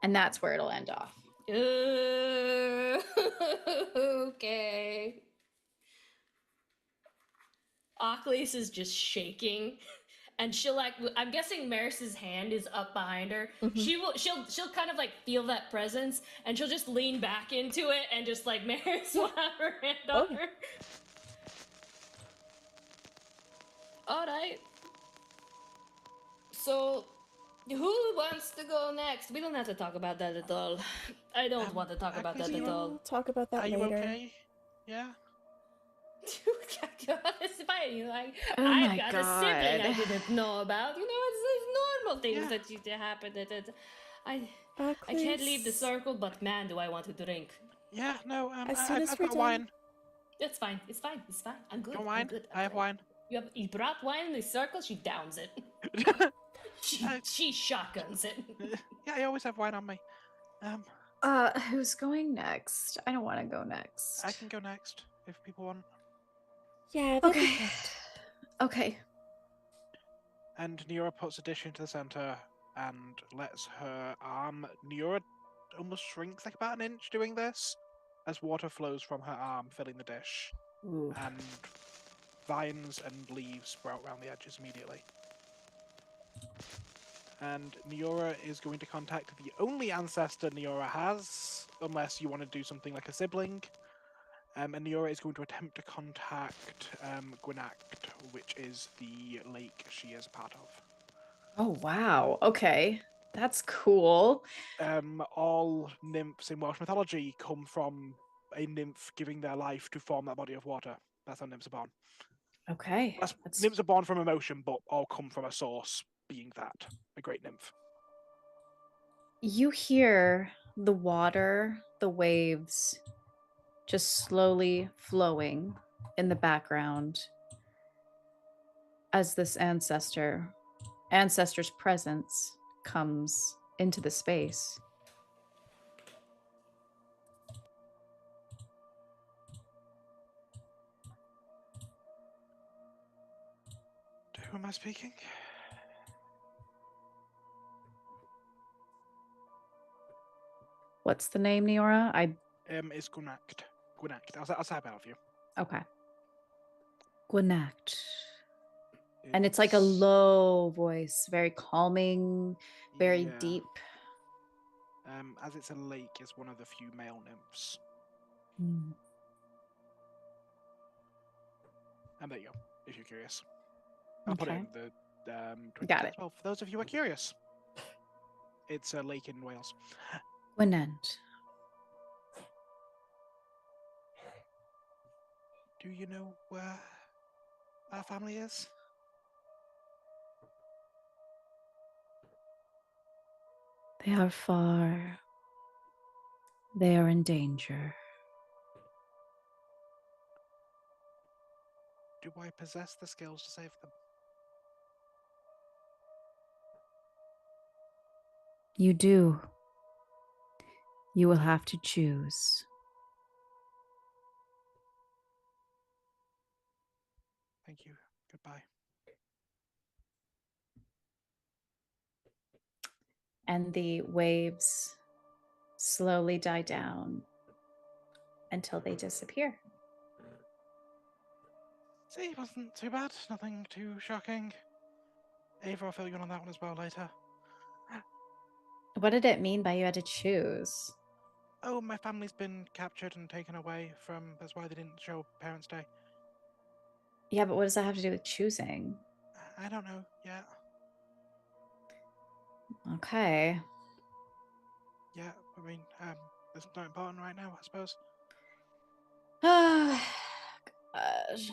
And that's where it'll end off. Okay. Achilles is just shaking, and she'll like. I'm guessing Maris's hand is up behind her. Mhm. She'll kind of like feel that presence, and she'll just lean back into it, and just like Maris will have her hand on Okay. her. All right. So, who wants to go next? We don't have to talk about that at all. I don't want to talk about that at all. We'll talk about that Are you later. okay? Yeah. It's fine. Like, Oh I've my got God. a sibling I didn't know about. You know, it's normal things Yeah. that used to happen. I can't leave the circle, but man, do I want to drink. Yeah, no, As soon as I've we're got done- wine. It's fine. It's fine. It's fine. I'm good. You want I'm wine? good. I have wine. You brought wine in the circle. She downs it. She shotguns it. Yeah, I always have wine on me. Who's going next? I don't want to go next. I can go next if people want. Yeah, that'd be Okay. good. Okay. And Neura puts a dish into the center and lets her arm. Neura almost shrinks like about an inch doing this, as water flows from her arm, filling the dish, and vines and leaves sprout around the edges immediately. And Neura is going to contact the only ancestor Neura has, unless you want to do something like a sibling. And Neura is going to attempt to contact Gwynact, which is the lake she is a part of. Oh, wow. Okay. That's cool. All nymphs in Welsh mythology come from a nymph giving their life to form that body of water. That's how nymphs are born. Okay. Nymphs are born from emotion, but all come from a source, being that, a great nymph. You hear the water, the waves just slowly flowing in the background as this ancestor's presence comes into the space. To who am I speaking? What's the name, Neora? It's Gwynact. Gwynact. I'll type out for you. Okay. Gwynact. And it's like a low voice, very calming, very Yeah. deep. As it's a lake, it's one of the few male nymphs. Hmm. And there you go, if you're curious. I'll put it in the Twitter Got as it. well, for those of you who are curious. It's a lake in Wales. Gwynant. Do you know where our family is? They are far. They are in danger. Do I possess the skills to save them? You do. You will have to choose. Thank you. Goodbye. And the waves slowly die down. until they disappear. See, it wasn't too bad. Nothing too shocking. Ava, I'll fill you in on that one as well later. What did it mean by you had to choose? Oh, my family's been captured and taken away from. That's why they didn't show Parents' Day. Yeah, but what does that have to do with choosing? I don't know yet. Okay. Yeah, I mean, it's not important right now, I suppose. Gosh.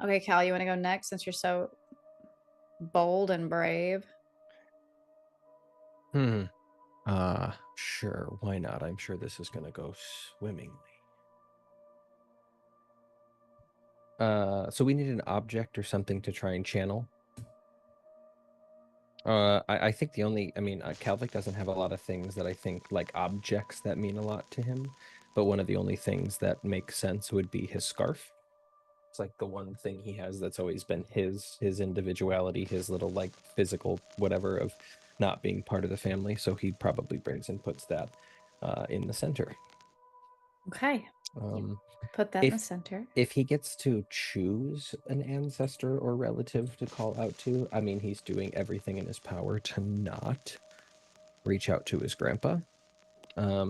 Okay, Cal, you want to go next since you're so bold and brave? Sure, why not? I'm sure this is gonna go swimmingly. So we need an object or something to try and channel. I think the only, Calvic doesn't have a lot of things that I think, like objects that mean a lot to him, but one of the only things that makes sense would be his scarf. It's like the one thing he has that's always been his individuality, his little like physical whatever of not being part of the family. So he probably brings and puts that in the center. Okay. Put that in the center. If he gets to choose an ancestor or relative to call out to, I mean, he's doing everything in his power to not reach out to his grandpa.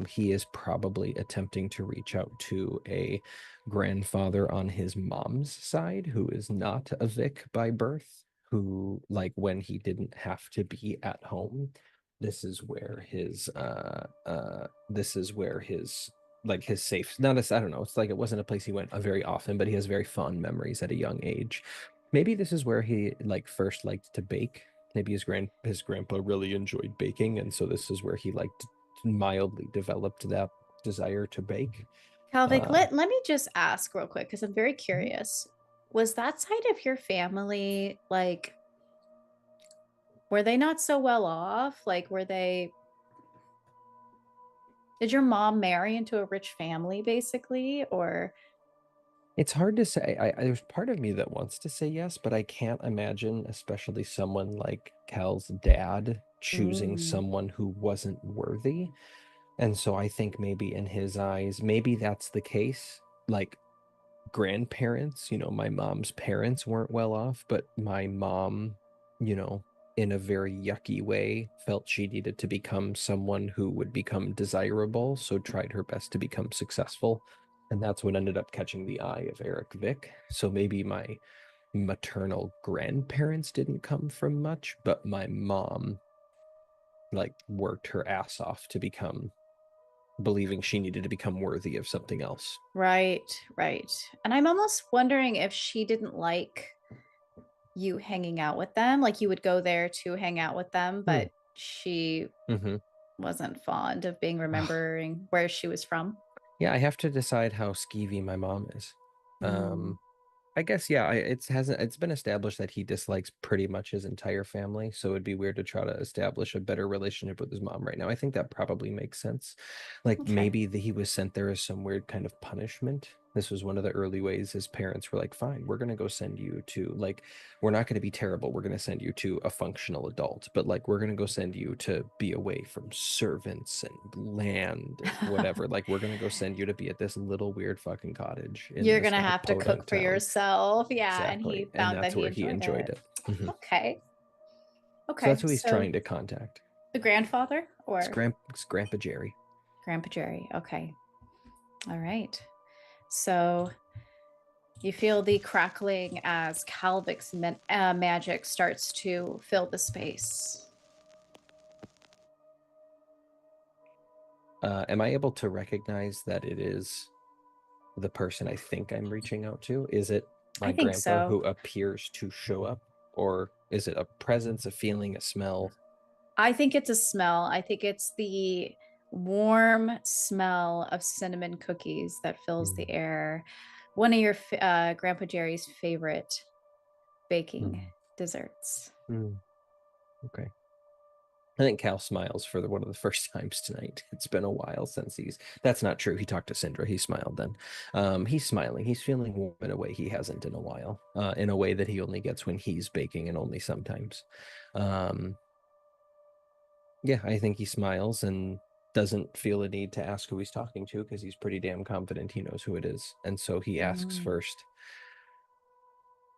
He is probably attempting to reach out to a grandfather on his mom's side who is not a Vic by birth, who, like, when he didn't have to be at home, this is where his like his safe, not as, I don't know, it's like it wasn't a place he went very often, but he has very fond memories at a young age. Maybe this is where he like first liked to bake. Maybe his grandpa really enjoyed baking, and so this is where he liked mildly developed that desire to bake. Calvic, let me just ask real quick because I'm very curious. Was that side of your family like, were they not so well off? Like, did your mom marry into a rich family basically, or? It's hard to say. There's part of me that wants to say yes, but I can't imagine, especially someone like Cal's dad choosing someone who wasn't worthy. And so I think maybe in his eyes, maybe that's the case. Like grandparents, my mom's parents weren't well off, but my mom, in a very yucky way, felt she needed to become someone who would become desirable, so tried her best to become successful. And that's what ended up catching the eye of Eric Vick. So maybe my maternal grandparents didn't come from much, but my mom like worked her ass off to become, believing she needed to become worthy of something else. Right. And I'm almost wondering if she didn't like you hanging out with them. Like you would go there to hang out with them, but she wasn't fond of remembering where she was from. Yeah, I have to decide how skeevy my mom is. I guess, yeah, it's been established that he dislikes pretty much his entire family, so it'd be weird to try to establish a better relationship with his mom right now. I think that probably makes sense. Like maybe he was sent there as some weird kind of punishment. This was one of the early ways his parents were like, fine, we're going to go send you to, like, we're not going to be terrible. We're going to send you to a functional adult, but like, we're going to go send you to be away from servants and land and whatever. Like, we're going to go send you to be at this little weird fucking cottage. You're going to have to cook for yourself. Yeah. Exactly. And he found that's that where he enjoyed it. Okay. So that's who he's trying to contact. The grandfather or? It's Grandpa Jerry. Grandpa Jerry. Okay. All right. So you feel the crackling as Calvic's magic starts to fill the space. Am I able to recognize that it is the person I think I'm reaching out to? Is it my grandpa who appears to show up? Or is it a presence, a feeling, a smell? I think it's a smell. I think it's the warm smell of cinnamon cookies that fills the air. One of your Grandpa Jerry's favorite baking desserts. Okay. I think Cal smiles for one of the first times tonight. It's been a while since that's not true. He talked to Syndra. He smiled then. He's smiling. He's feeling warm in a way he hasn't in a while, in a way that he only gets when he's baking and only sometimes. Yeah, I think he smiles and doesn't feel a need to ask who he's talking to because he's pretty damn confident he knows who it is. And so he asks first,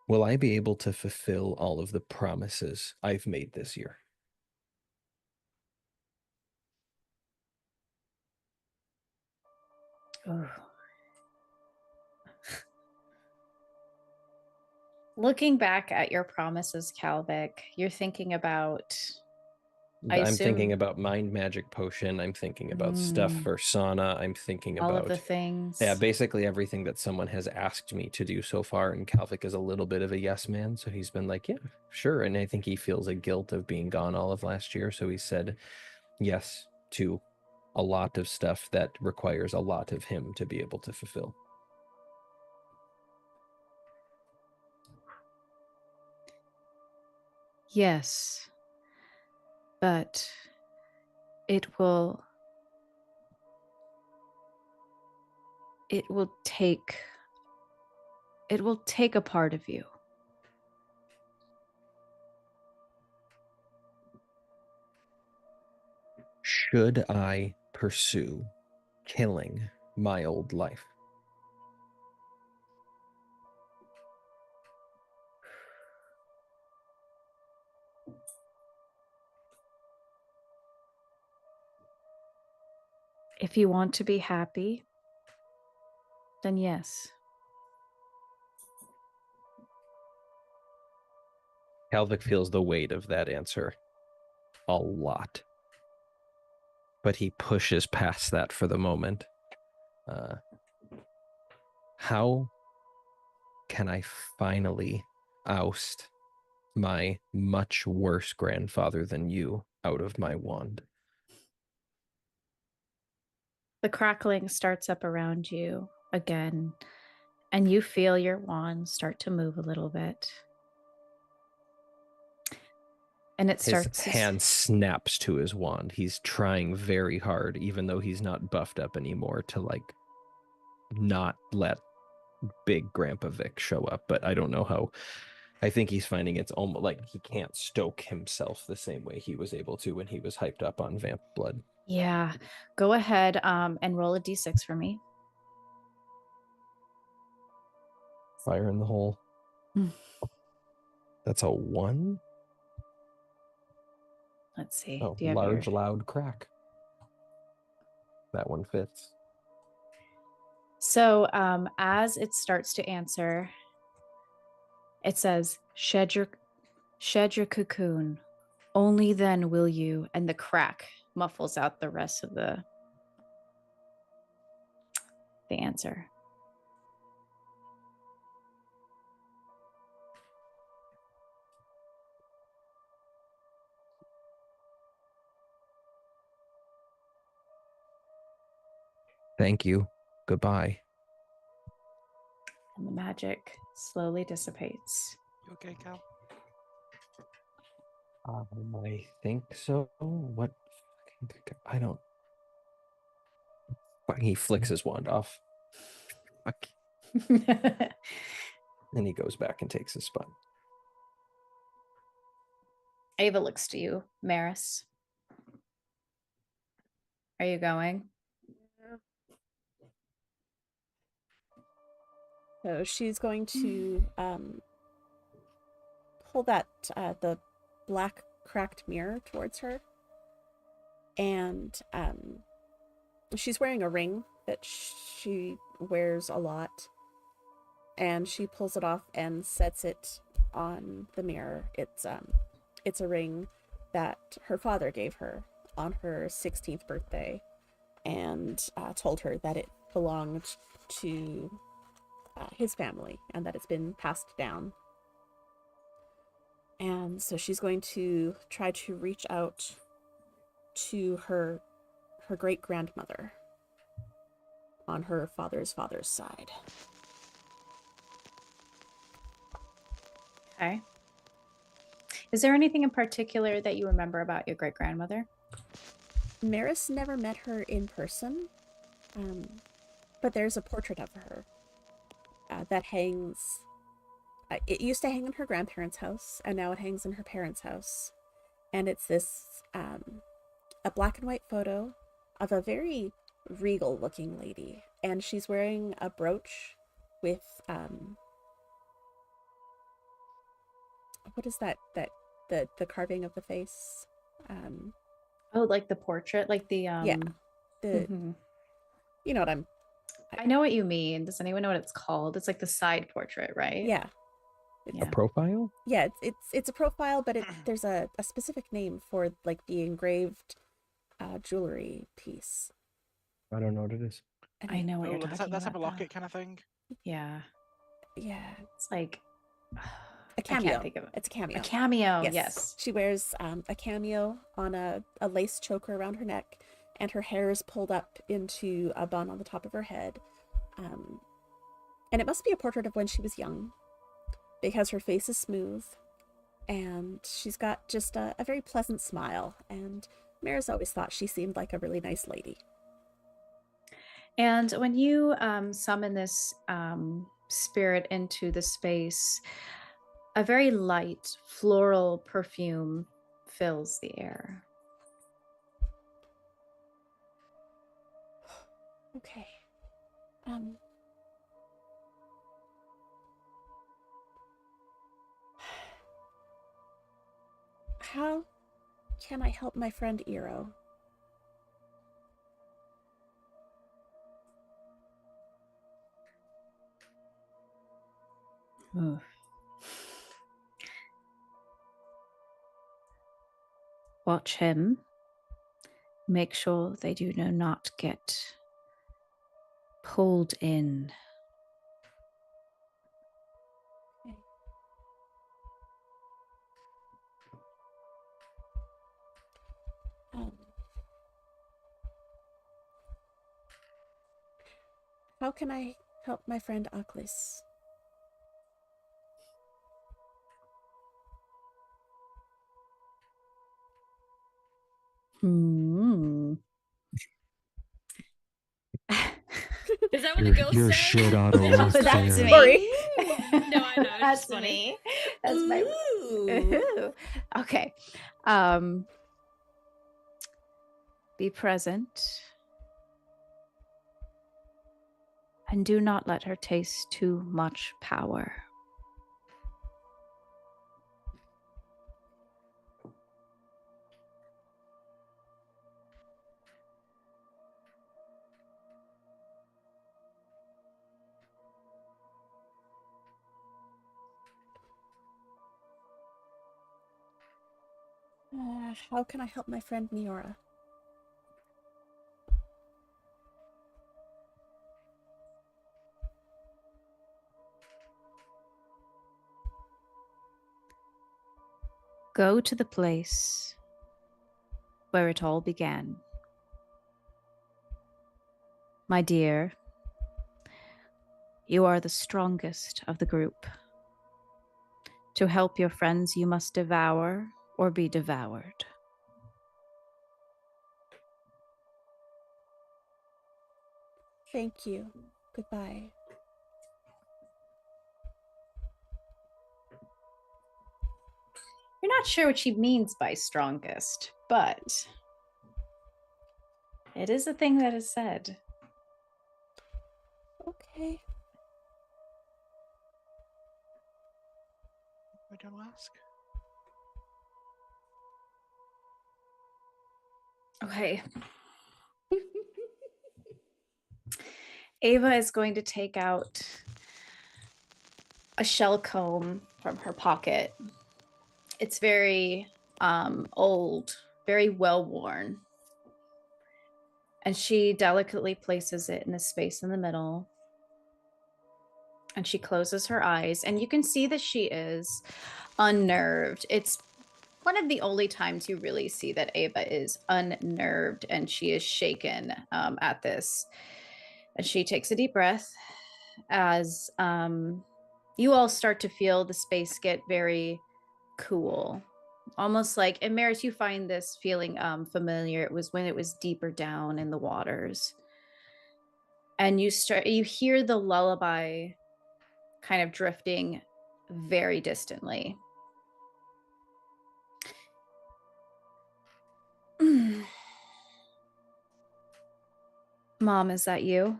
will I be able to fulfill all of the promises I've made this year? Oh. Looking back at your promises, Calvic, you're thinking about... I'm thinking about mind magic potion. I'm thinking about stuff for sauna. I'm thinking all about of the things. Yeah, basically everything that someone has asked me to do so far. And Calvic is a little bit of a yes man, so he's been like, yeah, sure. And I think he feels a guilt of being gone all of last year, so he said yes to a lot of stuff that requires a lot of him to be able to fulfill. Yes, but it will take a part of you. Should I pursue killing my old life? If you want to be happy, then yes. Calvic feels the weight of that answer a lot, but he pushes past that for the moment. How can I finally oust my much worse grandfather than you out of my wand? The crackling starts up around you again, and you feel your wand start to move a little bit. And it starts... His hand snaps to his wand. He's trying very hard, even though he's not buffed up anymore, to like not let big Grandpa Vic show up. But I don't know how. I think he's finding it's almost like he can't stoke himself the same way he was able to when he was hyped up on vamp blood. Yeah. Go ahead and roll a d6 for me. Fire in the hole. That's a 1. Let's see. Oh, Do you have large, your... loud crack. That one fits. So as it starts to answer, it says, shed your cocoon. Only then will you... And the crack muffles out the rest of the answer. Thank you. Goodbye. And the magic slowly dissipates. You okay, Cal? I think so. What? I don't. He flicks his wand off. Fuck. And he goes back and takes his spot. Ava looks to you, Maris. Are you going? So she's going to pull that the black cracked mirror towards her, and she's wearing a ring that she wears a lot, and she pulls it off and sets it on the mirror. It's a ring that her father gave her on her 16th birthday, and told her that it belonged to his family and that it's been passed down. And so she's going to try to reach out to her great grandmother on her father's side. Okay. Is there anything in particular that you remember about your great grandmother? Maris never met her in person, but there's a portrait of her that hangs. It used to hang in her grandparents' house, and now it hangs in her parents' house. And it's this a black and white photo of a very regal-looking lady, and she's wearing a brooch with what is that? The carving of the face. Oh, like the portrait, like the Yeah, the mhm. you know what I'm. I know what you mean. Does anyone know what it's called? It's like the side portrait, right? Yeah, A profile? yeah. It's a profile, but there's a specific name for like the engraved jewelry piece. I don't know what it is. I know what you're that's talking like a about. locket kind of thing. Yeah, Yeah, it's like a cameo. I can't think of it. It's a cameo. A cameo. Yes. She wears a cameo on a lace choker around her neck, and her hair is pulled up into a bun on the top of her head. And it must be a portrait of when she was young, because her face is smooth, and she's got just a very pleasant smile. And Maris always thought she seemed like a really nice lady. And when you summon this spirit into the space, a very light floral perfume fills the air. Okay. How can I help my friend Eero? Watch him. Make sure they do not get pulled in. How can I help my friend Aklis? Is that what the ghost Your said? shit out of luck That's there. me. Sorry. No, I know. It's That's just funny. me. That's my. Ooh. Okay. Be present. And do not let her taste too much power. How can I help my friend Niora? Go to the place where it all began. My dear, you are the strongest of the group. To help your friends, you must devour or be devoured. Thank you. Goodbye. You're not sure what she means by strongest, but it is a thing that is said. Okay. We don't ask. Okay. Ava is going to take out a shell comb from her pocket. It's very old, very well worn. And she delicately places it in a space in the middle. And she closes her eyes, and you can see that she is unnerved. It's one of the only times you really see that Ava is unnerved, and she is shaken at this. And she takes a deep breath as you all start to feel the space get very cool. Almost like, and Maris, you find this feeling familiar. It was when it was deeper down in the waters. And you hear the lullaby kind of drifting very distantly. Mom, is that you?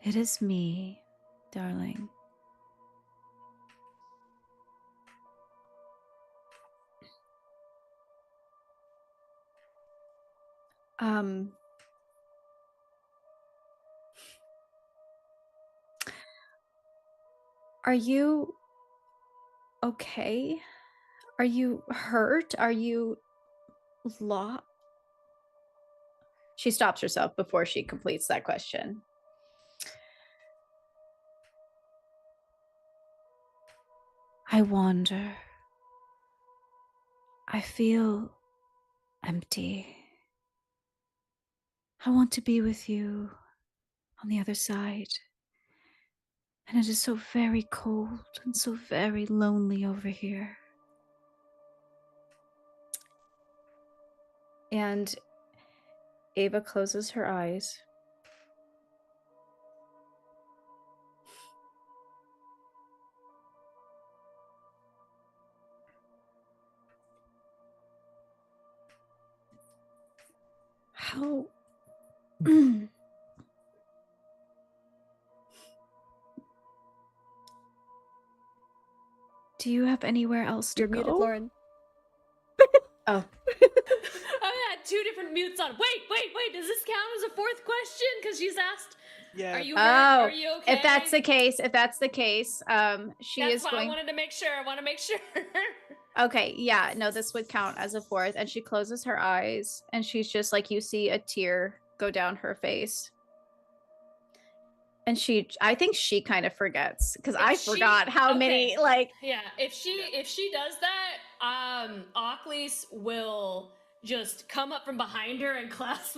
It is me, darling. Are you okay? Are you hurt? Are you lost? She stops herself before she completes that question. I wander. I feel empty. I want to be with you on the other side. And it is so very cold and so very lonely over here. And Ava closes her eyes. How? Do you have anywhere else to You're go? muted, Lauren. Oh. I had 2 different mutes on. Wait. Does this count as a 4th question? Because she's asked, Yeah. "Are you hurt? Are you okay?" If that's the case, she That's is why going. I wanted to make sure. Okay, yeah, no, this would count as a 4th. And she closes her eyes, and she's just like, you see a tear go down her face. And I think she kind of forgets, because I forgot how many, like. Yeah, if she does that, Ockleys will just come up from behind her and clasp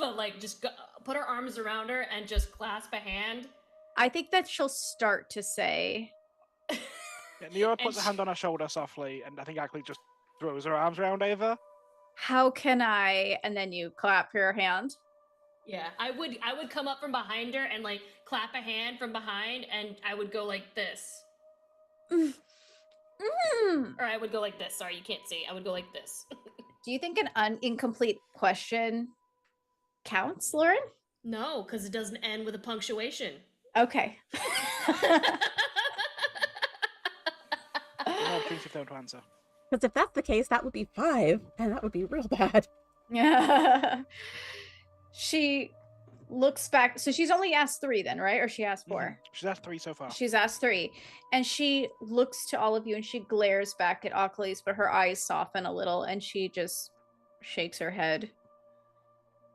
put her arms around her and just clasp a hand. I think that she'll start to say. Yeah, Neo puts a hand on her shoulder softly, and I think actually just throws her arms around Ava. How can I? And then you clap your hand. Yeah, I would come up from behind her and like clap a hand from behind, and I would go like this. Or I would go like this. Sorry, you can't see. I would go like this. Do you think an incomplete question counts, Lauren? No, because it doesn't end with a punctuation. Okay. No opportunity for them to answer. Because if that's the case, that would be 5, and that would be real bad. Yeah. She looks back. So she's only asked 3 then, right? Or she asked 4? Mm-hmm. She's asked 3 so far. She's asked 3. And she looks to all of you and she glares back at Ockleys, but her eyes soften a little and she just shakes her head.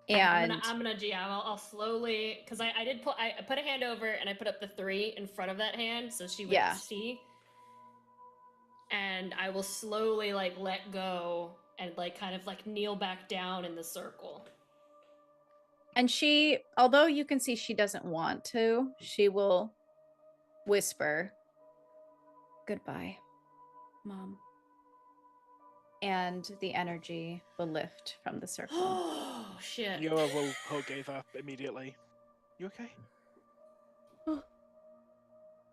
And I'll slowly, because I put a hand over and I put up the 3 in front of that hand so she would see. And I will slowly like let go and like kind of like kneel back down in the circle. And she, although you can see she doesn't want to, she will whisper, "Goodbye, Mom." And the energy will lift from the circle. Oh, shit. Neo will hug Ava immediately. You okay?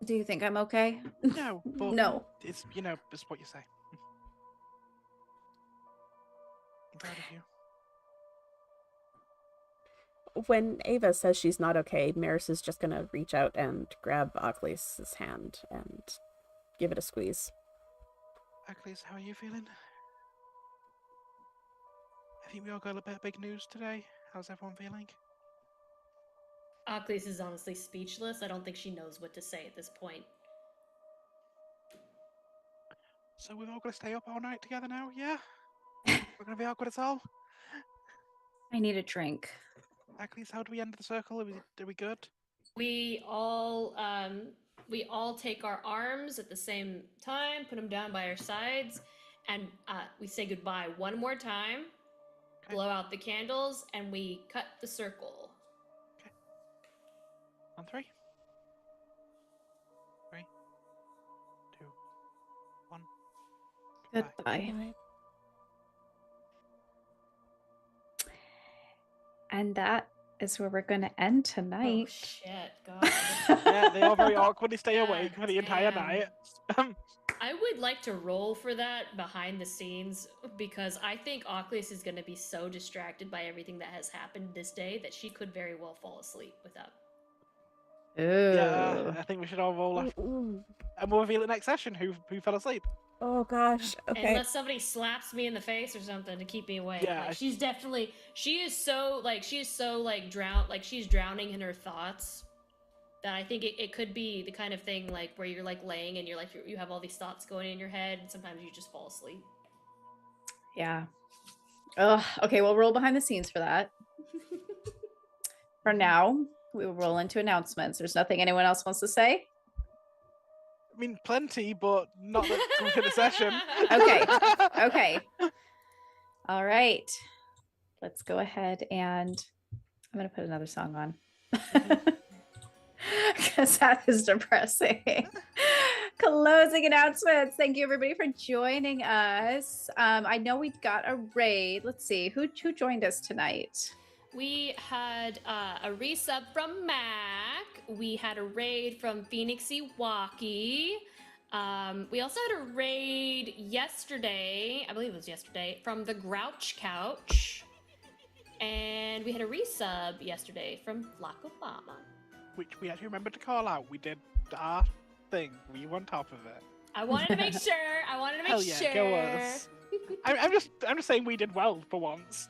Do you think I'm okay? No, but no. It's it's what you say. I'm proud of you. When Ava says she's not okay, Maris is just gonna reach out and grab Ockleys' hand and give it a squeeze. Ockleys, how are you feeling? I think we all got a bit of big news today. How's everyone feeling? Ockleys is honestly speechless. I don't think she knows what to say at this point. So we're all gonna stay up all night together now, yeah? We're gonna be all good as all? I need a drink. Ockleys, how do we end the circle? Are we good? We all take our arms at the same time, put them down by our sides, and we say goodbye one more time, blow out the candles, and we cut the circle. Okay. On 3. 3, 2, 1. Goodbye. And that is where we're going to end tonight. Oh, shit. God. Yeah, they all very awkwardly stay awake for the entire night. I would like to roll for that behind the scenes because I think Oculus is going to be so distracted by everything that has happened this day that she could very well fall asleep without. Yeah, Ooh. I think we should all roll Ooh, after. ooh. And we'll reveal it next session who fell asleep. Oh gosh. Okay. Unless somebody slaps me in the face or something to keep me awake. Yeah, Like, she is so she's drowning in her thoughts. That I think it could be the kind of thing like where you're like laying and you're like you have all these thoughts going in your head and sometimes you just fall asleep. Yeah. Oh, okay, we'll roll behind the scenes for that. For now, we will roll into announcements. There's nothing anyone else wants to say? I mean, plenty, but not that comes to the session. Okay. Okay. All right. Let's go ahead and I'm going to put another song on. Because that is depressing. Closing announcements. Thank you everybody for joining us. I know we got a raid. Let's see who joined us tonight. We had a resub from Mac. We had a raid from Phoenix Iwaki. We also had a raid yesterday, I believe it was yesterday, from the Grouch Couch. And we had a resub yesterday from Black Obama. Which we actually remembered to call out. We did our thing. We were on top of it. I wanted to make sure. Hell yeah, go us. I'm just saying we did well for once.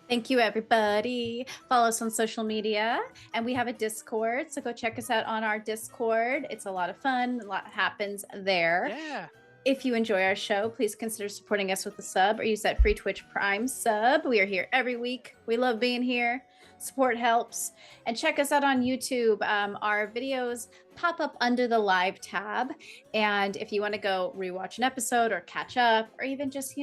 Thank you, everybody. Follow us on social media. And we have a Discord, so go check us out on our Discord. It's a lot of fun. A lot happens there. Yeah. If you enjoy our show, please consider supporting us with a sub or use that free Twitch Prime sub. We are here every week. We love being here. Support helps. And check us out on YouTube. Our videos pop up under the live tab. And if you want to go rewatch an episode or catch up, or even just,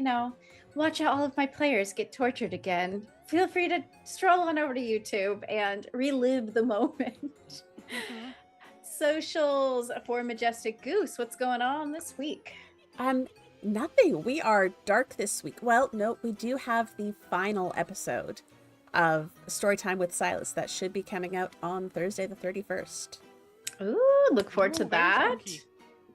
watch all of my players get tortured again, feel free to stroll on over to YouTube and relive the moment. Socials for Majestic Goose. What's going on this week? Nothing. We are dark this week. Well, no, we do have the final episode of Storytime with Silas that should be coming out on Thursday the 31st. Ooh, look forward to Very that. funky.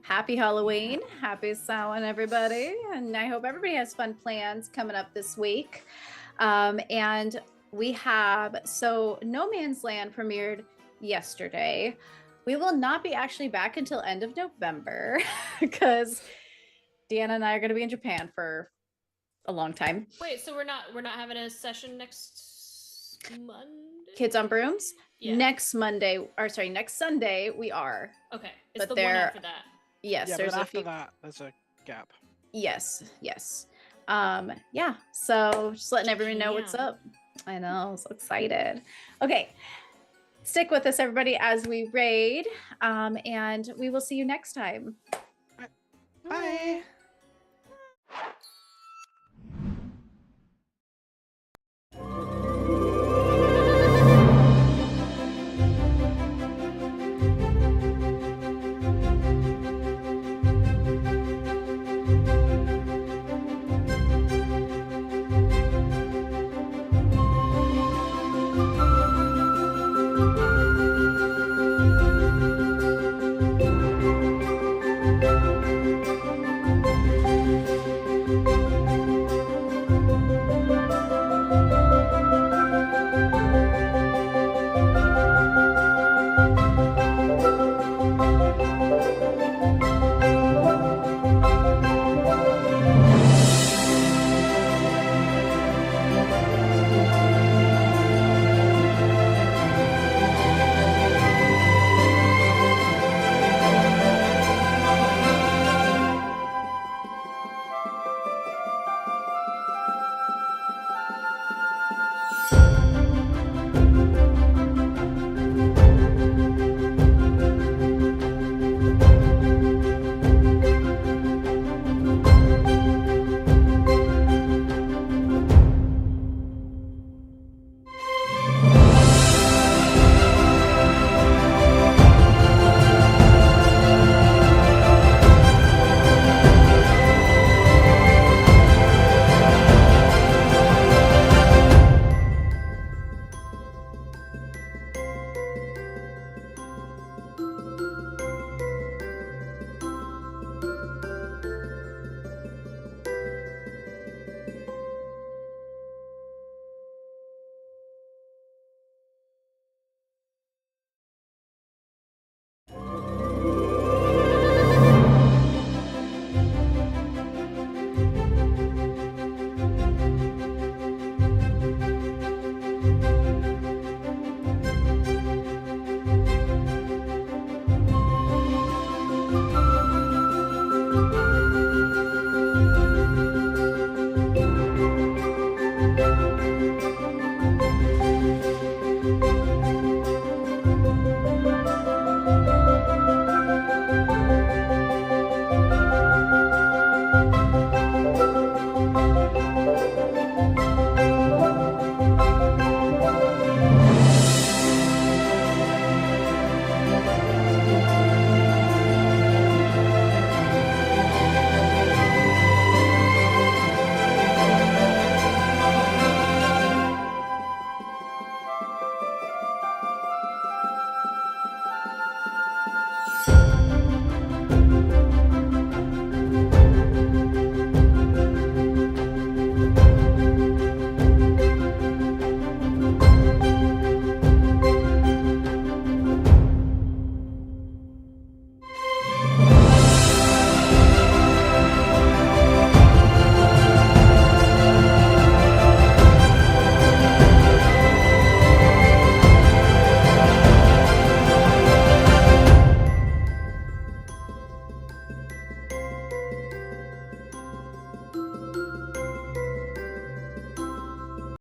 Happy Halloween. Happy Samhain, everybody. And I hope everybody has fun plans coming up this week. And we have, No Man's Land premiered yesterday. We will not be actually back until end of November because Deanna and I are going to be in Japan for a long time. Wait, so we're not having a session next Monday? Kids on Brooms? Yeah. Next Sunday we are. Okay. It's But the one after that. Yes, Yeah, there's but a after few. that, there's a gap. Yes. Yeah. So just letting everyone know what's Yeah. up. I know, I'm so excited. Okay. Stick with us, everybody, as we raid. And we will see you next time. Bye.